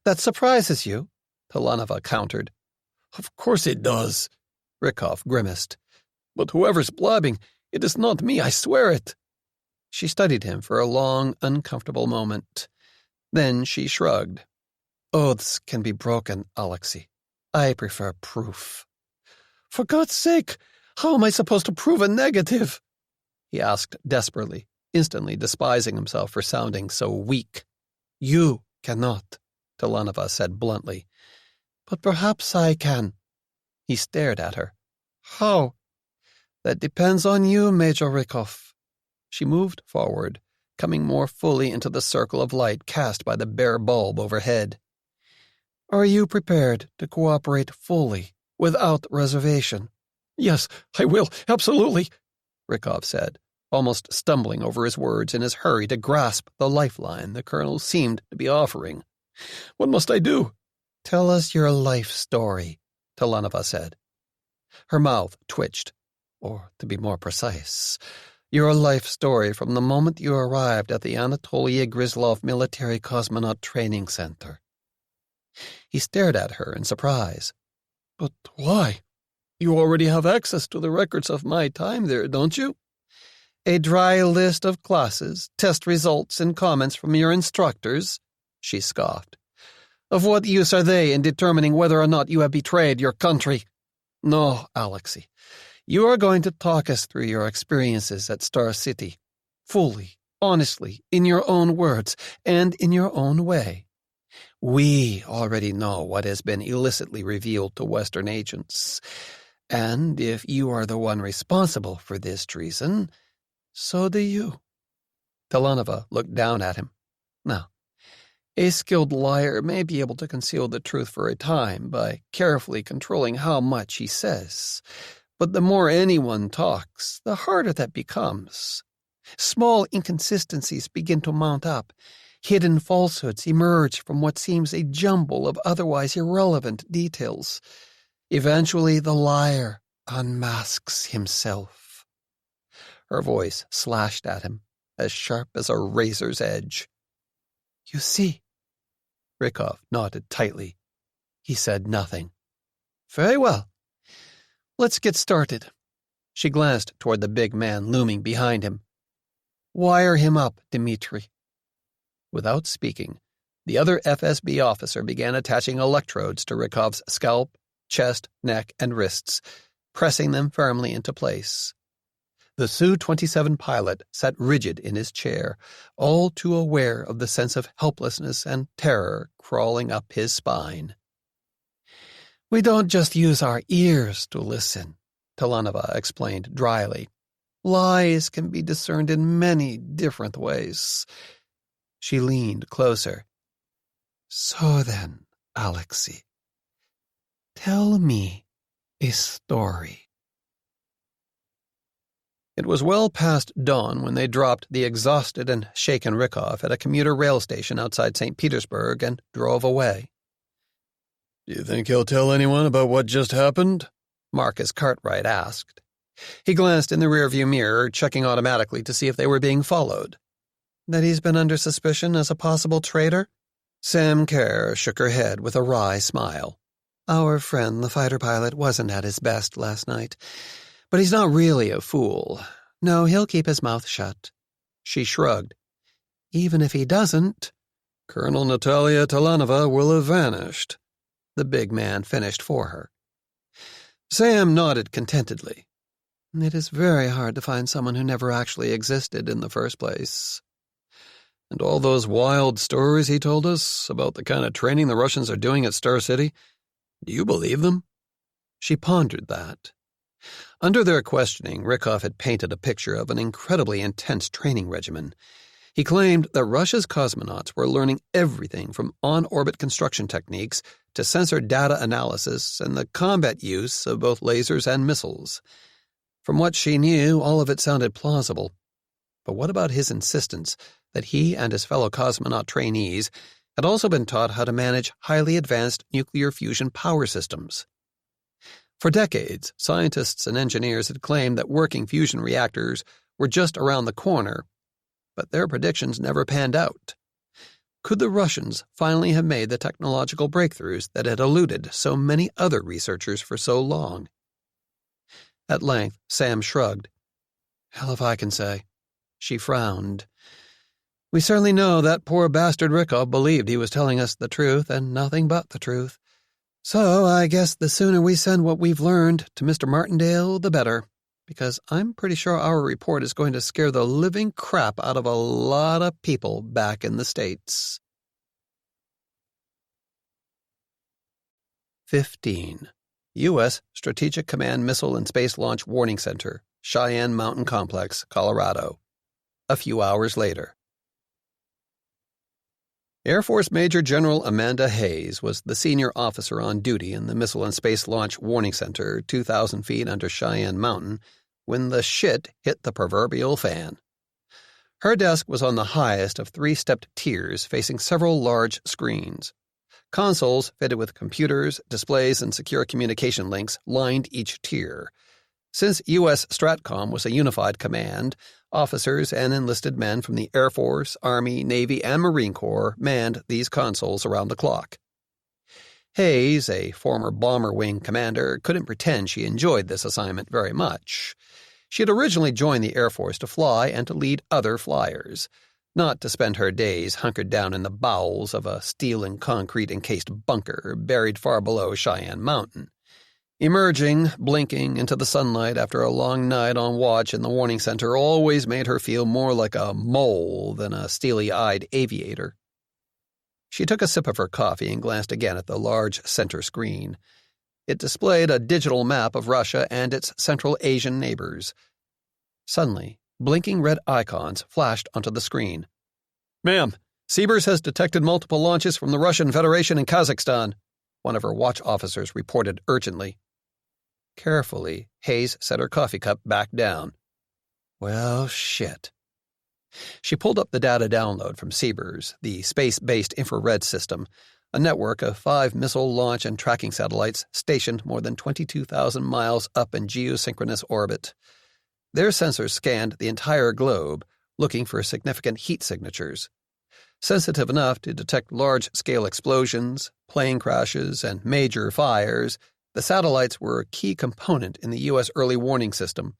Speaker 2: "That surprises you," Talanova countered. "Of course it does," Rykov grimaced. "But whoever's blabbing, it is not me, I swear it." She studied him for a long, uncomfortable moment. Then she shrugged. "Oaths can be broken, Alexei. I prefer proof." "For God's sake, how am I supposed to prove a negative?" he asked desperately, instantly despising himself for sounding so weak. "You cannot," Talanova said bluntly. "But perhaps I can." He stared at her. "How?" "That depends on you, Major Rykov." She moved forward, coming more fully into the circle of light cast by the bare bulb overhead. "Are you prepared to cooperate fully, without reservation?" "Yes, I will, absolutely," Rykov said, almost stumbling over his words in his hurry to grasp the lifeline the colonel seemed to be offering. "What must I do?" "Tell us your life story," Talanova said. Her mouth twitched. "Or, to be more precise, your life story from the moment you arrived at the Anatoly Gryzlov Military Cosmonaut Training Center." He stared at her in surprise. "But why? You already have access to the records of my time there, don't you?" "A dry list of classes, test results, and comments from your instructors?" she scoffed. "Of what use are they in determining whether or not you have betrayed your country? No, Alexei, you are going to talk us through your experiences at Star City, fully, honestly, in your own words, and in your own way.
Speaker 3: We already know what has been illicitly revealed to Western agents, and if you are the one responsible for this treason, so do you." Talanova looked down at him. Now, a skilled liar may be able to conceal the truth for a time by carefully controlling how much he says, but the more anyone talks, the harder that becomes. Small inconsistencies begin to mount up. Hidden falsehoods emerge from what seems a jumble of otherwise irrelevant details. Eventually, the liar unmasks himself. Her voice slashed at him, as sharp as a razor's edge. "You see." Rykov nodded tightly. He said nothing. "Very well. Let's get started." She glanced toward the big man looming behind him. "Wire him up, Dmitri." Without speaking, the other FSB officer began attaching electrodes to Rykov's scalp, chest, neck, and wrists, pressing them firmly into place. The Su-27 pilot sat rigid in his chair, all too aware of the sense of helplessness and terror crawling up his spine. "We don't just use our ears to listen," Talanova explained dryly. "Lies can be discerned in many different ways." She leaned closer. "So then, Alexei, tell me a story." It was well past dawn when they dropped the exhausted and shaken Rykov at a commuter rail station outside St. Petersburg and drove away.
Speaker 1: "Do you think he'll tell anyone about what just happened?"
Speaker 3: Marcus Cartwright asked. He glanced in the rearview mirror, checking automatically to see if they were being followed. "That he's been under suspicion as a possible traitor?" Sam Kerr shook her head with a wry smile. "Our friend, the fighter pilot, wasn't at his best last night. But he's not really a fool. No, he'll keep his mouth shut." She shrugged. "Even if he doesn't,
Speaker 1: Colonel Natalia Talanova will have vanished,"
Speaker 3: the big man finished for her. Sam nodded contentedly. "It is very hard to find someone who never actually existed in the first place."
Speaker 1: "And all those wild stories he told us about the kind of training the Russians are doing at Star City, do you believe them?"
Speaker 3: She pondered that. Under their questioning, Rykov had painted a picture of an incredibly intense training regimen. He claimed that Russia's cosmonauts were learning everything from on-orbit construction techniques to sensor data analysis and the combat use of both lasers and missiles. From what she knew, all of it sounded plausible. But what about his insistence that he and his fellow cosmonaut trainees had also been taught how to manage highly advanced nuclear fusion power systems? For decades, scientists and engineers had claimed that working fusion reactors were just around the corner, but their predictions never panned out. Could the Russians finally have made the technological breakthroughs that had eluded so many other researchers for so long? At length, Sam shrugged. "Hell if I can say." She frowned. "We certainly know that poor bastard Rykov believed he was telling us the truth and nothing but the truth. So I guess the sooner we send what we've learned to Mr. Martindale, the better, because I'm pretty sure our report is going to scare the living crap out of a lot of people back in the States." 15. U.S. Strategic Command Missile and Space Launch Warning Center, Cheyenne Mountain Complex, Colorado. A few hours later. Air Force Major General Amanda Hayes was the senior officer on duty in the Missile and Space Launch Warning Center 2,000 feet under Cheyenne Mountain when the shit hit the proverbial fan. Her desk was on the highest of 3-stepped tiers facing several large screens. Consoles fitted with computers, displays, and secure communication links lined each tier. Since U.S. STRATCOM was a unified command, officers and enlisted men from the Air Force, Army, Navy, and Marine Corps manned these consoles around the clock. Hayes, a former bomber wing commander, couldn't pretend she enjoyed this assignment very much. She had originally joined the Air Force to fly and to lead other flyers, not to spend her days hunkered down in the bowels of a steel and concrete encased bunker buried far below Cheyenne Mountain. Emerging, blinking into the sunlight after a long night on watch in the warning center always made her feel more like a mole than a steely-eyed aviator. She took a sip of her coffee and glanced again at the large center screen. It displayed a digital map of Russia and its Central Asian neighbors. Suddenly, blinking red icons flashed onto the screen. "Ma'am, Siebers has detected multiple launches from the Russian Federation in Kazakhstan," one of her watch officers reported urgently. Carefully, Hayes set her coffee cup back down. Well, shit. She pulled up the data download from Siebers, the space-based infrared system, a network of 5 missile launch and tracking satellites stationed more than 22,000 miles up in geosynchronous orbit. Their sensors scanned the entire globe, looking for significant heat signatures. Sensitive enough to detect large-scale explosions, plane crashes, and major fires, the satellites were a key component in the U.S. early warning system.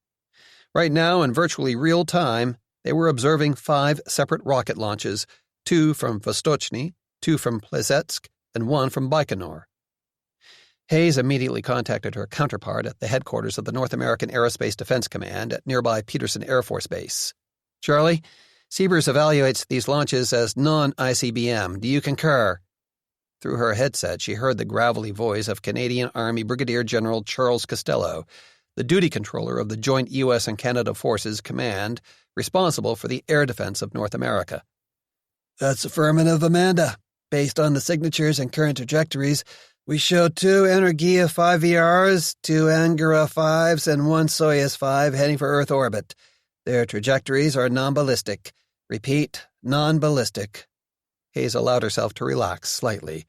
Speaker 3: Right now, in virtually real time, they were observing 5 separate rocket launches, 2 from Vostochny, 2 from Plesetsk, and 1 from Baikonur. Hayes immediately contacted her counterpart at the headquarters of the North American Aerospace Defense Command at nearby Peterson Air Force Base. "Charlie, Siebers evaluates these launches as non-ICBM. Do you concur?" Through her headset, she heard the gravelly voice of Canadian Army Brigadier General Charles Costello, the duty controller of the Joint U.S. and Canada Forces Command, responsible for the air defense of North America.
Speaker 2: "That's affirmative, Amanda. Based on the signatures and current trajectories, we show 2 Energia 5VRs, 2 Angara 5s, and 1 Soyuz 5 heading for Earth orbit. Their trajectories are non-ballistic. Repeat, non-ballistic." Hayes allowed herself to relax slightly.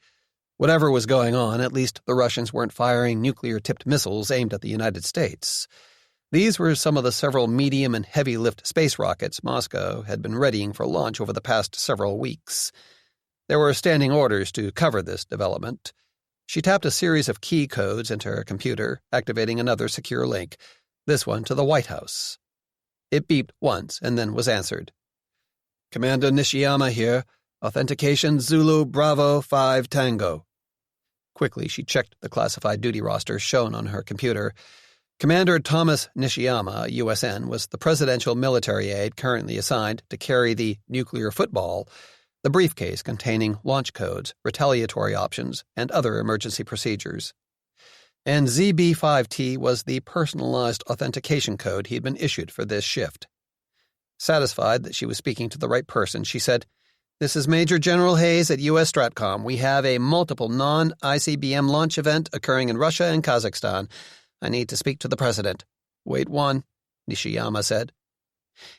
Speaker 2: Whatever was going on, at least the Russians weren't firing nuclear-tipped missiles aimed at the United States. These were some of the several medium and heavy-lift space rockets Moscow had been readying for launch over the past several weeks. There were standing orders to cover this development. She tapped a series of key codes into her computer, activating another secure link, this one to the White House. It beeped once and then was answered. "Commander Nishiyama here. Authentication Zulu Bravo 5 Tango." Quickly, she checked the classified duty roster shown on her computer. Commander Thomas Nishiyama, USN, was the presidential military aide currently assigned to carry the nuclear football, the briefcase containing launch codes, retaliatory options, and other emergency procedures. And ZB5T was the personalized authentication code he'd been issued for this shift. Satisfied that she was speaking to the right person, she said, "This is Major General Hayes at U.S. Stratcom. We have a multiple non-ICBM launch event occurring in Russia and Kazakhstan. I need to speak to the president." "Wait one," Nishiyama said.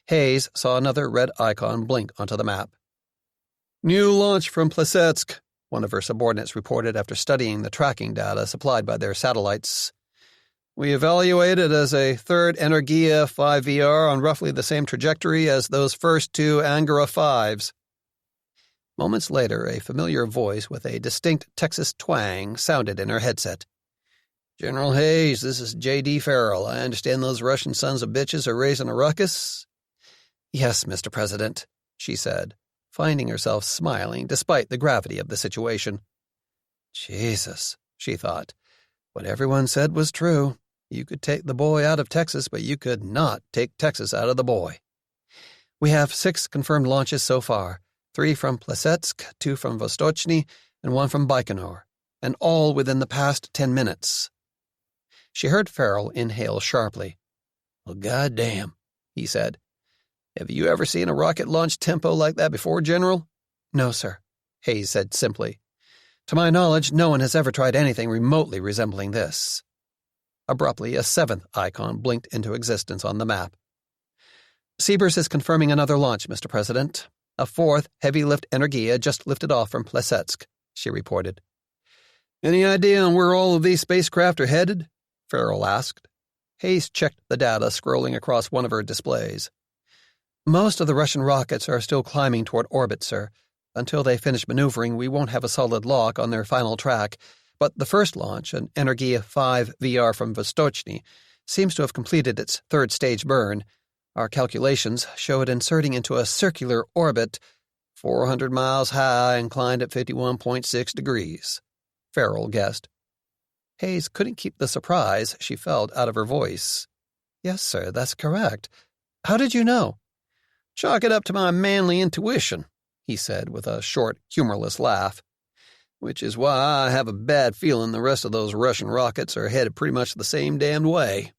Speaker 2: Hayes saw another red icon blink onto the map. "New launch from Plesetsk," one of her subordinates reported after studying the tracking data supplied by their satellites. "We evaluate it as a third Energia 5VR on roughly the same trajectory as those first 2 Angara 5s. Moments later, a familiar voice with a distinct Texas twang sounded in her headset. "General Hayes, this is J.D. Farrell. I understand those Russian sons of bitches are raising a ruckus?" "Yes, Mr. President," she said, finding herself smiling despite the gravity of the situation. Jesus, she thought. What everyone said was true. You could take the boy out of Texas, but you could not take Texas out of the boy. "We have 6 confirmed launches so far, 3 from Plesetsk, 2 from Vostochny, and 1 from Baikonur, and all within the past 10 minutes. She heard Farrell inhale sharply. "Well, goddamn," he said. "Have you ever seen a rocket launch tempo like that before, General?" "No, sir," Hayes said simply. "To my knowledge, no one has ever tried anything remotely resembling this." Abruptly, a 7th icon blinked into existence on the map. "Siebers is confirming another launch, Mr. President. A 4th heavy-lift Energia just lifted off from Plesetsk," she reported. "Any idea on where all of these spacecraft are headed?" Farrell asked. Hayes checked the data scrolling across one of her displays. "Most of the Russian rockets are still climbing toward orbit, sir. Until they finish maneuvering, we won't have a solid lock on their final track, but the first launch, an Energia 5 VR from Vostochny, seems to have completed its 3rd stage burn. Our calculations show it inserting into a circular orbit 400 miles high, inclined at 51.6 degrees, Farrell guessed. Hayes couldn't keep the surprise she felt out of her voice. "Yes, sir, that's correct. How did you know?" "Chalk it up to my manly intuition,"
Speaker 3: he said with a short, humorless laugh. "Which is why I have a bad feeling the rest of those Russian rockets are headed pretty much the same damned way."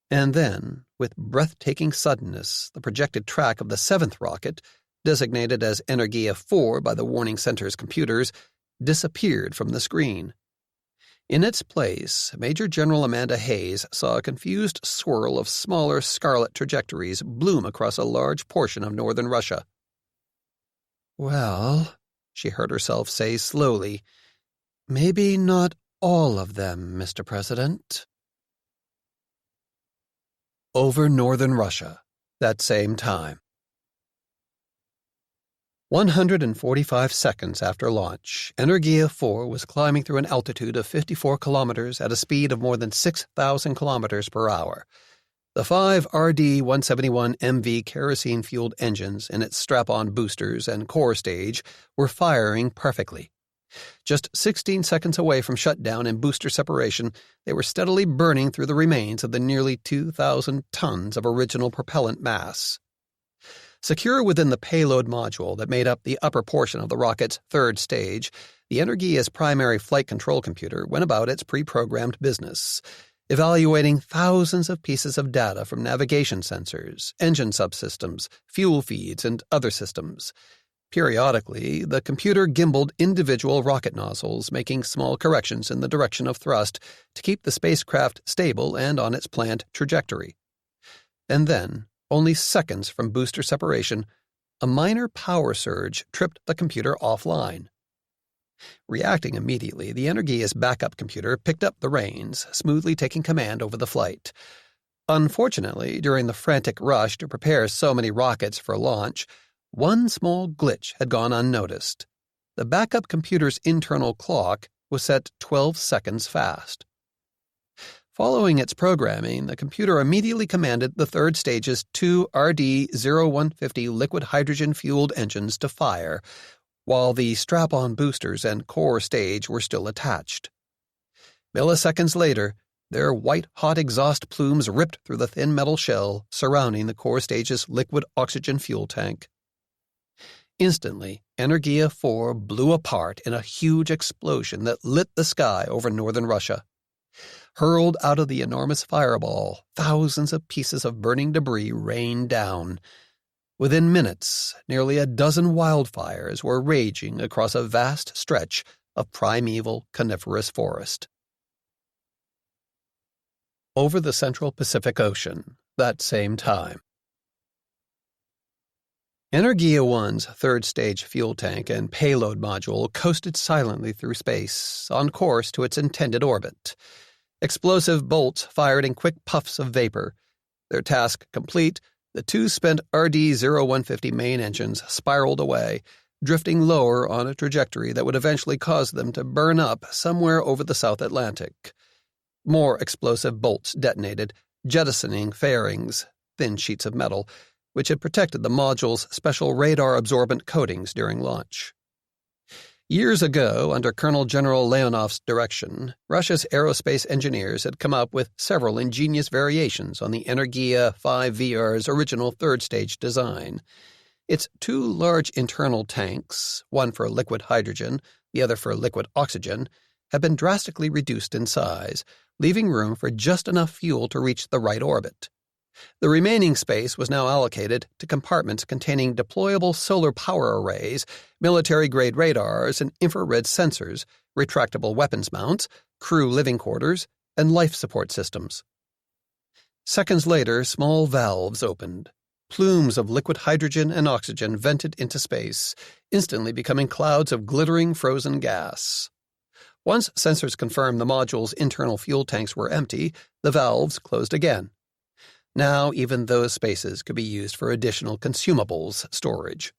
Speaker 3: And then, with breathtaking suddenness, the projected track of the seventh rocket, designated as Energia 4 by the warning center's computers, disappeared from the screen. In its place, Major General Amanda Hayes saw a confused swirl of smaller scarlet trajectories bloom across a large portion of northern Russia. "Well," she heard herself say slowly, "maybe not all of them, Mr. President." Over northern Russia, that same time. 145 seconds after launch, Energia 4 was climbing through an altitude of 54 kilometers at a speed of more than 6,000 kilometers per hour. The 5 RD-171MV kerosene-fueled engines in its strap-on boosters and core stage were firing perfectly. Just 16 seconds away from shutdown and booster separation, they were steadily burning through the remains of the nearly 2,000 tons of original propellant mass. Secure within the payload module that made up the upper portion of the rocket's third stage, the Energia's primary flight control computer went about its pre-programmed business, evaluating thousands of pieces of data from navigation sensors, engine subsystems, fuel feeds, and other systems. Periodically, the computer gimbaled individual rocket nozzles, making small corrections in the direction of thrust to keep the spacecraft stable and on its planned trajectory. And then, only seconds from booster separation, a minor power surge tripped the computer offline. Reacting immediately, the Energia's backup computer picked up the reins, smoothly taking command over the flight. Unfortunately, during the frantic rush to prepare so many rockets for launch, one small glitch had gone unnoticed. The backup computer's internal clock was set 12 seconds fast. Following its programming, the computer immediately commanded the third stage's 2 RD-0150 liquid hydrogen-fueled engines to fire, while the strap-on boosters and core stage were still attached. Milliseconds later, their white-hot exhaust plumes ripped through the thin metal shell surrounding the core stage's liquid oxygen fuel tank. Instantly, Energia 4 blew apart in a huge explosion that lit the sky over northern Russia. Hurled out of the enormous fireball, thousands of pieces of burning debris rained down. Within minutes, nearly a dozen wildfires were raging across a vast stretch of primeval coniferous forest. Over the central Pacific Ocean, that same time. Energia 1's third-stage fuel tank and payload module coasted silently through space, on course to its intended orbit. Explosive bolts fired in quick puffs of vapor. Their task complete, the 2 spent RD-0150 main engines spiraled away, drifting lower on a trajectory that would eventually cause them to burn up somewhere over the South Atlantic. More explosive bolts detonated, jettisoning fairings, thin sheets of metal, which had protected the module's special radar-absorbent coatings during launch. Years ago, under Colonel General Leonov's direction, Russia's aerospace engineers had come up with several ingenious variations on the Energia 5VR's original third-stage design. Its 2 large internal tanks, one for liquid hydrogen, the other for liquid oxygen, had been drastically reduced in size, leaving room for just enough fuel to reach the right orbit. The remaining space was now allocated to compartments containing deployable solar power arrays, military-grade radars and infrared sensors, retractable weapons mounts, crew living quarters, and life support systems. Seconds later, small valves opened. Plumes of liquid hydrogen and oxygen vented into space, instantly becoming clouds of glittering frozen gas. Once sensors confirmed the module's internal fuel tanks were empty, the valves closed again. Now even those spaces could be used for additional consumables storage.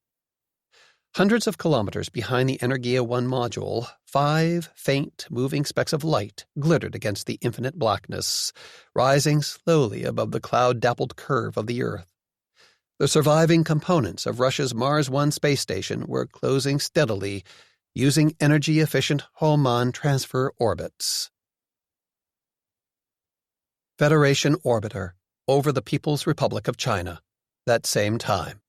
Speaker 3: Hundreds of kilometers behind the Energia 1 module, 5 faint, moving specks of light glittered against the infinite blackness, rising slowly above the cloud-dappled curve of the Earth. The surviving components of Russia's Mars 1 space station were closing steadily, using energy-efficient Hohmann transfer orbits. Federation Orbiter, over the People's Republic of China, that same time.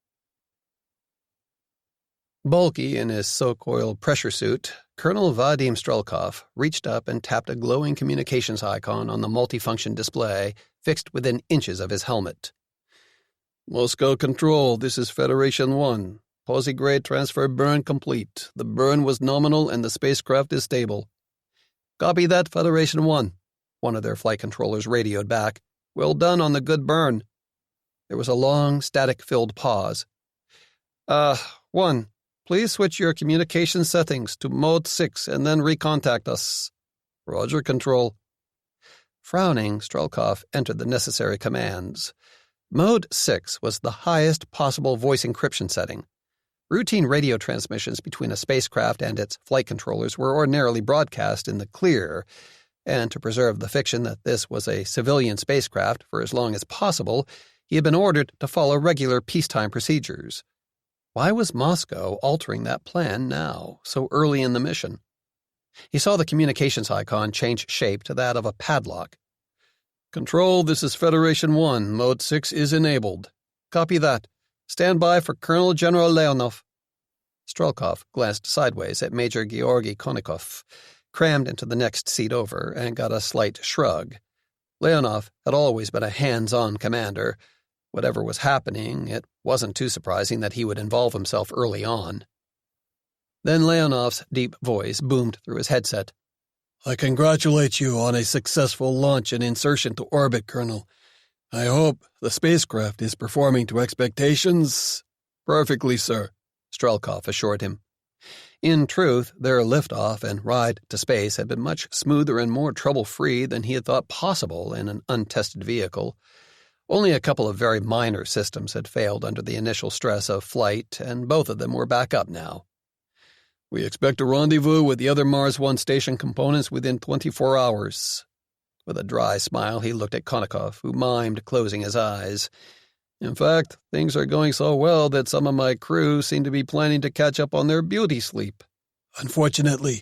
Speaker 3: Bulky in his soak-oiled pressure suit, Colonel Vadim Strelkov reached up and tapped a glowing communications icon on the multifunction display fixed within inches of his helmet.
Speaker 2: Moscow Control, this is Federation 1. Posigrade transfer burn complete. The burn was nominal and the spacecraft is stable.
Speaker 3: Copy that, Federation 1. One of their flight controllers radioed back. Well done on the good burn. There was a long, static-filled pause. 1. Please switch your communication settings to Mode 6 and then recontact us.
Speaker 2: Roger, Control.
Speaker 3: Frowning, Strelkov entered the necessary commands. Mode 6 was the highest possible voice encryption setting. Routine radio transmissions between a spacecraft and its flight controllers were ordinarily broadcast in the clear, and to preserve the fiction that this was a civilian spacecraft for as long as possible, he had been ordered to follow regular peacetime procedures. Why was Moscow altering that plan now, so early in the mission? He saw the communications icon change shape to that of a padlock.
Speaker 2: Control, this is Federation 1. Mode 6 is enabled.
Speaker 3: Copy that. Stand by for Colonel General Leonov. Strelkov glanced sideways at Major Georgy Konnikov, crammed into the next seat over, and got a slight shrug. Leonov had always been a hands-on commander. Whatever was happening, it wasn't too surprising that he would involve himself early on. Then Leonov's deep voice boomed through his headset.
Speaker 2: I congratulate you on a successful launch and insertion to orbit, Colonel. I hope the spacecraft is performing to expectations.
Speaker 3: Perfectly, sir, Strelkov assured him. In truth, their liftoff and ride to space had been much smoother and more trouble-free than he had thought possible in an untested vehicle. Only a couple of very minor systems had failed under the initial stress of flight, and both of them were back up now.
Speaker 2: We expect a rendezvous with the other Mars 1 station components within 24 hours.
Speaker 3: With a dry smile, he looked at Konnikov, who mimed closing his eyes.
Speaker 2: In fact, things are going so well that some of my crew seem to be planning to catch up on their beauty sleep. Unfortunately,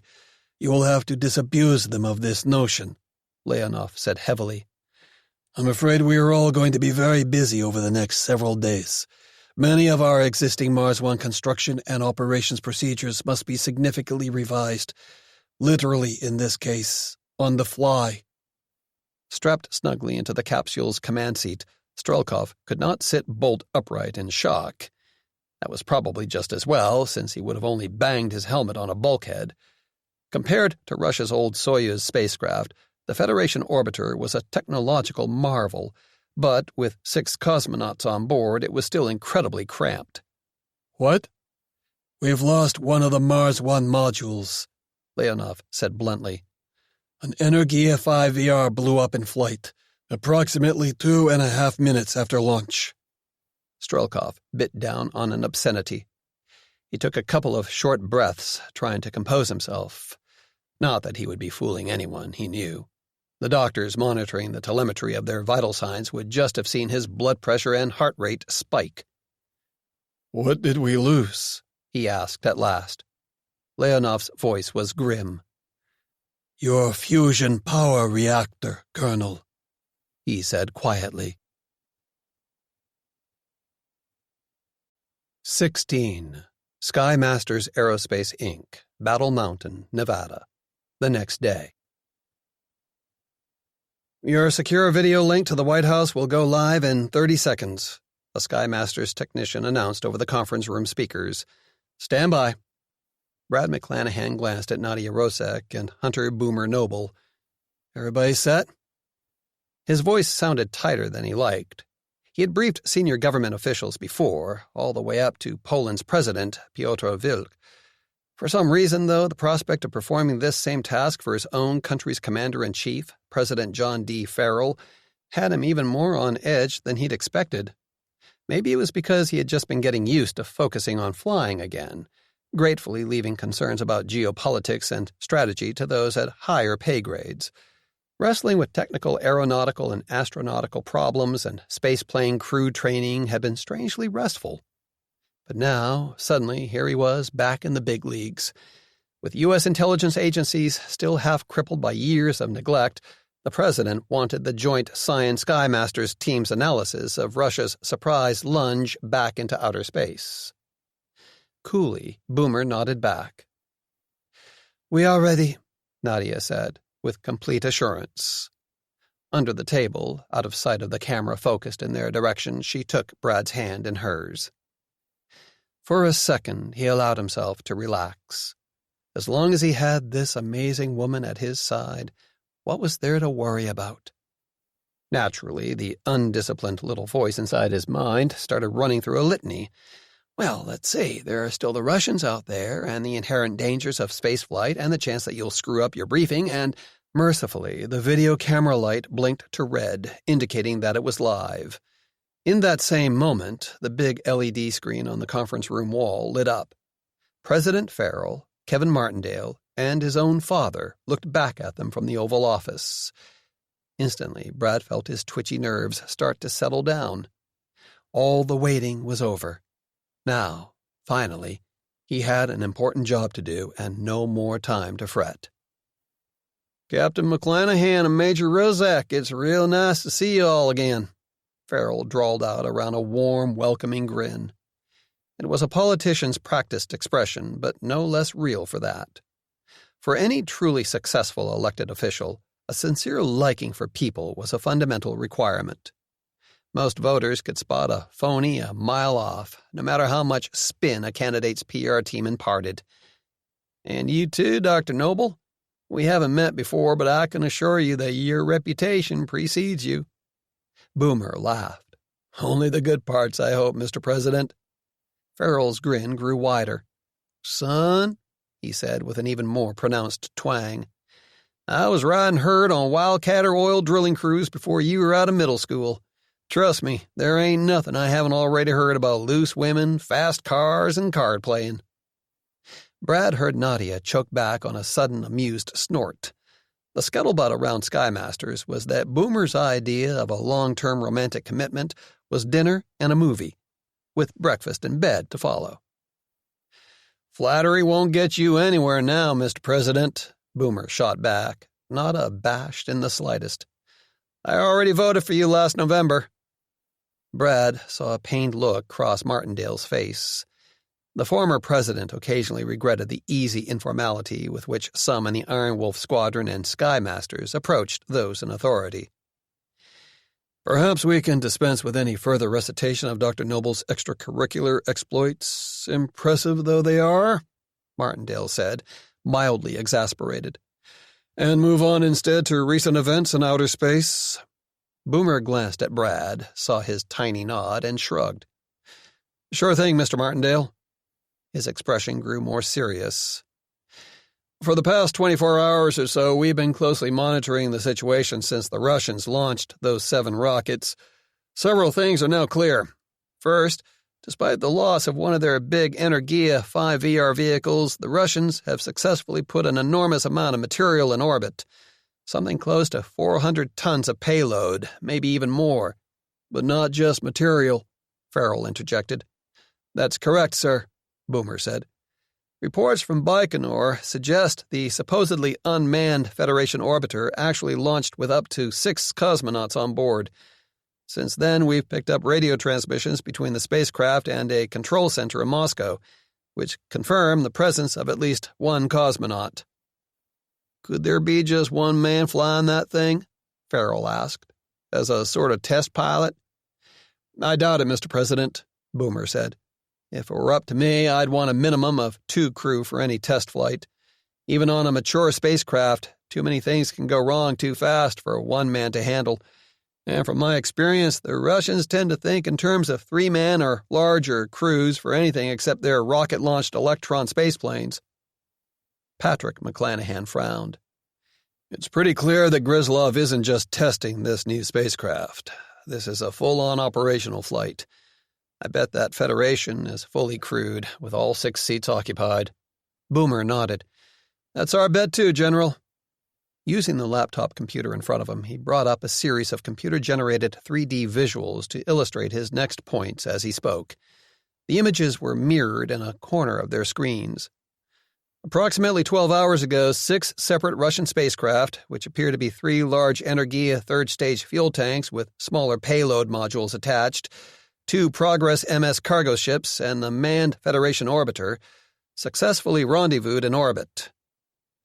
Speaker 2: you will have to disabuse them of this notion, Leonov said heavily. I'm afraid we are all going to be very busy over the next several days. Many of our existing Mars 1 construction and operations procedures must be significantly revised, literally in this case, on the fly.
Speaker 3: Strapped snugly into the capsule's command seat, Strelkov could not sit bolt upright in shock. That was probably just as well, since he would have only banged his helmet on a bulkhead. Compared to Russia's old Soyuz spacecraft, the Federation orbiter was a technological marvel, but with 6 cosmonauts on board, it was still incredibly cramped.
Speaker 2: What? We've lost one of the Mars 1 modules, Leonov said bluntly. An Energia 5 VR blew up in flight, approximately 2.5 minutes after launch.
Speaker 3: Strelkov bit down on an obscenity. He took a couple of short breaths, trying to compose himself. Not that he would be fooling anyone, he knew. The doctors monitoring the telemetry of their vital signs would just have seen his blood pressure and heart rate spike.
Speaker 2: What did we lose?
Speaker 3: He asked at last. Leonov's voice was grim.
Speaker 2: Your fusion power reactor, Colonel,
Speaker 3: he said quietly. 16. Sky Masters Aerospace, Inc., Battle Mountain, Nevada. The next day. Your secure video link to the White House will go live in 30 seconds, a Sky Masters technician announced over the conference room speakers. Stand by. Brad McClanahan glanced at Nadia Rosek and Hunter Boomer Noble. Everybody set? His voice sounded tighter than he liked. He had briefed senior government officials before, all the way up to Poland's president, Piotr Wilk. For some reason, though, the prospect of performing this same task for his own country's commander-in-chief, President John D. Farrell, had him even more on edge than he'd expected. Maybe it was because he had just been getting used to focusing on flying again, gratefully leaving concerns about geopolitics and strategy to those at higher pay grades. Wrestling with technical aeronautical and astronautical problems and spaceplane crew training had been strangely restful. But now, suddenly, here he was back in the big leagues. With U.S. intelligence agencies still half crippled by years of neglect, the president wanted the joint Science Sky Masters team's analysis of Russia's surprise lunge back into outer space. Coolly, Boomer nodded back.
Speaker 2: "We are ready,"
Speaker 3: Nadia said, with complete assurance. Under the table, out of sight of the camera focused in their direction, she took Brad's hand in hers. For a second, he allowed himself to relax. As long as he had this amazing woman at his side, what was there to worry about? Naturally, the undisciplined little voice inside his mind started running through a litany. Well, let's see, there are still the Russians out there, and the inherent dangers of spaceflight, and the chance that you'll screw up your briefing, and mercifully, the video camera light blinked to red, indicating that it was live. In that same moment, the big LED screen on the conference room wall lit up. President Farrell, Kevin Martindale, and his own father looked back at them from the Oval Office. Instantly, Brad felt his twitchy nerves start to settle down. All the waiting was over. Now, finally, he had an important job to do and no more time to fret.
Speaker 2: "Captain McClanahan and Major Rozak, it's real nice to see you all again,"
Speaker 3: Farrell drawled out around a warm, welcoming grin. It was a politician's practiced expression, but no less real for that. For any truly successful elected official, a sincere liking for people was a fundamental requirement. Most voters could spot a phony a mile off, no matter how much spin a candidate's PR team imparted. "And you too, Dr. Noble? We haven't met before, but I can assure you that your reputation precedes you." Boomer laughed. "Only the good parts, I hope, Mr. President." Farrell's grin grew wider. "Son," he said with an even more pronounced twang, "I was riding herd on Wildcatter oil drilling crews before you were out of middle school. Trust me, there ain't nothing I haven't already heard about loose women, fast cars, and card playing." Brad heard Nadia choke back on a sudden amused snort. The scuttlebutt around Skymasters was that Boomer's idea of a long-term romantic commitment was dinner and a movie, with breakfast in bed to follow. "Flattery won't get you anywhere now, Mr. President," Boomer shot back, not abashed in the slightest. "I already voted for you last November." Brad saw a pained look cross Martindale's face. The former president occasionally regretted the easy informality with which some in the Iron Wolf Squadron and Skymasters approached those in authority. "Perhaps we can dispense with any further recitation of Dr. Noble's extracurricular exploits, impressive though they are," Martindale said, mildly exasperated, "and move on instead to recent events in outer space." Boomer glanced at Brad, saw his tiny nod, and shrugged. "Sure thing, Mr. Martindale." His expression grew more serious. "For the past 24 hours or so, we've been closely monitoring the situation since the Russians launched those 7 rockets. Several things are now clear. First, despite the loss of one of their big Energia 5 VR vehicles, the Russians have successfully put an enormous amount of material in orbit. Something close to 400 tons of payload, maybe even more. But not just material," Farrell interjected. "That's correct, sir," Boomer said. "Reports from Baikonur suggest the supposedly unmanned Federation orbiter actually launched with up to 6 cosmonauts on board. Since then, we've picked up radio transmissions between the spacecraft and a control center in Moscow, which confirm the presence of at least 1 cosmonaut." "Could there be just one man flying that thing?" Farrell asked, "as a sort of test pilot?" "I doubt it, Mr. President," Boomer said. "If it were up to me, I'd want a minimum of 2 crew for any test flight. Even on a mature spacecraft, too many things can go wrong too fast for one man to handle. And from my experience, the Russians tend to think in terms of 3-man or larger crews for anything except their rocket-launched Electron spaceplanes." Patrick McClanahan frowned. "It's pretty clear that Grizlov isn't just testing this new spacecraft. This is a full-on operational flight. I bet that Federation is fully crewed, with all 6 seats occupied." Boomer nodded. "That's our bet too, General." Using the laptop computer in front of him, he brought up a series of computer-generated 3D visuals to illustrate his next points as he spoke. The images were mirrored in a corner of their screens. "Approximately 12 hours ago, 6 separate Russian spacecraft, which appear to be 3 large Energia third-stage fuel tanks with smaller payload modules attached, 2 Progress MS cargo ships and the manned Federation orbiter successfully rendezvoused in orbit.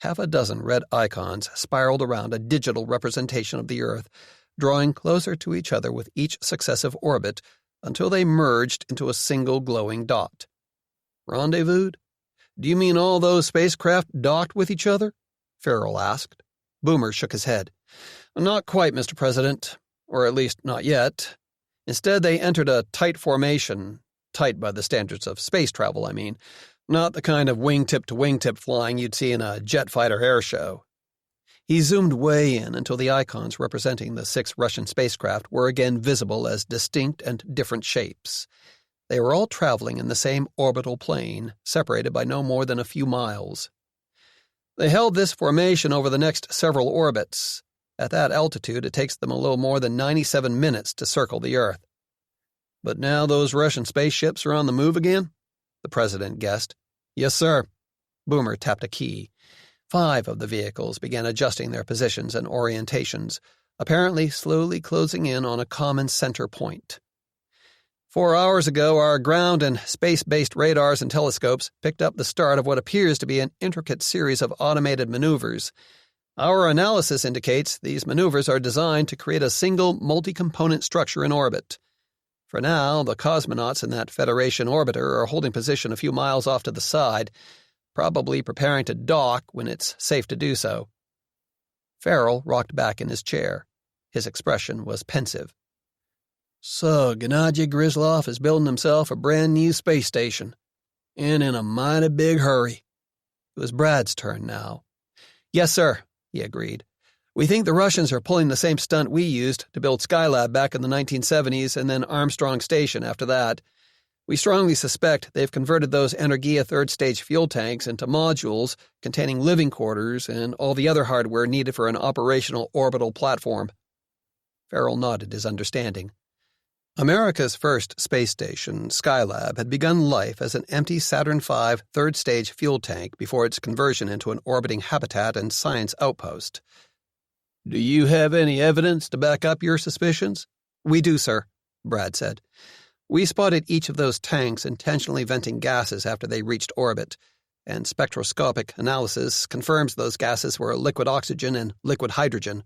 Speaker 3: Half a dozen red icons spiraled around a digital representation of the Earth, drawing closer to each other with each successive orbit until they merged into a single glowing dot. Rendezvoused? Do you mean all those spacecraft docked with each other? Farrell asked. Boomer shook his head. Not quite, Mr. President. Or at least not yet. Instead, they entered a tight formation, tight by the standards of space travel, I mean, not the kind of wingtip-to-wingtip flying you'd see in a jet fighter air show. He zoomed way in until the icons representing the 6 Russian spacecraft were again visible as distinct and different shapes. They were all traveling in the same orbital plane, separated by no more than a few miles. They held this formation over the next several orbits. At that altitude, it takes them a little more than 97 minutes to circle the Earth. But now those Russian spaceships are on the move again? The President guessed. Yes, sir. Boomer tapped a key. 5 of the vehicles began adjusting their positions and orientations, apparently slowly closing in on a common center point. 4 hours ago, our ground and space-based radars and telescopes picked up the start of what appears to be an intricate series of automated maneuvers. Our analysis indicates these maneuvers are designed to create a single multi-component structure in orbit. For now, the cosmonauts in that Federation orbiter are holding position a few miles off to the side, probably preparing to dock when it's safe to do so. Farrell rocked back in his chair. His expression was pensive. So, Gennady Gryzlov is building himself a brand-new space station, and in a mighty big hurry. It was Brad's turn now. Yes, sir, he agreed. We think the Russians are pulling the same stunt we used to build Skylab back in the 1970s and then Armstrong Station after that. We strongly suspect they've converted those Energia third-stage fuel tanks into modules containing living quarters and all the other hardware needed for an operational orbital platform. Farrell nodded his understanding. America's first space station, Skylab, had begun life as an empty Saturn V third-stage fuel tank before its conversion into an orbiting habitat and science outpost. Do you have any evidence to back up your suspicions? We do, sir, Brad said. We spotted each of those tanks intentionally venting gases after they reached orbit, and spectroscopic analysis confirms those gases were liquid oxygen and liquid hydrogen.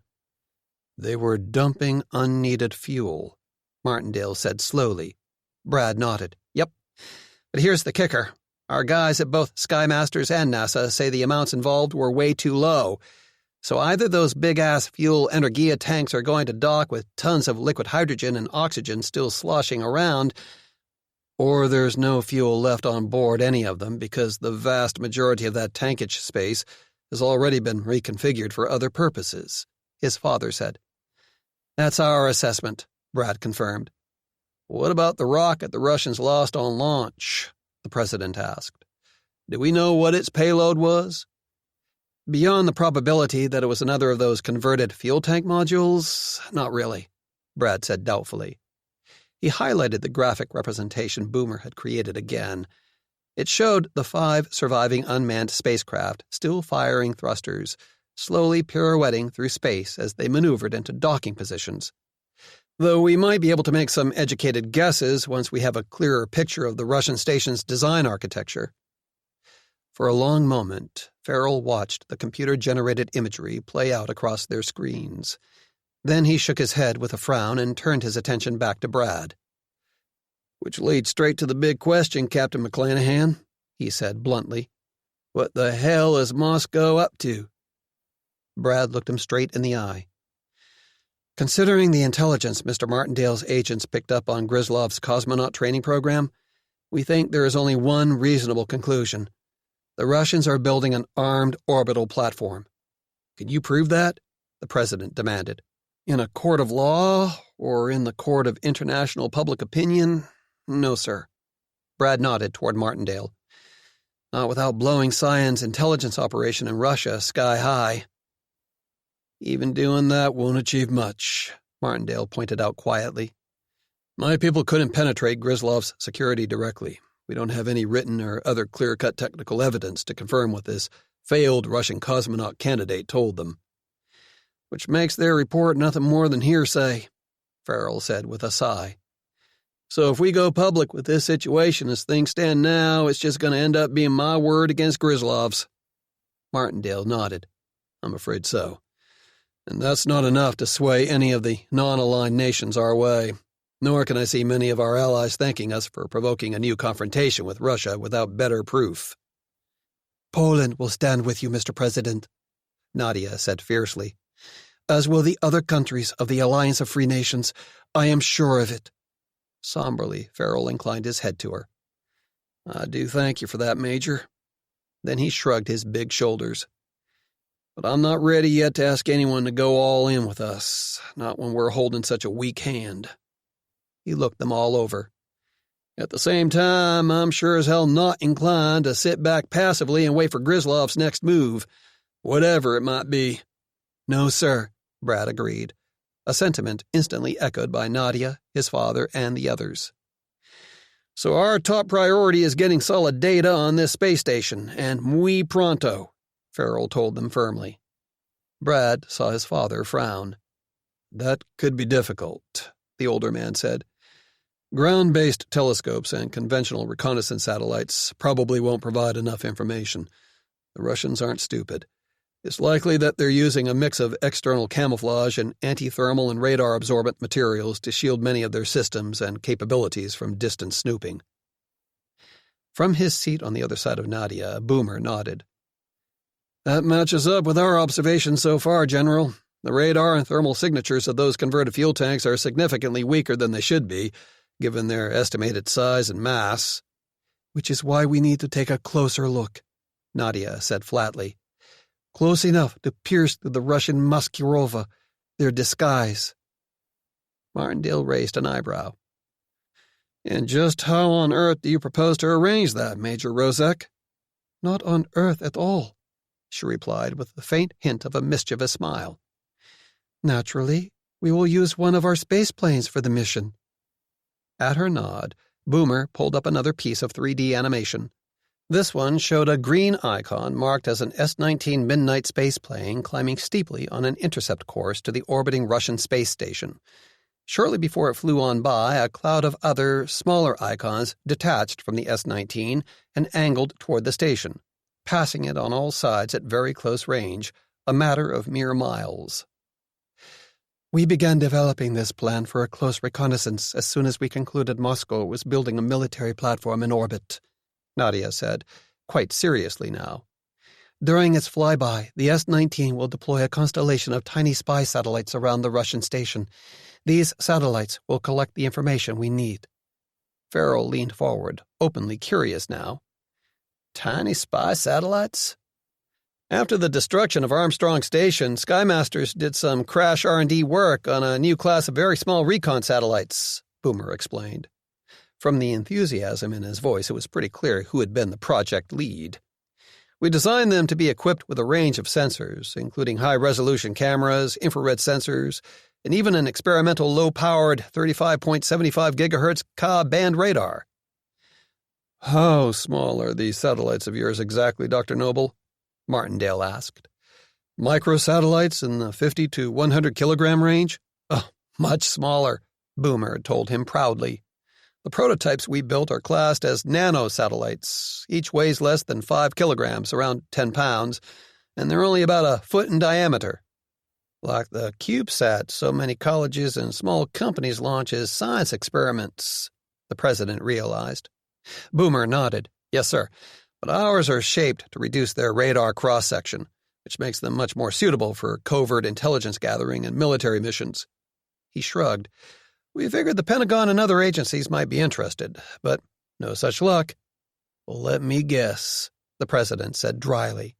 Speaker 3: They were dumping unneeded fuel, Martindale said slowly. Brad nodded. Yep. But here's the kicker. Our guys at both Skymasters and NASA say the amounts involved were way too low. So either those big-ass fuel Energia tanks are going to dock with tons of liquid hydrogen and oxygen still sloshing around, or there's no fuel left on board any of them because the vast majority of that tankage space has already been reconfigured for other purposes, his father said. That's our assessment, Brad confirmed. What about the rocket the Russians lost on launch? The President asked. Do we know what its payload was? Beyond the probability that it was another of those converted fuel tank modules, not really, Brad said doubtfully. He highlighted the graphic representation Boomer had created again. It showed the 5 surviving unmanned spacecraft still firing thrusters, slowly pirouetting through space as they maneuvered into docking positions. Though we might be able to make some educated guesses once we have a clearer picture of the Russian station's design architecture. For a long moment, Farrell watched the computer-generated imagery play out across their screens. Then he shook his head with a frown and turned his attention back to Brad. Which leads straight to the big question, Captain McClanahan, he said bluntly. What the hell is Moscow up to? Brad looked him straight in the eye. Considering the intelligence Mr. Martindale's agents picked up on Gryzlov's cosmonaut training program, we think there is only one reasonable conclusion. The Russians are building an armed orbital platform. Can you prove that? The President demanded. In a court of law, or in the court of international public opinion? No, sir. Brad nodded toward Martindale. Not without blowing Cyan's intelligence operation in Russia sky high. Even doing that won't achieve much, Martindale pointed out quietly. My people couldn't penetrate Gryzlov's security directly. We don't have any written or other clear-cut technical evidence to confirm what this failed Russian cosmonaut candidate told them. Which makes their report nothing more than hearsay, Farrell said with a sigh.
Speaker 2: So if we go public with this situation as things stand now, it's just going to end up being my word against Grislov's."
Speaker 3: Martindale nodded.
Speaker 2: "I'm afraid so. And that's not enough to sway any of the non-aligned nations our way. Nor can I see many of our allies thanking us for provoking a new confrontation with Russia without better proof."
Speaker 3: "Poland will stand with you, Mr. President," Nadia said fiercely.
Speaker 2: "As will the other countries of the Alliance of Free Nations. I am sure of it."
Speaker 3: Somberly, Farrell inclined his head to her.
Speaker 2: "I do thank you for that, Major."
Speaker 3: Then he shrugged his big shoulders.
Speaker 2: "But I'm not ready yet to ask anyone to go all in with us, not when we're holding such a weak hand."
Speaker 3: He looked them all over.
Speaker 2: "At the same time, I'm sure as hell not inclined to sit back passively and wait for Grislov's next move, whatever it might be."
Speaker 3: "No, sir," Brad agreed, a sentiment instantly echoed by Nadia, his father, and the others.
Speaker 2: "So our top priority is getting solid data on this space station, and muy pronto," Farrell told them firmly.
Speaker 3: Brad saw his father frown.
Speaker 1: "That could be difficult," the older man said. "Ground-based telescopes and conventional reconnaissance satellites probably won't provide enough information. The Russians aren't stupid. It's likely that they're using a mix of external camouflage and anti-thermal and radar-absorbent materials to shield many of their systems and capabilities from distant snooping."
Speaker 3: From his seat on the other side of Nadia, Boomer nodded.
Speaker 2: "That matches up with our observations so far, General. The radar and thermal signatures of those converted fuel tanks are significantly weaker than they should be, given their estimated size and mass."
Speaker 3: "Which is why we need to take a closer look," Nadia said flatly. "Close enough to pierce through the Russian Maskarova, their disguise."
Speaker 2: Martindale raised an eyebrow. "And just how on earth do you propose to arrange that, Major Rozek?"
Speaker 3: "Not on Earth at all," she replied with the faint hint of a mischievous smile. "Naturally, we will use one of our space planes for the mission." At her nod, Boomer pulled up another piece of 3D animation. This one showed a green icon marked as an S-19 Midnight spaceplane climbing steeply on an intercept course to the orbiting Russian space station. Shortly before it flew on by, a cloud of other, smaller icons detached from the S-19 and angled toward the station, passing it on all sides at very close range, a matter of mere miles. "We began developing this plan for a close reconnaissance as soon as we concluded Moscow was building a military platform in orbit," Nadia said, quite seriously now. "During its flyby, the S-19 will deploy a constellation of tiny spy satellites around the Russian station. These satellites will collect the information we need."
Speaker 2: Farrell leaned forward, openly curious now. "Tiny spy satellites?" "After the destruction of Armstrong Station, Skymasters did some crash R&D work on a new class of very small recon satellites," Boomer explained. From the enthusiasm in his voice, it was pretty clear who had been the project lead. "We designed them to be equipped with a range of sensors, including high-resolution cameras, infrared sensors, and even an experimental low-powered 35.75 gigahertz Ka-band radar."
Speaker 1: "How small are these satellites of yours exactly, Dr. Noble?" Martindale asked. "Microsatellites in the 50 to 100 kilogram range?"
Speaker 2: "Oh, much smaller," Boomer told him proudly. "The prototypes we built are classed as nanosatellites. Each weighs less than 5 kilograms, around 10 pounds, and they're only about a foot in diameter. Like the CubeSat so many colleges and small companies launch as science experiments," the president realized. Boomer nodded. "Yes, sir. But ours are shaped to reduce their radar cross-section, which makes them much more suitable for covert intelligence gathering and military missions." He shrugged. "We figured the Pentagon and other agencies might be interested, but no such luck." "Well, let me guess," the president said dryly.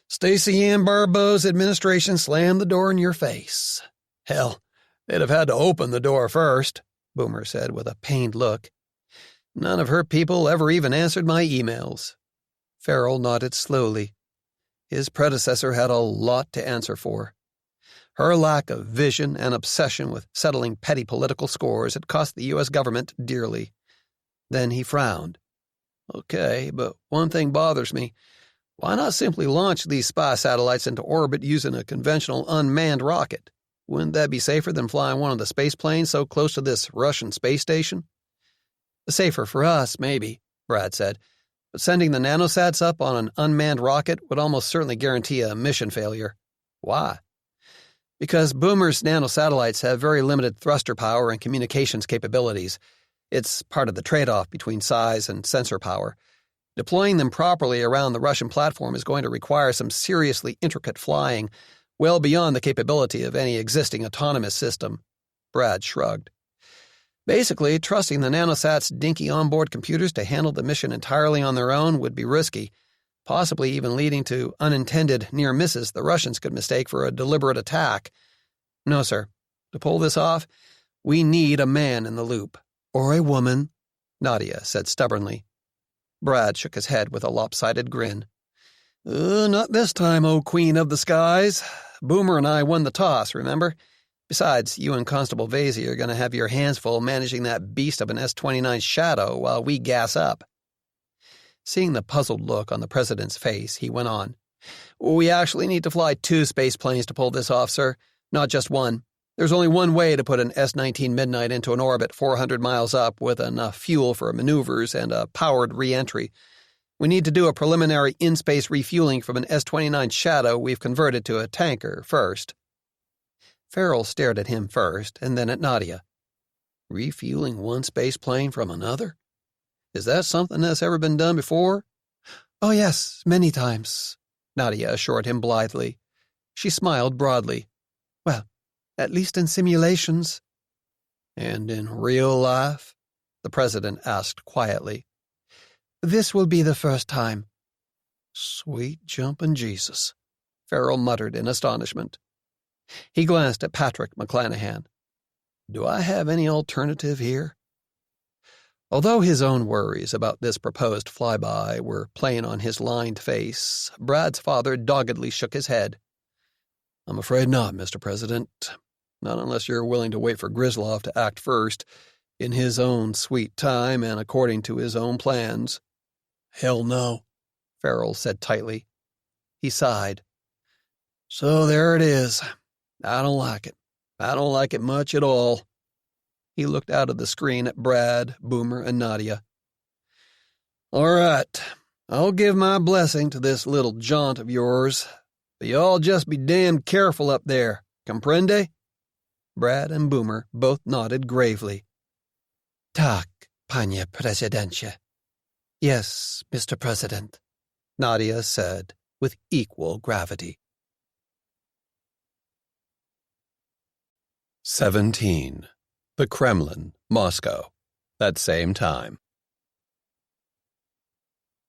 Speaker 2: "Stacey Ann Barbeau's administration slammed the door in your face." "Hell, they'd have had to open the door first," Boomer said with a pained look. "None of her people ever even answered my emails."
Speaker 3: Farrell nodded slowly. His predecessor had a lot to answer for. Her lack of vision and obsession with settling petty political scores had cost the U.S. government dearly. Then he frowned. "Okay, but one thing bothers me. Why not simply launch these spy satellites into orbit using a conventional unmanned rocket? Wouldn't that be safer than flying one of the space planes so close to this Russian space station?" Safer for us, maybe, Brad said, but sending the nanosats up on an unmanned rocket would almost certainly guarantee a mission failure. Why? Because Boomer's nanosatellites have very limited thruster power and communications capabilities. It's part of the trade-off between size and sensor power. Deploying them properly around the Russian platform is going to require some seriously intricate flying, well beyond the capability of any existing autonomous system. Brad shrugged. Basically, trusting the nanosat's dinky onboard computers to handle the mission entirely on their own would be risky, possibly even leading to unintended near misses the Russians could mistake for a deliberate attack. No, sir. To pull this off, we need a man in the loop.
Speaker 2: Or a woman,
Speaker 3: Nadia said stubbornly. Brad shook his head with a lopsided grin.
Speaker 2: Not this time, O Queen of the Skies.
Speaker 3: Boomer and I won the toss, remember? Besides, you and Constable Vasey are going to have your hands full managing that beast of an S-29 Shadow while we gas up. Seeing the puzzled look on the president's face, he went on. We actually need to fly 2 space planes to pull this off, sir, not just one. There's only one way to put an S-19 Midnight into an orbit 400 miles up with enough fuel for maneuvers and a powered re-entry. We need to do a preliminary in-space refueling from an S-29 Shadow we've converted to a tanker first. Farrell stared at him first and then at Nadia. Refueling one space plane from another? Is that something that's ever been done before?
Speaker 2: Oh, yes, many times,
Speaker 3: Nadia assured him blithely. She smiled broadly.
Speaker 2: Well, at least in simulations.
Speaker 3: And in real life? The president asked quietly.
Speaker 2: This will be the first time.
Speaker 3: Sweet jumping Jesus, Farrell muttered in astonishment. He glanced at Patrick McClanahan. Do I have any alternative here? Although his own worries about this proposed flyby were plain on his lined face, Brad's father doggedly shook his head. I'm afraid not, Mr. President. Not unless you're willing to wait for Gryzlov to act first, in his own sweet time and according to his own plans.
Speaker 2: Hell no,
Speaker 3: Farrell said tightly. He sighed.
Speaker 2: So there it is.
Speaker 3: I don't like it. I don't like it much at all. He looked out of the screen at Brad, Boomer, and Nadia. All right, I'll give my blessing to this little jaunt of yours, but y'all just be damned careful up there, comprende? Brad and Boomer both nodded gravely.
Speaker 2: Tak, panie prezydencie. Yes, Mr. President,
Speaker 3: Nadia said with equal gravity. 17. The Kremlin, Moscow, that same time.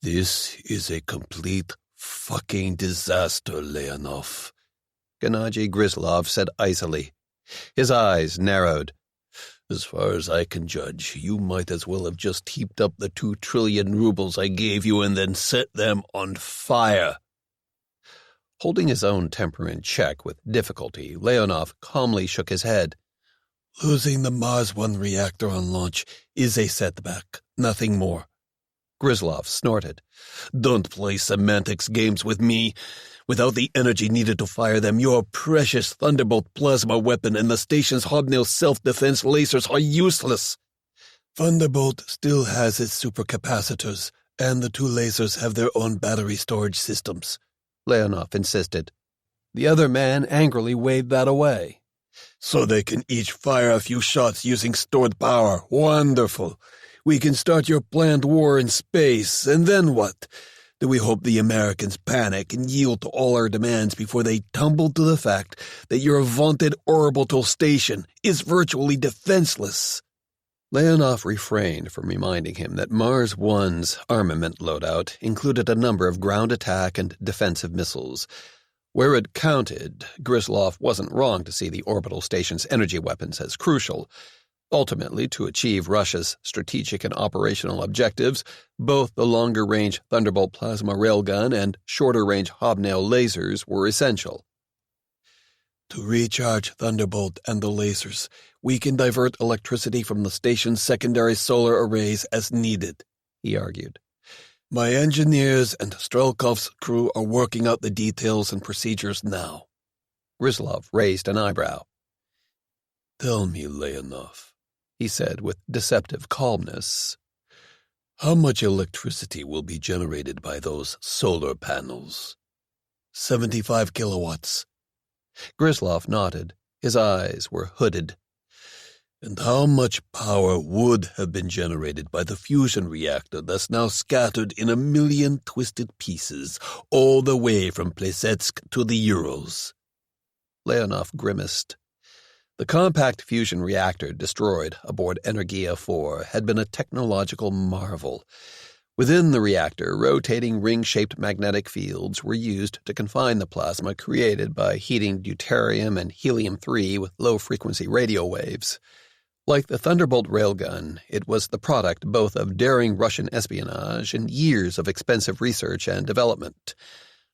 Speaker 4: This is a complete fucking disaster, Leonov,
Speaker 3: Gennady Gryzlov said icily. His eyes narrowed.
Speaker 4: As far as I can judge, you might as well have just heaped up the 2 trillion rubles I gave you and then set them on fire.
Speaker 3: Holding his own temper in check with difficulty, Leonov calmly shook his head.
Speaker 4: Losing the Mars 1 reactor on launch is a setback, nothing more.
Speaker 3: Gryzlov snorted.
Speaker 4: Don't play semantics games with me. Without the energy needed to fire them, your precious Thunderbolt plasma weapon and the station's hobnail self-defense lasers are useless.
Speaker 2: Thunderbolt still has its supercapacitors, and the 2 lasers have their own battery storage systems,
Speaker 3: Leonov insisted. The other man angrily waved that away.
Speaker 4: So they can each fire a few shots using stored power. Wonderful. We can start your planned war in space, and then what? Do we hope the Americans panic and yield to all our demands before they tumble to the fact that your vaunted orbital station is virtually defenseless?
Speaker 3: Leonov refrained from reminding him that Mars 1's armament loadout included a number of ground attack and defensive missiles. Where it counted, Gryzlov wasn't wrong to see the orbital station's energy weapons as crucial. Ultimately, to achieve Russia's strategic and operational objectives, both the longer-range Thunderbolt plasma railgun and shorter-range hobnail lasers were essential.
Speaker 4: To recharge Thunderbolt and the lasers, we can divert electricity from the station's secondary solar arrays as needed, he argued. My engineers and Strelkov's crew are working out the details and procedures now.
Speaker 3: Gryzlov raised an eyebrow.
Speaker 4: Tell me, Leonov,
Speaker 3: he said with deceptive calmness,
Speaker 4: How much electricity will be generated by those solar panels? 75 kilowatts.
Speaker 3: Grisloff nodded. His eyes were hooded.
Speaker 4: And how much power would have been generated by the fusion reactor that's now scattered in a million twisted pieces all the way from Plesetsk to the Urals?
Speaker 3: Leonov grimaced. The compact fusion reactor destroyed aboard Energia 4 had been a technological marvel. Within the reactor, rotating ring-shaped magnetic fields were used to confine the plasma created by heating deuterium and helium-3 with low-frequency radio waves. Like the Thunderbolt railgun, it was the product both of daring Russian espionage and years of expensive research and development.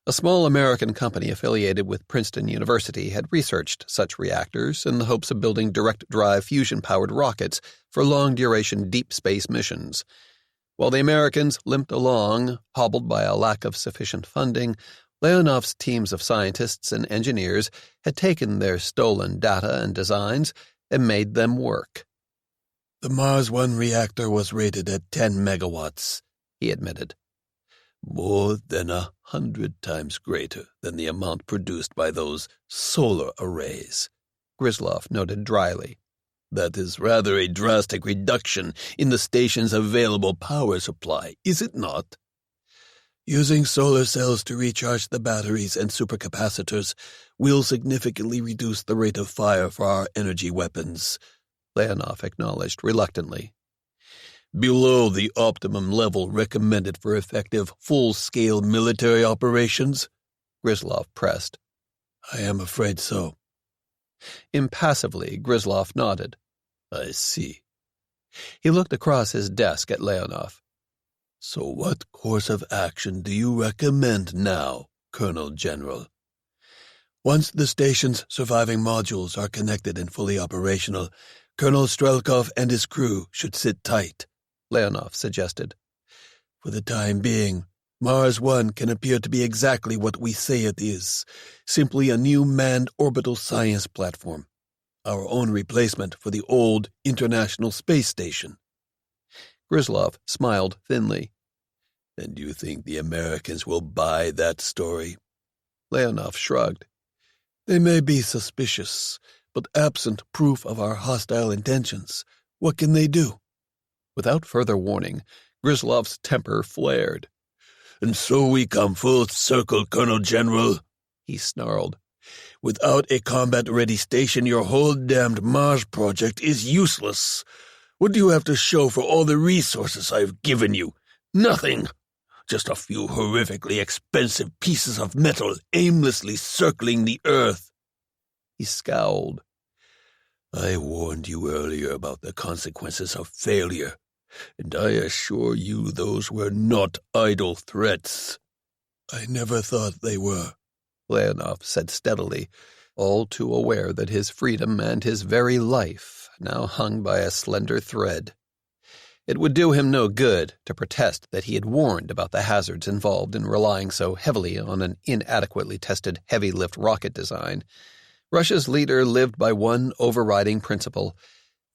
Speaker 3: A small American company affiliated with Princeton University had researched such reactors in the hopes of building direct-drive fusion-powered rockets for long-duration deep space missions. While the Americans limped along, hobbled by a lack of sufficient funding, Leonov's teams of scientists and engineers had taken their stolen data and designs and made them work.
Speaker 4: The Mars 1 reactor was rated at 10 megawatts, he admitted. More than 100 times greater than the amount produced by those solar arrays,
Speaker 3: Grisloff noted dryly.
Speaker 4: That is rather a drastic reduction in the station's available power supply, is it not? Using solar cells to recharge the batteries and supercapacitors will significantly reduce the rate of fire for our energy weapons,
Speaker 3: Leonov acknowledged reluctantly.
Speaker 4: Below the optimum level recommended for effective full-scale military operations?
Speaker 3: Grisloff pressed.
Speaker 4: I am afraid so.
Speaker 3: Impassively, Grisloff nodded.
Speaker 4: I see.
Speaker 3: He looked across his desk at Leonov.
Speaker 4: So what course of action do you recommend now, Colonel General? Once the station's surviving modules are connected and fully operational, Colonel Strelkov and his crew should sit tight,
Speaker 3: Leonov suggested.
Speaker 4: For the time being, Mars 1 can appear to be exactly what we say it is, simply a new manned orbital science platform, our own replacement for the old International Space Station.
Speaker 3: Grisloff smiled thinly.
Speaker 4: And you think the Americans will buy that story?
Speaker 3: Leonov shrugged.
Speaker 4: They may be suspicious, but absent proof of our hostile intentions, what can they do?
Speaker 3: Without further warning, Grislov's temper flared.
Speaker 4: And so we come full circle, Colonel General,
Speaker 3: he snarled.
Speaker 4: Without a combat-ready station, your whole damned Mars project is useless. What do you have to show for all the resources I've given you? Nothing. Just a few horrifically expensive pieces of metal aimlessly circling the Earth.
Speaker 3: He scowled.
Speaker 4: I warned you earlier about the consequences of failure, and I assure you those were not idle threats. I never thought they were,
Speaker 3: Leonov said steadily, all too aware that his freedom and his very life now hung by a slender thread. It would do him no good to protest that he had warned about the hazards involved in relying so heavily on an inadequately tested heavy-lift rocket design. Russia's leader lived by one overriding principle.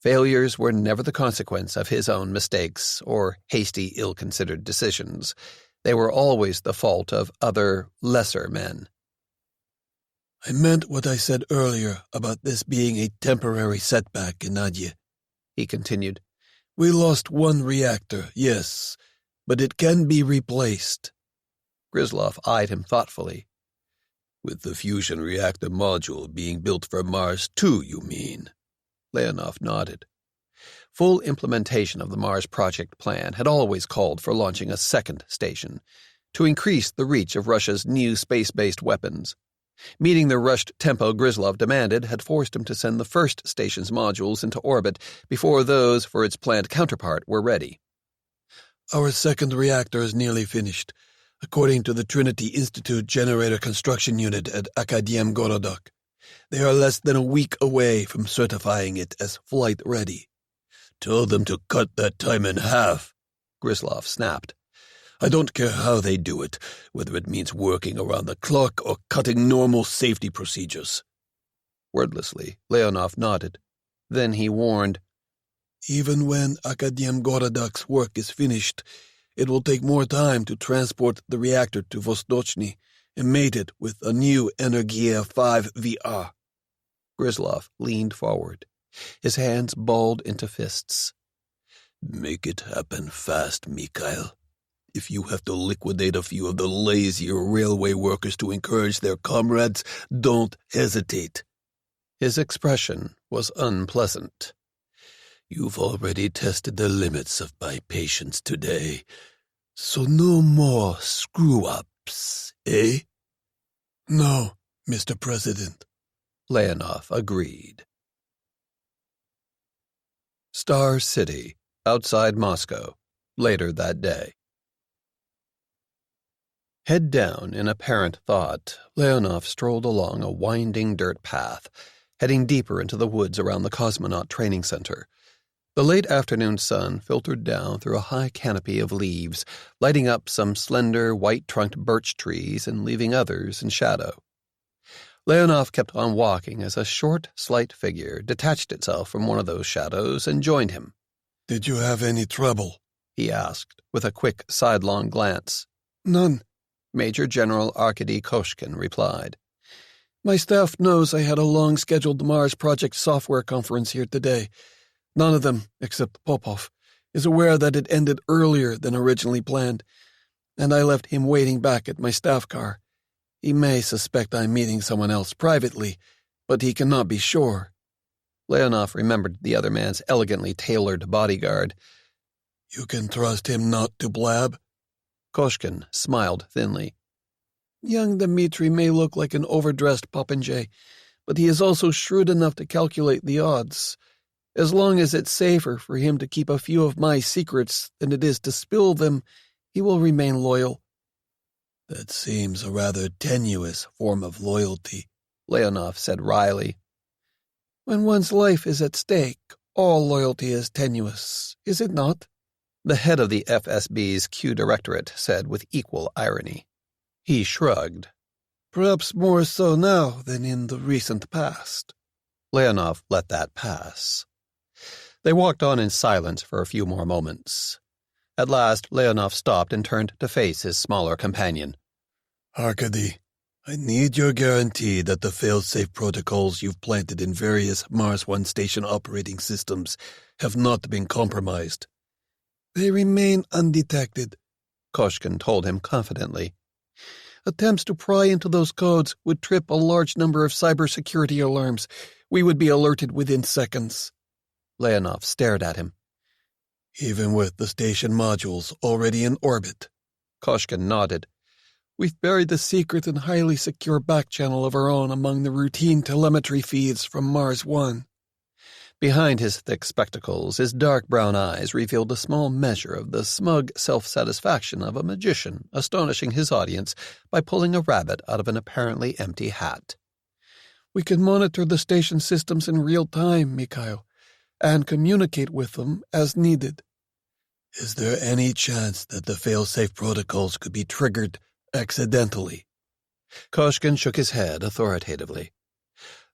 Speaker 3: Failures were never the consequence of his own mistakes or hasty, ill-considered decisions. They were always the fault of other, lesser men.
Speaker 4: I meant what I said earlier about this being a temporary setback, Gennady,
Speaker 3: he continued.
Speaker 4: We lost one reactor, yes, but it can be replaced.
Speaker 3: Grisloff eyed him thoughtfully.
Speaker 4: With the fusion reactor module being built for Mars 2, you mean?
Speaker 3: Leonov nodded. Full implementation of the Mars project plan had always called for launching a second station to increase the reach of Russia's new space-based weapons. Meeting the rushed tempo Grisloff demanded had forced him to send the first station's modules into orbit before those for its planned counterpart were ready.
Speaker 4: Our second reactor is nearly finished, according to the Trinity Institute Generator Construction Unit at Akadem Gorodok. They are less than a week away from certifying it as flight-ready. Tell them to cut that time in half, Grisloff snapped. I don't care how they do it, whether it means working around the clock or cutting normal safety procedures.
Speaker 3: Wordlessly, Leonov nodded. Then he warned,
Speaker 4: Even when Akadem Gorodok's work is finished, it will take more time to transport the reactor to Vostochny and mate it with a new Energia 5 VR.
Speaker 3: Gryzlov leaned forward. His hands balled into fists.
Speaker 4: Make it happen fast, Mikhail. If you have to liquidate a few of the lazier railway workers to encourage their comrades, don't hesitate.
Speaker 3: His expression was unpleasant.
Speaker 4: You've already tested the limits of my patience today, so no more screw-ups, eh? No, Mr. President.
Speaker 3: Leonov agreed. Star City, outside Moscow, later that day. Head down in apparent thought, Leonov strolled along a winding dirt path, heading deeper into the woods around the cosmonaut training center. The late afternoon sun filtered down through a high canopy of leaves, lighting up some slender, white-trunked birch trees and leaving others in shadow. Leonov kept on walking as a short, slight figure detached itself from one of those shadows and joined him.
Speaker 4: Did you have any trouble?
Speaker 3: He asked, with a quick, sidelong glance.
Speaker 2: None,
Speaker 3: Major General Arkady Koshkin replied.
Speaker 2: My staff knows I had a long-scheduled Mars Project software conference here today. None of them, except Popov, is aware that it ended earlier than originally planned, and I left him waiting back at my staff car. He may suspect I'm meeting someone else privately, but he cannot be sure.
Speaker 3: Leonov remembered the other man's elegantly tailored bodyguard.
Speaker 4: You can trust him not to blab?
Speaker 3: Koshkin smiled thinly.
Speaker 2: Young Dmitri may look like an overdressed popinjay, but he is also shrewd enough to calculate the odds. As long as it's safer for him to keep a few of my secrets than it is to spill them, he will remain loyal.
Speaker 4: That seems a rather tenuous form of loyalty,
Speaker 3: Leonov said wryly.
Speaker 2: When one's life is at stake, all loyalty is tenuous, is it not?
Speaker 3: The head of the FSB's Q Directorate said with equal irony. He shrugged.
Speaker 2: Perhaps more so now than in the recent past.
Speaker 3: Leonov let that pass. They walked on in silence for a few more moments. At last, Leonov stopped and turned to face his smaller companion.
Speaker 4: Arkady, I need your guarantee that the fail-safe protocols you've planted in various Mars One station operating systems have not been compromised.
Speaker 2: They remain undetected,
Speaker 3: Koshkin told him confidently.
Speaker 2: Attempts to pry into those codes would trip a large number of cybersecurity alarms. We would be alerted within seconds.
Speaker 3: Leonov stared at him.
Speaker 4: Even with the station modules already in orbit?
Speaker 3: Koshkin nodded.
Speaker 2: We've buried the secret and highly secure backchannel of our own among the routine telemetry feeds from Mars One.
Speaker 3: Behind his thick spectacles, his dark brown eyes revealed a small measure of the smug self-satisfaction of a magician astonishing his audience by pulling a rabbit out of an apparently empty hat.
Speaker 2: We can monitor the station systems in real time, Mikhail, and communicate with them as needed.
Speaker 4: Is there any chance that the fail-safe protocols could be triggered accidentally?
Speaker 3: Koshkin shook his head authoritatively.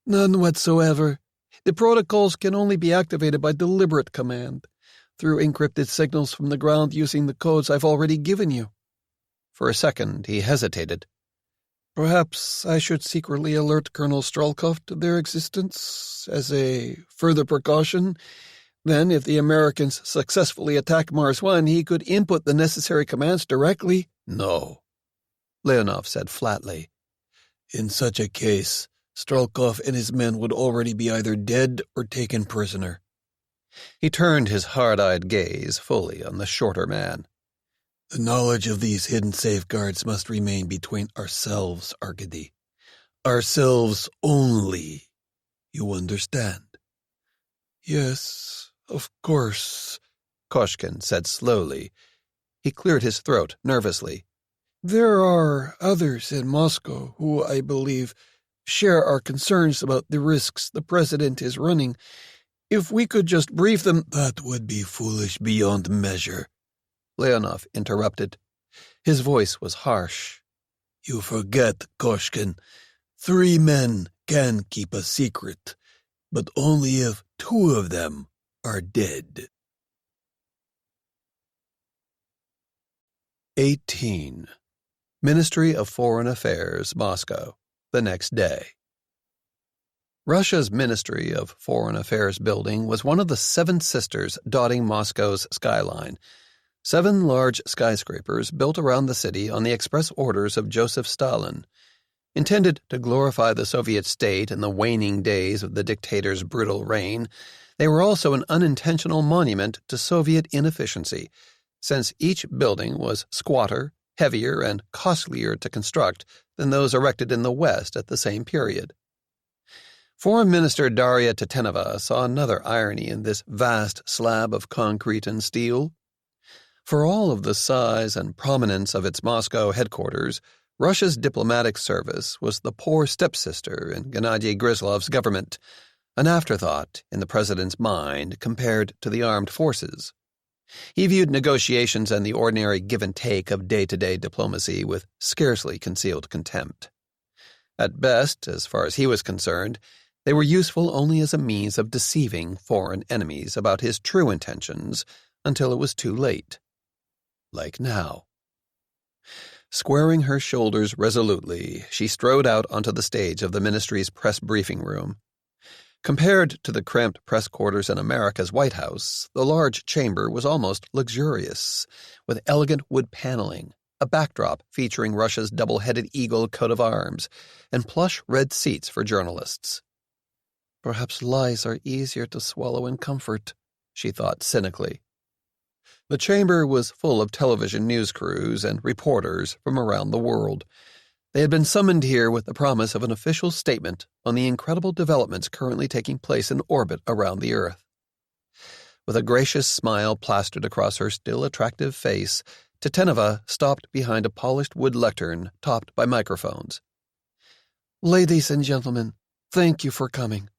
Speaker 2: None whatsoever. The protocols can only be activated by deliberate command, through encrypted signals from the ground using the codes I've already given you.
Speaker 3: For a second, he hesitated.
Speaker 2: Perhaps I should secretly alert Colonel Strelkov to their existence as a further precaution. Then, if the Americans successfully attack Mars One, he could input the necessary commands directly.
Speaker 3: No, Leonov said flatly.
Speaker 4: In such a case, Strelkov and his men would already be either dead or taken prisoner.
Speaker 3: He turned his hard-eyed gaze fully on the shorter man.
Speaker 4: The knowledge of these hidden safeguards must remain between ourselves, Arkady. Ourselves only. You understand?
Speaker 2: Yes, of course,
Speaker 3: Koshkin said slowly. He cleared his throat nervously.
Speaker 2: There are others in Moscow who, I believe, share our concerns about the risks the president is running. If we could just brief them—
Speaker 4: That would be foolish beyond measure,
Speaker 3: Leonov interrupted. His voice was harsh.
Speaker 4: You forget, Koshkin. 3 men can keep a secret, but only if 2 of them are dead.
Speaker 1: 18. Ministry of Foreign Affairs, Moscow, the next day. Russia's Ministry of Foreign Affairs building was one of the 7 sisters dotting Moscow's skyline, 7 large skyscrapers built around the city on the express orders of Joseph Stalin. Intended to glorify the Soviet state in the waning days of the dictator's brutal reign, they were also an unintentional monument to Soviet inefficiency, since each building was squatter, heavier, and costlier to construct than those erected in the West at the same period. Foreign Minister Darya Tetenova saw another irony in this vast slab of concrete and steel. For all of the size and prominence of its Moscow headquarters, Russia's diplomatic service was the poor stepsister in Gennady Grislov's government, an afterthought in the president's mind compared to the armed forces. He viewed negotiations and the ordinary give-and-take of day-to-day diplomacy with scarcely concealed contempt. At best, as far as he was concerned, they were useful only as a means of deceiving foreign enemies about his true intentions until it was too late. Like now. Squaring her shoulders resolutely, she strode out onto the stage of the ministry's press briefing room. Compared to the cramped press quarters in America's White House, the large chamber was almost luxurious, with elegant wood paneling, a backdrop featuring Russia's double-headed eagle coat of arms, and plush red seats for journalists. Perhaps lies are easier to swallow in comfort, she thought cynically. The chamber was full of television news crews and reporters from around the world. They had been summoned here with the promise of an official statement on the incredible developments currently taking place in orbit around the Earth. With a gracious smile plastered across her still attractive face, Tetenova stopped behind a polished wood lectern topped by microphones.
Speaker 2: Ladies and gentlemen, thank you for coming.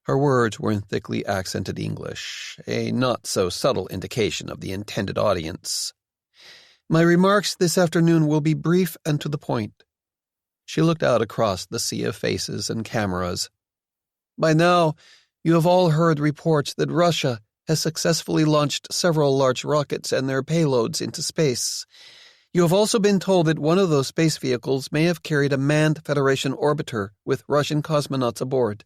Speaker 1: Her words were in thickly accented English, a not-so-subtle indication of the intended audience.
Speaker 2: My remarks this afternoon will be brief and to the point.
Speaker 1: She looked out across the sea of faces and cameras.
Speaker 2: By now, you have all heard reports that Russia has successfully launched several large rockets and their payloads into space. You have also been told that one of those space vehicles may have carried a manned Federation orbiter with Russian cosmonauts aboard.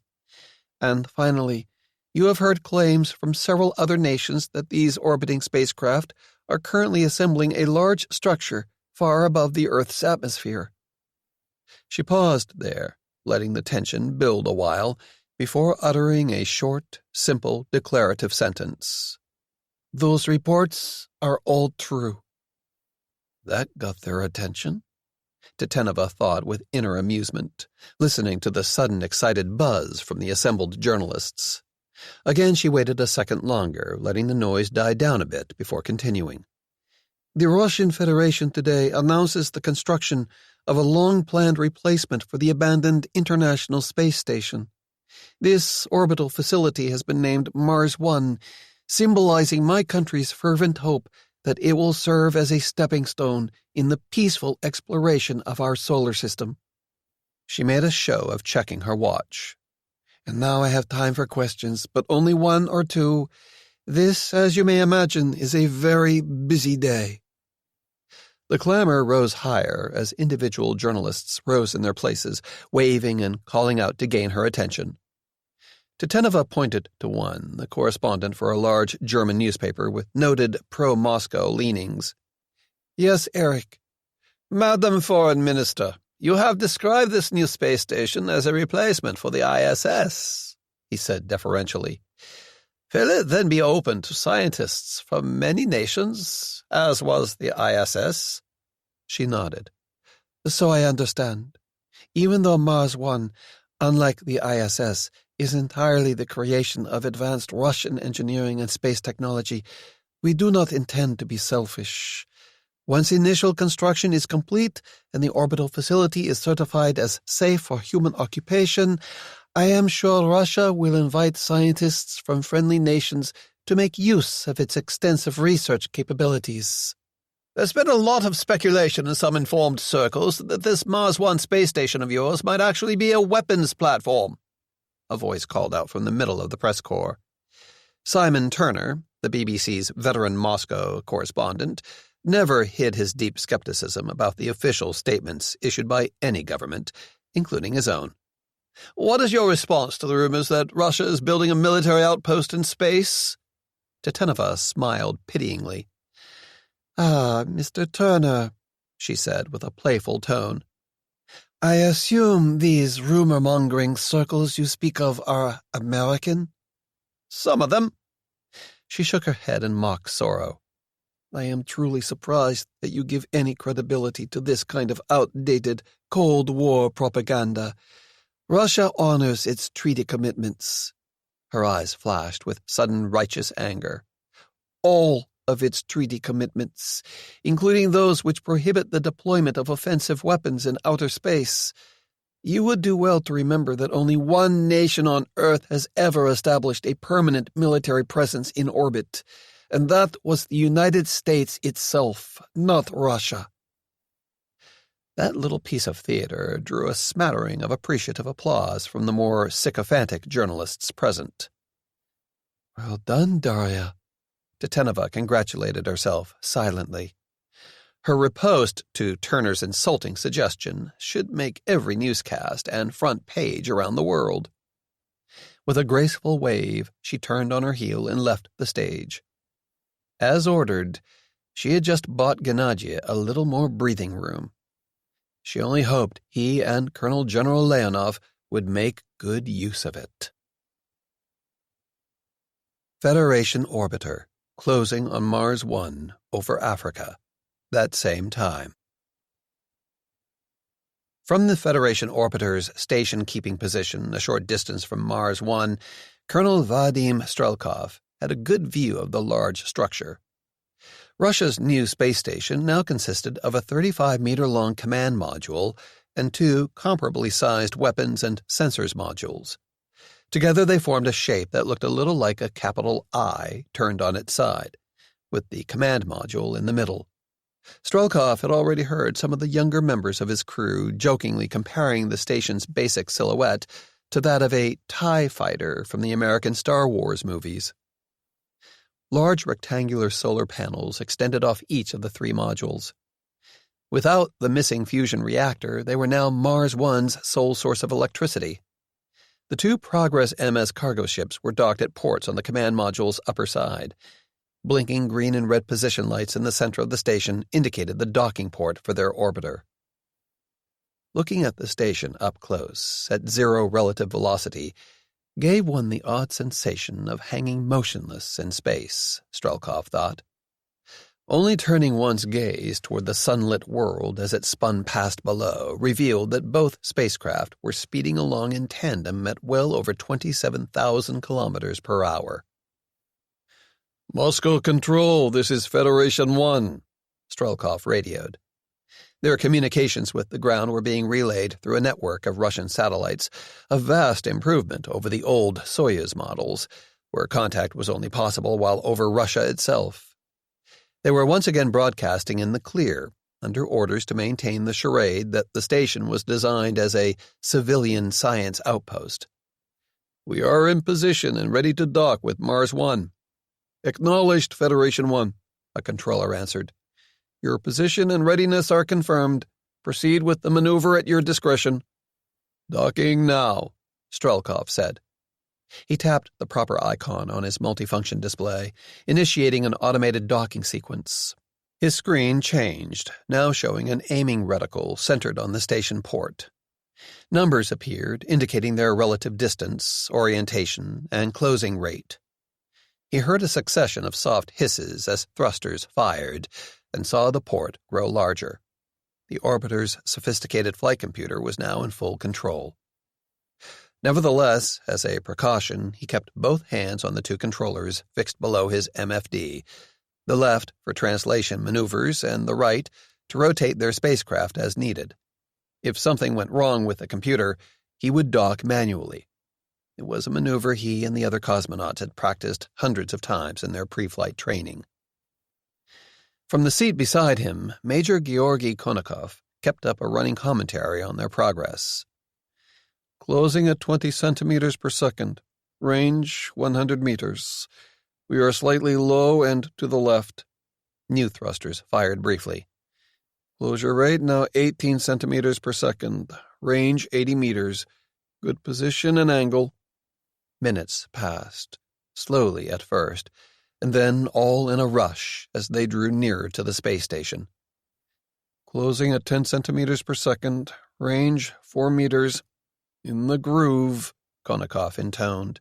Speaker 2: And finally, you have heard claims from several other nations that these orbiting spacecraft are currently assembling a large structure far above the Earth's atmosphere.
Speaker 1: She paused there, letting the tension build a while, before uttering a short, simple, declarative sentence.
Speaker 2: Those reports are all true.
Speaker 1: That got their attention, Tetenova thought with inner amusement, listening to the sudden excited buzz from the assembled journalists. Again she waited a second longer, letting the noise die down a bit before continuing.
Speaker 2: The Russian Federation today announces the construction of a long-planned replacement for the abandoned International Space Station. This orbital facility has been named Mars 1, symbolizing my country's fervent hope that it will serve as a stepping stone in the peaceful exploration of our solar system.
Speaker 1: She made a show of checking her watch.
Speaker 2: And now I have time for questions, but only 1 or 2. This, as you may imagine, is a very busy day.
Speaker 1: The clamor rose higher as individual journalists rose in their places, waving and calling out to gain her attention. Tetenova pointed to one, the correspondent for a large German newspaper with noted pro-Moscow leanings.
Speaker 2: Yes, Eric.
Speaker 3: Madam Foreign Minister, you have described this new space station as a replacement for the ISS, he said deferentially. Will it then be open to scientists from many nations, as was the ISS?
Speaker 1: She nodded.
Speaker 2: So I understand. Even though Mars 1, unlike the ISS, is entirely the creation of advanced Russian engineering and space technology, we do not intend to be selfish. Once initial construction is complete and the orbital facility is certified as safe for human occupation, I am sure Russia will invite scientists from friendly nations to make use of its extensive research capabilities.
Speaker 3: There's been a lot of speculation in some informed circles that this Mars 1 space station of yours might actually be a weapons platform, a voice called out from the middle of the press corps. Simon Turner, the BBC's veteran Moscow correspondent, never hid his deep skepticism about the official statements issued by any government, including his own. "What is your response to the rumors that Russia is building a military outpost in space?" Tetenova smiled pityingly.
Speaker 2: "Ah, Mr. Turner," she said with a playful tone, "I assume these rumor-mongering circles you speak of are American?"
Speaker 3: "Some of them." She shook her head in mock sorrow.
Speaker 2: "I am truly surprised that you give any credibility to this kind of outdated Cold War propaganda. Russia honors its treaty commitments."
Speaker 3: Her eyes flashed with sudden righteous anger.
Speaker 2: "All of its treaty commitments, including those which prohibit the deployment of offensive weapons in outer space. You would do well to remember that only one nation on Earth has ever established a permanent military presence in orbit, and that was the United States itself, not Russia."
Speaker 3: That little piece of theater drew a smattering of appreciative applause from the more sycophantic journalists present.
Speaker 2: "Well done, Darya,"
Speaker 3: Tetenova congratulated herself silently. Her riposte to Turner's insulting suggestion should make every newscast and front page around the world. With a graceful wave, she turned on her heel and left the stage. As ordered, she had just bought Gennady a little more breathing room. She only hoped he and Colonel General Leonov would make good use of it. Federation Orbiter, closing on Mars 1 over Africa, that same time. From the Federation Orbiter's station-keeping position a short distance from Mars 1, Colonel Vadim Strelkov had a good view of the large structure. Russia's new space station now consisted of a 35-meter-long command module and two comparably sized weapons and sensors modules. Together they formed a shape that looked a little like a capital I turned on its side, with the command module in the middle. Strelkov had already heard some of the younger members of his crew jokingly comparing the station's basic silhouette to that of a TIE fighter from the American Star Wars movies. Large rectangular solar panels extended off each of the three modules. Without the missing fusion reactor, they were now Mars 1's sole source of electricity. The two Progress MS cargo ships were docked at ports on the command module's upper side. Blinking green and red position lights in the center of the station indicated the docking port for their orbiter. Looking at the station up close, at zero relative velocity, gave one the odd sensation of hanging motionless in space, Strelkov thought. Only turning one's gaze toward the sunlit world as it spun past below revealed that both spacecraft were speeding along in tandem at well over 27,000 kilometers per hour.
Speaker 2: "Moscow Control, this is Federation 1,
Speaker 3: Strelkov radioed. Their communications with the ground were being relayed through a network of Russian satellites, a vast improvement over the old Soyuz models, where contact was only possible while over Russia itself. They were once again broadcasting in the clear, under orders to maintain the charade that the station was designed as a civilian science outpost.
Speaker 2: "We are in position and ready to dock with Mars 1. "Acknowledged, Federation 1, a controller answered. "Your position and readiness are confirmed. Proceed with the maneuver at your discretion."
Speaker 3: "Docking now," Strelkov said. He tapped the proper icon on his multifunction display, initiating an automated docking sequence. His screen changed, now showing an aiming reticle centered on the station port. Numbers appeared, indicating their relative distance, orientation, and closing rate. He heard a succession of soft hisses as thrusters fired, and saw the port grow larger. The orbiter's sophisticated flight computer was now in full control. Nevertheless, as a precaution, he kept both hands on the two controllers fixed below his MFD, the left for translation maneuvers and the right to rotate their spacecraft as needed. If something went wrong with the computer, he would dock manually. It was a maneuver he and the other cosmonauts had practiced hundreds of times in their pre-flight training. From the seat beside him, Major Georgy Konakov kept up a running commentary on their progress.
Speaker 2: "Closing at 20 centimeters per second. Range 100 meters.
Speaker 3: We are slightly low and to the left. New thrusters fired briefly. Closure rate now 18 centimeters per second. Range 80 meters. Good position and angle. Minutes passed, slowly at first, and then all in a rush as they drew nearer to the space station. Closing at 10 centimeters per second. Range 4 meters. In the groove, Konnikov intoned.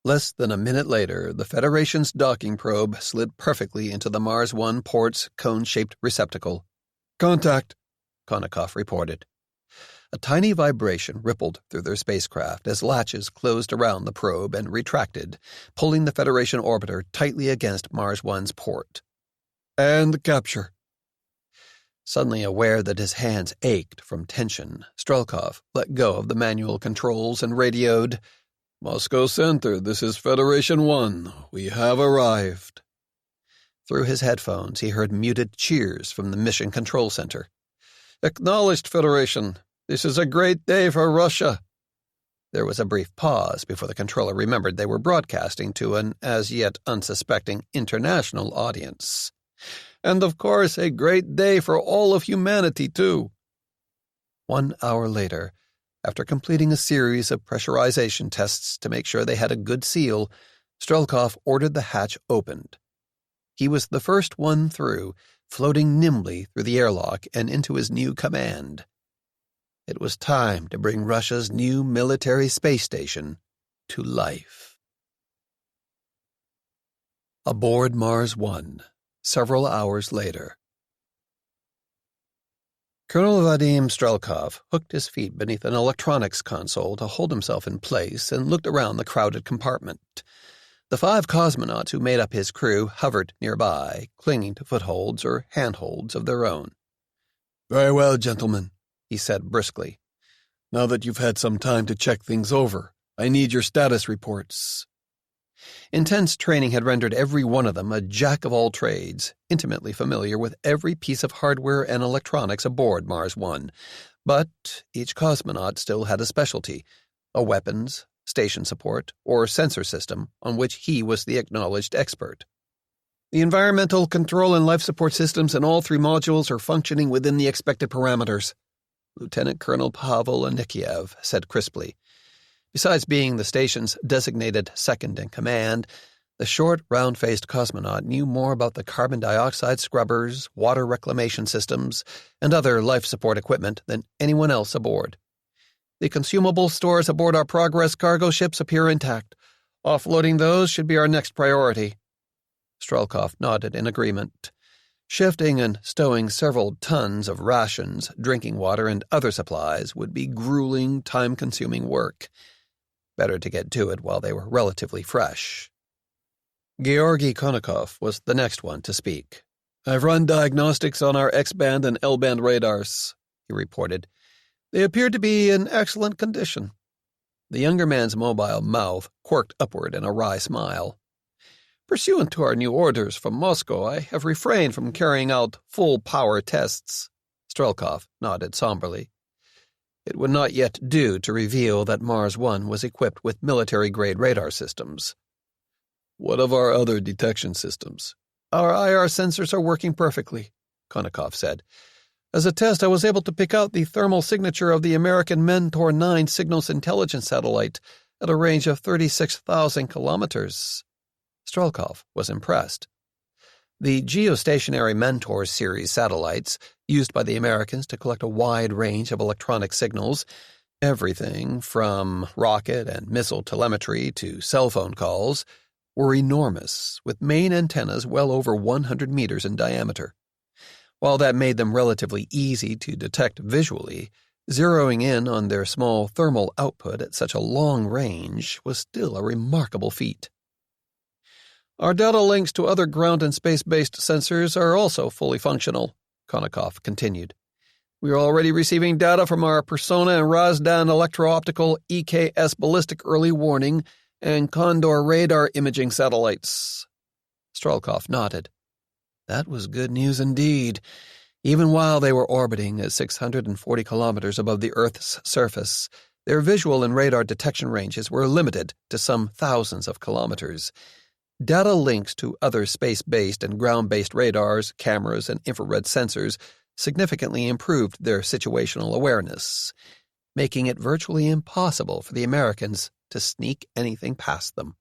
Speaker 3: Less than a minute later, the Federation's docking probe slid perfectly into the Mars 1 port's cone-shaped receptacle.
Speaker 2: Contact,
Speaker 3: Konnikov reported. A tiny vibration rippled through their spacecraft as latches closed around the probe and retracted, pulling the Federation orbiter tightly against Mars 1's port.
Speaker 2: And capture.
Speaker 3: Suddenly aware that his hands ached from tension, Strelkov let go of the manual controls and radioed,
Speaker 2: Moscow Center, this is Federation 1. We have arrived.
Speaker 3: Through his headphones, he heard muted cheers from the Mission Control Center.
Speaker 2: Acknowledged, Federation. This is a great day for Russia.
Speaker 3: There was a brief pause before the controller remembered they were broadcasting to an as yet unsuspecting international audience.
Speaker 2: And of course, a great day for all of humanity, too.
Speaker 3: 1 hour later, after completing a series of pressurization tests to make sure they had a good seal, Strelkov ordered the hatch opened. He was the first one through, floating nimbly through the airlock and into his new command. It was time to bring Russia's new military space station to life. Aboard Mars 1, several hours later. Colonel Vadim Strelkov hooked his feet beneath an electronics console to hold himself in place and looked around the crowded compartment. The 5 cosmonauts who made up his crew hovered nearby, clinging to footholds or handholds of their own.
Speaker 2: Very well, gentlemen,
Speaker 3: he said briskly.
Speaker 2: Now that you've had some time to check things over, I need your status reports.
Speaker 3: Intense training had rendered every one of them a jack of all trades, intimately familiar with every piece of hardware and electronics aboard Mars 1. But each cosmonaut still had a specialty, a weapons, station support, or sensor system on which he was the acknowledged expert.
Speaker 2: The environmental control and life support systems in all 3 modules are functioning within the expected parameters,
Speaker 3: Lieutenant Colonel Pavel Anikiev said crisply. Besides being the station's designated second-in-command, the short, round-faced cosmonaut knew more about the carbon dioxide scrubbers, water reclamation systems, and other life support equipment than anyone else aboard.
Speaker 2: The consumable stores aboard our Progress cargo ships appear intact. Offloading those should be our next priority.
Speaker 3: Strelkov nodded in agreement. Shifting and stowing several tons of rations, drinking water, and other supplies would be grueling, time-consuming work. Better to get to it while they were relatively fresh. Georgy Konnikov was the next one to speak.
Speaker 2: I've run diagnostics on our X-band and L-band radars, he reported. They appear to be in excellent condition.
Speaker 3: The younger man's mobile mouth quirked upward in a wry smile.
Speaker 2: Pursuant to our new orders from Moscow, I have refrained from carrying out full-power tests.
Speaker 3: Strelkov nodded somberly. It would not yet do to reveal that Mars 1 was equipped with military-grade radar systems.
Speaker 2: What of our other detection systems?
Speaker 3: Our IR sensors are working perfectly, Konnikov said. As a test, I was able to pick out the thermal signature of the American Mentor 9 signals intelligence satellite at a range of 36,000 kilometers. Strelkov was impressed. The geostationary Mentor series satellites, used by the Americans to collect a wide range of electronic signals, everything from rocket and missile telemetry to cell phone calls, were enormous, with main antennas well over 100 meters in diameter. While that made them relatively easy to detect visually, zeroing in on their small thermal output at such a long range was still a remarkable feat.
Speaker 2: Our data links to other ground and space-based sensors are also fully functional, Konnikov continued. We are already receiving data from our Persona and Razdan electro-optical EKS ballistic early warning and Condor radar imaging satellites.
Speaker 3: Strelkov nodded. That was good news indeed. Even while they were orbiting at 640 kilometers above the Earth's surface, their visual and radar detection ranges were limited to some thousands of kilometers. Data links to other space-based and ground-based radars, cameras, and infrared sensors significantly improved their situational awareness, making it virtually impossible for the Americans to sneak anything past them.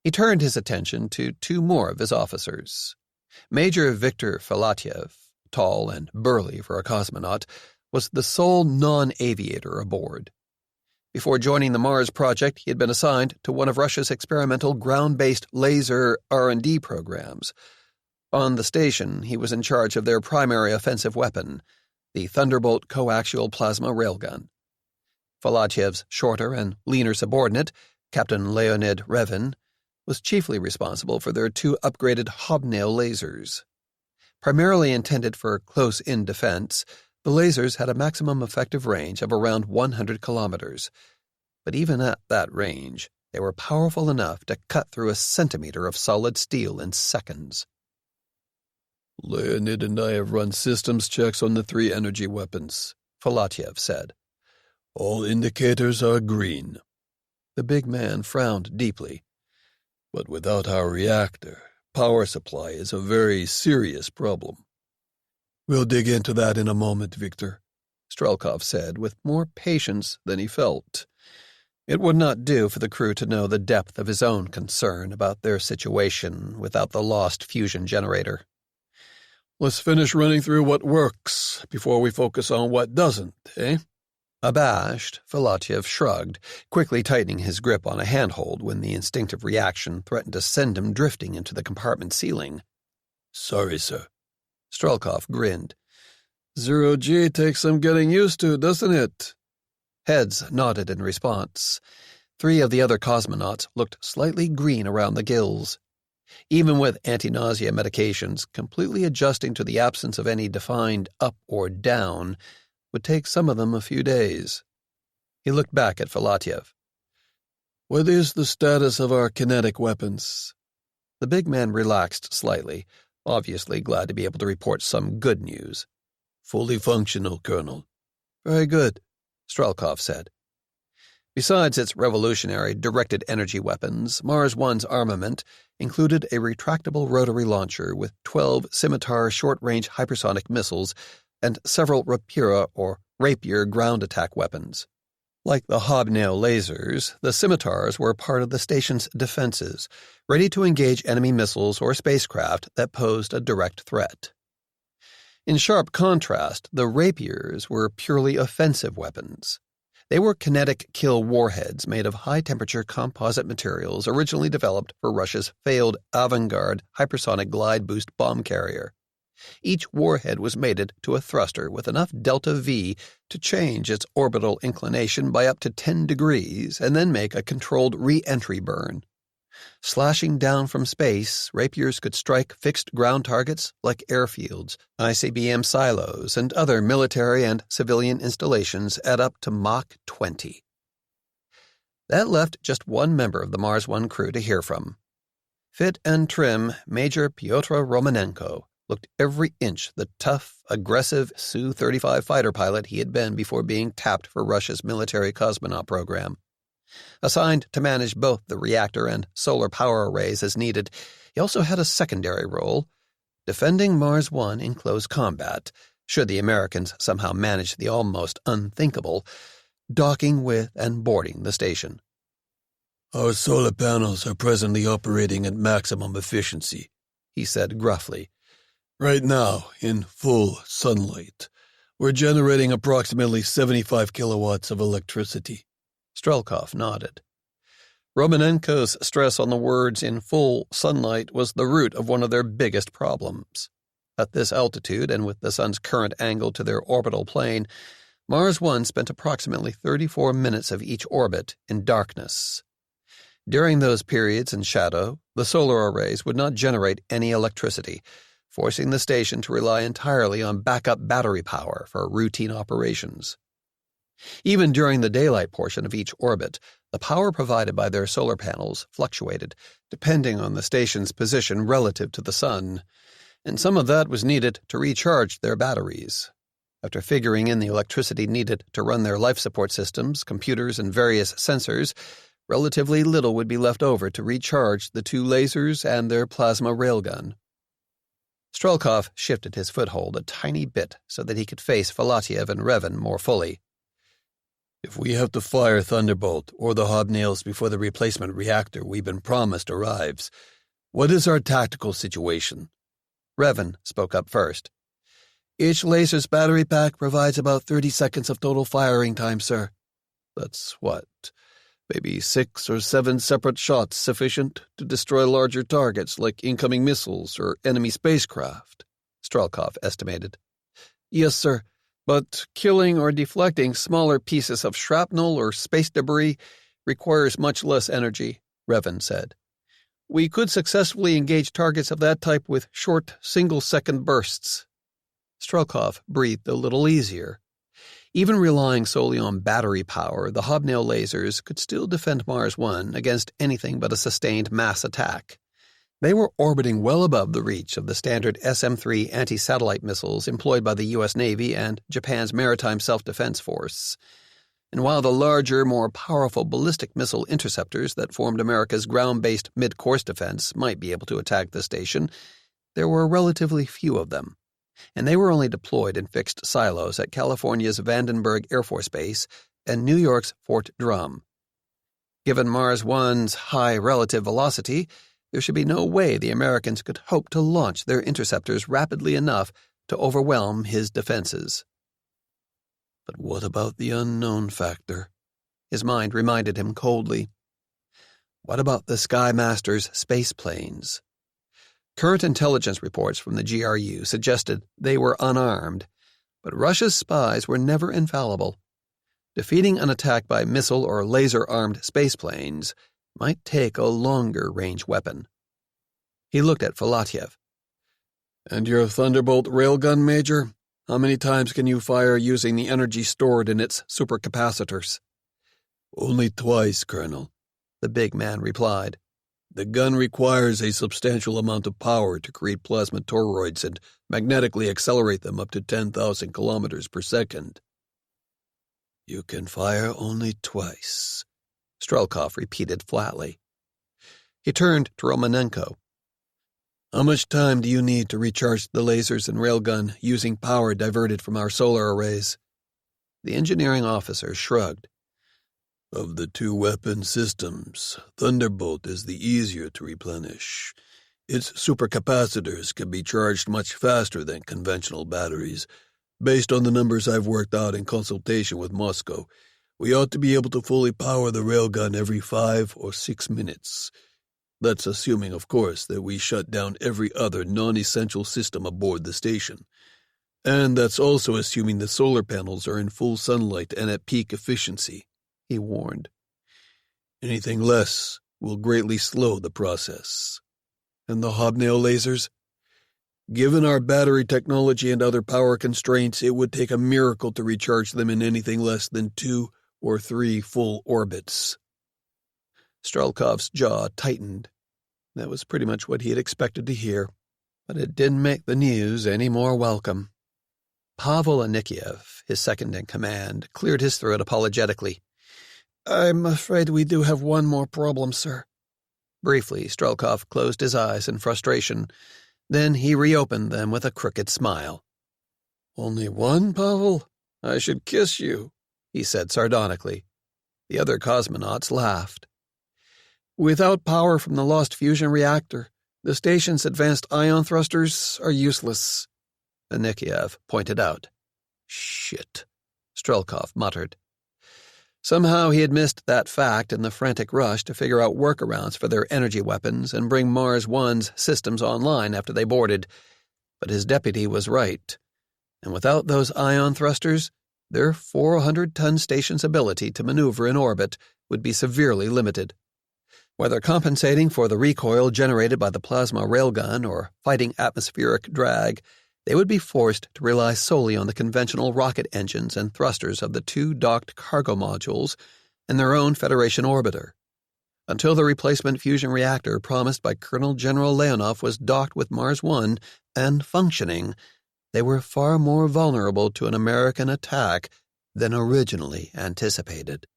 Speaker 3: He turned his attention to two more of his officers. Major Viktor Filatyev, tall and burly for a cosmonaut, was the sole non-aviator aboard. Before joining the Mars project, he had been assigned to one of Russia's experimental ground-based laser R&D programs. On the station, he was in charge of their primary offensive weapon, the Thunderbolt coaxial plasma railgun. Filatyev's shorter and leaner subordinate, Captain Leonid Revin, was chiefly responsible for their two upgraded hobnail lasers. Primarily intended for close-in defense, the lasers had a maximum effective range of around 100 kilometers. But even at that range, they were powerful enough to cut through a centimeter of solid steel in seconds.
Speaker 2: "Leonid and I have run systems checks on the three energy weapons,"
Speaker 3: Filatyev said.
Speaker 2: "All indicators are green."
Speaker 3: The big man frowned deeply.
Speaker 2: "But without our reactor, power supply is a very serious problem." "We'll dig into that in a moment, Victor,"
Speaker 3: Strelkov said with more patience than he felt. It would not do for the crew to know the depth of his own concern about their situation without the lost fusion generator.
Speaker 2: "Let's finish running through what works before we focus on what doesn't, eh?"
Speaker 3: Abashed, Filatyev shrugged, quickly tightening his grip on a handhold when the instinctive reaction threatened to send him drifting into the compartment ceiling.
Speaker 2: "Sorry, sir."
Speaker 3: Strelkov grinned.
Speaker 2: "Zero-G takes some getting used to, doesn't it?"
Speaker 3: Heads nodded in response. Three of the other cosmonauts looked slightly green around the gills. Even with anti-nausea medications, completely adjusting to the absence of any defined up or down would take some of them a few days. He looked back at Filatyev.
Speaker 2: "What is the status of our kinetic weapons?"
Speaker 3: The big man relaxed slightly, obviously glad to be able to report some good news.
Speaker 2: "Fully functional, Colonel."
Speaker 3: "Very good," Strelkov said. Besides its revolutionary directed energy weapons, Mars One's armament included a retractable rotary launcher with 12 Scimitar short-range hypersonic missiles and several Rapira or Rapier ground attack weapons. Like the hobnail lasers, the Scimitars were part of the station's defenses, ready to engage enemy missiles or spacecraft that posed a direct threat. In sharp contrast, the Rapiers were purely offensive weapons. They were kinetic kill warheads made of high-temperature composite materials originally developed for Russia's failed Avangard hypersonic glide boost bomb carrier. Each warhead was mated to a thruster with enough delta-V to change its orbital inclination by up to 10 degrees and then make a controlled re-entry burn. Slashing down from space, Rapiers could strike fixed ground targets like airfields, ICBM silos, and other military and civilian installations at up to Mach 20. That left just one member of the Mars One crew to hear from. Fit and trim, Major Pyotr Romanenko looked every inch the tough, aggressive Su-35 fighter pilot he had been before being tapped for Russia's military cosmonaut program. Assigned to manage both the reactor and solar power arrays as needed, he also had a secondary role, defending Mars One in close combat, should the Americans somehow manage the almost unthinkable, docking with and boarding the station.
Speaker 2: "Our solar panels are presently operating at maximum efficiency,"
Speaker 3: he said gruffly.
Speaker 2: "Right now, in full sunlight, we're generating approximately 75 kilowatts of electricity."
Speaker 3: Strelkov nodded. Romanenko's stress on the words "in full sunlight" was the root of one of their biggest problems. At this altitude, and with the sun's current angle to their orbital plane, Mars One spent approximately 34 minutes of each orbit in darkness. During those periods in shadow, the solar arrays would not generate any electricity, forcing the station to rely entirely on backup battery power for routine operations. Even during the daylight portion of each orbit, the power provided by their solar panels fluctuated, depending on the station's position relative to the sun, and some of that was needed to recharge their batteries. After figuring in the electricity needed to run their life support systems, computers, and various sensors, relatively little would be left over to recharge the two lasers and their plasma railgun. Strelkov shifted his foothold a tiny bit so that he could face Filatiev and Revan more fully.
Speaker 4: If we have to fire Thunderbolt or the hobnails before the replacement reactor we've been promised arrives, what is our tactical situation?
Speaker 3: Revan spoke up first.
Speaker 2: Each laser's battery pack provides about 30 seconds of total firing time, sir.
Speaker 4: That's what? Maybe 6 or 7 separate shots sufficient to destroy larger targets like incoming missiles or enemy spacecraft,
Speaker 3: Strelkov estimated.
Speaker 2: Yes, sir, but killing or deflecting smaller pieces of shrapnel or space debris requires much less energy,
Speaker 3: Revan said.
Speaker 2: We could successfully engage targets of that type with short, single-second bursts.
Speaker 3: Strelkov breathed a little easier. Even relying solely on battery power, the hobnail lasers could still defend Mars 1 against anything but a sustained mass attack. They were orbiting well above the reach of the standard SM-3 anti-satellite missiles employed by the U.S. Navy and Japan's Maritime Self-Defense Force. And while the larger, more powerful ballistic missile interceptors that formed America's ground-based mid-course defense might be able to attack the station, there were relatively few of them, and they were only deployed in fixed silos at California's Vandenberg Air Force Base and New York's Fort Drum. Given Mars 1's high relative velocity, there should be no way the Americans could hope to launch their interceptors rapidly enough to overwhelm his defenses.
Speaker 4: But what about the unknown factor?
Speaker 3: His mind reminded him coldly. What about the Sky Master's space planes? Current intelligence reports from the GRU suggested they were unarmed, but Russia's spies were never infallible. Defeating an attack by missile or laser-armed space planes might take a longer-range weapon. He looked at Filatiev.
Speaker 2: And your Thunderbolt railgun, Major? How many times can you fire using the energy stored in its supercapacitors?
Speaker 4: Only twice, Colonel,
Speaker 3: the big man replied.
Speaker 4: The gun requires a substantial amount of power to create plasma toroids and magnetically accelerate them up to 10,000 kilometers per second.
Speaker 2: You can fire only twice,
Speaker 3: Strelkov repeated flatly. He turned to Romanenko.
Speaker 2: How much time do you need to recharge the lasers and railgun using power diverted from our solar arrays?
Speaker 3: The engineering officer shrugged.
Speaker 4: Of the two weapon systems, Thunderbolt is the easier to replenish. Its supercapacitors can be charged much faster than conventional batteries. Based on the numbers I've worked out in consultation with Moscow, we ought to be able to fully power the railgun every 5 or 6 minutes. That's assuming, of course, that we shut down every other non-essential system aboard the station. And that's also assuming the solar panels are in full sunlight and at peak efficiency, he warned. Anything less will greatly slow the process.
Speaker 2: And the hobnail lasers?
Speaker 4: Given our battery technology and other power constraints, it would take a miracle to recharge them in anything less than 2 or 3 full orbits.
Speaker 3: Strelkov's jaw tightened. That was pretty much what he had expected to hear, but it didn't make the news any more welcome. Pavel Anikiev, his second-in-command, cleared his throat apologetically.
Speaker 2: I'm afraid we do have one more problem, sir.
Speaker 3: Briefly, Strelkov closed his eyes in frustration. Then he reopened them with a crooked smile.
Speaker 2: Only one, Pavel? I should kiss you,
Speaker 3: he said sardonically. The other cosmonauts laughed.
Speaker 2: Without power from the lost fusion reactor, the station's advanced ion thrusters are useless,
Speaker 3: Anikiev pointed out.
Speaker 4: Shit,
Speaker 3: Strelkov muttered. Somehow he had missed that fact in the frantic rush to figure out workarounds for their energy weapons and bring Mars 1's systems online after they boarded. But his deputy was right. And without those ion thrusters, their 400-ton station's ability to maneuver in orbit would be severely limited. Whether compensating for the recoil generated by the plasma railgun or fighting atmospheric drag, they would be forced to rely solely on the conventional rocket engines and thrusters of the 2 docked cargo modules and their own Federation orbiter. Until the replacement fusion reactor promised by Colonel General Leonov was docked with Mars 1 and functioning, they were far more vulnerable to an American attack than originally anticipated.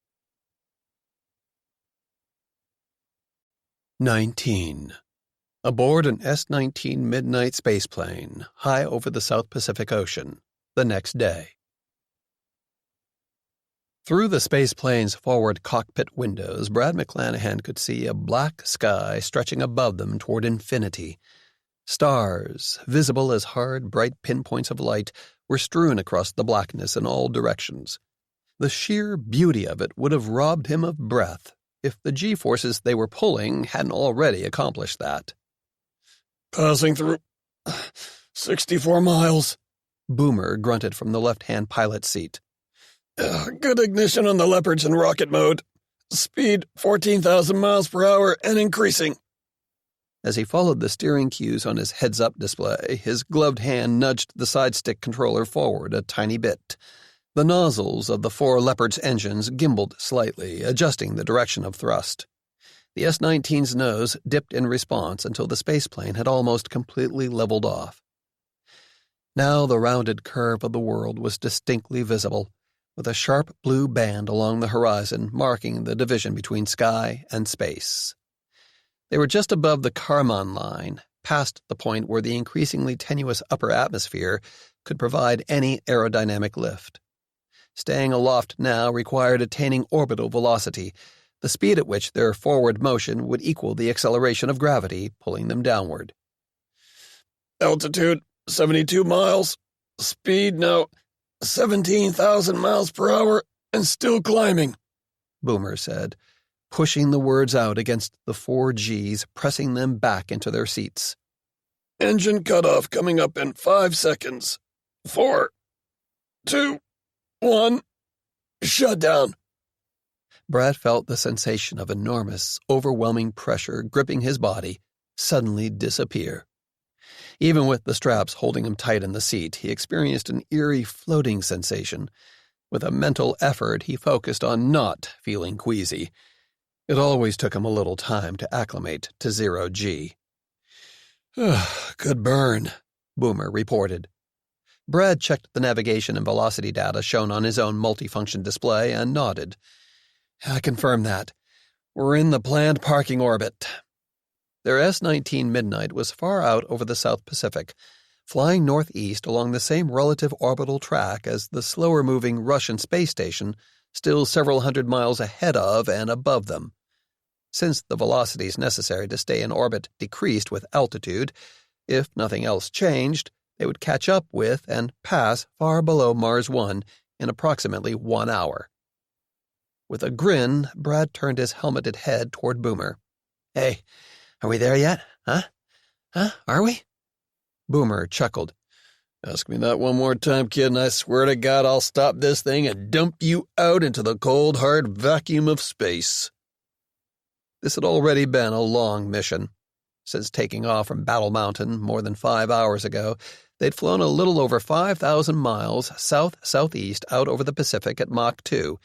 Speaker 1: 19. Aboard an S-19 midnight spaceplane, high over the South Pacific Ocean, the next day. Through the spaceplane's forward cockpit windows, Brad McClanahan could see a black sky stretching above them toward infinity. Stars, visible as hard, bright pinpoints of light, were strewn across the blackness in all directions. The sheer beauty of it would have robbed him of breath if the G-forces they were pulling hadn't already accomplished that.
Speaker 2: Passing through 64 miles,
Speaker 1: Boomer grunted from the left-hand pilot's seat.
Speaker 2: Good ignition on the Leopards in rocket mode. Speed 14,000 miles per hour and increasing.
Speaker 1: As he followed the steering cues on his heads-up display, his gloved hand nudged the side-stick controller forward a tiny bit. The nozzles of the 4 Leopard's engines gimbaled slightly, adjusting the direction of thrust. The S-19's nose dipped in response until the spaceplane had almost completely leveled off. Now the rounded curve of the world was distinctly visible, with a sharp blue band along the horizon marking the division between sky and space. They were just above the Kármán line, past the point where the increasingly tenuous upper atmosphere could provide any aerodynamic lift. Staying aloft now required attaining orbital velocity, the speed at which their forward motion would equal the acceleration of gravity pulling them downward.
Speaker 2: Altitude 72 miles. Speed now 17,000 miles per hour and still climbing,
Speaker 1: Boomer said, pushing the words out against the 4 Gs, pressing them back into their seats.
Speaker 2: Engine cutoff coming up in 5 seconds. 4, 2, 1, shutdown.
Speaker 1: Brad felt the sensation of enormous, overwhelming pressure gripping his body suddenly disappear. Even with the straps holding him tight in the seat, he experienced an eerie floating sensation. With a mental effort, he focused on not feeling queasy. It always took him a little time to acclimate to 0 G.
Speaker 2: Good burn,
Speaker 1: Boomer reported. Brad checked the navigation and velocity data shown on his own multifunction display and nodded.
Speaker 2: I confirm that. We're in the planned parking orbit.
Speaker 1: Their S-19 Midnight was far out over the South Pacific, flying northeast along the same relative orbital track as the slower-moving Russian space station, still several hundred miles ahead of and above them. Since the velocities necessary to stay in orbit decreased with altitude, if nothing else changed, they would catch up with and pass far below Mars 1 in approximately 1 hour. With a grin, Brad turned his helmeted head toward Boomer.
Speaker 3: Hey, are we there yet? Huh? Are we?
Speaker 1: Boomer chuckled.
Speaker 2: Ask me that one more time, kid, and I swear to God I'll stop this thing and dump you out into the cold, hard vacuum of space.
Speaker 1: This had already been a long mission. Since taking off from Battle Mountain more than 5 hours ago, they'd flown a little over 5,000 miles south-southeast out over the Pacific at Mach 2,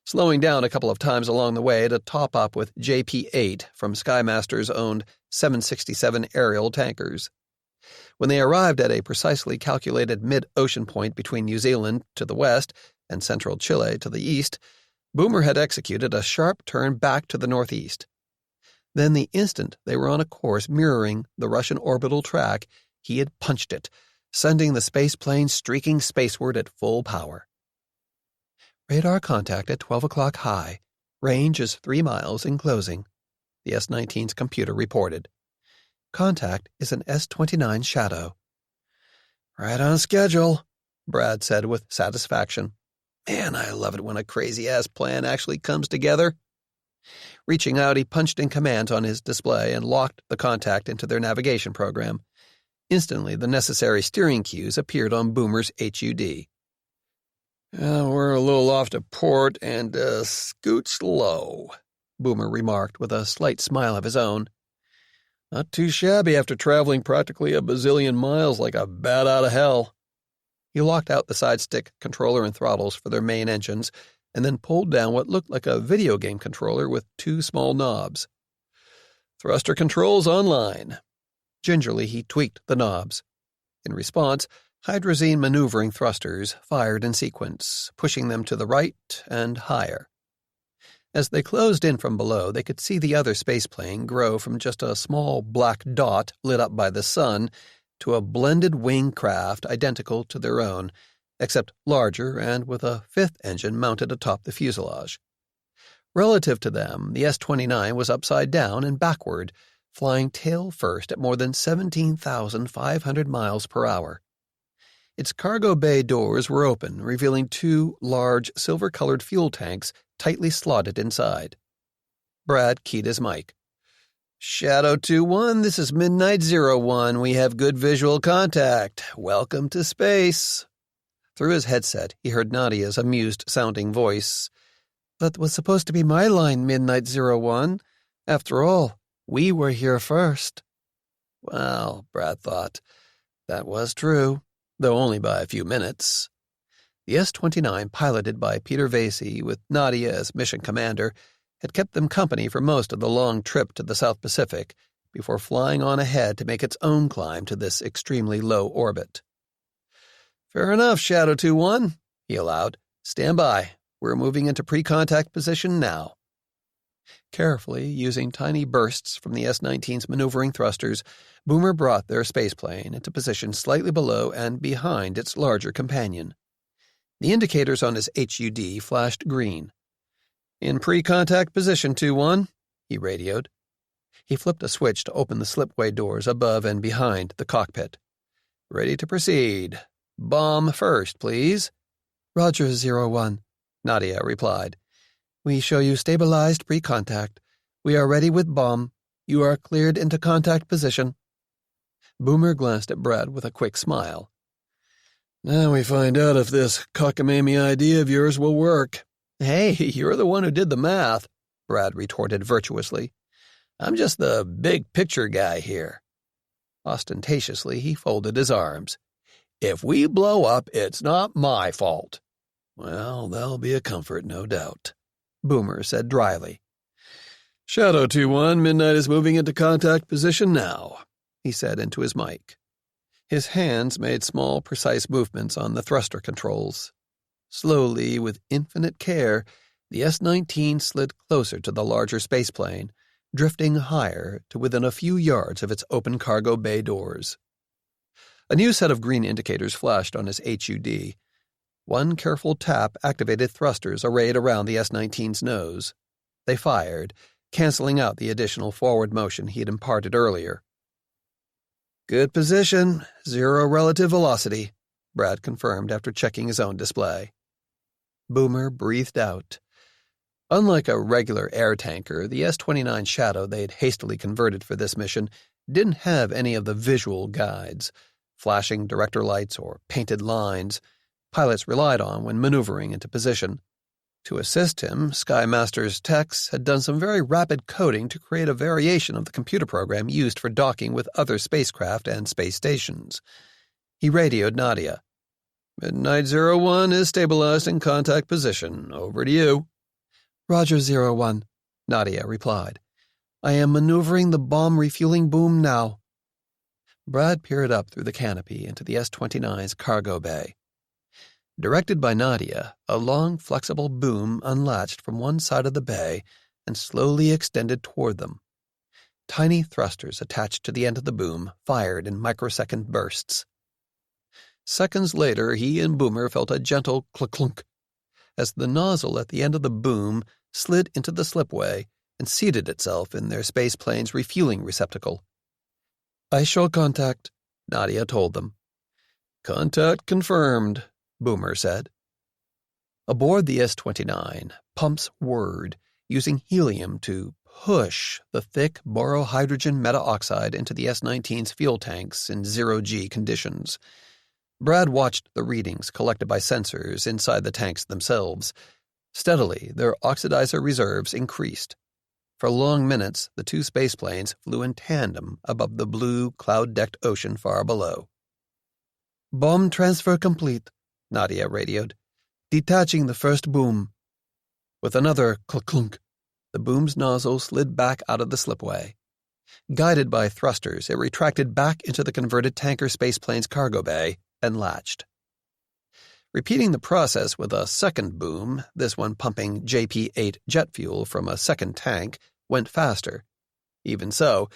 Speaker 1: slowing down a couple of times along the way to top up with JP-8 from Skymaster's owned 767 aerial tankers. When they arrived at a precisely calculated mid-ocean point between New Zealand to the west and central Chile to the east, Boomer had executed a sharp turn back to the northeast. Then the instant they were on a course mirroring the Russian orbital track, he had punched it, sending the spaceplane streaking spaceward at full power. Radar contact at 12 o'clock high. Range is 3 miles in closing, the S-19's computer reported. Contact is an S-29 Shadow.
Speaker 2: Right on schedule,
Speaker 1: Brad said with satisfaction.
Speaker 3: Man, I love it when a crazy-ass plan actually comes together.
Speaker 1: Reaching out, he punched in commands on his display and locked the contact into their navigation program. Instantly, the necessary steering cues appeared on Boomer's HUD.
Speaker 2: We're a little off to port and scoot slow,
Speaker 1: Boomer remarked with a slight smile of his own.
Speaker 2: Not too shabby after traveling practically a bazillion miles like a bat out of hell.
Speaker 1: He locked out the side stick controller and throttles for their main engines, and then pulled down what looked like a video game controller with 2 small knobs.
Speaker 2: Thruster controls online.
Speaker 1: Gingerly, he tweaked the knobs. In response, hydrazine maneuvering thrusters fired in sequence, pushing them to the right and higher.
Speaker 3: As they closed in from below, they could see the other spaceplane grow from just a small black dot lit up by the sun to a blended wing craft identical to their own, except larger and with a fifth engine mounted atop the fuselage. Relative to them, the S-29 was upside down and backward, flying tail first at more than 17,500 miles per hour. Its cargo bay doors were open, revealing two large silver-colored fuel tanks tightly slotted inside. Brad keyed his mic. "Shadow 2-1, this is Midnight 01. We have good visual contact. Welcome to space." Through his headset, he heard Nadia's amused-sounding voice.
Speaker 2: "That was supposed to be my line, Midnight 01. After all, we were here first."
Speaker 3: Well, Brad thought, that was true, though only by a few minutes. The S-29, piloted by Peter Vasey with Nadia as mission commander, had kept them company for most of the long trip to the South Pacific before flying on ahead to make its own climb to this extremely low orbit. "Fair enough, Shadow 2-1, he allowed. "Stand by. We're moving into pre-contact position now." Carefully, using tiny bursts from the S-19's maneuvering thrusters, Boomer brought their spaceplane into position slightly below and behind its larger companion. The indicators on his HUD flashed green. "In pre-contact position, 2-1, he radioed. He flipped a switch to open the slipway doors above and behind the cockpit. "Ready to proceed. Bomb first, please."
Speaker 2: "Roger, 01,
Speaker 3: Nadia replied.
Speaker 2: "We show you stabilized pre-contact. We are ready with bomb. You are cleared into contact position."
Speaker 3: Boomer glanced at Brad with a quick smile.
Speaker 4: "Now we find out if this cockamamie idea of yours will work."
Speaker 3: "Hey, you're the one who did the math," Brad retorted virtuously. "I'm just the big picture guy here." Ostentatiously, he folded his arms. "If we blow up, it's not my fault."
Speaker 4: "Well, that'll be a comfort, no doubt,"
Speaker 3: Boomer said dryly.
Speaker 4: "Shadow 2-1, Midnight is moving into contact position now," he said into his mic.
Speaker 3: His hands made small, precise movements on the thruster controls. Slowly, with infinite care, the S-19 slid closer to the larger spaceplane, drifting higher to within a few yards of its open cargo bay doors. A new set of green indicators flashed on his HUD. One careful tap activated thrusters arrayed around the S-19's nose. They fired, canceling out the additional forward motion he had imparted earlier. "Good position, 0 relative velocity," Brad confirmed after checking his own display. Boomer breathed out. Unlike a regular air tanker, the S-29 Shadow they'd hastily converted for this mission didn't have any of the visual guides, flashing director lights or painted lines, pilots relied on when maneuvering into position. To assist him, Skymaster's techs had done some very rapid coding to create a variation of the computer program used for docking with other spacecraft and space stations. He radioed Nadia. "Midnight 01 is stabilized in contact position. Over to you."
Speaker 2: "Roger, 01,
Speaker 3: Nadia replied.
Speaker 2: "I am maneuvering the bomb refueling boom now."
Speaker 3: Brad peered up through the canopy into the S-29's cargo bay. Directed by Nadia, a long, flexible boom unlatched from one side of the bay and slowly extended toward them. Tiny thrusters attached to the end of the boom fired in microsecond bursts. Seconds later, he and Boomer felt a gentle clunk as the nozzle at the end of the boom slid into the slipway and seated itself in their spaceplane's refueling receptacle.
Speaker 2: "I show contact,"
Speaker 3: Nadia told them. "Contact confirmed," Boomer said. Aboard the S-29, pumps whirred, using helium to push the thick borohydrogen meta-oxide into the S-19's fuel tanks in 0G conditions. Brad watched the readings collected by sensors inside the tanks themselves. Steadily, their oxidizer reserves increased. For long minutes, the two spaceplanes flew in tandem above the blue, cloud-decked ocean far below.
Speaker 2: "Bomb transfer complete,"
Speaker 3: Nadia radioed.
Speaker 2: "Detaching the first boom."
Speaker 3: With another clunk, the boom's nozzle slid back out of the slipway. Guided by thrusters, it retracted back into the converted tanker spaceplane's cargo bay and latched. Repeating the process with a second boom, this one pumping JP-8 jet fuel from a second tank, went faster. Even so,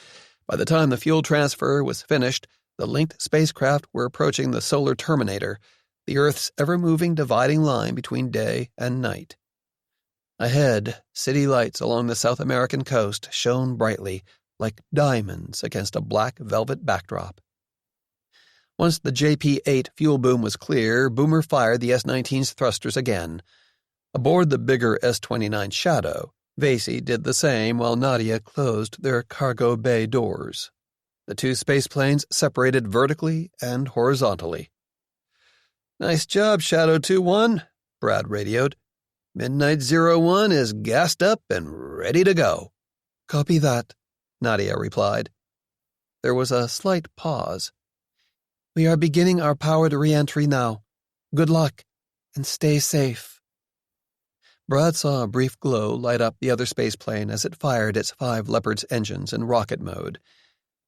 Speaker 3: by the time the fuel transfer was finished, the linked spacecraft were approaching the solar terminator, the Earth's ever-moving dividing line between day and night. Ahead, city lights along the South American coast shone brightly, like diamonds against a black velvet backdrop. Once the JP-8 fuel boom was clear, Boomer fired the S-19's thrusters again. Aboard the bigger S-29 Shadow, Vasey did the same while Nadia closed their cargo bay doors. The two spaceplanes separated vertically and horizontally. "Nice job, Shadow 2-1, Brad radioed. "Midnight 01 is gassed up and ready to go."
Speaker 2: "Copy that,"
Speaker 3: Nadia replied. There was a slight pause.
Speaker 2: "We are beginning our powered re-entry now. Good luck, and stay safe."
Speaker 3: Brad saw a brief glow light up the other spaceplane as it fired its 5 Leopard's engines in rocket mode.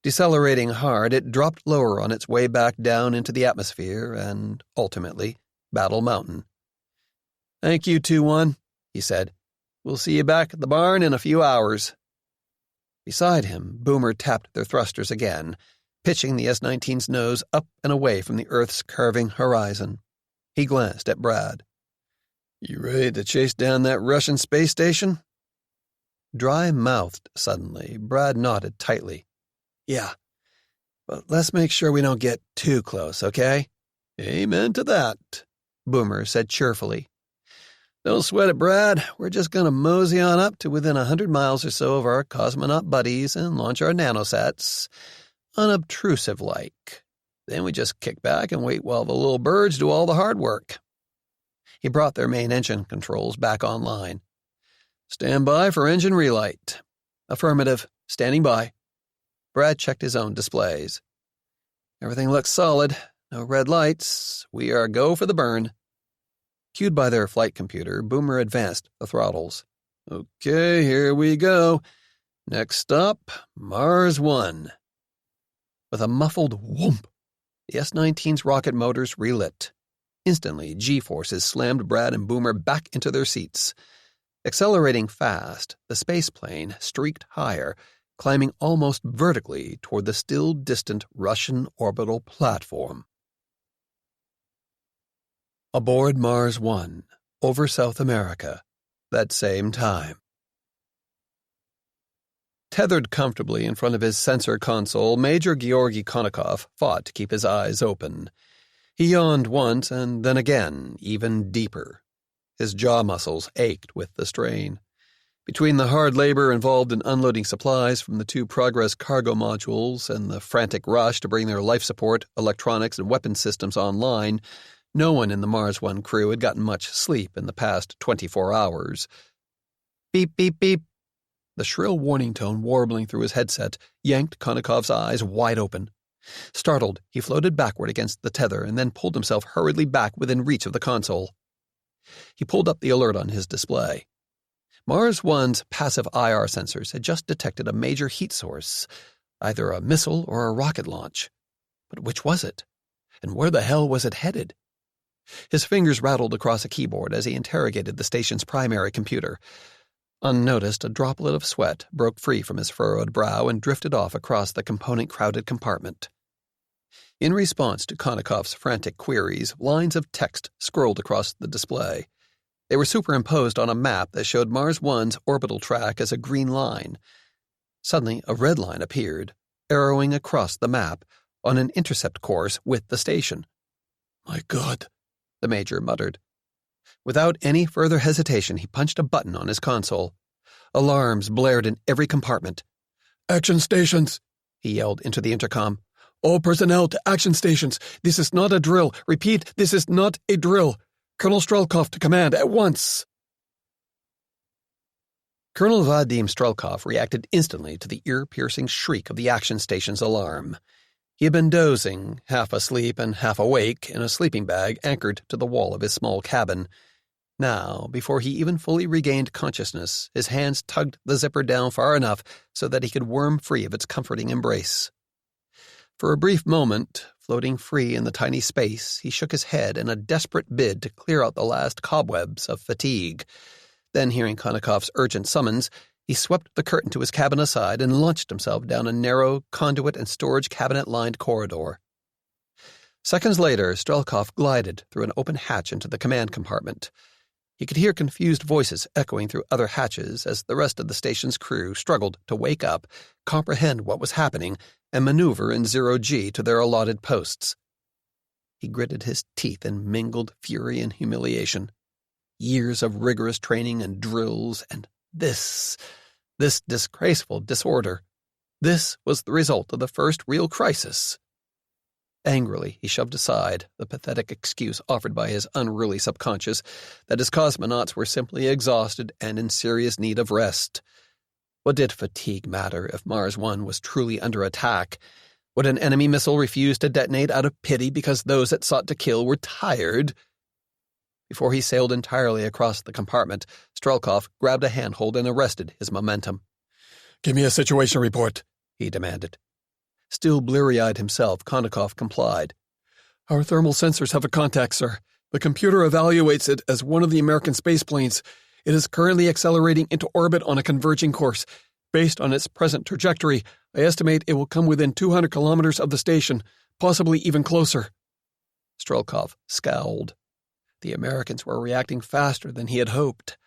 Speaker 3: Decelerating hard, it dropped lower on its way back down into the atmosphere and, ultimately, Battle Mountain. "Thank you, 2-1, he said. "We'll see you back at the barn in a few hours." Beside him, Boomer tapped their thrusters again, pitching the S-19's nose up and away from the Earth's curving horizon. He glanced at Brad. "You ready to chase down that Russian space station?" Dry-mouthed suddenly, Brad nodded tightly. "Yeah, but let's make sure we don't get too close, okay?" "Amen to that," Boomer said cheerfully. "Don't sweat it, Brad. We're just going to mosey on up to within 100 miles or so of our cosmonaut buddies and launch our nanosats, unobtrusive-like. Then we just kick back and wait while the little birds do all the hard work." He brought their main engine controls back online. "Stand by for engine relight." "Affirmative. Standing by." Brad checked his own displays. "Everything looks solid. No red lights. We are go for the burn." Cued by their flight computer, Boomer advanced the throttles. "Okay, here we go. Next stop, Mars 1. With a muffled whoomp, the S-19's rocket motors relit. Instantly, G-forces slammed Brad and Boomer back into their seats. Accelerating fast, the spaceplane streaked higher, climbing almost vertically toward the still distant Russian orbital platform. Aboard Mars 1, over South America, that same time. Tethered comfortably in front of his sensor console, Major Georgy Konnikov fought to keep his eyes open. He yawned once and then again, even deeper. His jaw muscles ached with the strain. Between the hard labor involved in unloading supplies from the 2 Progress cargo modules and the frantic rush to bring their life support, electronics, and weapon systems online, no one in the Mars 1 crew had gotten much sleep in the past 24 hours. Beep, beep, beep. The shrill warning tone warbling through his headset yanked Konnikov's eyes wide open. Startled, he floated backward against the tether and then pulled himself hurriedly back within reach of the console. He pulled up the alert on his display. Mars 1's passive IR sensors had just detected a major heat source, either a missile or a rocket launch. But which was it? And where the hell was it headed? His fingers rattled across a keyboard as he interrogated the station's primary computer. Unnoticed, a droplet of sweat broke free from his furrowed brow and drifted off across the component-crowded compartment. In response to Konnikov's frantic queries, lines of text scrolled across the display. They were superimposed on a map that showed Mars 1's orbital track as a green line. Suddenly, a red line appeared, arrowing across the map on an intercept course with the station.
Speaker 4: "My God,"
Speaker 3: the Major muttered. Without any further hesitation, he punched a button on his console. Alarms blared in every compartment.
Speaker 4: "Action stations,"
Speaker 3: he yelled into the intercom.
Speaker 4: "All personnel to action stations. This is not a drill. Repeat, this is not a drill. Colonel Strelkov to command at once."
Speaker 3: Colonel Vadim Strelkov reacted instantly to the ear-piercing shriek of the action station's alarm. He had been dozing, half asleep and half awake, in a sleeping bag anchored to the wall of his small cabin. Now, before he even fully regained consciousness, his hands tugged the zipper down far enough so that he could worm free of its comforting embrace. For a brief moment, floating free in the tiny space, he shook his head in a desperate bid to clear out the last cobwebs of fatigue. Then, hearing Konnikov's urgent summons, he swept the curtain to his cabin aside and launched himself down a narrow, conduit and storage cabinet-lined corridor. Seconds later, Strelkov glided through an open hatch into the command compartment. He could hear confused voices echoing through other hatches as the rest of the station's crew struggled to wake up, comprehend what was happening, and maneuver in zero-G to their allotted posts. He gritted his teeth in mingled fury and humiliation. Years of rigorous training and drills, and this disgraceful disorder. This was the result of the first real crisis. Angrily, he shoved aside the pathetic excuse offered by his unruly subconscious that his cosmonauts were simply exhausted and in serious need of rest. What did fatigue matter if Mars One was truly under attack? Would an enemy missile refuse to detonate out of pity because those it sought to kill were tired? Before he sailed entirely across the compartment, Strelkov grabbed a handhold and arrested his momentum.
Speaker 2: "Give me a situation report,"
Speaker 3: he demanded. Still bleary-eyed himself, Konnikov complied.
Speaker 2: "Our thermal sensors have a contact, sir. The computer evaluates it as one of the American space planes. It is currently accelerating into orbit on a converging course. Based on its present trajectory, I estimate it will come within 200 kilometers of the station, possibly even closer."
Speaker 3: Strelkov scowled. The Americans were reacting faster than he had hoped.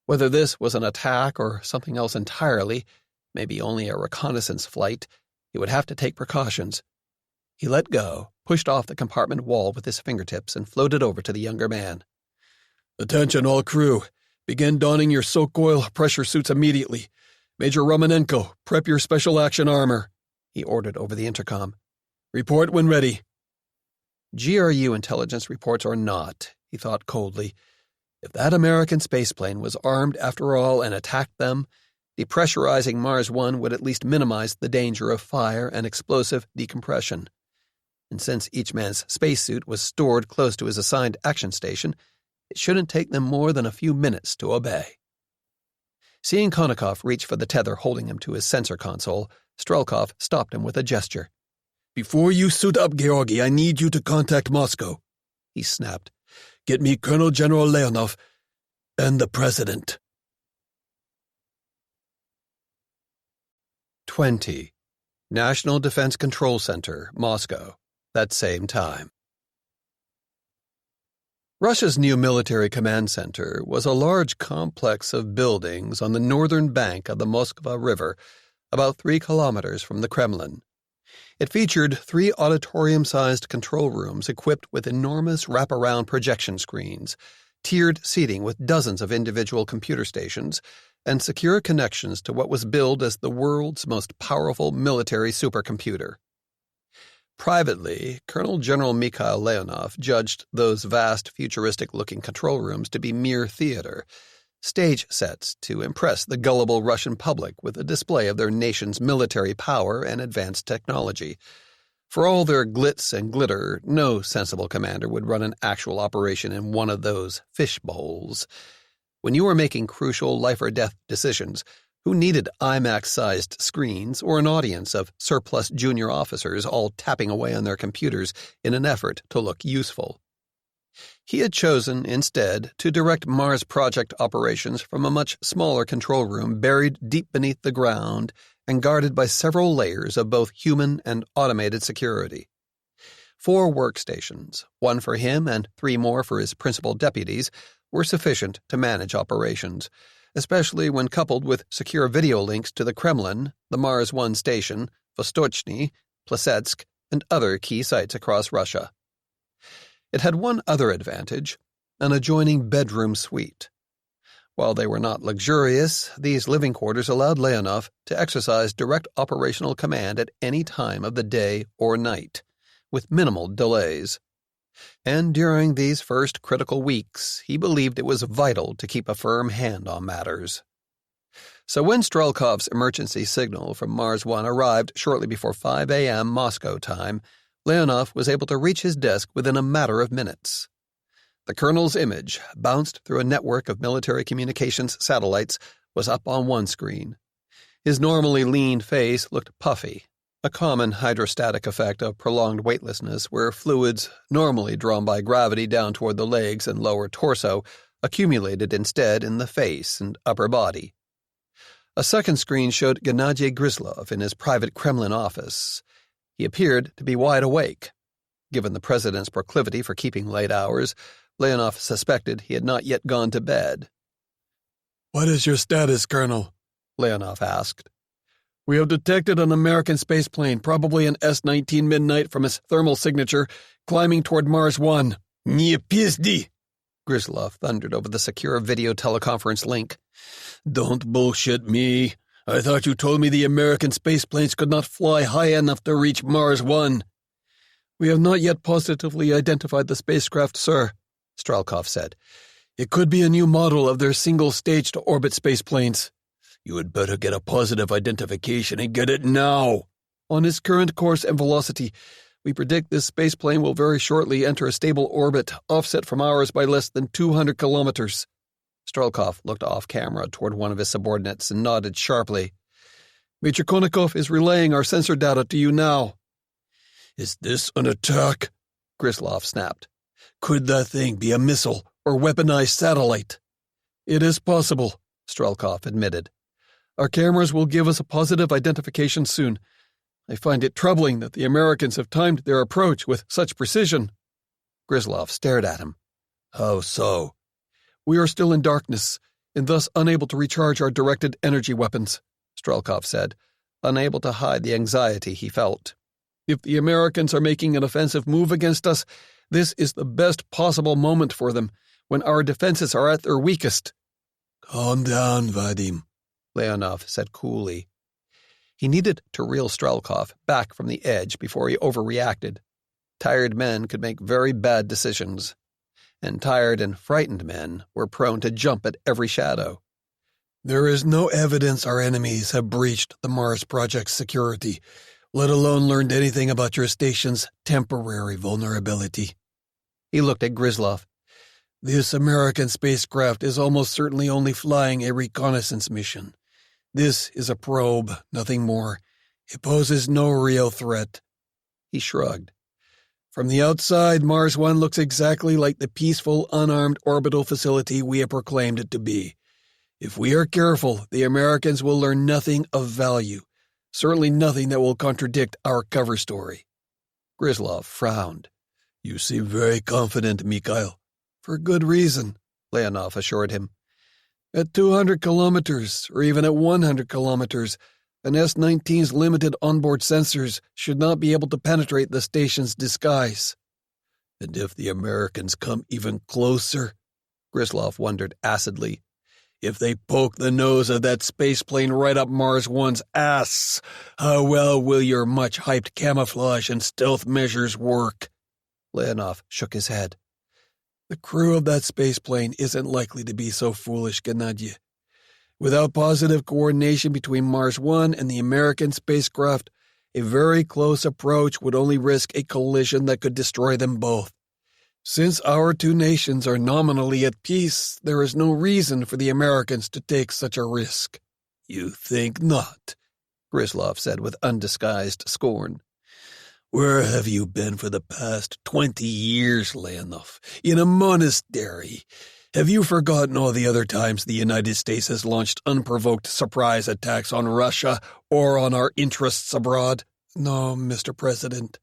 Speaker 3: Whether this was an attack or something else entirely, maybe only a reconnaissance flight, he would have to take precautions. He let go, pushed off the compartment wall with his fingertips, and floated over to the younger man.
Speaker 2: "Attention, all crew. Begin donning your soak oil pressure suits immediately. Major Romanenko, prep your special action armor," he ordered over the intercom. "Report when ready."
Speaker 3: GRU intelligence reports or not, he thought coldly. If that American spaceplane was armed after all and attacked them, depressurizing Mars One would at least minimize the danger of fire and explosive decompression. And since each man's spacesuit was stored close to his assigned action station, it shouldn't take them more than a few minutes to obey. Seeing Konnikov reach for the tether holding him to his sensor console, Strelkov stopped him with a gesture.
Speaker 4: "Before you suit up, Georgi, I need you to contact Moscow," he snapped. "Get me Colonel General Leonov and the President."
Speaker 3: 20. National Defense Control Center, Moscow, that same time. Russia's new military command center was a large complex of buildings on the northern bank of the Moskva River, about 3 kilometers from the Kremlin. It featured 3 auditorium-sized control rooms equipped with enormous wraparound projection screens, tiered seating with dozens of individual computer stations, and secure connections to what was billed as the world's most powerful military supercomputer. Privately, Colonel General Mikhail Leonov judged those vast, futuristic-looking control rooms to be mere theater, stage sets to impress the gullible Russian public with a display of their nation's military power and advanced technology. For all their glitz and glitter, no sensible commander would run an actual operation in one of those fish bowls. When you were making crucial life-or-death decisions, who needed IMAX-sized screens or an audience of surplus junior officers all tapping away on their computers in an effort to look useful? He had chosen, instead, to direct Mars project operations from a much smaller control room buried deep beneath the ground and guarded by several layers of both human and automated security. 4 workstations, 1 for him and 3 more for his principal deputies, were sufficient to manage operations, especially when coupled with secure video links to the Kremlin, the Mars One station, Vostochny, Plesetsk, and other key sites across Russia. It had one other advantage, an adjoining bedroom suite. While they were not luxurious, these living quarters allowed Leonov to exercise direct operational command at any time of the day or night, with minimal delays. And during these first critical weeks, he believed it was vital to keep a firm hand on matters. So when Strelkov's emergency signal from Mars One arrived shortly before 5 a.m. Moscow time, Leonov was able to reach his desk within a matter of minutes. The colonel's image, bounced through a network of military communications satellites, was up on one screen. His normally lean face looked puffy, a common hydrostatic effect of prolonged weightlessness where fluids normally drawn by gravity down toward the legs and lower torso accumulated instead in the face and upper body. A second screen showed Gennady Gryzlov in his private Kremlin office. He appeared to be wide awake. Given the president's proclivity for keeping late hours, Leonov suspected he had not yet gone to bed.
Speaker 2: "What is your status, Colonel?"
Speaker 3: Leonov asked.
Speaker 2: "We have detected an American spaceplane, probably an S-19 Midnight from its thermal signature, climbing toward Mars 1.
Speaker 4: "Не пизди!"
Speaker 3: Gryzlov thundered over the secure video teleconference link.
Speaker 4: "Don't bullshit me. I thought you told me the American spaceplanes could not fly high enough to reach Mars 1.
Speaker 2: "We have not yet positively identified the spacecraft, sir,"
Speaker 3: Strelkov said.
Speaker 2: "It could be a new model of their single-stage-to-orbit spaceplanes."
Speaker 4: "You had better get a positive identification and get it now."
Speaker 2: "On its current course and velocity, we predict this spaceplane will very shortly enter a stable orbit, offset from ours by less than 200 kilometers.
Speaker 3: Strelkov looked off-camera toward one of his subordinates and nodded sharply.
Speaker 2: "Major Konnikov is relaying our sensor data to you now."
Speaker 4: "Is this an attack?"
Speaker 3: Gryzlov snapped.
Speaker 4: "Could that thing be a missile or weaponized satellite?"
Speaker 2: "It is possible,"
Speaker 3: Strelkov admitted.
Speaker 2: "Our cameras will give us a positive identification soon. I find it troubling that the Americans have timed their approach with such precision."
Speaker 3: Gryzlov stared at him.
Speaker 4: "How so?"
Speaker 2: "We are still in darkness, and thus unable to recharge our directed energy weapons,"
Speaker 3: Strelkov said, unable to hide the anxiety he felt.
Speaker 2: "If the Americans are making an offensive move against us, this is the best possible moment for them, when our defenses are at their weakest."
Speaker 4: "Calm down, Vadim,"
Speaker 3: Leonov said coolly. He needed to reel Strelkov back from the edge before he overreacted. Tired men could make very bad decisions, and tired and frightened men were prone to jump at every shadow.
Speaker 2: "There is no evidence our enemies have breached the Mars Project's security, let alone learned anything about your station's temporary vulnerability."
Speaker 3: He looked at Gryzlov.
Speaker 2: "This American spacecraft is almost certainly only flying a reconnaissance mission. This is a probe, nothing more. It poses no real threat."
Speaker 3: He shrugged.
Speaker 2: "From the outside, Mars 1 looks exactly like the peaceful, unarmed orbital facility we have proclaimed it to be. If we are careful, the Americans will learn nothing of value, certainly nothing that will contradict our cover story."
Speaker 3: Gryzlov frowned.
Speaker 4: "You seem very confident, Mikhail."
Speaker 2: "For good reason,"
Speaker 3: Leonov assured him.
Speaker 2: "At 200 kilometers, or even at 100 kilometers, an S-19's limited onboard sensors should not be able to penetrate the station's disguise."
Speaker 4: "And if the Americans come even closer?"
Speaker 3: Gryzlov wondered acidly.
Speaker 4: "If they poke the nose of that spaceplane right up Mars 1's ass, how well will your much-hyped camouflage and stealth measures work?"
Speaker 3: Leonov shook his head.
Speaker 2: "The crew of that spaceplane isn't likely to be so foolish, Gennady. Without positive coordination between Mars 1 and the American spacecraft, a very close approach would only risk a collision that could destroy them both. Since our two nations are nominally at peace, there is no reason for the Americans to take such a risk."
Speaker 4: "You think not?"
Speaker 3: Gryzlov said with undisguised scorn.
Speaker 4: "Where have you been for the past 20 years, Leonov? In a monastery. Have you forgotten all the other times the United States has launched unprovoked surprise attacks on Russia or on our interests abroad?"
Speaker 2: "No, Mr. President."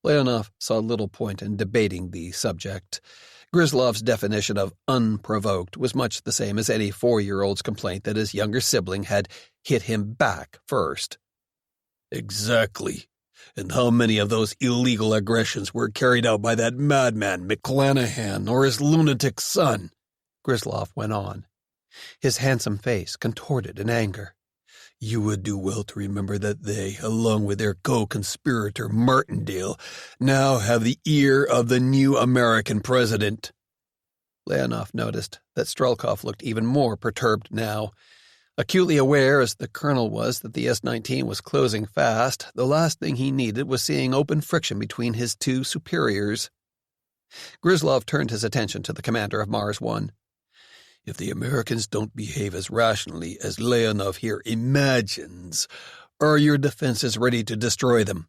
Speaker 3: Leonov saw little point in debating the subject. Gryzlov's definition of unprovoked was much the same as any 4-year-old's complaint that his younger sibling had hit him back first.
Speaker 4: "Exactly. And how many of those illegal aggressions were carried out by that madman McClanahan or his lunatic son?"
Speaker 3: Gryzlov went on, his handsome face contorted in anger.
Speaker 4: "You would do well to remember that they, along with their co-conspirator Martindale, now have the ear of the new American president."
Speaker 3: Leonov noticed that Strelkov looked even more perturbed now. Acutely aware as the colonel was that the S-19 was closing fast, the last thing he needed was seeing open friction between his two superiors. Gryzlov turned his attention to the commander of Mars 1.
Speaker 4: "If the Americans don't behave as rationally as Leonov here imagines,
Speaker 2: Are your defenses ready to destroy them?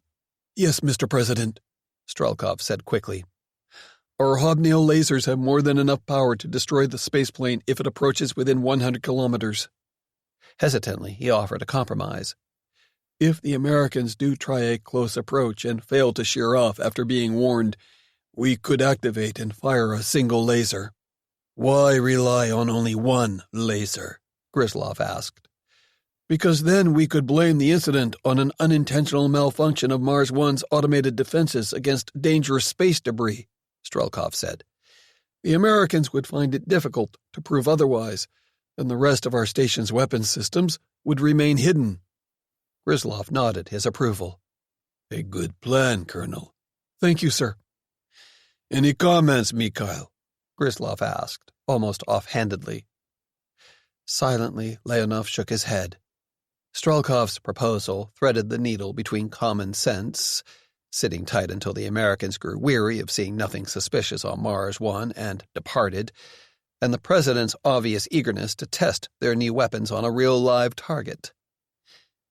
Speaker 4: Yes, Mr. President,
Speaker 3: Strelkov said quickly.
Speaker 2: Our hobnail lasers have more than enough power to destroy the spaceplane if it approaches within 100 kilometers.
Speaker 3: Hesitantly, he offered a compromise.
Speaker 2: If the Americans do try a close approach and fail to shear off after being warned, we could activate and fire a single laser.
Speaker 4: Why rely on only one laser?
Speaker 3: Gryzlov asked.
Speaker 2: Because then we could blame the incident on an unintentional malfunction of Mars 1's automated defenses against dangerous space debris, Strelkov said. The Americans would find it difficult to prove otherwise, and the rest of our station's weapons systems would remain hidden.
Speaker 3: Gryzlov nodded his approval.
Speaker 4: A good plan, Colonel.
Speaker 2: Thank you, sir.
Speaker 4: Any comments, Mikhail?
Speaker 3: Gryzlov asked, almost offhandedly. Silently, Leonov shook his head. Strelkov's proposal threaded the needle between common sense, sitting tight until the Americans grew weary of seeing nothing suspicious on Mars 1 and departed, and the President's obvious eagerness to test their new weapons on a real live target.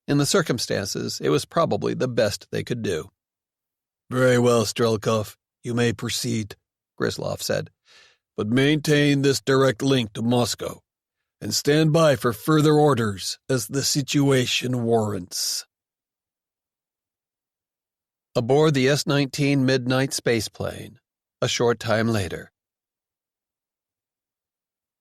Speaker 3: In the circumstances, it was probably the best they could do.
Speaker 4: Very well, Strelkov. You may proceed,
Speaker 3: Gryzlov said.
Speaker 4: But maintain this direct link to Moscow, and stand by for further orders as the situation warrants.
Speaker 3: Aboard the S-19 Midnight spaceplane, a short time later.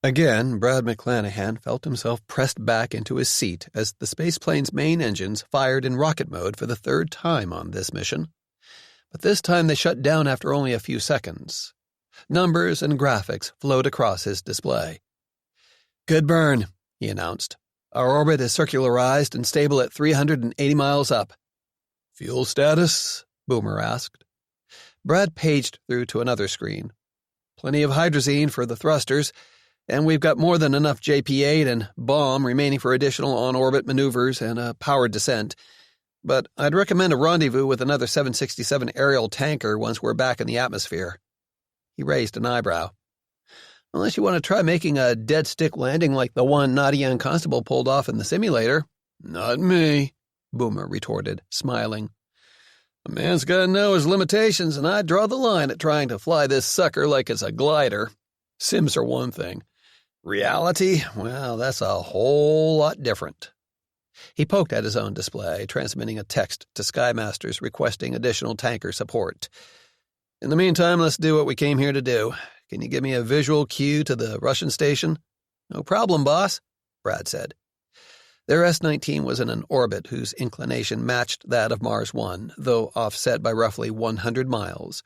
Speaker 3: Again, Brad McClanahan felt himself pressed back into his seat as the spaceplane's main engines fired in rocket mode for the third time on this mission. But this time they shut down after only a few seconds. Numbers and graphics flowed across his display. "Good burn," he announced. "Our orbit is circularized and stable at 380 miles up."
Speaker 4: "Fuel status?"
Speaker 3: Boomer asked. Brad paged through to another screen. "Plenty of hydrazine for the thrusters, and we've got more than enough JP-8 and bomb remaining for additional on-orbit maneuvers and a powered descent. But I'd recommend a rendezvous with another 767 aerial tanker once we're back in the atmosphere." He raised an eyebrow. "Unless you want to try making a dead-stick landing like the one Nadia and Constable pulled off in the simulator."
Speaker 4: "Not me,"
Speaker 3: Boomer retorted, smiling.
Speaker 4: "A man's got to know his limitations, and I draw the line at trying to fly this sucker like it's a glider. Sims are one thing. Reality, well, that's a whole lot different."
Speaker 3: He poked at his own display, transmitting a text to Skymasters requesting additional tanker support. "In the meantime, let's do what we came here to do. Can you give me a visual cue to the Russian station?" "No problem, boss," Brad said. Their S-19 was in an orbit whose inclination matched that of Mars 1, though offset by roughly 100 miles.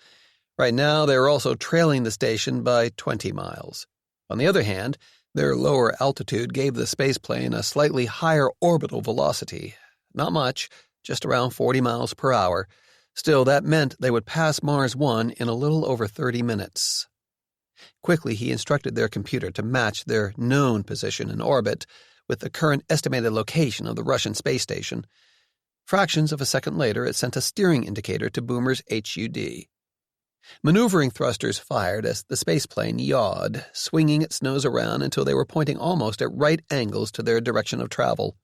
Speaker 3: Right now, they were also trailing the station by 20 miles. On the other hand, their lower altitude gave the spaceplane a slightly higher orbital velocity. Not much, just around 40 miles per hour. Still, that meant they would pass Mars 1 in a little over 30 minutes. Quickly, he instructed their computer to match their known position in orbit with the current estimated location of the Russian space station. Fractions of a second later, it sent a steering indicator to Boomer's HUD. Maneuvering thrusters fired as the spaceplane yawed, swinging its nose around until they were pointing almost at right angles to their direction of travel.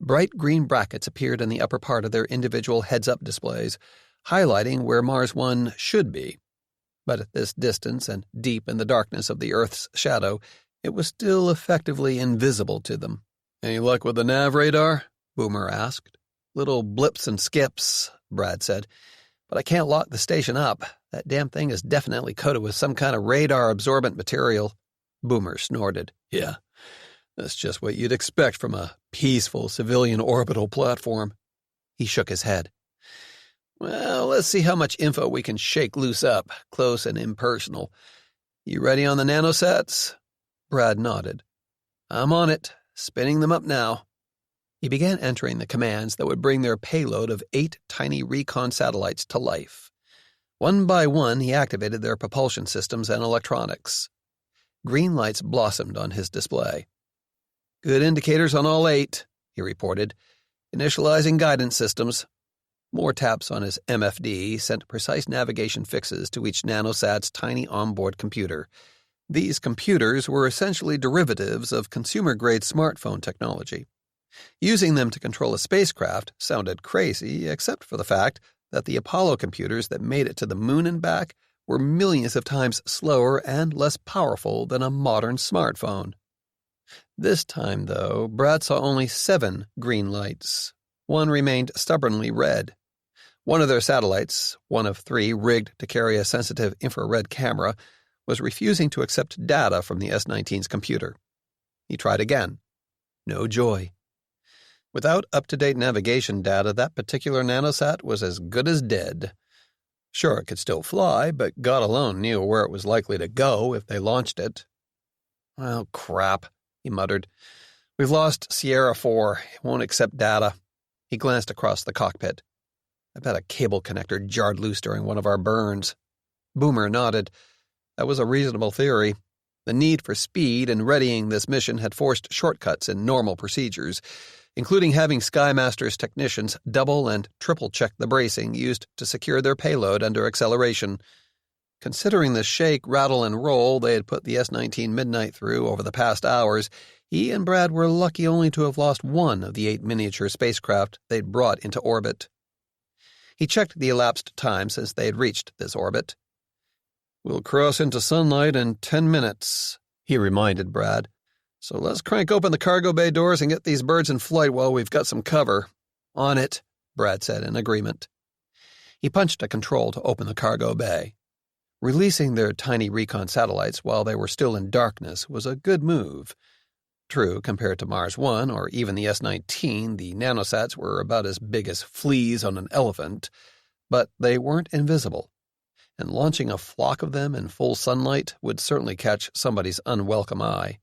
Speaker 3: Bright green brackets appeared in the upper part of their individual heads-up displays, highlighting where Mars 1 should be. But at this distance and deep in the darkness of the Earth's shadow, it was still effectively invisible to them.
Speaker 4: "Any luck with the nav radar?"
Speaker 3: Boomer asked. "Little blips and skips," Brad said. "But I can't lock the station up. That damn thing is definitely coated with some kind of radar-absorbent material." Boomer snorted.
Speaker 4: "Yeah, that's just what you'd expect from a peaceful civilian orbital platform."
Speaker 3: He shook his head. "Well, let's see how much info we can shake loose up, close and impersonal. You ready on the nanosats?" Brad nodded. "I'm on it, spinning them up now." He began entering the commands that would bring their payload of 8 tiny recon satellites to life. One by one, he activated their propulsion systems and electronics. Green lights blossomed on his display. "Good indicators on all 8, he reported. "Initializing guidance systems." More taps on his MFD sent precise navigation fixes to each nanosat's tiny onboard computer. These computers were essentially derivatives of consumer-grade smartphone technology. Using them to control a spacecraft sounded crazy, except for the fact that the Apollo computers that made it to the moon and back were millions of times slower and less powerful than a modern smartphone. This time, though, Brad saw only 7 green lights. One remained stubbornly red. One of their satellites, one of 3 rigged to carry a sensitive infrared camera, was refusing to accept data from the S-19's computer. He tried again. No joy. Without up-to-date navigation data, that particular nanosat was as good as dead. Sure, it could still fly, but God alone knew where it was likely to go if they launched it. "Well, crap," he muttered. "We've lost Sierra 4. It won't accept data." He glanced across the cockpit. "I bet a cable connector jarred loose during one of our burns." Boomer nodded. That was a reasonable theory. The need for speed in readying this mission had forced shortcuts in normal procedures, including having Skymaster's technicians double and triple-check the bracing used to secure their payload under acceleration. Considering the shake, rattle, and roll they had put the S-19 Midnight through over the past hours, he and Brad were lucky only to have lost one of the 8 miniature spacecraft they'd brought into orbit. He checked the elapsed time since they had reached this orbit. "We'll cross into sunlight in 10 minutes, he reminded Brad. "So let's crank open the cargo bay doors and get these birds in flight while we've got some cover." "On it," Brad said in agreement. He punched a control to open the cargo bay. Releasing their tiny recon satellites while they were still in darkness was a good move. True, compared to Mars 1 or even the S-19, the nanosats were about as big as fleas on an elephant, but they weren't invisible, and launching a flock of them in full sunlight would certainly catch somebody's unwelcome eye.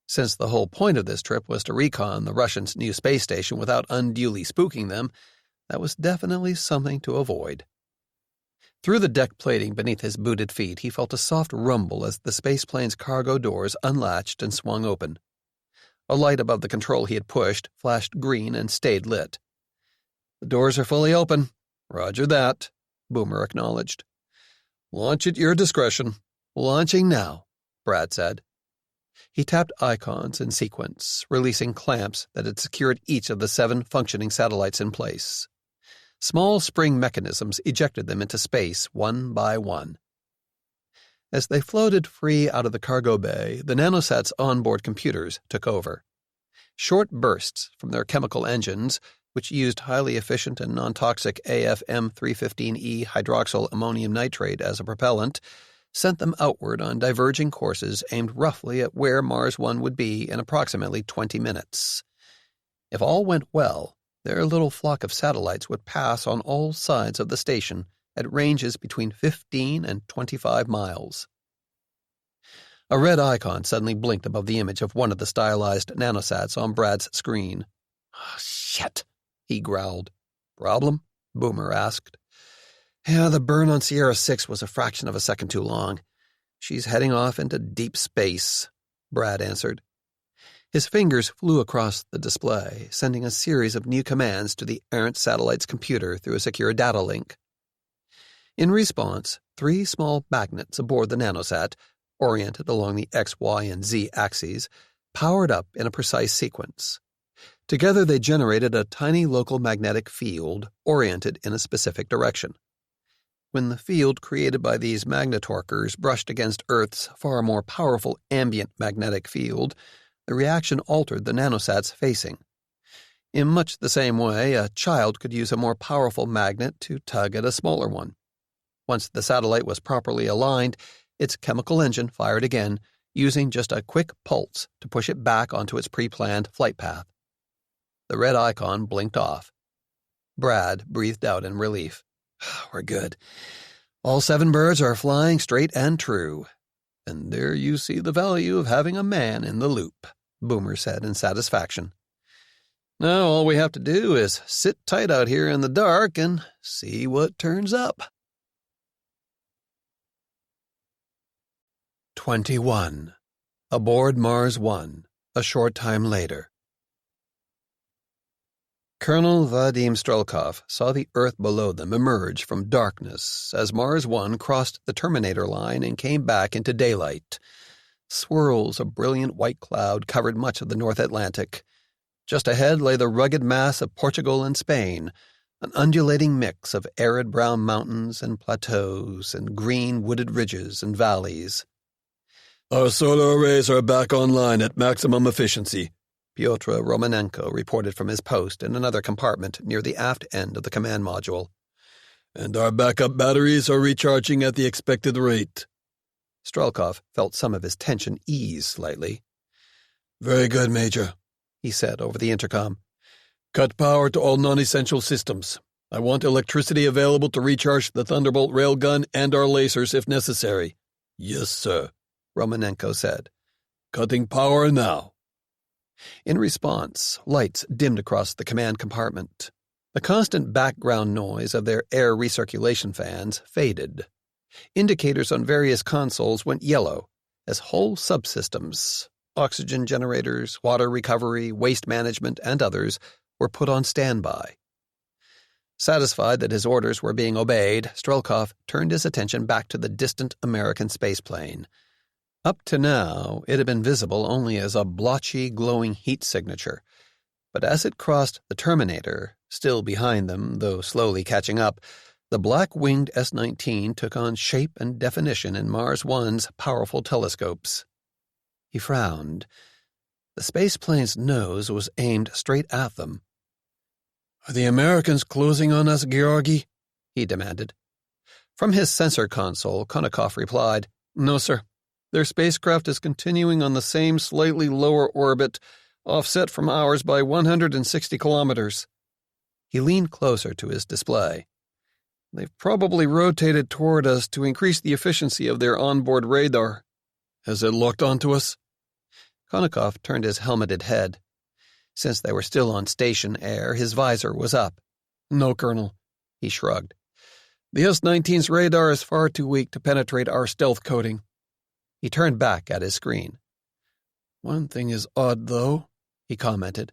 Speaker 3: Since the whole point of this trip was to recon the Russians' new space station without unduly spooking them, that was definitely something to avoid. Through the deck plating beneath his booted feet, he felt a soft rumble as the spaceplane's cargo doors unlatched and swung open. A light above the control he had pushed flashed green and stayed lit. "The doors are fully open." "Roger that," Boomer acknowledged. "Launch at your discretion." "Launching now," Brad said. He tapped icons in sequence, releasing clamps that had secured each of the 7 functioning satellites in place. Small spring mechanisms ejected them into space one by one. As they floated free out of the cargo bay, the nanosat's onboard computers took over. Short bursts from their chemical engines, which used highly efficient and non-toxic AFM-315E hydroxyl ammonium nitrate as a propellant, sent them outward on diverging courses aimed roughly at where Mars 1 would be in approximately 20 minutes. If all went well, their little flock of satellites would pass on all sides of the station at ranges between 15 and 25 miles. A red icon suddenly blinked above the image of one of the stylized nanosats on Brad's screen. "Oh, shit," he growled. "Problem?" Boomer asked. "Yeah, the burn on Sierra 6 was a fraction of a second too long. She's heading off into deep space," Brad answered. His fingers flew across the display, sending a series of new commands to the errant satellite's computer through a secure data link. In response, 3 small magnets aboard the nanosat, oriented along the X, Y, and Z axes, powered up in a precise sequence. Together they generated a tiny local magnetic field oriented in a specific direction. When the field created by these magnetorquers brushed against Earth's far more powerful ambient magnetic field, the reaction altered the nanosat's facing. In much the same way, a child could use a more powerful magnet to tug at a smaller one. Once the satellite was properly aligned, its chemical engine fired again, using just a quick pulse to push it back onto its pre-planned flight path. The red icon blinked off. Brad breathed out in relief. "We're good. All 7 birds are flying straight and true. And there you see the value of having a man in the loop," Boomer said in satisfaction. "Now all we have to do is sit tight out here in the dark and see what turns up." 21. Aboard Mars 1, a short time later. Colonel Vadim Strelkov saw the Earth below them emerge from darkness as Mars 1 crossed the Terminator line and came back into daylight. Swirls of brilliant white cloud covered much of the North Atlantic. Just ahead lay the rugged mass of Portugal and Spain, an undulating mix of arid brown mountains and plateaus and green wooded ridges and valleys.
Speaker 4: Our solar arrays are back online at maximum efficiency,
Speaker 3: Pyotr Romanenko reported from his post in another compartment near the aft end of the command module.
Speaker 4: And our backup batteries are recharging at the expected rate.
Speaker 3: Strelkov felt some of his tension ease slightly.
Speaker 4: Very good, Major,
Speaker 3: he said over the intercom.
Speaker 4: Cut power to all non-essential systems. I want electricity available to recharge the Thunderbolt railgun and our lasers if necessary. Yes, sir,
Speaker 3: Romanenko said.
Speaker 4: Cutting power now.
Speaker 3: In response, lights dimmed across the command compartment. The constant background noise of their air recirculation fans faded. Indicators on various consoles went yellow as whole subsystems, oxygen generators, water recovery, waste management, and others were put on standby. Satisfied that his orders were being obeyed, Strelkov turned his attention back to the distant American spaceplane. Up to now, it had been visible only as a blotchy, glowing heat signature, but as it crossed the Terminator, still behind them, though slowly catching up, the black-winged S-19 took on shape and definition in Mars One's powerful telescopes. He frowned. The spaceplane's nose was aimed straight at them.
Speaker 4: Are the Americans closing on us, Georgi?
Speaker 3: He demanded. From his sensor console, Konnikov replied,
Speaker 2: No, sir. Their spacecraft is continuing on the same slightly lower orbit, offset from ours by 160 kilometers.
Speaker 3: He leaned closer to his display.
Speaker 2: They've probably rotated toward us to increase the efficiency of their onboard radar.
Speaker 4: Has it locked onto us?
Speaker 3: Konnikov turned his helmeted head. Since they were still on station air, his visor was up.
Speaker 2: No, Colonel.
Speaker 3: He shrugged.
Speaker 2: The S-19's radar is far too weak to penetrate our stealth coating.
Speaker 3: He turned back at his screen.
Speaker 2: One thing is odd, though,
Speaker 3: he commented.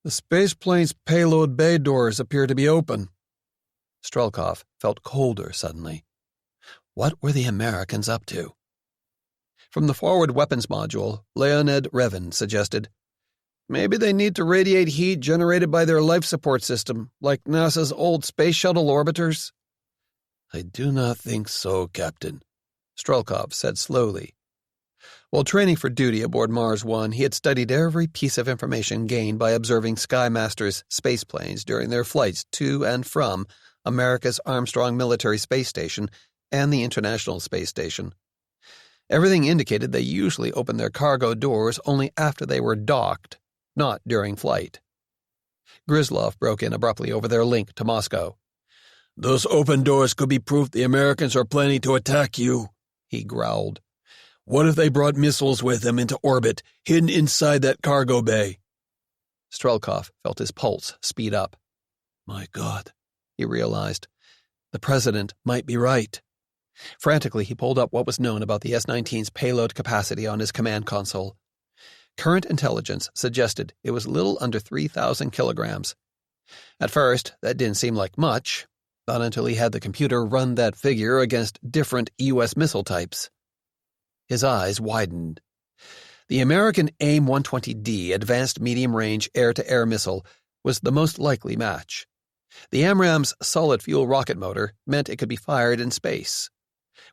Speaker 2: The spaceplane's payload bay doors appear to be open.
Speaker 3: Strelkov felt colder suddenly. What were the Americans up to? From the forward weapons module, Leonid Revin suggested,
Speaker 2: Maybe they need to radiate heat generated by their life support system, like NASA's old space shuttle orbiters.
Speaker 4: I do not think so, Captain,
Speaker 3: Strelkov said slowly. While training for duty aboard Mars One, he had studied every piece of information gained by observing Skymaster's spaceplanes during their flights to and from America's Armstrong Military Space Station and the International Space Station. Everything indicated they usually opened their cargo doors only after they were docked, not during flight. Gryzlov broke in abruptly over their link to Moscow.
Speaker 4: Those open doors could be proof the Americans are planning to attack you,
Speaker 3: he growled.
Speaker 4: What if they brought missiles with them into orbit, hidden inside that cargo bay?
Speaker 3: Strelkov felt his pulse speed up.
Speaker 4: My God,
Speaker 3: he realized. The president might be right. Frantically, he pulled up what was known about the S-19's payload capacity on his command console. Current intelligence suggested it was little under 3,000 kilograms. At first, that didn't seem like much, not until he had the computer run that figure against different U.S. missile types. His eyes widened. The American AIM-120D Advanced Medium-Range Air-to-Air Missile was the most likely match. The AMRAAM's solid-fuel rocket motor meant it could be fired in space.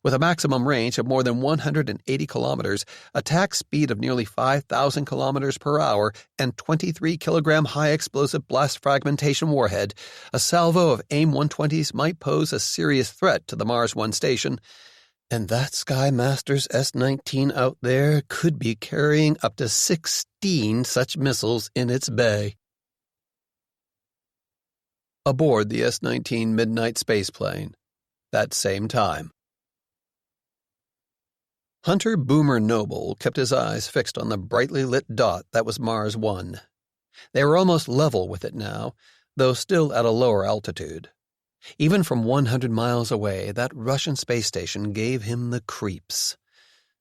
Speaker 3: With a maximum range of more than 180 kilometers, attack speed of nearly 5,000 kilometers per hour, and 23-kilogram high-explosive blast fragmentation warhead, a salvo of AIM-120s might pose a serious threat to the Mars One station. And that Skymaster's S-19 out there could be carrying up to 16 such missiles in its bay. Aboard the S-19 Midnight spaceplane, that same time. Hunter Boomer Noble kept his eyes fixed on the brightly lit dot that was Mars One. They were almost level with it now, though still at a lower altitude. Even from 100 miles away, that Russian space station gave him the creeps.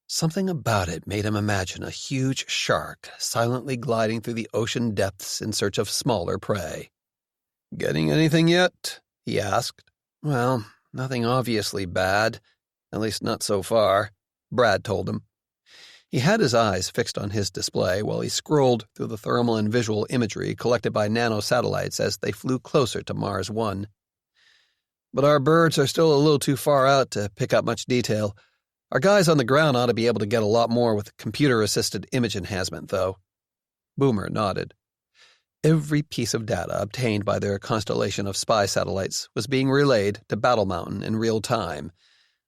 Speaker 3: Something about it made him imagine a huge shark silently gliding through the ocean depths in search of smaller prey.
Speaker 2: "Getting anything yet?"
Speaker 3: he asked.
Speaker 2: "Well, nothing obviously bad, at least not so far," Brad told him.
Speaker 3: He had his eyes fixed on his display while he scrolled through the thermal and visual imagery collected by nanosatellites as they flew closer to Mars 1. But our birds are still a little too far out to pick up much detail. Our guys on the ground ought to be able to get a lot more with computer-assisted image enhancement, though. Boomer nodded. Every piece of data obtained by their constellation of spy satellites was being relayed to Battle Mountain in real time.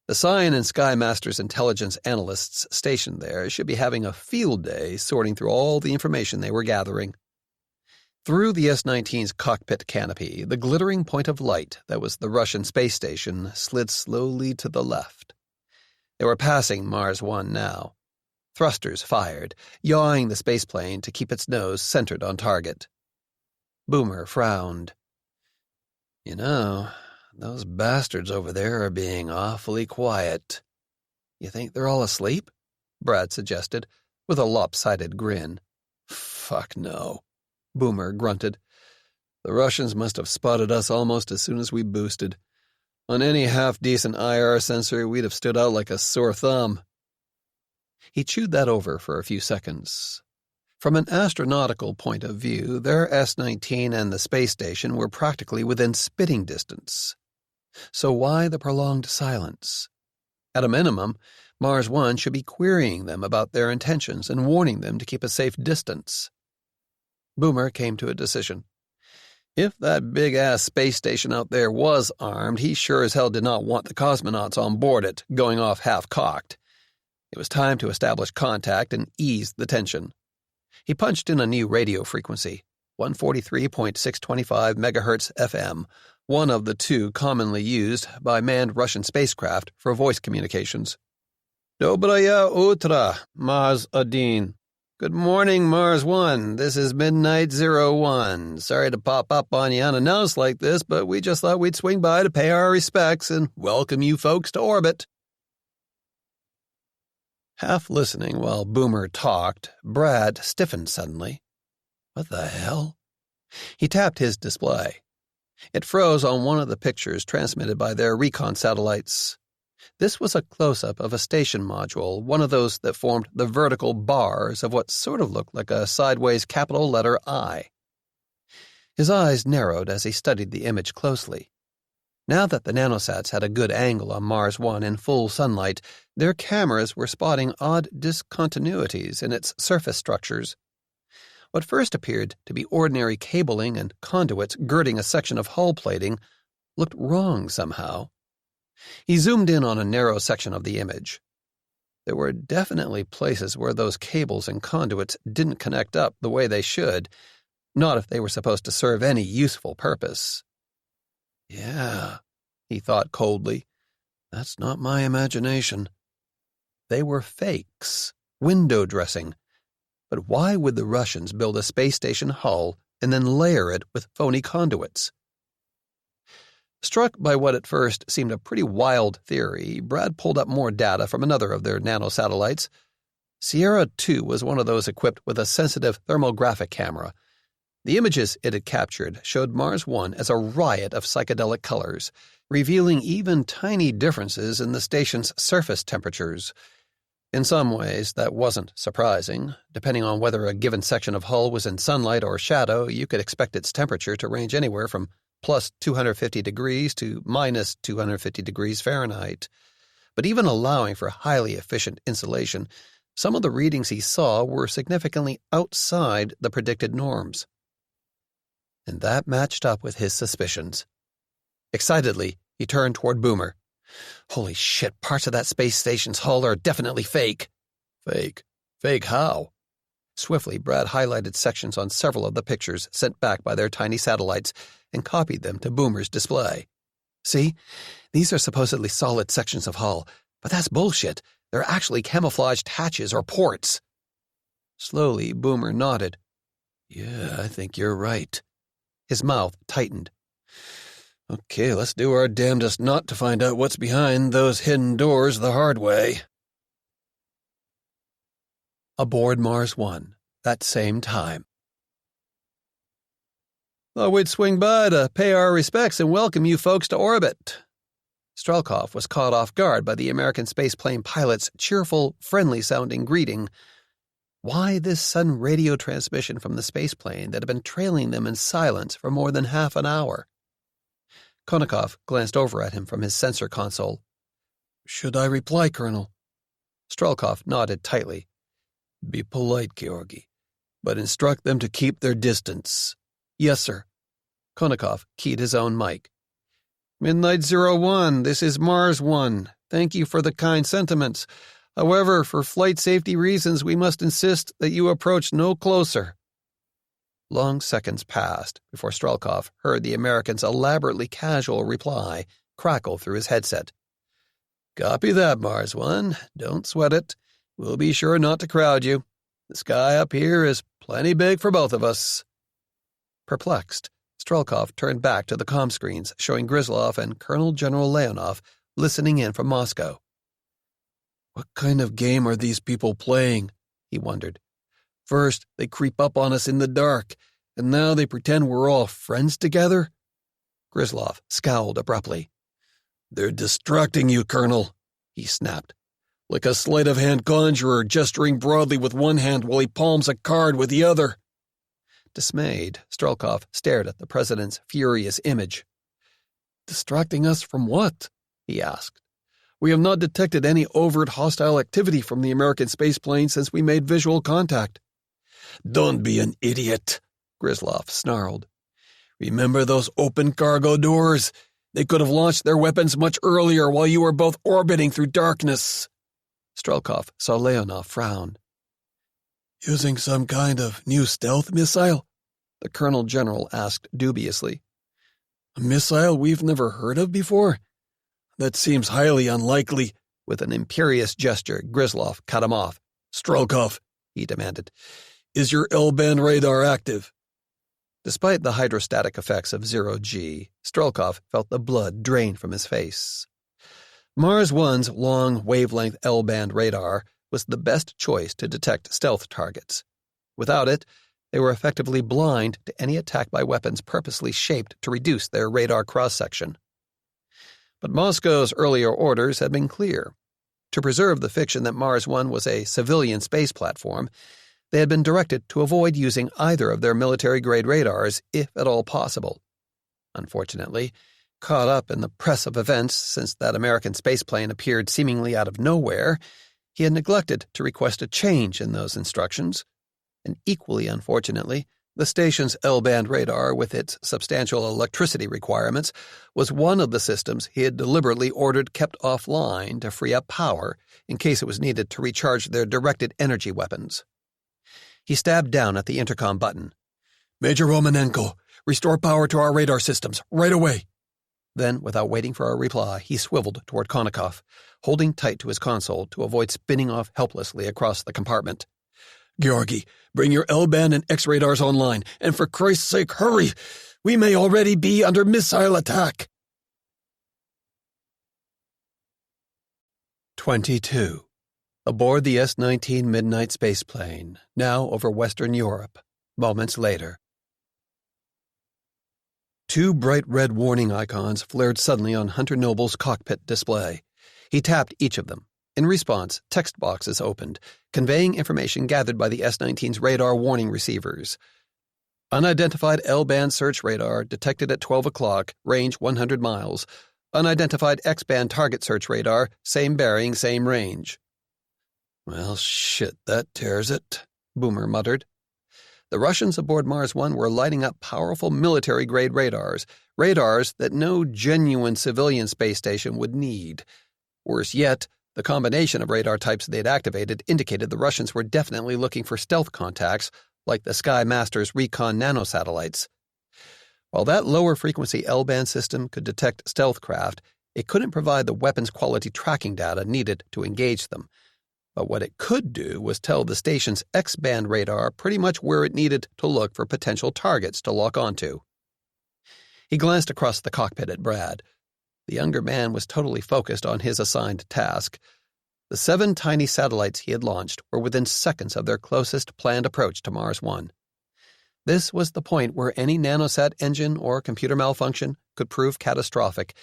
Speaker 3: The Scion and Sky Masters intelligence analysts stationed there should be having a field day sorting through all the information they were gathering. Through the S-19's cockpit canopy, the glittering point of light that was the Russian space station slid slowly to the left. They were passing Mars 1 now. Thrusters fired, yawing the spaceplane to keep its nose centered on target. Boomer frowned. You know, those bastards over there are being awfully quiet. You think they're all asleep? Brad suggested, with a lopsided grin. Fuck no, Boomer grunted. The Russians must have spotted us almost as soon as we boosted. On any half-decent IR sensor, we'd have stood out like a sore thumb. He chewed that over for a few seconds. From an astronautical point of view, their S-19 and the space station were practically within spitting distance. So why the prolonged silence? At a minimum, Mars 1 should be querying them about their intentions and warning them to keep a safe distance. Boomer came to a decision. If that big-ass space station out there was armed, he sure as hell did not want the cosmonauts on board it, going off half-cocked. It was time to establish contact and ease the tension. He punched in a new radio frequency, 143.625 MHz FM, one of the two commonly used by manned Russian spacecraft for voice communications. Dobraya utra, Mars 1. Good morning, Mars 1. This is Midnight 01. Sorry to pop up on you unannounced like this, but we just thought we'd swing by to pay our respects and welcome you folks to orbit. Half listening while Boomer talked, Brad stiffened suddenly. What the hell? He tapped his display. It froze on one of the pictures transmitted by their recon satellites. This was a close-up of a station module, one of those that formed the vertical bars of what sort of looked like a sideways capital letter I. His eyes narrowed as he studied the image closely. Now that the nanosats had a good angle on Mars 1 in full sunlight, their cameras were spotting odd discontinuities in its surface structures. What first appeared to be ordinary cabling and conduits girding a section of hull plating looked wrong somehow. He zoomed in on a narrow section of the image. There were definitely places where those cables and conduits didn't connect up the way they should, not if they were supposed to serve any useful purpose. Yeah, he thought coldly, that's not my imagination. They were fakes, window dressing. But why would the Russians build a space station hull and then layer it with phony conduits? Struck by what at first seemed a pretty wild theory, Brad pulled up more data from another of their nanosatellites. Sierra 2 was one of those equipped with a sensitive thermographic camera. The images it had captured showed Mars 1 as a riot of psychedelic colors, revealing even tiny differences in the station's surface temperatures. In some ways, that wasn't surprising. Depending on whether a given section of hull was in sunlight or shadow, you could expect its temperature to range anywhere from plus 250 degrees to minus 250 degrees Fahrenheit. But even allowing for highly efficient insulation, some of the readings he saw were significantly outside the predicted norms. And that matched up with his suspicions. Excitedly, he turned toward Boomer. Holy shit, parts of that space station's hull are definitely fake. Fake? Fake how? Swiftly, Brad highlighted sections on several of the pictures sent back by their tiny satellites and copied them to Boomer's display. See? These are supposedly solid sections of hull, but that's bullshit. They're actually camouflaged hatches or ports. Slowly, Boomer nodded. Yeah, I think you're right. His mouth tightened. Okay, let's do our damnedest not to find out what's behind those hidden doors the hard way. Aboard Mars 1, that same time. Thought we'd swing by to pay our respects and welcome you folks to orbit. Strelkov was caught off guard by the American spaceplane pilot's cheerful, friendly-sounding greeting. Why this sudden radio transmission from the spaceplane that had been trailing them in silence for more than half an hour? Konnikov glanced over at him from his sensor console.
Speaker 2: "Should I reply, Colonel?"
Speaker 3: Strelkov nodded tightly.
Speaker 4: "Be polite, Georgi, but instruct them to keep their distance."
Speaker 2: "Yes, sir."
Speaker 3: Konnikov keyed his own mic.
Speaker 2: "Midnight 01, this is Mars 1. Thank you for the kind sentiments. However, for flight safety reasons, we must insist that you approach no closer."
Speaker 3: Long seconds passed before Strelkov heard the American's elaborately casual reply crackle through his headset.
Speaker 4: "Copy that, Mars 1. Don't sweat it. We'll be sure not to crowd you. The sky up here is plenty big for both of us."
Speaker 3: Perplexed, Strelkov turned back to the comm screens showing Grizlov and Colonel General Leonov listening in from Moscow.
Speaker 2: "What kind of game are these people playing?" he wondered. "First, they creep up on us in the dark, and now they pretend we're all friends together?"
Speaker 3: Grizlov scowled abruptly.
Speaker 4: "They're distracting you, Colonel," he snapped. "Like a sleight-of-hand conjurer gesturing broadly with one hand while he palms a card with the other."
Speaker 3: Dismayed, Strelkov stared at the president's furious image.
Speaker 2: "Distracting us from what?"
Speaker 3: he asked.
Speaker 2: "We have not detected any overt hostile activity from the American spaceplane since we made visual contact."
Speaker 4: "Don't be an idiot,"
Speaker 3: Grizlov snarled.
Speaker 4: "Remember those open cargo doors? They could have launched their weapons much earlier while you were both orbiting through darkness."
Speaker 3: Strelkov saw Leonov frown.
Speaker 2: "Using some kind of new stealth missile?"
Speaker 3: the Colonel General asked dubiously.
Speaker 2: "A missile we've never heard of before? That seems highly unlikely."
Speaker 3: With an imperious gesture, Grizlov cut him off.
Speaker 4: "Strelkov," he demanded, "is your L-band radar active?"
Speaker 3: Despite the hydrostatic effects of 0G, Strelkov felt the blood drain from his face. Mars 1's long wavelength L-band radar was the best choice to detect stealth targets. Without it, they were effectively blind to any attack by weapons purposely shaped to reduce their radar cross-section. But Moscow's earlier orders had been clear. To preserve the fiction that Mars 1 was a civilian space platform, they had been directed to avoid using either of their military-grade radars, if at all possible. Unfortunately, caught up in the press of events since that American spaceplane appeared seemingly out of nowhere, he had neglected to request a change in those instructions. And equally unfortunately, the station's L-band radar, with its substantial electricity requirements, was one of the systems he had deliberately ordered kept offline to free up power in case it was needed to recharge their directed energy weapons. He stabbed down at the intercom button.
Speaker 2: "Major Romanenko, restore power to our radar systems, right away."
Speaker 3: Then, without waiting for a reply, he swiveled toward Konnikov, holding tight to his console to avoid spinning off helplessly across the compartment.
Speaker 2: "Georgi, bring your L-band and X-radars online, and for Christ's sake, hurry! We may already be under missile attack."
Speaker 3: 22. Aboard the S-19 Midnight spaceplane, now over Western Europe, moments later. Two bright red warning icons flared suddenly on Hunter Noble's cockpit display. He tapped each of them. In response, text boxes opened, conveying information gathered by the S-19's radar warning receivers. Unidentified L-band search radar detected at 12 o'clock, range 100 miles. Unidentified X-band target search radar, same bearing, same range.
Speaker 4: "Well, shit, that tears it,"
Speaker 3: Boomer muttered. The Russians aboard Mars 1 were lighting up powerful military-grade radars that no genuine civilian space station would need. Worse yet, the combination of radar types they'd activated indicated the Russians were definitely looking for stealth contacts, like the Sky Master's recon nanosatellites. While that lower-frequency L-band system could detect stealth craft, it couldn't provide the weapons-quality tracking data needed to engage them. But what it could do was tell the station's X-band radar pretty much where it needed to look for potential targets to lock onto. He glanced across the cockpit at Brad. The younger man was totally focused on his assigned task. The 7 tiny satellites he had launched were within seconds of their closest planned approach to Mars 1. This was the point where any nanosat engine or computer malfunction could prove catastrophic,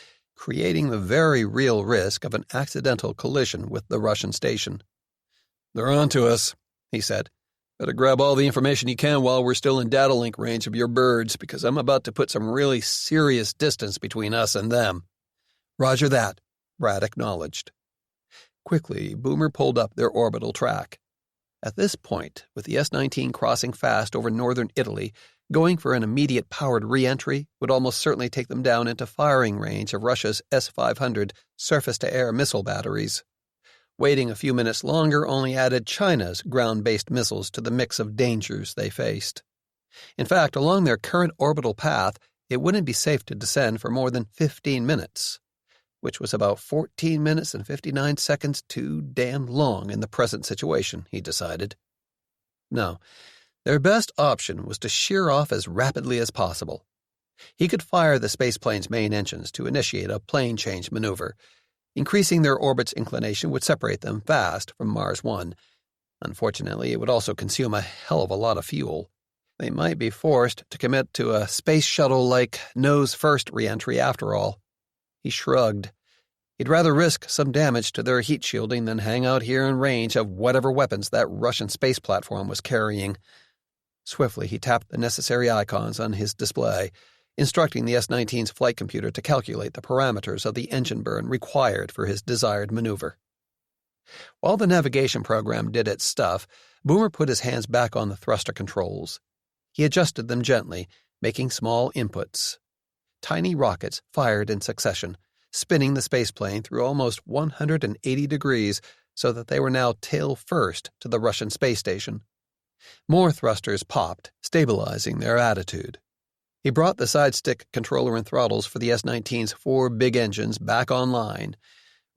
Speaker 3: creating the very real risk of an accidental collision with the Russian station.
Speaker 2: "They're on to us," he said. "Better grab all the information you can while we're still in data link range of your birds, because I'm about to put some really serious distance between us and them."
Speaker 3: "Roger that," Brad acknowledged. Quickly, Boomer pulled up their orbital track. At this point, with the S-19 crossing fast over northern Italy, going for an immediate powered re-entry would almost certainly take them down into firing range of Russia's S-500 surface-to-air missile batteries. Waiting a few minutes longer only added China's ground-based missiles to the mix of dangers they faced. In fact, along their current orbital path, it wouldn't be safe to descend for more than 15 minutes, which was about 14 minutes and 59 seconds too damn long in the present situation, he decided. No, their best option was to shear off as rapidly as possible. He could fire the spaceplane's main engines to initiate a plane change maneuver. Increasing their orbit's inclination would separate them fast from Mars 1. Unfortunately, it would also consume a hell of a lot of fuel. They might be forced to commit to a space shuttle-like nose-first re-entry after all. He shrugged. He'd rather risk some damage to their heat shielding than hang out here in range of whatever weapons that Russian space platform was carrying. Swiftly, he tapped the necessary icons on his display, instructing the S-19's flight computer to calculate the parameters of the engine burn required for his desired maneuver. While the navigation program did its stuff, Boomer put his hands back on the thruster controls. He adjusted them gently, making small inputs. Tiny rockets fired in succession, spinning the spaceplane through almost 180 degrees so that they were now tail first to the Russian space station. More thrusters popped, stabilizing their attitude. He brought the side stick controller and throttles for the S-19's 4 big engines back online.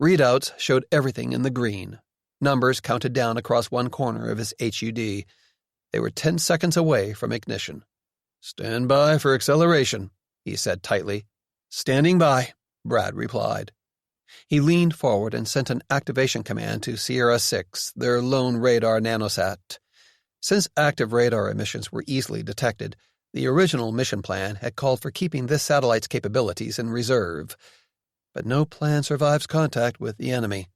Speaker 3: Readouts showed everything in the green. Numbers counted down across one corner of his HUD. They were 10 seconds away from ignition.
Speaker 2: "Stand by for acceleration," he said tightly.
Speaker 3: "Standing by," Brad replied. He leaned forward and sent an activation command to Sierra 6, their lone radar nanosat. Since active radar emissions were easily detected, the original mission plan had called for keeping this satellite's capabilities in reserve. But no plan survives contact with the enemy.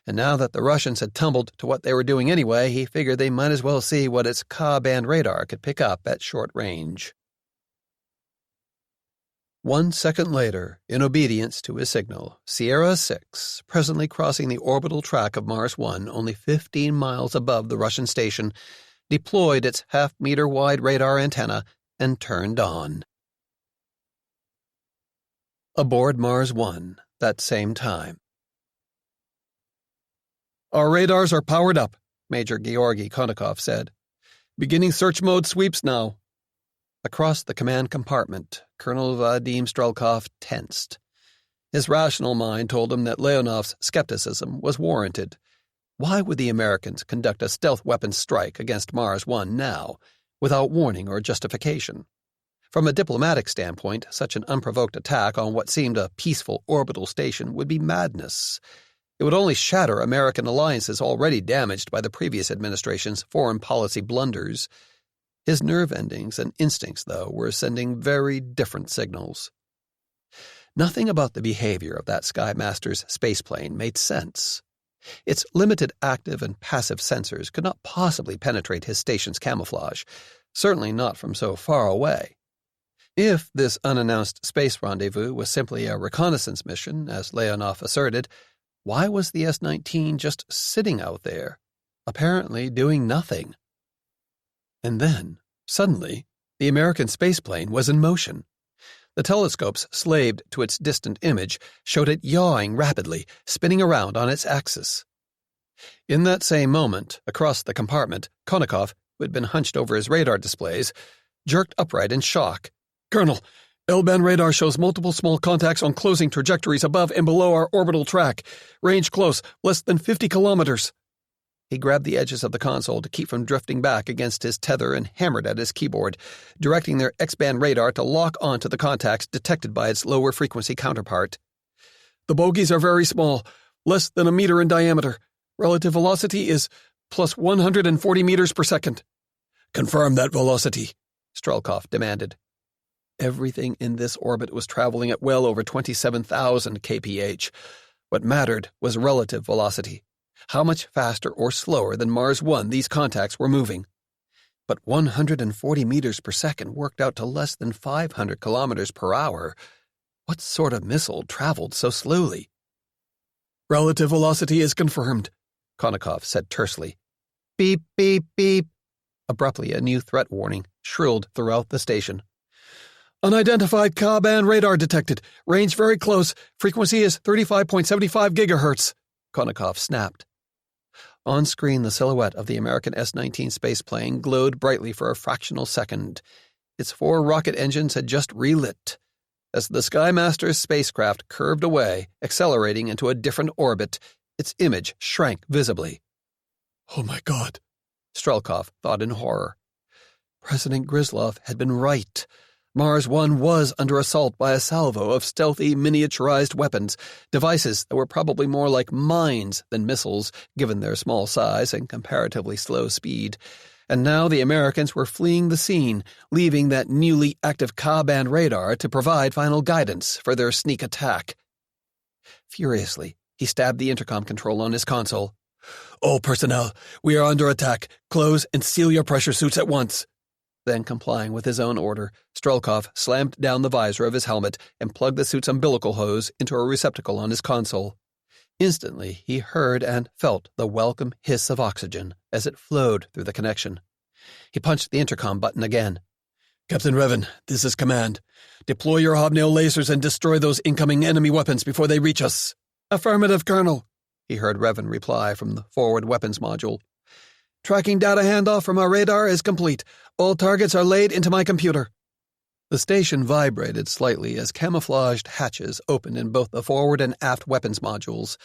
Speaker 3: And now that the Russians had tumbled to what they were doing anyway, he figured they might as well see what its Ka-band radar could pick up at short range. 1 second later, in obedience to his signal, Sierra 6, presently crossing the orbital track of Mars 1 only 15 miles above the Russian station, deployed its half-meter-wide radar antenna and turned on. Aboard Mars 1, that same time.
Speaker 2: "Our radars are powered up," Major Georgy Konnikov said. "Beginning search mode sweeps now."
Speaker 3: Across the command compartment, Colonel Vadim Strelkov tensed. His rational mind told him that Leonov's skepticism was warranted. Why would the Americans conduct a stealth weapons strike against Mars 1 now, without warning or justification? From a diplomatic standpoint, such an unprovoked attack on what seemed a peaceful orbital station would be madness. It would only shatter American alliances already damaged by the previous administration's foreign policy blunders. His nerve endings and instincts, though, were sending very different signals. Nothing about the behavior of that Skymaster's spaceplane made sense. Its limited active and passive sensors could not possibly penetrate his station's camouflage, certainly not from so far away. If this unannounced space rendezvous was simply a reconnaissance mission, as Leonov asserted, why was the S-19 just sitting out there, apparently doing nothing? And then, suddenly, the American spaceplane was in motion. The telescopes slaved to its distant image showed it yawing rapidly, spinning around on its axis. In that same moment, across the compartment, Konnikov, who had been hunched over his radar displays, jerked upright in shock.
Speaker 2: "Colonel, L-band radar shows multiple small contacts on closing trajectories above and below our orbital track. Range close, less than 50 kilometers.
Speaker 3: He grabbed the edges of the console to keep from drifting back against his tether and hammered at his keyboard, directing their X-band radar to lock onto the contacts detected by its lower-frequency counterpart.
Speaker 2: "The bogies are very small, less than a meter in diameter. Relative velocity is plus 140 meters per second. "Confirm that velocity," Strelkov demanded.
Speaker 3: Everything in this orbit was traveling at well over 27,000 kph. What mattered was relative velocity. How much faster or slower than Mars 1 these contacts were moving. But 140 meters per second worked out to less than 500 kilometers per hour. What sort of missile traveled so slowly?
Speaker 2: Relative velocity is confirmed,
Speaker 3: Konnikov said tersely. Beep, beep, beep. Abruptly, a new threat warning shrilled throughout the station.
Speaker 2: Unidentified Ka-band radar detected. Range very close. Frequency is 35.75 gigahertz,
Speaker 3: Konnikov snapped. On screen, the silhouette of the American S-19 spaceplane glowed brightly for a fractional second. Its 4 rocket engines had just relit. As the Skymaster's spacecraft curved away, accelerating into a different orbit, its image shrank visibly.
Speaker 2: Oh my God,
Speaker 3: Strelkov thought in horror. President Gryzlov had been right. Mars 1 was under assault by a salvo of stealthy, miniaturized weapons, devices that were probably more like mines than missiles, given their small size and comparatively slow speed. And now the Americans were fleeing the scene, leaving that newly active Ka-band radar to provide final guidance for their sneak attack. Furiously, he stabbed the intercom control on his console.
Speaker 2: All personnel, we are under attack. Close and seal your pressure suits at once.
Speaker 3: Then, complying with his own order, Strelkov slammed down the visor of his helmet and plugged the suit's umbilical hose into a receptacle on his console. Instantly, he heard and felt the welcome hiss of oxygen as it flowed through the connection. He punched the intercom button again.
Speaker 2: Captain Revan, this is command. Deploy your hobnail lasers and destroy those incoming enemy weapons before they reach us. Affirmative, Colonel,
Speaker 3: he heard Revan reply from the forward weapons module.
Speaker 2: Tracking data handoff from our radar is complete. All targets are laid into my computer.
Speaker 3: The station vibrated slightly as camouflaged hatches opened in both the forward and aft weapons modules.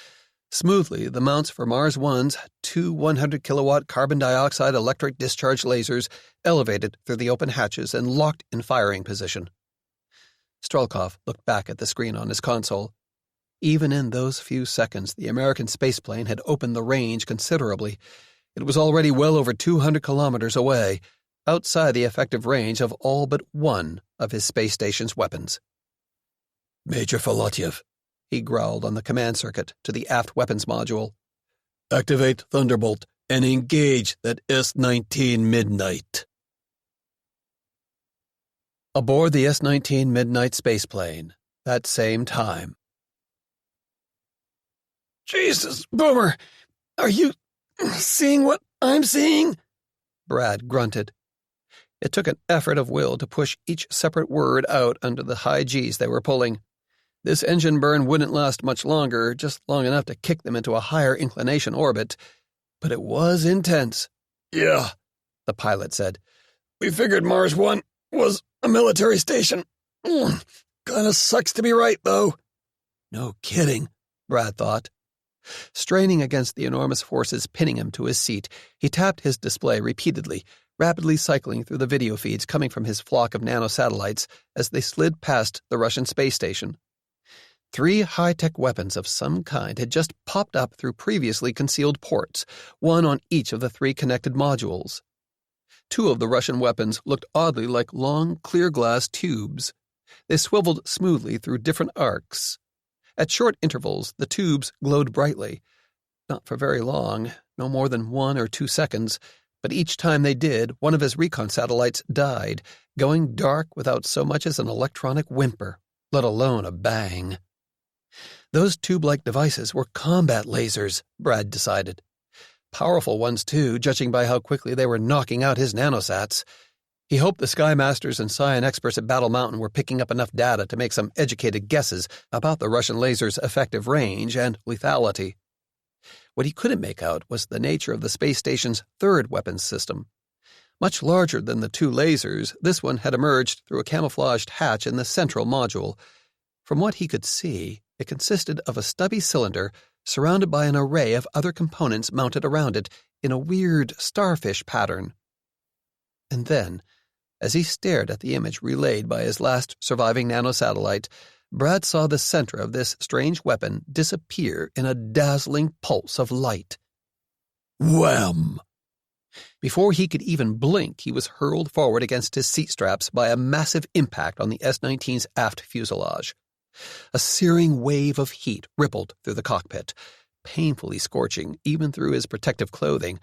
Speaker 3: Smoothly, the mounts for Mars 1's 2 100-kilowatt carbon dioxide electric discharge lasers elevated through the open hatches and locked in firing position. Strelkov looked back at the screen on his console. Even in those few seconds, the American spaceplane had opened the range considerably. It was already well over 200 kilometers away, outside the effective range of all but one of his space station's weapons.
Speaker 2: Major Filatyev,
Speaker 3: he growled on the command circuit to the aft weapons module.
Speaker 2: Activate Thunderbolt and engage that S-19 Midnight.
Speaker 3: Aboard the S-19 Midnight spaceplane, that same time.
Speaker 2: Jesus, Boomer, are you seeing what I'm seeing?
Speaker 3: Brad grunted. It took an effort of will to push each separate word out under the high G's they were pulling. This engine burn wouldn't last much longer, just long enough to kick them into a higher inclination orbit. But it was intense.
Speaker 2: Yeah,
Speaker 3: the pilot said.
Speaker 2: We figured Mars 1 was a military station. Kinda sucks to be right, though.
Speaker 3: No kidding, Brad thought. Straining against the enormous forces pinning him to his seat, he tapped his display repeatedly, rapidly cycling through the video feeds coming from his flock of nanosatellites as they slid past the Russian space station. 3 high-tech weapons of some kind had just popped up through previously concealed ports, one on each of the 3 connected modules. 2 of the Russian weapons looked oddly like long, clear glass tubes. They swiveled smoothly through different arcs. At short intervals, the tubes glowed brightly. Not for very long, no more than 1 or 2 seconds, but each time they did, one of his recon satellites died, going dark without so much as an electronic whimper, let alone a bang. Those tube-like devices were combat lasers, Brad decided. Powerful ones, too, judging by how quickly they were knocking out his nanosats. He hoped the Skymasters and Scion experts at Battle Mountain were picking up enough data to make some educated guesses about the Russian laser's effective range and lethality. What he couldn't make out was the nature of the space station's 3rd weapons system. Much larger than the 2 lasers, this one had emerged through a camouflaged hatch in the central module. From what he could see, it consisted of a stubby cylinder surrounded by an array of other components mounted around it in a weird starfish pattern. And then, as he stared at the image relayed by his last surviving nanosatellite, Brad saw the center of this strange weapon disappear in a dazzling pulse of light.
Speaker 2: Wham!
Speaker 3: Before he could even blink, he was hurled forward against his seat straps by a massive impact on the S-19's aft fuselage. A searing wave of heat rippled through the cockpit, painfully scorching even through his protective clothing,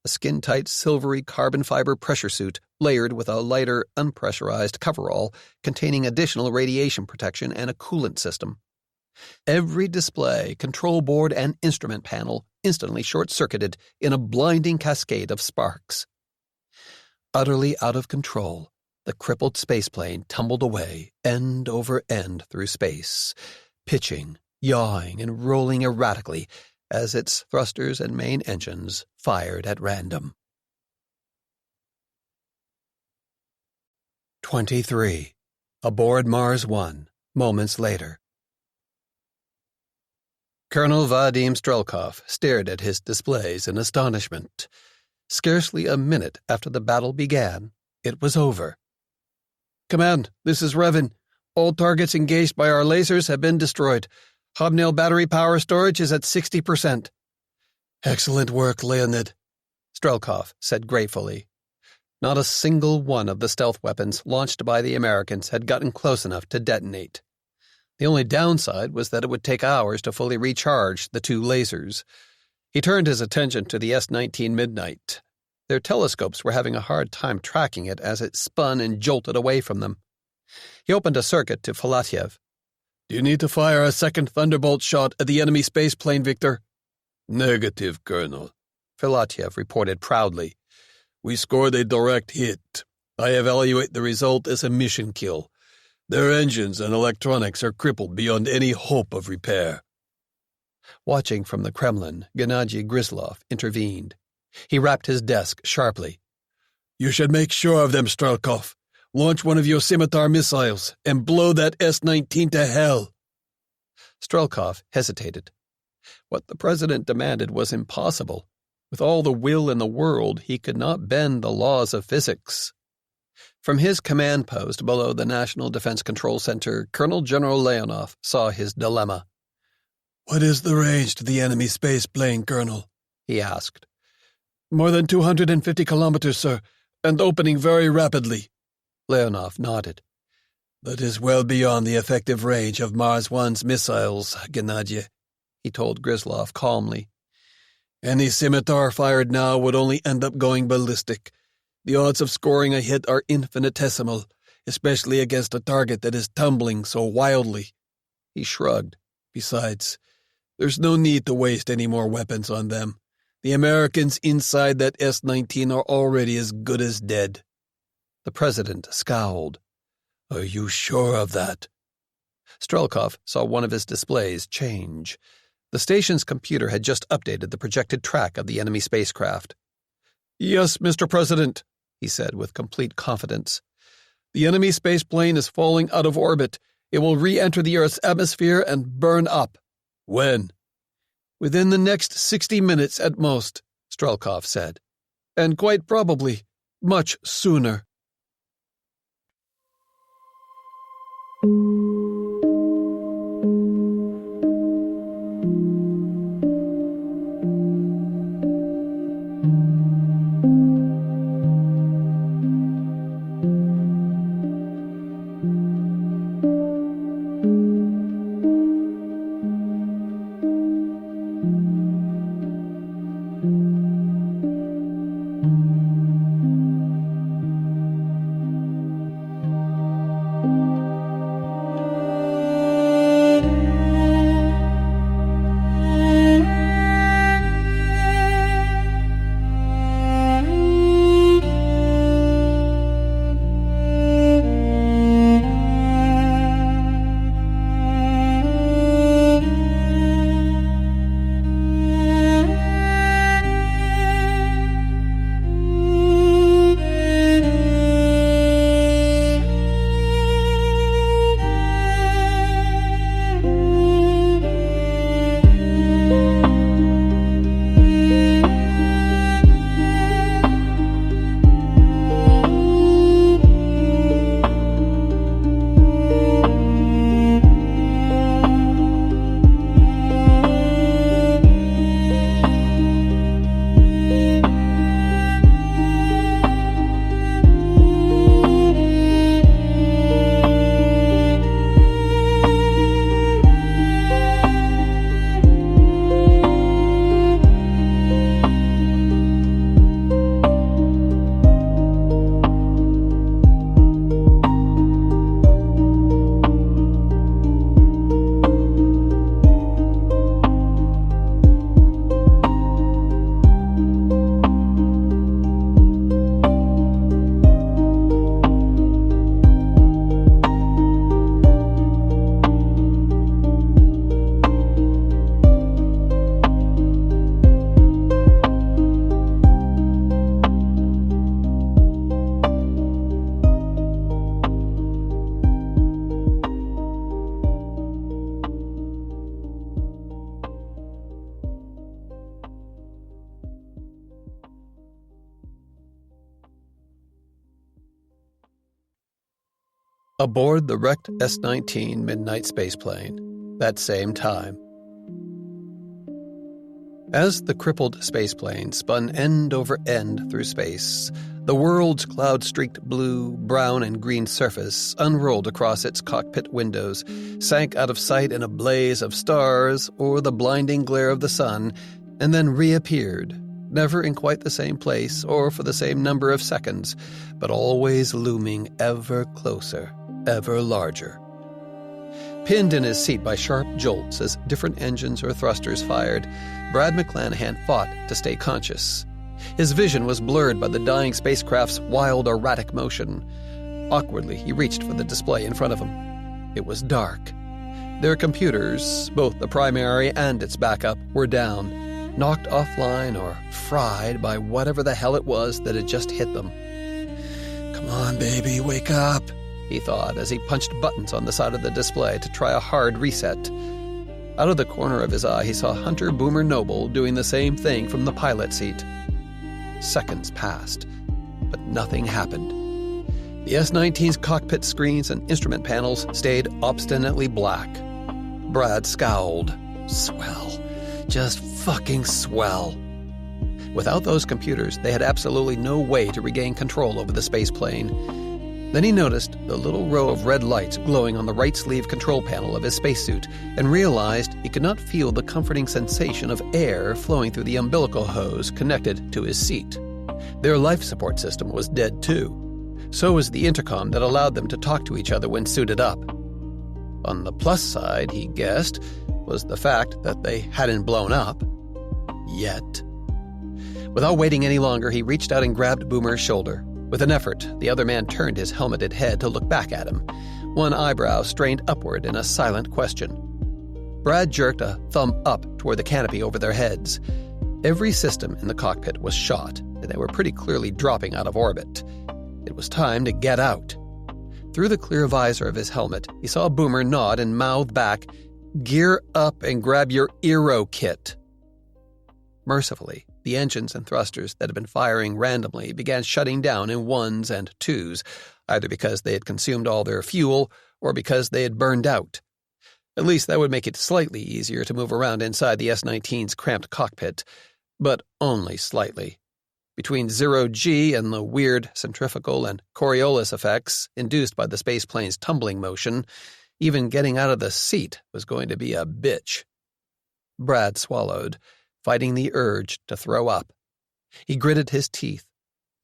Speaker 3: a skin-tight silvery carbon fiber pressure suit layered with a lighter, unpressurized coverall containing additional radiation protection and a coolant system. Every display, control board, and instrument panel instantly short-circuited in a blinding cascade of sparks. Utterly out of control, the crippled spaceplane tumbled away, end over end through space, pitching, yawing, and rolling erratically as its thrusters and main engines fired at random. 23. Aboard Mars 1, moments later. Colonel Vadim Strelkov stared at his displays in astonishment. Scarcely a minute after the battle began, it was over.
Speaker 2: Command, this is Revin. All targets engaged by our lasers have been destroyed. Hobnail battery power storage is at 60%.
Speaker 4: Excellent work, Leonid,
Speaker 3: Strelkov said gratefully. Not a single one of the stealth weapons launched by the Americans had gotten close enough to detonate. The only downside was that it would take hours to fully recharge the two lasers. He turned his attention to the S-19 Midnight. Their telescopes were having a hard time tracking it as it spun and jolted away from them. He opened a circuit to Filatyev.
Speaker 2: Do you need to fire a second Thunderbolt shot at the enemy space plane, Victor?
Speaker 4: Negative, Colonel,
Speaker 3: Filatyev reported proudly.
Speaker 4: We scored a direct hit. I evaluate the result as a mission kill. Their engines and electronics are crippled beyond any hope of repair.
Speaker 3: Watching from the Kremlin, Gennady Gryzlov intervened. He rapped his desk sharply.
Speaker 4: You should make sure of them, Strelkov. Launch one of your Scimitar missiles and blow that S-19 to hell.
Speaker 3: Strelkov hesitated. What the president demanded was impossible. With all the will in the world, he could not bend the laws of physics. From his command post below the National Defense Control Center, Colonel General Leonov saw his dilemma.
Speaker 4: What is the range to the enemy space plane, Colonel?
Speaker 3: He asked.
Speaker 2: More than 250 kilometers, sir, and opening very rapidly.
Speaker 3: Leonov nodded.
Speaker 4: That is well beyond the effective range of Mars 1's missiles, Gennady,
Speaker 3: he told Gryzlov calmly.
Speaker 4: Any scimitar fired now would only end up going ballistic. The odds of scoring a hit are infinitesimal, especially against a target that is tumbling so wildly.
Speaker 3: He shrugged.
Speaker 4: Besides, there's no need to waste any more weapons on them. The Americans inside that S-19 are already as good as dead.
Speaker 3: The president scowled.
Speaker 4: Are you sure of that?
Speaker 3: Strelkov saw one of his displays change. The station's computer had just updated the projected track of the enemy spacecraft.
Speaker 2: Yes, Mr. President, he said with complete confidence. The enemy spaceplane is falling out of orbit. It will re-enter the Earth's atmosphere and burn up.
Speaker 4: When?
Speaker 2: Within the next 60 minutes at most, Strelkov said. And quite probably much sooner.
Speaker 1: Aboard the wrecked S-19 Midnight spaceplane, that same time. As the crippled spaceplane spun end over end through space, the world's cloud-streaked blue, brown, and green surface unrolled across its cockpit windows, sank out of sight in a blaze of stars or the blinding glare of the sun, and then reappeared, never in quite the same place or for the same number of seconds, but always looming ever closer, ever larger. Pinned in his seat by sharp jolts as different engines or thrusters fired, Brad McClanahan fought to stay conscious. His vision was blurred by the dying spacecraft's wild, erratic motion. Awkwardly, he reached for the display in front of him. It was dark. Their computers, both the primary and its backup, were down, knocked offline or fried by whatever the hell it was that had just hit them.
Speaker 2: Come on, baby, wake up,
Speaker 1: he thought as he punched buttons on the side of the display to try a hard reset. Out of the corner of his eye, he saw Hunter Boomer Noble doing the same thing from the pilot seat. Seconds passed, but nothing happened. The S-19's cockpit screens and instrument panels stayed obstinately black. Brad scowled. Swell. Just fucking swell. Without those computers, they had absolutely no way to regain control over the spaceplane. Then he noticed the little row of red lights glowing on the right sleeve control panel of his spacesuit and realized he could not feel the comforting sensation of air flowing through the umbilical hose connected to his seat. Their life support system was dead too. So was the intercom that allowed them to talk to each other when suited up. On the plus side, he guessed, was the fact that they hadn't blown up. Yet. Without waiting any longer, he reached out and grabbed Boomer's shoulder. With an effort, the other man turned his helmeted head to look back at him, one eyebrow strained upward in a silent question. Brad jerked a thumb up toward the canopy over their heads. Every system in the cockpit was shot, and they were pretty clearly dropping out of orbit. It was time to get out. Through the clear visor of his helmet, he saw Boomer nod and mouth back, "Gear up and grab your Aero kit." Mercifully, the engines and thrusters that had been firing randomly began shutting down in ones and twos, either because they had consumed all their fuel or because they had burned out. At least that would make it slightly easier to move around inside the S-19's cramped cockpit, but only slightly. Between zero-G and the weird centrifugal and Coriolis effects induced by the spaceplane's tumbling motion, even getting out of the seat was going to be a bitch. Brad swallowed, fighting the urge to throw up. He gritted his teeth.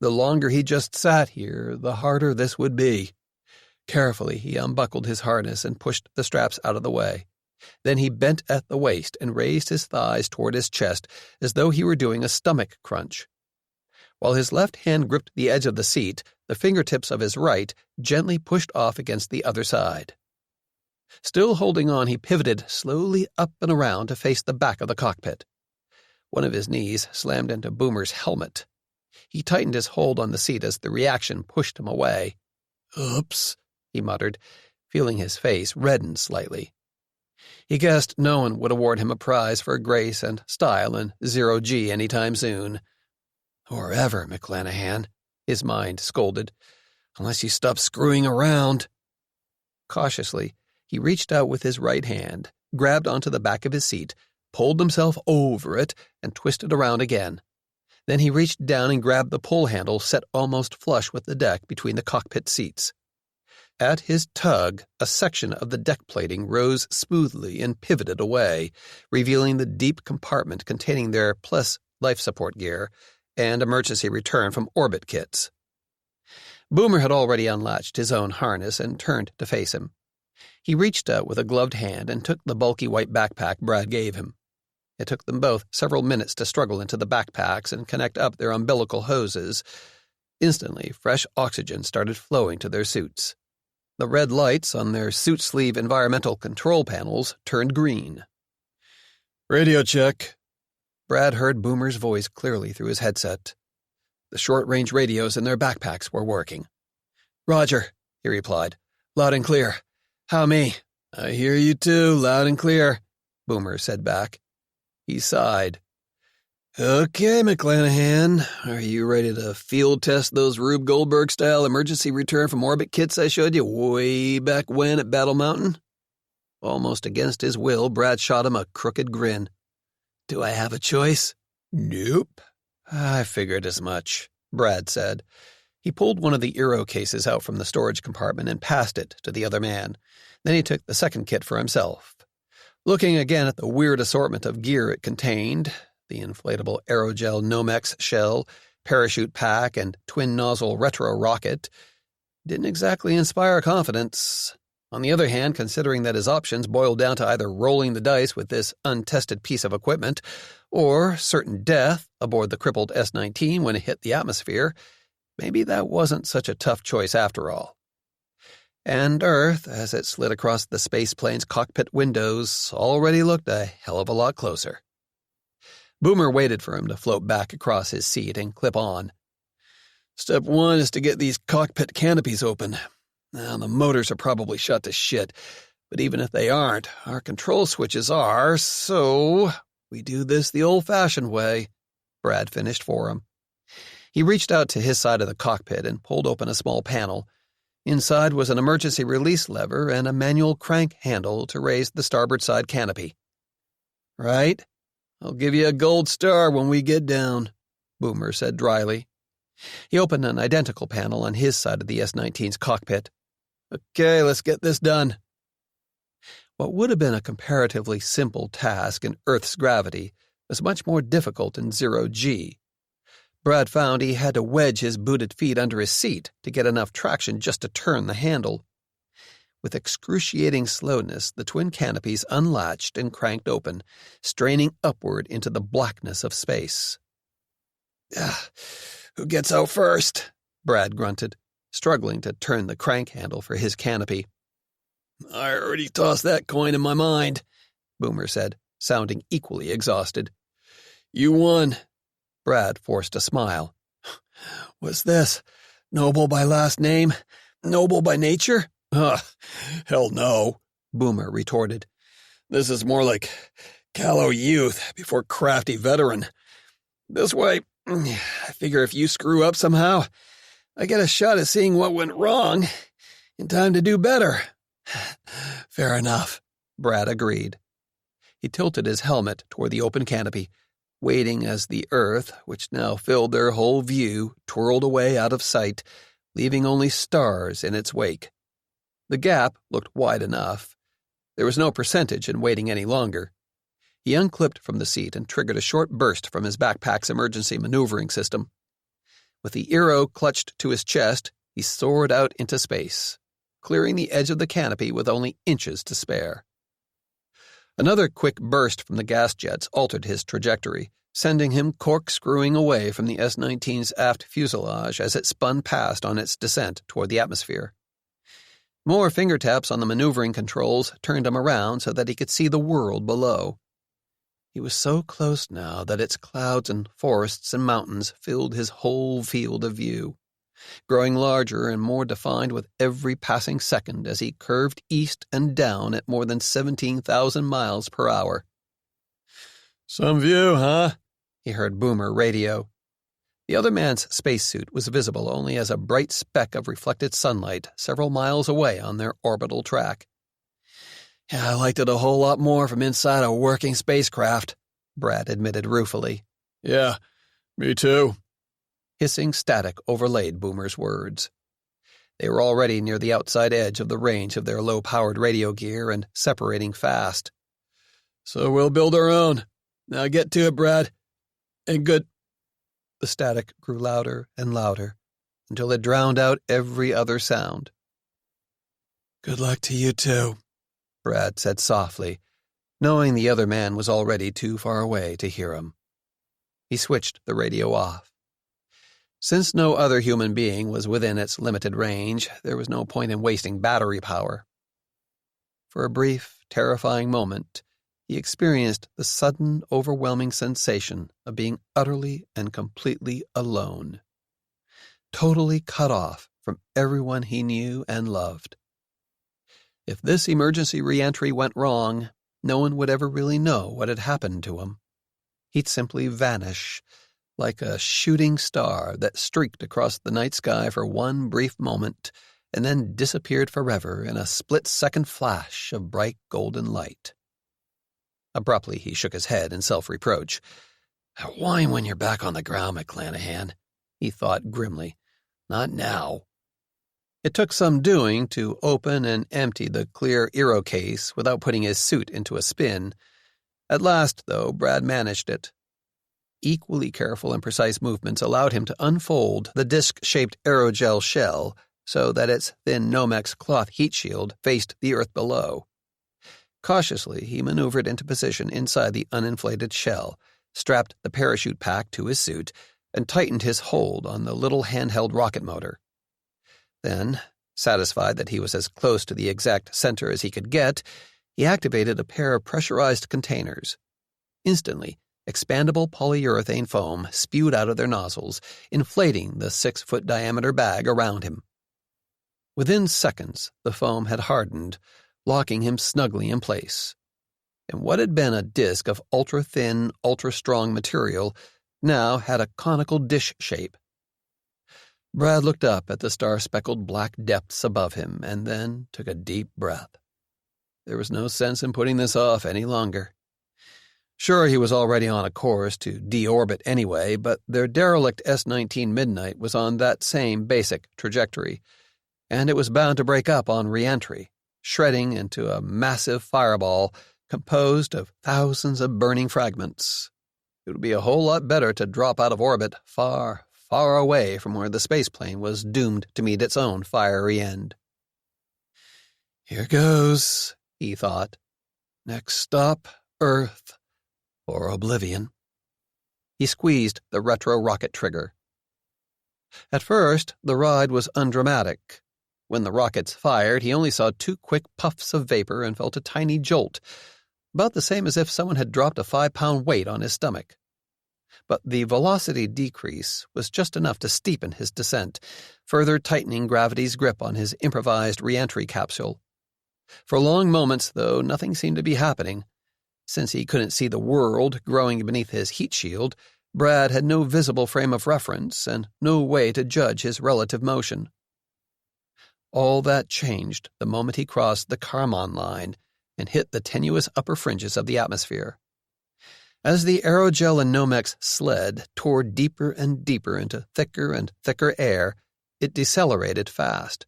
Speaker 1: The longer he just sat here, the harder this would be. Carefully, he unbuckled his harness and pushed the straps out of the way. Then he bent at the waist and raised his thighs toward his chest as though he were doing a stomach crunch. While his left hand gripped the edge of the seat, the fingertips of his right gently pushed off against the other side. Still holding on, he pivoted slowly up and around to face the back of the cockpit. One of his knees slammed into Boomer's helmet. He tightened his hold on the seat as the reaction pushed him away. "Oops," he muttered, feeling his face redden slightly. He guessed no one would award him a prize for grace and style in zero-G any time soon. "Or ever, McClanahan," his mind scolded, "unless you stop screwing around." Cautiously, he reached out with his right hand, grabbed onto the back of his seat, pulled himself over it, and twisted around again. Then he reached down and grabbed the pull handle set almost flush with the deck between the cockpit seats. At his tug, a section of the deck plating rose smoothly and pivoted away, revealing the deep compartment containing their plus life support gear and emergency return from orbit kits. Boomer had already unlatched his own harness and turned to face him. He reached out with a gloved hand and took the bulky white backpack Brad gave him. It took them both several minutes to struggle into the backpacks and connect up their umbilical hoses. Instantly, fresh oxygen started flowing to their suits. The red lights on their suit sleeve environmental control panels turned green. "Radio check." Brad heard Boomer's voice clearly through his headset. The short-range radios in their backpacks were working. "Roger," he replied. "Loud and clear. How me?" "I hear you too, loud and clear," Boomer said back. He sighed.
Speaker 3: Okay, McClanahan, are you ready to field test those Rube Goldberg-style emergency return from orbit kits I showed you way back when at Battle Mountain? Almost against his will, Brad shot him a crooked grin. Do I have a choice?
Speaker 1: Nope.
Speaker 3: I figured as much, Brad said. He pulled one of the Eero cases out from the storage compartment and passed it to the other man. Then he took the second kit for himself. Looking again at the weird assortment of gear it contained, the inflatable aerogel Nomex shell, parachute pack, and twin-nozzle retro rocket, didn't exactly inspire confidence. On the other hand, considering that his options boiled down to either rolling the dice with this untested piece of equipment or certain death aboard the crippled S-19 when it hit the atmosphere, maybe that wasn't such a tough choice after all. And Earth, as it slid across the spaceplane's cockpit windows, already looked a hell of a lot closer. Boomer waited for him to float back across his seat and clip on. Step 1 is to get these cockpit canopies open. Now, the motors are probably shut to shit, but even if they aren't, our control switches are, so we do this the old-fashioned way, Brad finished for him. He reached out to his side of the cockpit and pulled open a small panel. Inside was an emergency release lever and a manual crank handle to raise the starboard side canopy. Right? I'll give you a gold star when we get down, Boomer said dryly. He opened an identical panel on his side of the S-19's cockpit. Okay, let's get this done. What would have been a comparatively simple task in Earth's gravity was much more difficult in zero-G. Brad found he had to wedge his booted feet under his seat to get enough traction just to turn the handle. With excruciating slowness, the twin canopies unlatched and cranked open, straining upward into the blackness of space. Who gets out first? Brad grunted, struggling to turn the crank handle for his canopy. I already tossed that coin in my mind, Boomer said, sounding equally exhausted. You won. Brad forced a smile. What's this? Noble by last name? Noble by nature? Hell no, Boomer retorted. This is more like callow youth before crafty veteran. This way, I figure if you screw up somehow, I get a shot at seeing what went wrong in time to do better. Fair enough, Brad agreed. He tilted his helmet toward the open canopy, waiting as the Earth, which now filled their whole view, twirled away out of sight, leaving only stars in its wake. The gap looked wide enough. There was no percentage in waiting any longer. He unclipped from the seat and triggered a short burst from his backpack's emergency maneuvering system. With the Eero clutched to his chest, he soared out into space, clearing the edge of the canopy with only inches to spare. Another quick burst from the gas jets altered his trajectory, sending him corkscrewing away from the S-19's aft fuselage as it spun past on its descent toward the atmosphere. More finger taps on the maneuvering controls turned him around so that he could see the world below. He was so close now that its clouds and forests and mountains filled his whole field of view, growing larger and more defined with every passing second as he curved east and down at more than 17,000 miles per hour. Some view, huh? He heard Boomer radio. The other man's spacesuit was visible only as a bright speck of reflected sunlight several miles away on their orbital track. Yeah, I liked it a whole lot more from inside a working spacecraft, Brad admitted ruefully. Yeah, me too. Hissing static overlaid Boomer's words. They were already near the outside edge of the range of their low-powered radio gear and separating fast. So we'll build our own. Now get to it, Brad. And good. The static grew louder and louder until it drowned out every other sound. Good luck to you too, Brad said softly, knowing the other man was already too far away to hear him. He switched the radio off. Since no other human being was within its limited range, there was no point in wasting battery power. For a brief, terrifying moment, he experienced the sudden, overwhelming sensation of being utterly and completely alone, totally cut off from everyone he knew and loved. If this emergency re-entry went wrong, no one would ever really know what had happened to him. He'd simply vanish, like a shooting star that streaked across the night sky for one brief moment and then disappeared forever in a split-second flash of bright golden light. Abruptly, he shook his head in self-reproach. "Whine when you're back on the ground, McClanahan," he thought grimly. "Not now." It took some doing to open and empty the clear Aero case without putting his suit into a spin. At last, though, Brad managed it. Equally careful and precise movements allowed him to unfold the disc-shaped aerogel shell so that its thin Nomex cloth heat shield faced the earth below. Cautiously, he maneuvered into position inside the uninflated shell, strapped the parachute pack to his suit, and tightened his hold on the little handheld rocket motor. Then, satisfied that he was as close to the exact center as he could get, he activated a pair of pressurized containers. Instantly, expandable polyurethane foam spewed out of their nozzles, inflating the 6-foot diameter bag around him. Within seconds, the foam had hardened, locking him snugly in place. And what had been a disc of ultra-thin, ultra-strong material now had a conical dish shape. Brad looked up at the star-speckled black depths above him and then took a deep breath. There was no sense in putting this off any longer. Sure, he was already on a course to deorbit anyway, but their derelict S-19 Midnight was on that same basic trajectory, and it was bound to break up on re-entry, shredding into a massive fireball composed of thousands of burning fragments. It would be a whole lot better to drop out of orbit far, far away from where the spaceplane was doomed to meet its own fiery end. "Here goes," he thought. "Next stop, Earth, or oblivion." He squeezed the retro rocket trigger. At first, the ride was undramatic. When the rockets fired, he only saw 2 quick puffs of vapor and felt a tiny jolt, about the same as if someone had dropped a 5-pound weight on his stomach. But the velocity decrease was just enough to steepen his descent, further tightening gravity's grip on his improvised re-entry capsule. For long moments, though, nothing seemed to be happening. Since he couldn't see the world growing beneath his heat shield, Brad had no visible frame of reference and no way to judge his relative motion. All that changed the moment he crossed the Kármán line and hit the tenuous upper fringes of the atmosphere. As the aerogel and Nomex sled tore deeper and deeper into thicker and thicker air, it decelerated fast.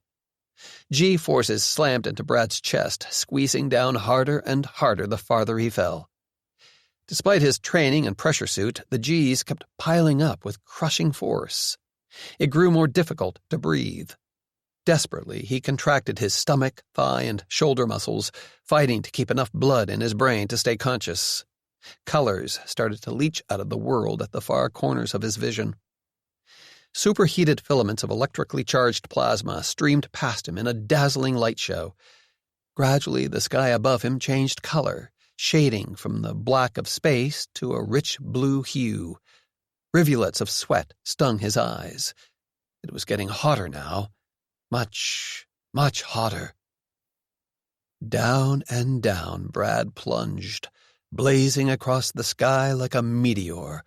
Speaker 3: G-forces slammed into Brad's chest, squeezing down harder and harder the farther he fell. Despite his training and pressure suit, the G's kept piling up with crushing force. It grew more difficult to breathe. Desperately, he contracted his stomach, thigh, and shoulder muscles, fighting to keep enough blood in his brain to stay conscious. Colors started to leach out of the world at the far corners of his vision. Superheated filaments of electrically charged plasma streamed past him in a dazzling light show. Gradually, the sky above him changed color, shading from the black of space to a rich blue hue. Rivulets of sweat stung his eyes. It was getting hotter now. Much, much hotter. Down and down Brad plunged, blazing across the sky like a meteor,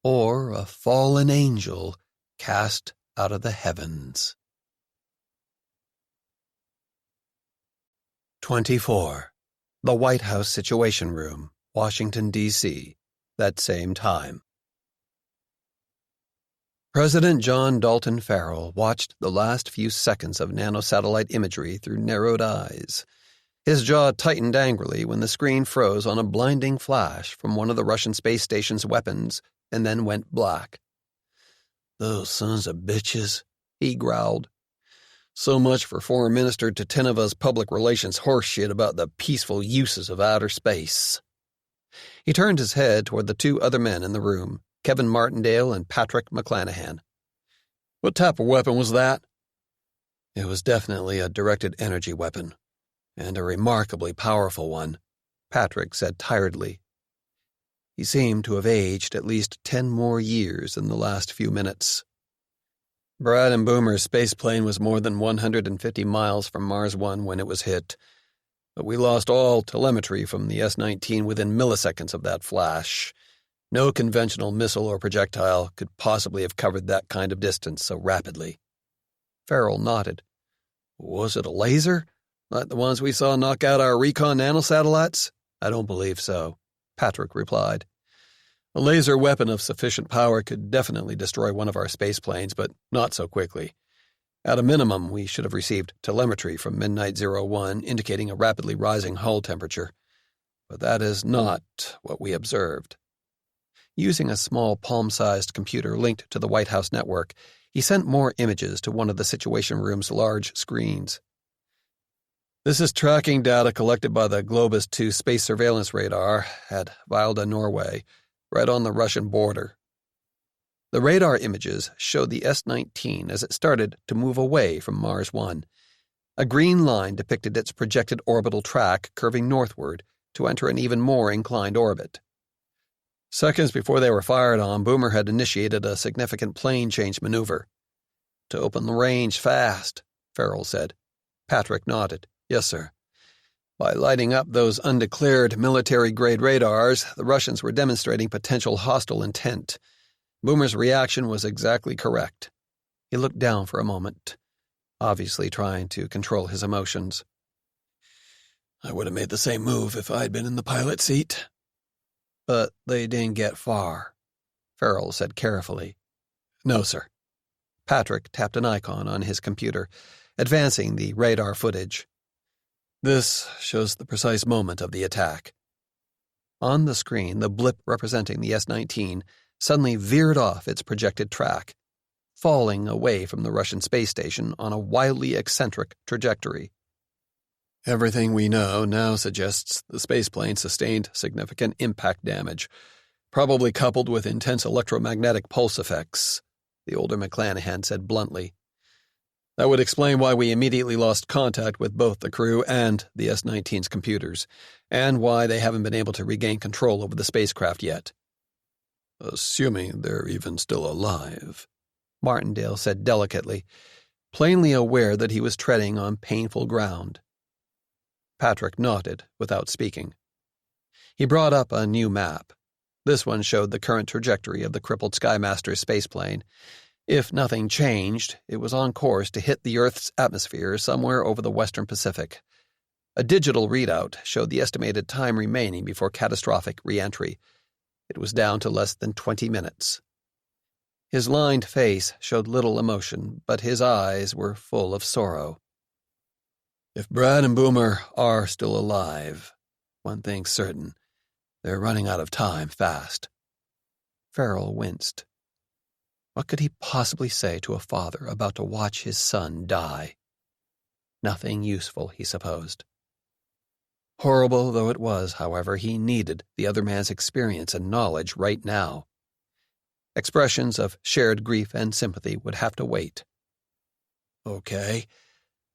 Speaker 3: or a fallen angel cast out of the heavens. 24. The White House Situation Room, Washington, D.C., that same time. President John Dalton Farrell watched the last few seconds of nanosatellite imagery through narrowed eyes. His jaw tightened angrily when the screen froze on a blinding flash from one of the Russian space station's weapons and then went black. "Those sons of bitches," he growled. "So much for Foreign Minister Titinova's public relations horseshit about the peaceful uses of outer space." He turned his head toward the 2 other men in the room, Kevin Martindale and Patrick McClanahan. "What type of weapon was that?" "It was definitely a directed energy weapon, and a remarkably powerful one," Patrick said tiredly. He seemed to have aged at least 10 more years in the last few minutes. "Brad and Boomer's spaceplane was more than 150 miles from Mars 1 when it was hit, but we lost all telemetry from the S-19 within milliseconds of that flash. No conventional missile or projectile could possibly have covered that kind of distance so rapidly. Farrell nodded. Was it a laser? Like the ones we saw knock out our recon nanosatellites? I don't believe so, Patrick replied. A laser weapon of sufficient power could definitely destroy one of our space planes, but not so quickly. At a minimum, we should have received telemetry from Midnight 01 indicating a rapidly rising hull temperature. But that is not what we observed. Using a small palm-sized computer linked to the White House network, he sent more images to one of the Situation Room's large screens. This is tracking data collected by the Globus 2 space surveillance radar at Vilda, Norway, right on the Russian border. The radar images showed the S-19 as it started to move away from Mars 1. A green line depicted its projected orbital track curving northward to enter an even more inclined orbit. Seconds before they were fired on, Boomer had initiated a significant plane change maneuver. To open the range fast, Farrell said. Patrick nodded. Yes, sir. By lighting up those undeclared military-grade radars, the Russians were demonstrating potential hostile intent. Boomer's reaction was exactly correct. He looked down for a moment, obviously trying to control his emotions. I would have made the same move if I'd been in the pilot seat. But they didn't get far, Farrell said carefully. No, sir. Patrick tapped an icon on his computer, advancing the radar footage. This shows the precise moment of the attack. On the screen, the blip representing the S-19 suddenly veered off its projected track, falling away from the Russian space station on a wildly eccentric trajectory. Everything we know now suggests the spaceplane sustained significant impact damage, probably coupled with intense electromagnetic pulse effects, the older McClanahan said bluntly. That would explain why we immediately lost contact with both the crew and the S-19's computers, and why they haven't been able to regain control over the spacecraft yet. Assuming they're even still alive, Martindale said delicately, plainly aware that he was treading on painful ground. Patrick nodded without speaking. He brought up a new map. This one showed the current trajectory of the crippled Skymaster spaceplane. If nothing changed, it was on course to hit the Earth's atmosphere somewhere over the western Pacific. A digital readout showed the estimated time remaining before catastrophic re-entry. It was down to less than 20 minutes. His lined face showed little emotion, but his eyes were full of sorrow. If Brad and Boomer are still alive, one thing's certain, they're running out of time fast. Farrell winced. What could he possibly say to a father about to watch his son die? Nothing useful, he supposed. Horrible though it was, however, he needed the other man's experience and knowledge right now. Expressions of shared grief and sympathy would have to wait. Okay,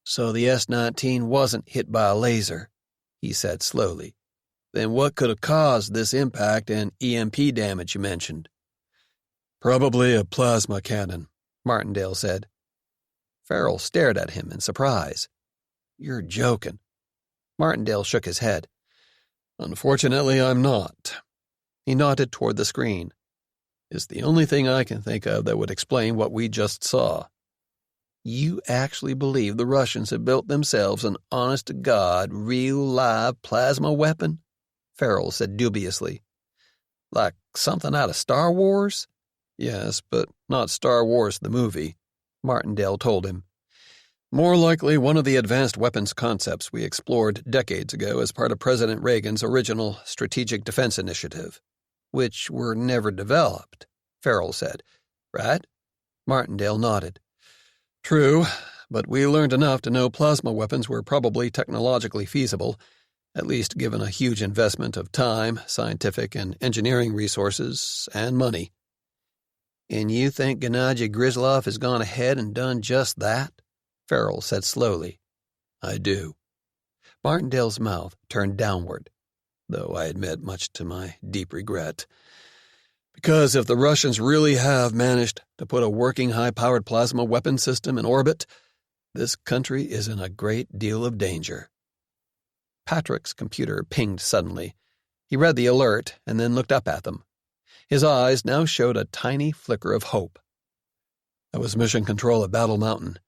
Speaker 3: so the S-19 wasn't hit by a laser, he said slowly. Then what could have caused this impact and EMP damage you mentioned? Probably a plasma cannon, Martindale said. Farrell stared at him in surprise. You're joking. Martindale shook his head. Unfortunately, I'm not. He nodded toward the screen. It's the only thing I can think of that would explain what we just saw. You actually believe the Russians have built themselves an honest-to-God, real, live plasma weapon? Farrell said dubiously. Like something out of Star Wars? Yes, but not Star Wars the movie, Martindale told him. More likely one of the advanced weapons concepts we explored decades ago as part of President Reagan's original Strategic Defense Initiative, which were never developed, Farrell said. Right? Martindale nodded. True, but we learned enough to know plasma weapons were probably technologically feasible, at least given a huge investment of time, scientific and engineering resources, and money. And you think Gennady Grizlov has gone ahead and done just that? Farrell said slowly. I do. Martindale's mouth turned downward, though I admit much to my deep regret. Because if the Russians really have managed to put a working high-powered plasma weapon system in orbit, this country is in a great deal of danger. Patrick's computer pinged suddenly. He read the alert and then looked up at them. His eyes now showed a tiny flicker of hope.
Speaker 1: That was Mission Control at Battle Mountain.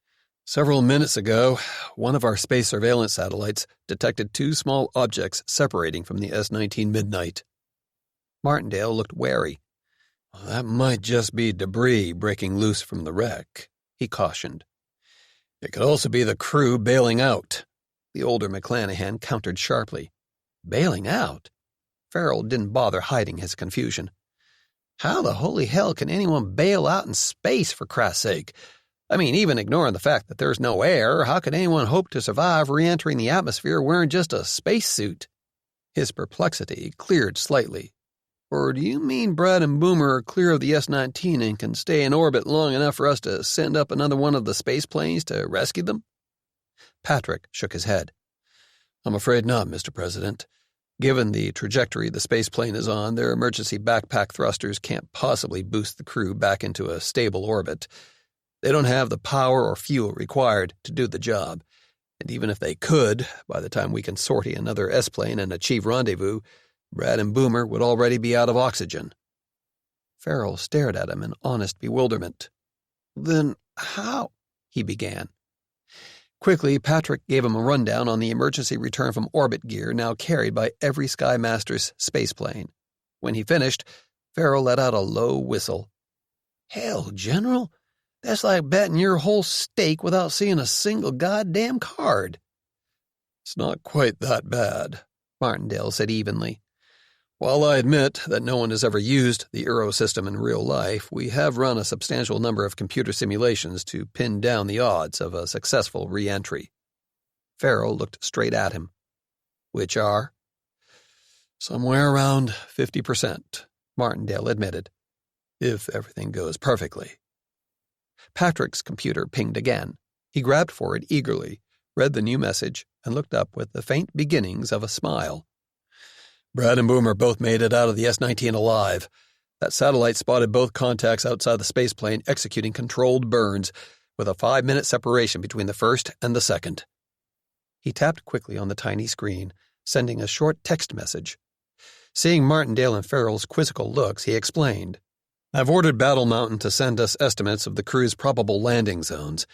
Speaker 1: Several minutes ago, one of our space surveillance satellites detected two small objects separating from the S-19 Midnight.
Speaker 3: Martindale looked wary.
Speaker 1: Well, that might just be debris breaking loose from the wreck, he cautioned. It could also be the crew bailing out.
Speaker 3: The older McClanahan countered sharply. Bailing out? Farrell didn't bother hiding his confusion. How the holy hell can anyone bail out in space, for Christ's sake? I mean, even ignoring the fact that there's no air, how could anyone hope to survive re-entering the atmosphere wearing just a spacesuit? His perplexity cleared slightly. Or do you mean Brad and Boomer are clear of the S-19 and can stay in orbit long enough for us to send up another one of the space planes to rescue them? Patrick shook his head.
Speaker 1: I'm afraid not, Mr. President. Given the trajectory the space plane is on, their emergency backpack thrusters can't possibly boost the crew back into a stable orbit. They don't have the power or fuel required to do the job. And even if they could, by the time we can sortie another S-plane and achieve rendezvous, Brad and Boomer would already be out of oxygen.
Speaker 3: Farrell stared at him in honest bewilderment.
Speaker 1: Then how?
Speaker 3: He began. Quickly, Patrick gave him a rundown on the emergency return from orbit gear now carried by every Sky Master's spaceplane. When he finished, Farrell let out a low whistle.
Speaker 2: Hell, General, that's like betting your whole stake without seeing a single goddamn card.
Speaker 1: It's not quite that bad, Martindale said evenly. While I admit that no one has ever used the Euro system in real life, we have run a substantial number of computer simulations to pin down the odds of a successful re-entry.
Speaker 3: Farrell looked straight at him.
Speaker 1: Which are? Somewhere around 50%, Martindale admitted, if everything goes perfectly.
Speaker 3: Patrick's computer pinged again. He grabbed for it eagerly, read the new message, and looked up with the faint beginnings of a smile.
Speaker 1: Brad and Boomer both made it out of the S-19 alive. That satellite spotted both contacts outside the spaceplane executing controlled burns, with a 5-minute separation between the first and the second.
Speaker 3: He tapped quickly on the tiny screen, sending a short text message. Seeing Martindale and Farrell's quizzical looks, he explained.
Speaker 1: I've ordered Battle Mountain to send us estimates of the crew's probable landing zones.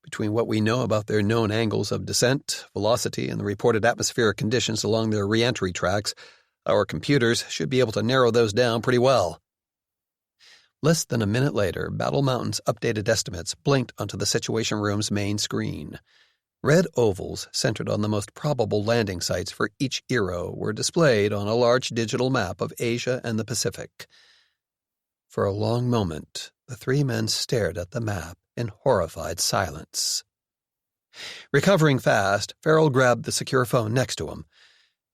Speaker 1: Between what we know about their known angles of descent, velocity, and the reported atmospheric conditions along their re-entry tracks, our computers should be able to narrow those down pretty well.
Speaker 3: Less than a minute later, Battle Mountain's updated estimates blinked onto the Situation Room's main screen. Red ovals centered on the most probable landing sites for each era were displayed on a large digital map of Asia and the Pacific. For a long moment, the three men stared at the map in horrified silence. Recovering fast, Farrell grabbed the secure phone next to him.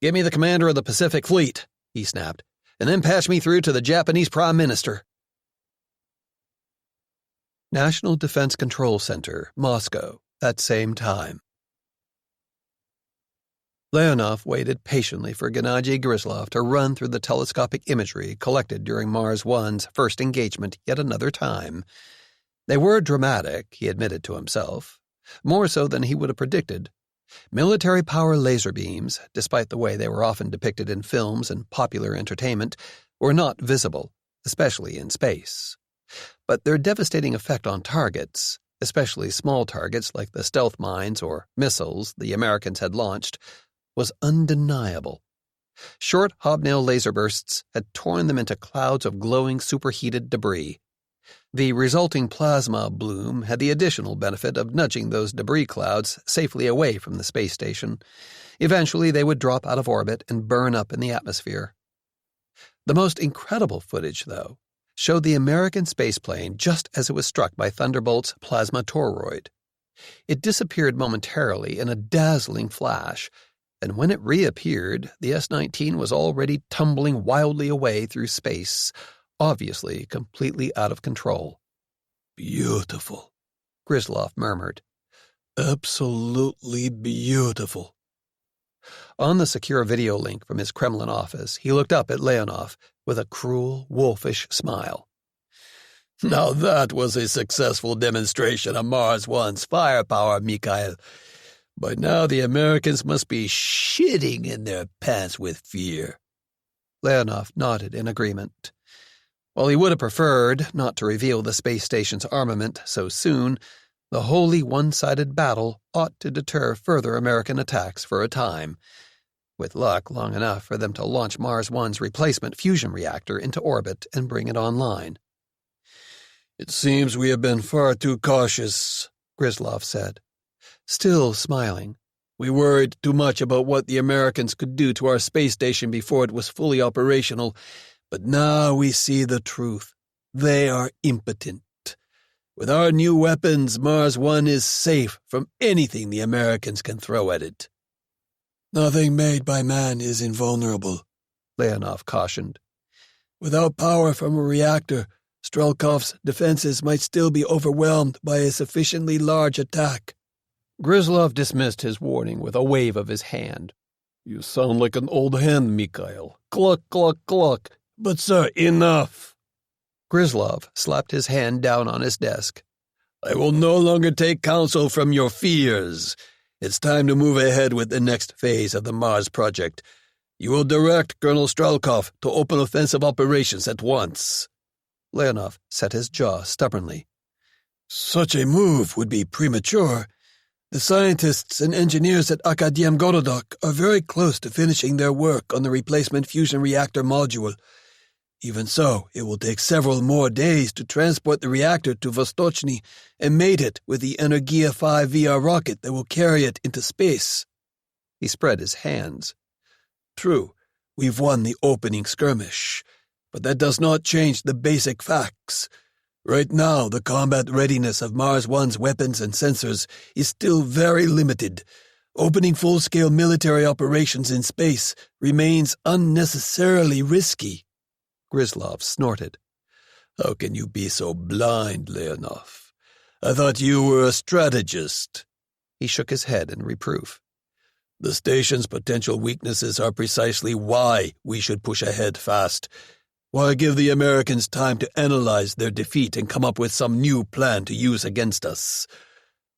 Speaker 1: "Give me the commander of the Pacific Fleet," he snapped, "and then patch me through to the Japanese Prime Minister."
Speaker 3: National Defense Control Center, Moscow, that same time. Leonov waited patiently for Gennady Gryzlov to run through the telescopic imagery collected during Mars One's first engagement yet another time. They were dramatic, he admitted to himself, more so than he would have predicted. Military power laser beams, despite the way they were often depicted in films and popular entertainment, were not visible, especially in space. But their devastating effect on targets, especially small targets like the stealth mines or missiles the Americans had launched, was undeniable. Short hobnail laser bursts had torn them into clouds of glowing superheated debris. The resulting plasma bloom had the additional benefit of nudging those debris clouds safely away from the space station. Eventually, they would drop out of orbit and burn up in the atmosphere. The most incredible footage, though, showed the American spaceplane just as it was struck by Thunderbolt's plasma toroid. It disappeared momentarily in a dazzling flash, and when it reappeared, the S-19 was already tumbling wildly away through space, obviously completely out of control.
Speaker 1: "Beautiful,"
Speaker 3: Gryzlov murmured.
Speaker 1: "Absolutely beautiful."
Speaker 3: On the secure video link from his Kremlin office, he looked up at Leonov with a cruel, wolfish smile.
Speaker 1: "Now that was a successful demonstration of Mars One's firepower, Mikhail. By now the Americans must be shitting in their pants with fear."
Speaker 3: Leonov nodded in agreement. While he would have preferred not to reveal the space station's armament so soon, the wholly one-sided battle ought to deter further American attacks for a time. With luck, long enough for them to launch Mars 1's replacement fusion reactor into orbit and bring it online.
Speaker 2: "It seems we have been far too cautious," Gryzlov said. Still smiling. "We worried too much about what the Americans could do to our space station before it was fully operational, but now we see the truth. They are impotent. With our new weapons, Mars 1 is safe from anything the Americans can throw at it." "Nothing made by man is invulnerable," Leonov cautioned. "Without power from a reactor, Strelkov's defenses might still be overwhelmed by a sufficiently large attack."
Speaker 3: Gryzlov dismissed his warning with a wave of his hand.
Speaker 2: "You sound like an old hen, Mikhail. Cluck, cluck, cluck. But, sir, enough."
Speaker 3: Gryzlov slapped his hand down on his desk.
Speaker 2: "I will no longer take counsel from your fears. It's time to move ahead with the next phase of the Mars project. You will direct Colonel Strelkov to open offensive operations at once."
Speaker 3: Leonov set his jaw stubbornly.
Speaker 2: "Such a move would be premature. The scientists and engineers at Akademgorodok are very close to finishing their work on the replacement fusion reactor module. Even so, it will take several more days to transport the reactor to Vostochny and mate it with the Energia 5 VR rocket that will carry it into space."
Speaker 3: He spread his hands.
Speaker 2: "True, we've won the opening skirmish, but that does not change the basic facts. Right now, the combat readiness of Mars 1's weapons and sensors is still very limited. Opening full-scale military operations in space remains unnecessarily risky."
Speaker 3: Gryzlov snorted.
Speaker 2: "How can you be so blind, Leonov? I thought you were a strategist."
Speaker 3: He shook his head in reproof.
Speaker 2: "The station's potential weaknesses are precisely why we should push ahead fast. Why give the Americans time to analyze their defeat and come up with some new plan to use against us?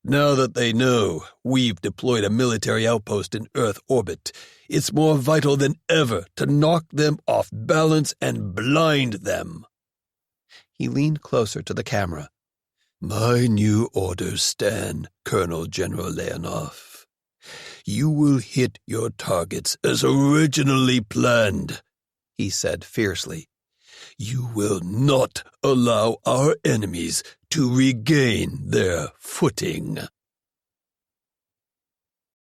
Speaker 2: Now that they know we've deployed a military outpost in Earth orbit, it's more vital than ever to knock them off balance and blind them."
Speaker 3: He leaned closer to the camera.
Speaker 2: "My new orders stand, Colonel General Leonov. You will hit your targets as originally planned," he said fiercely. "You will not allow our enemies to regain their footing."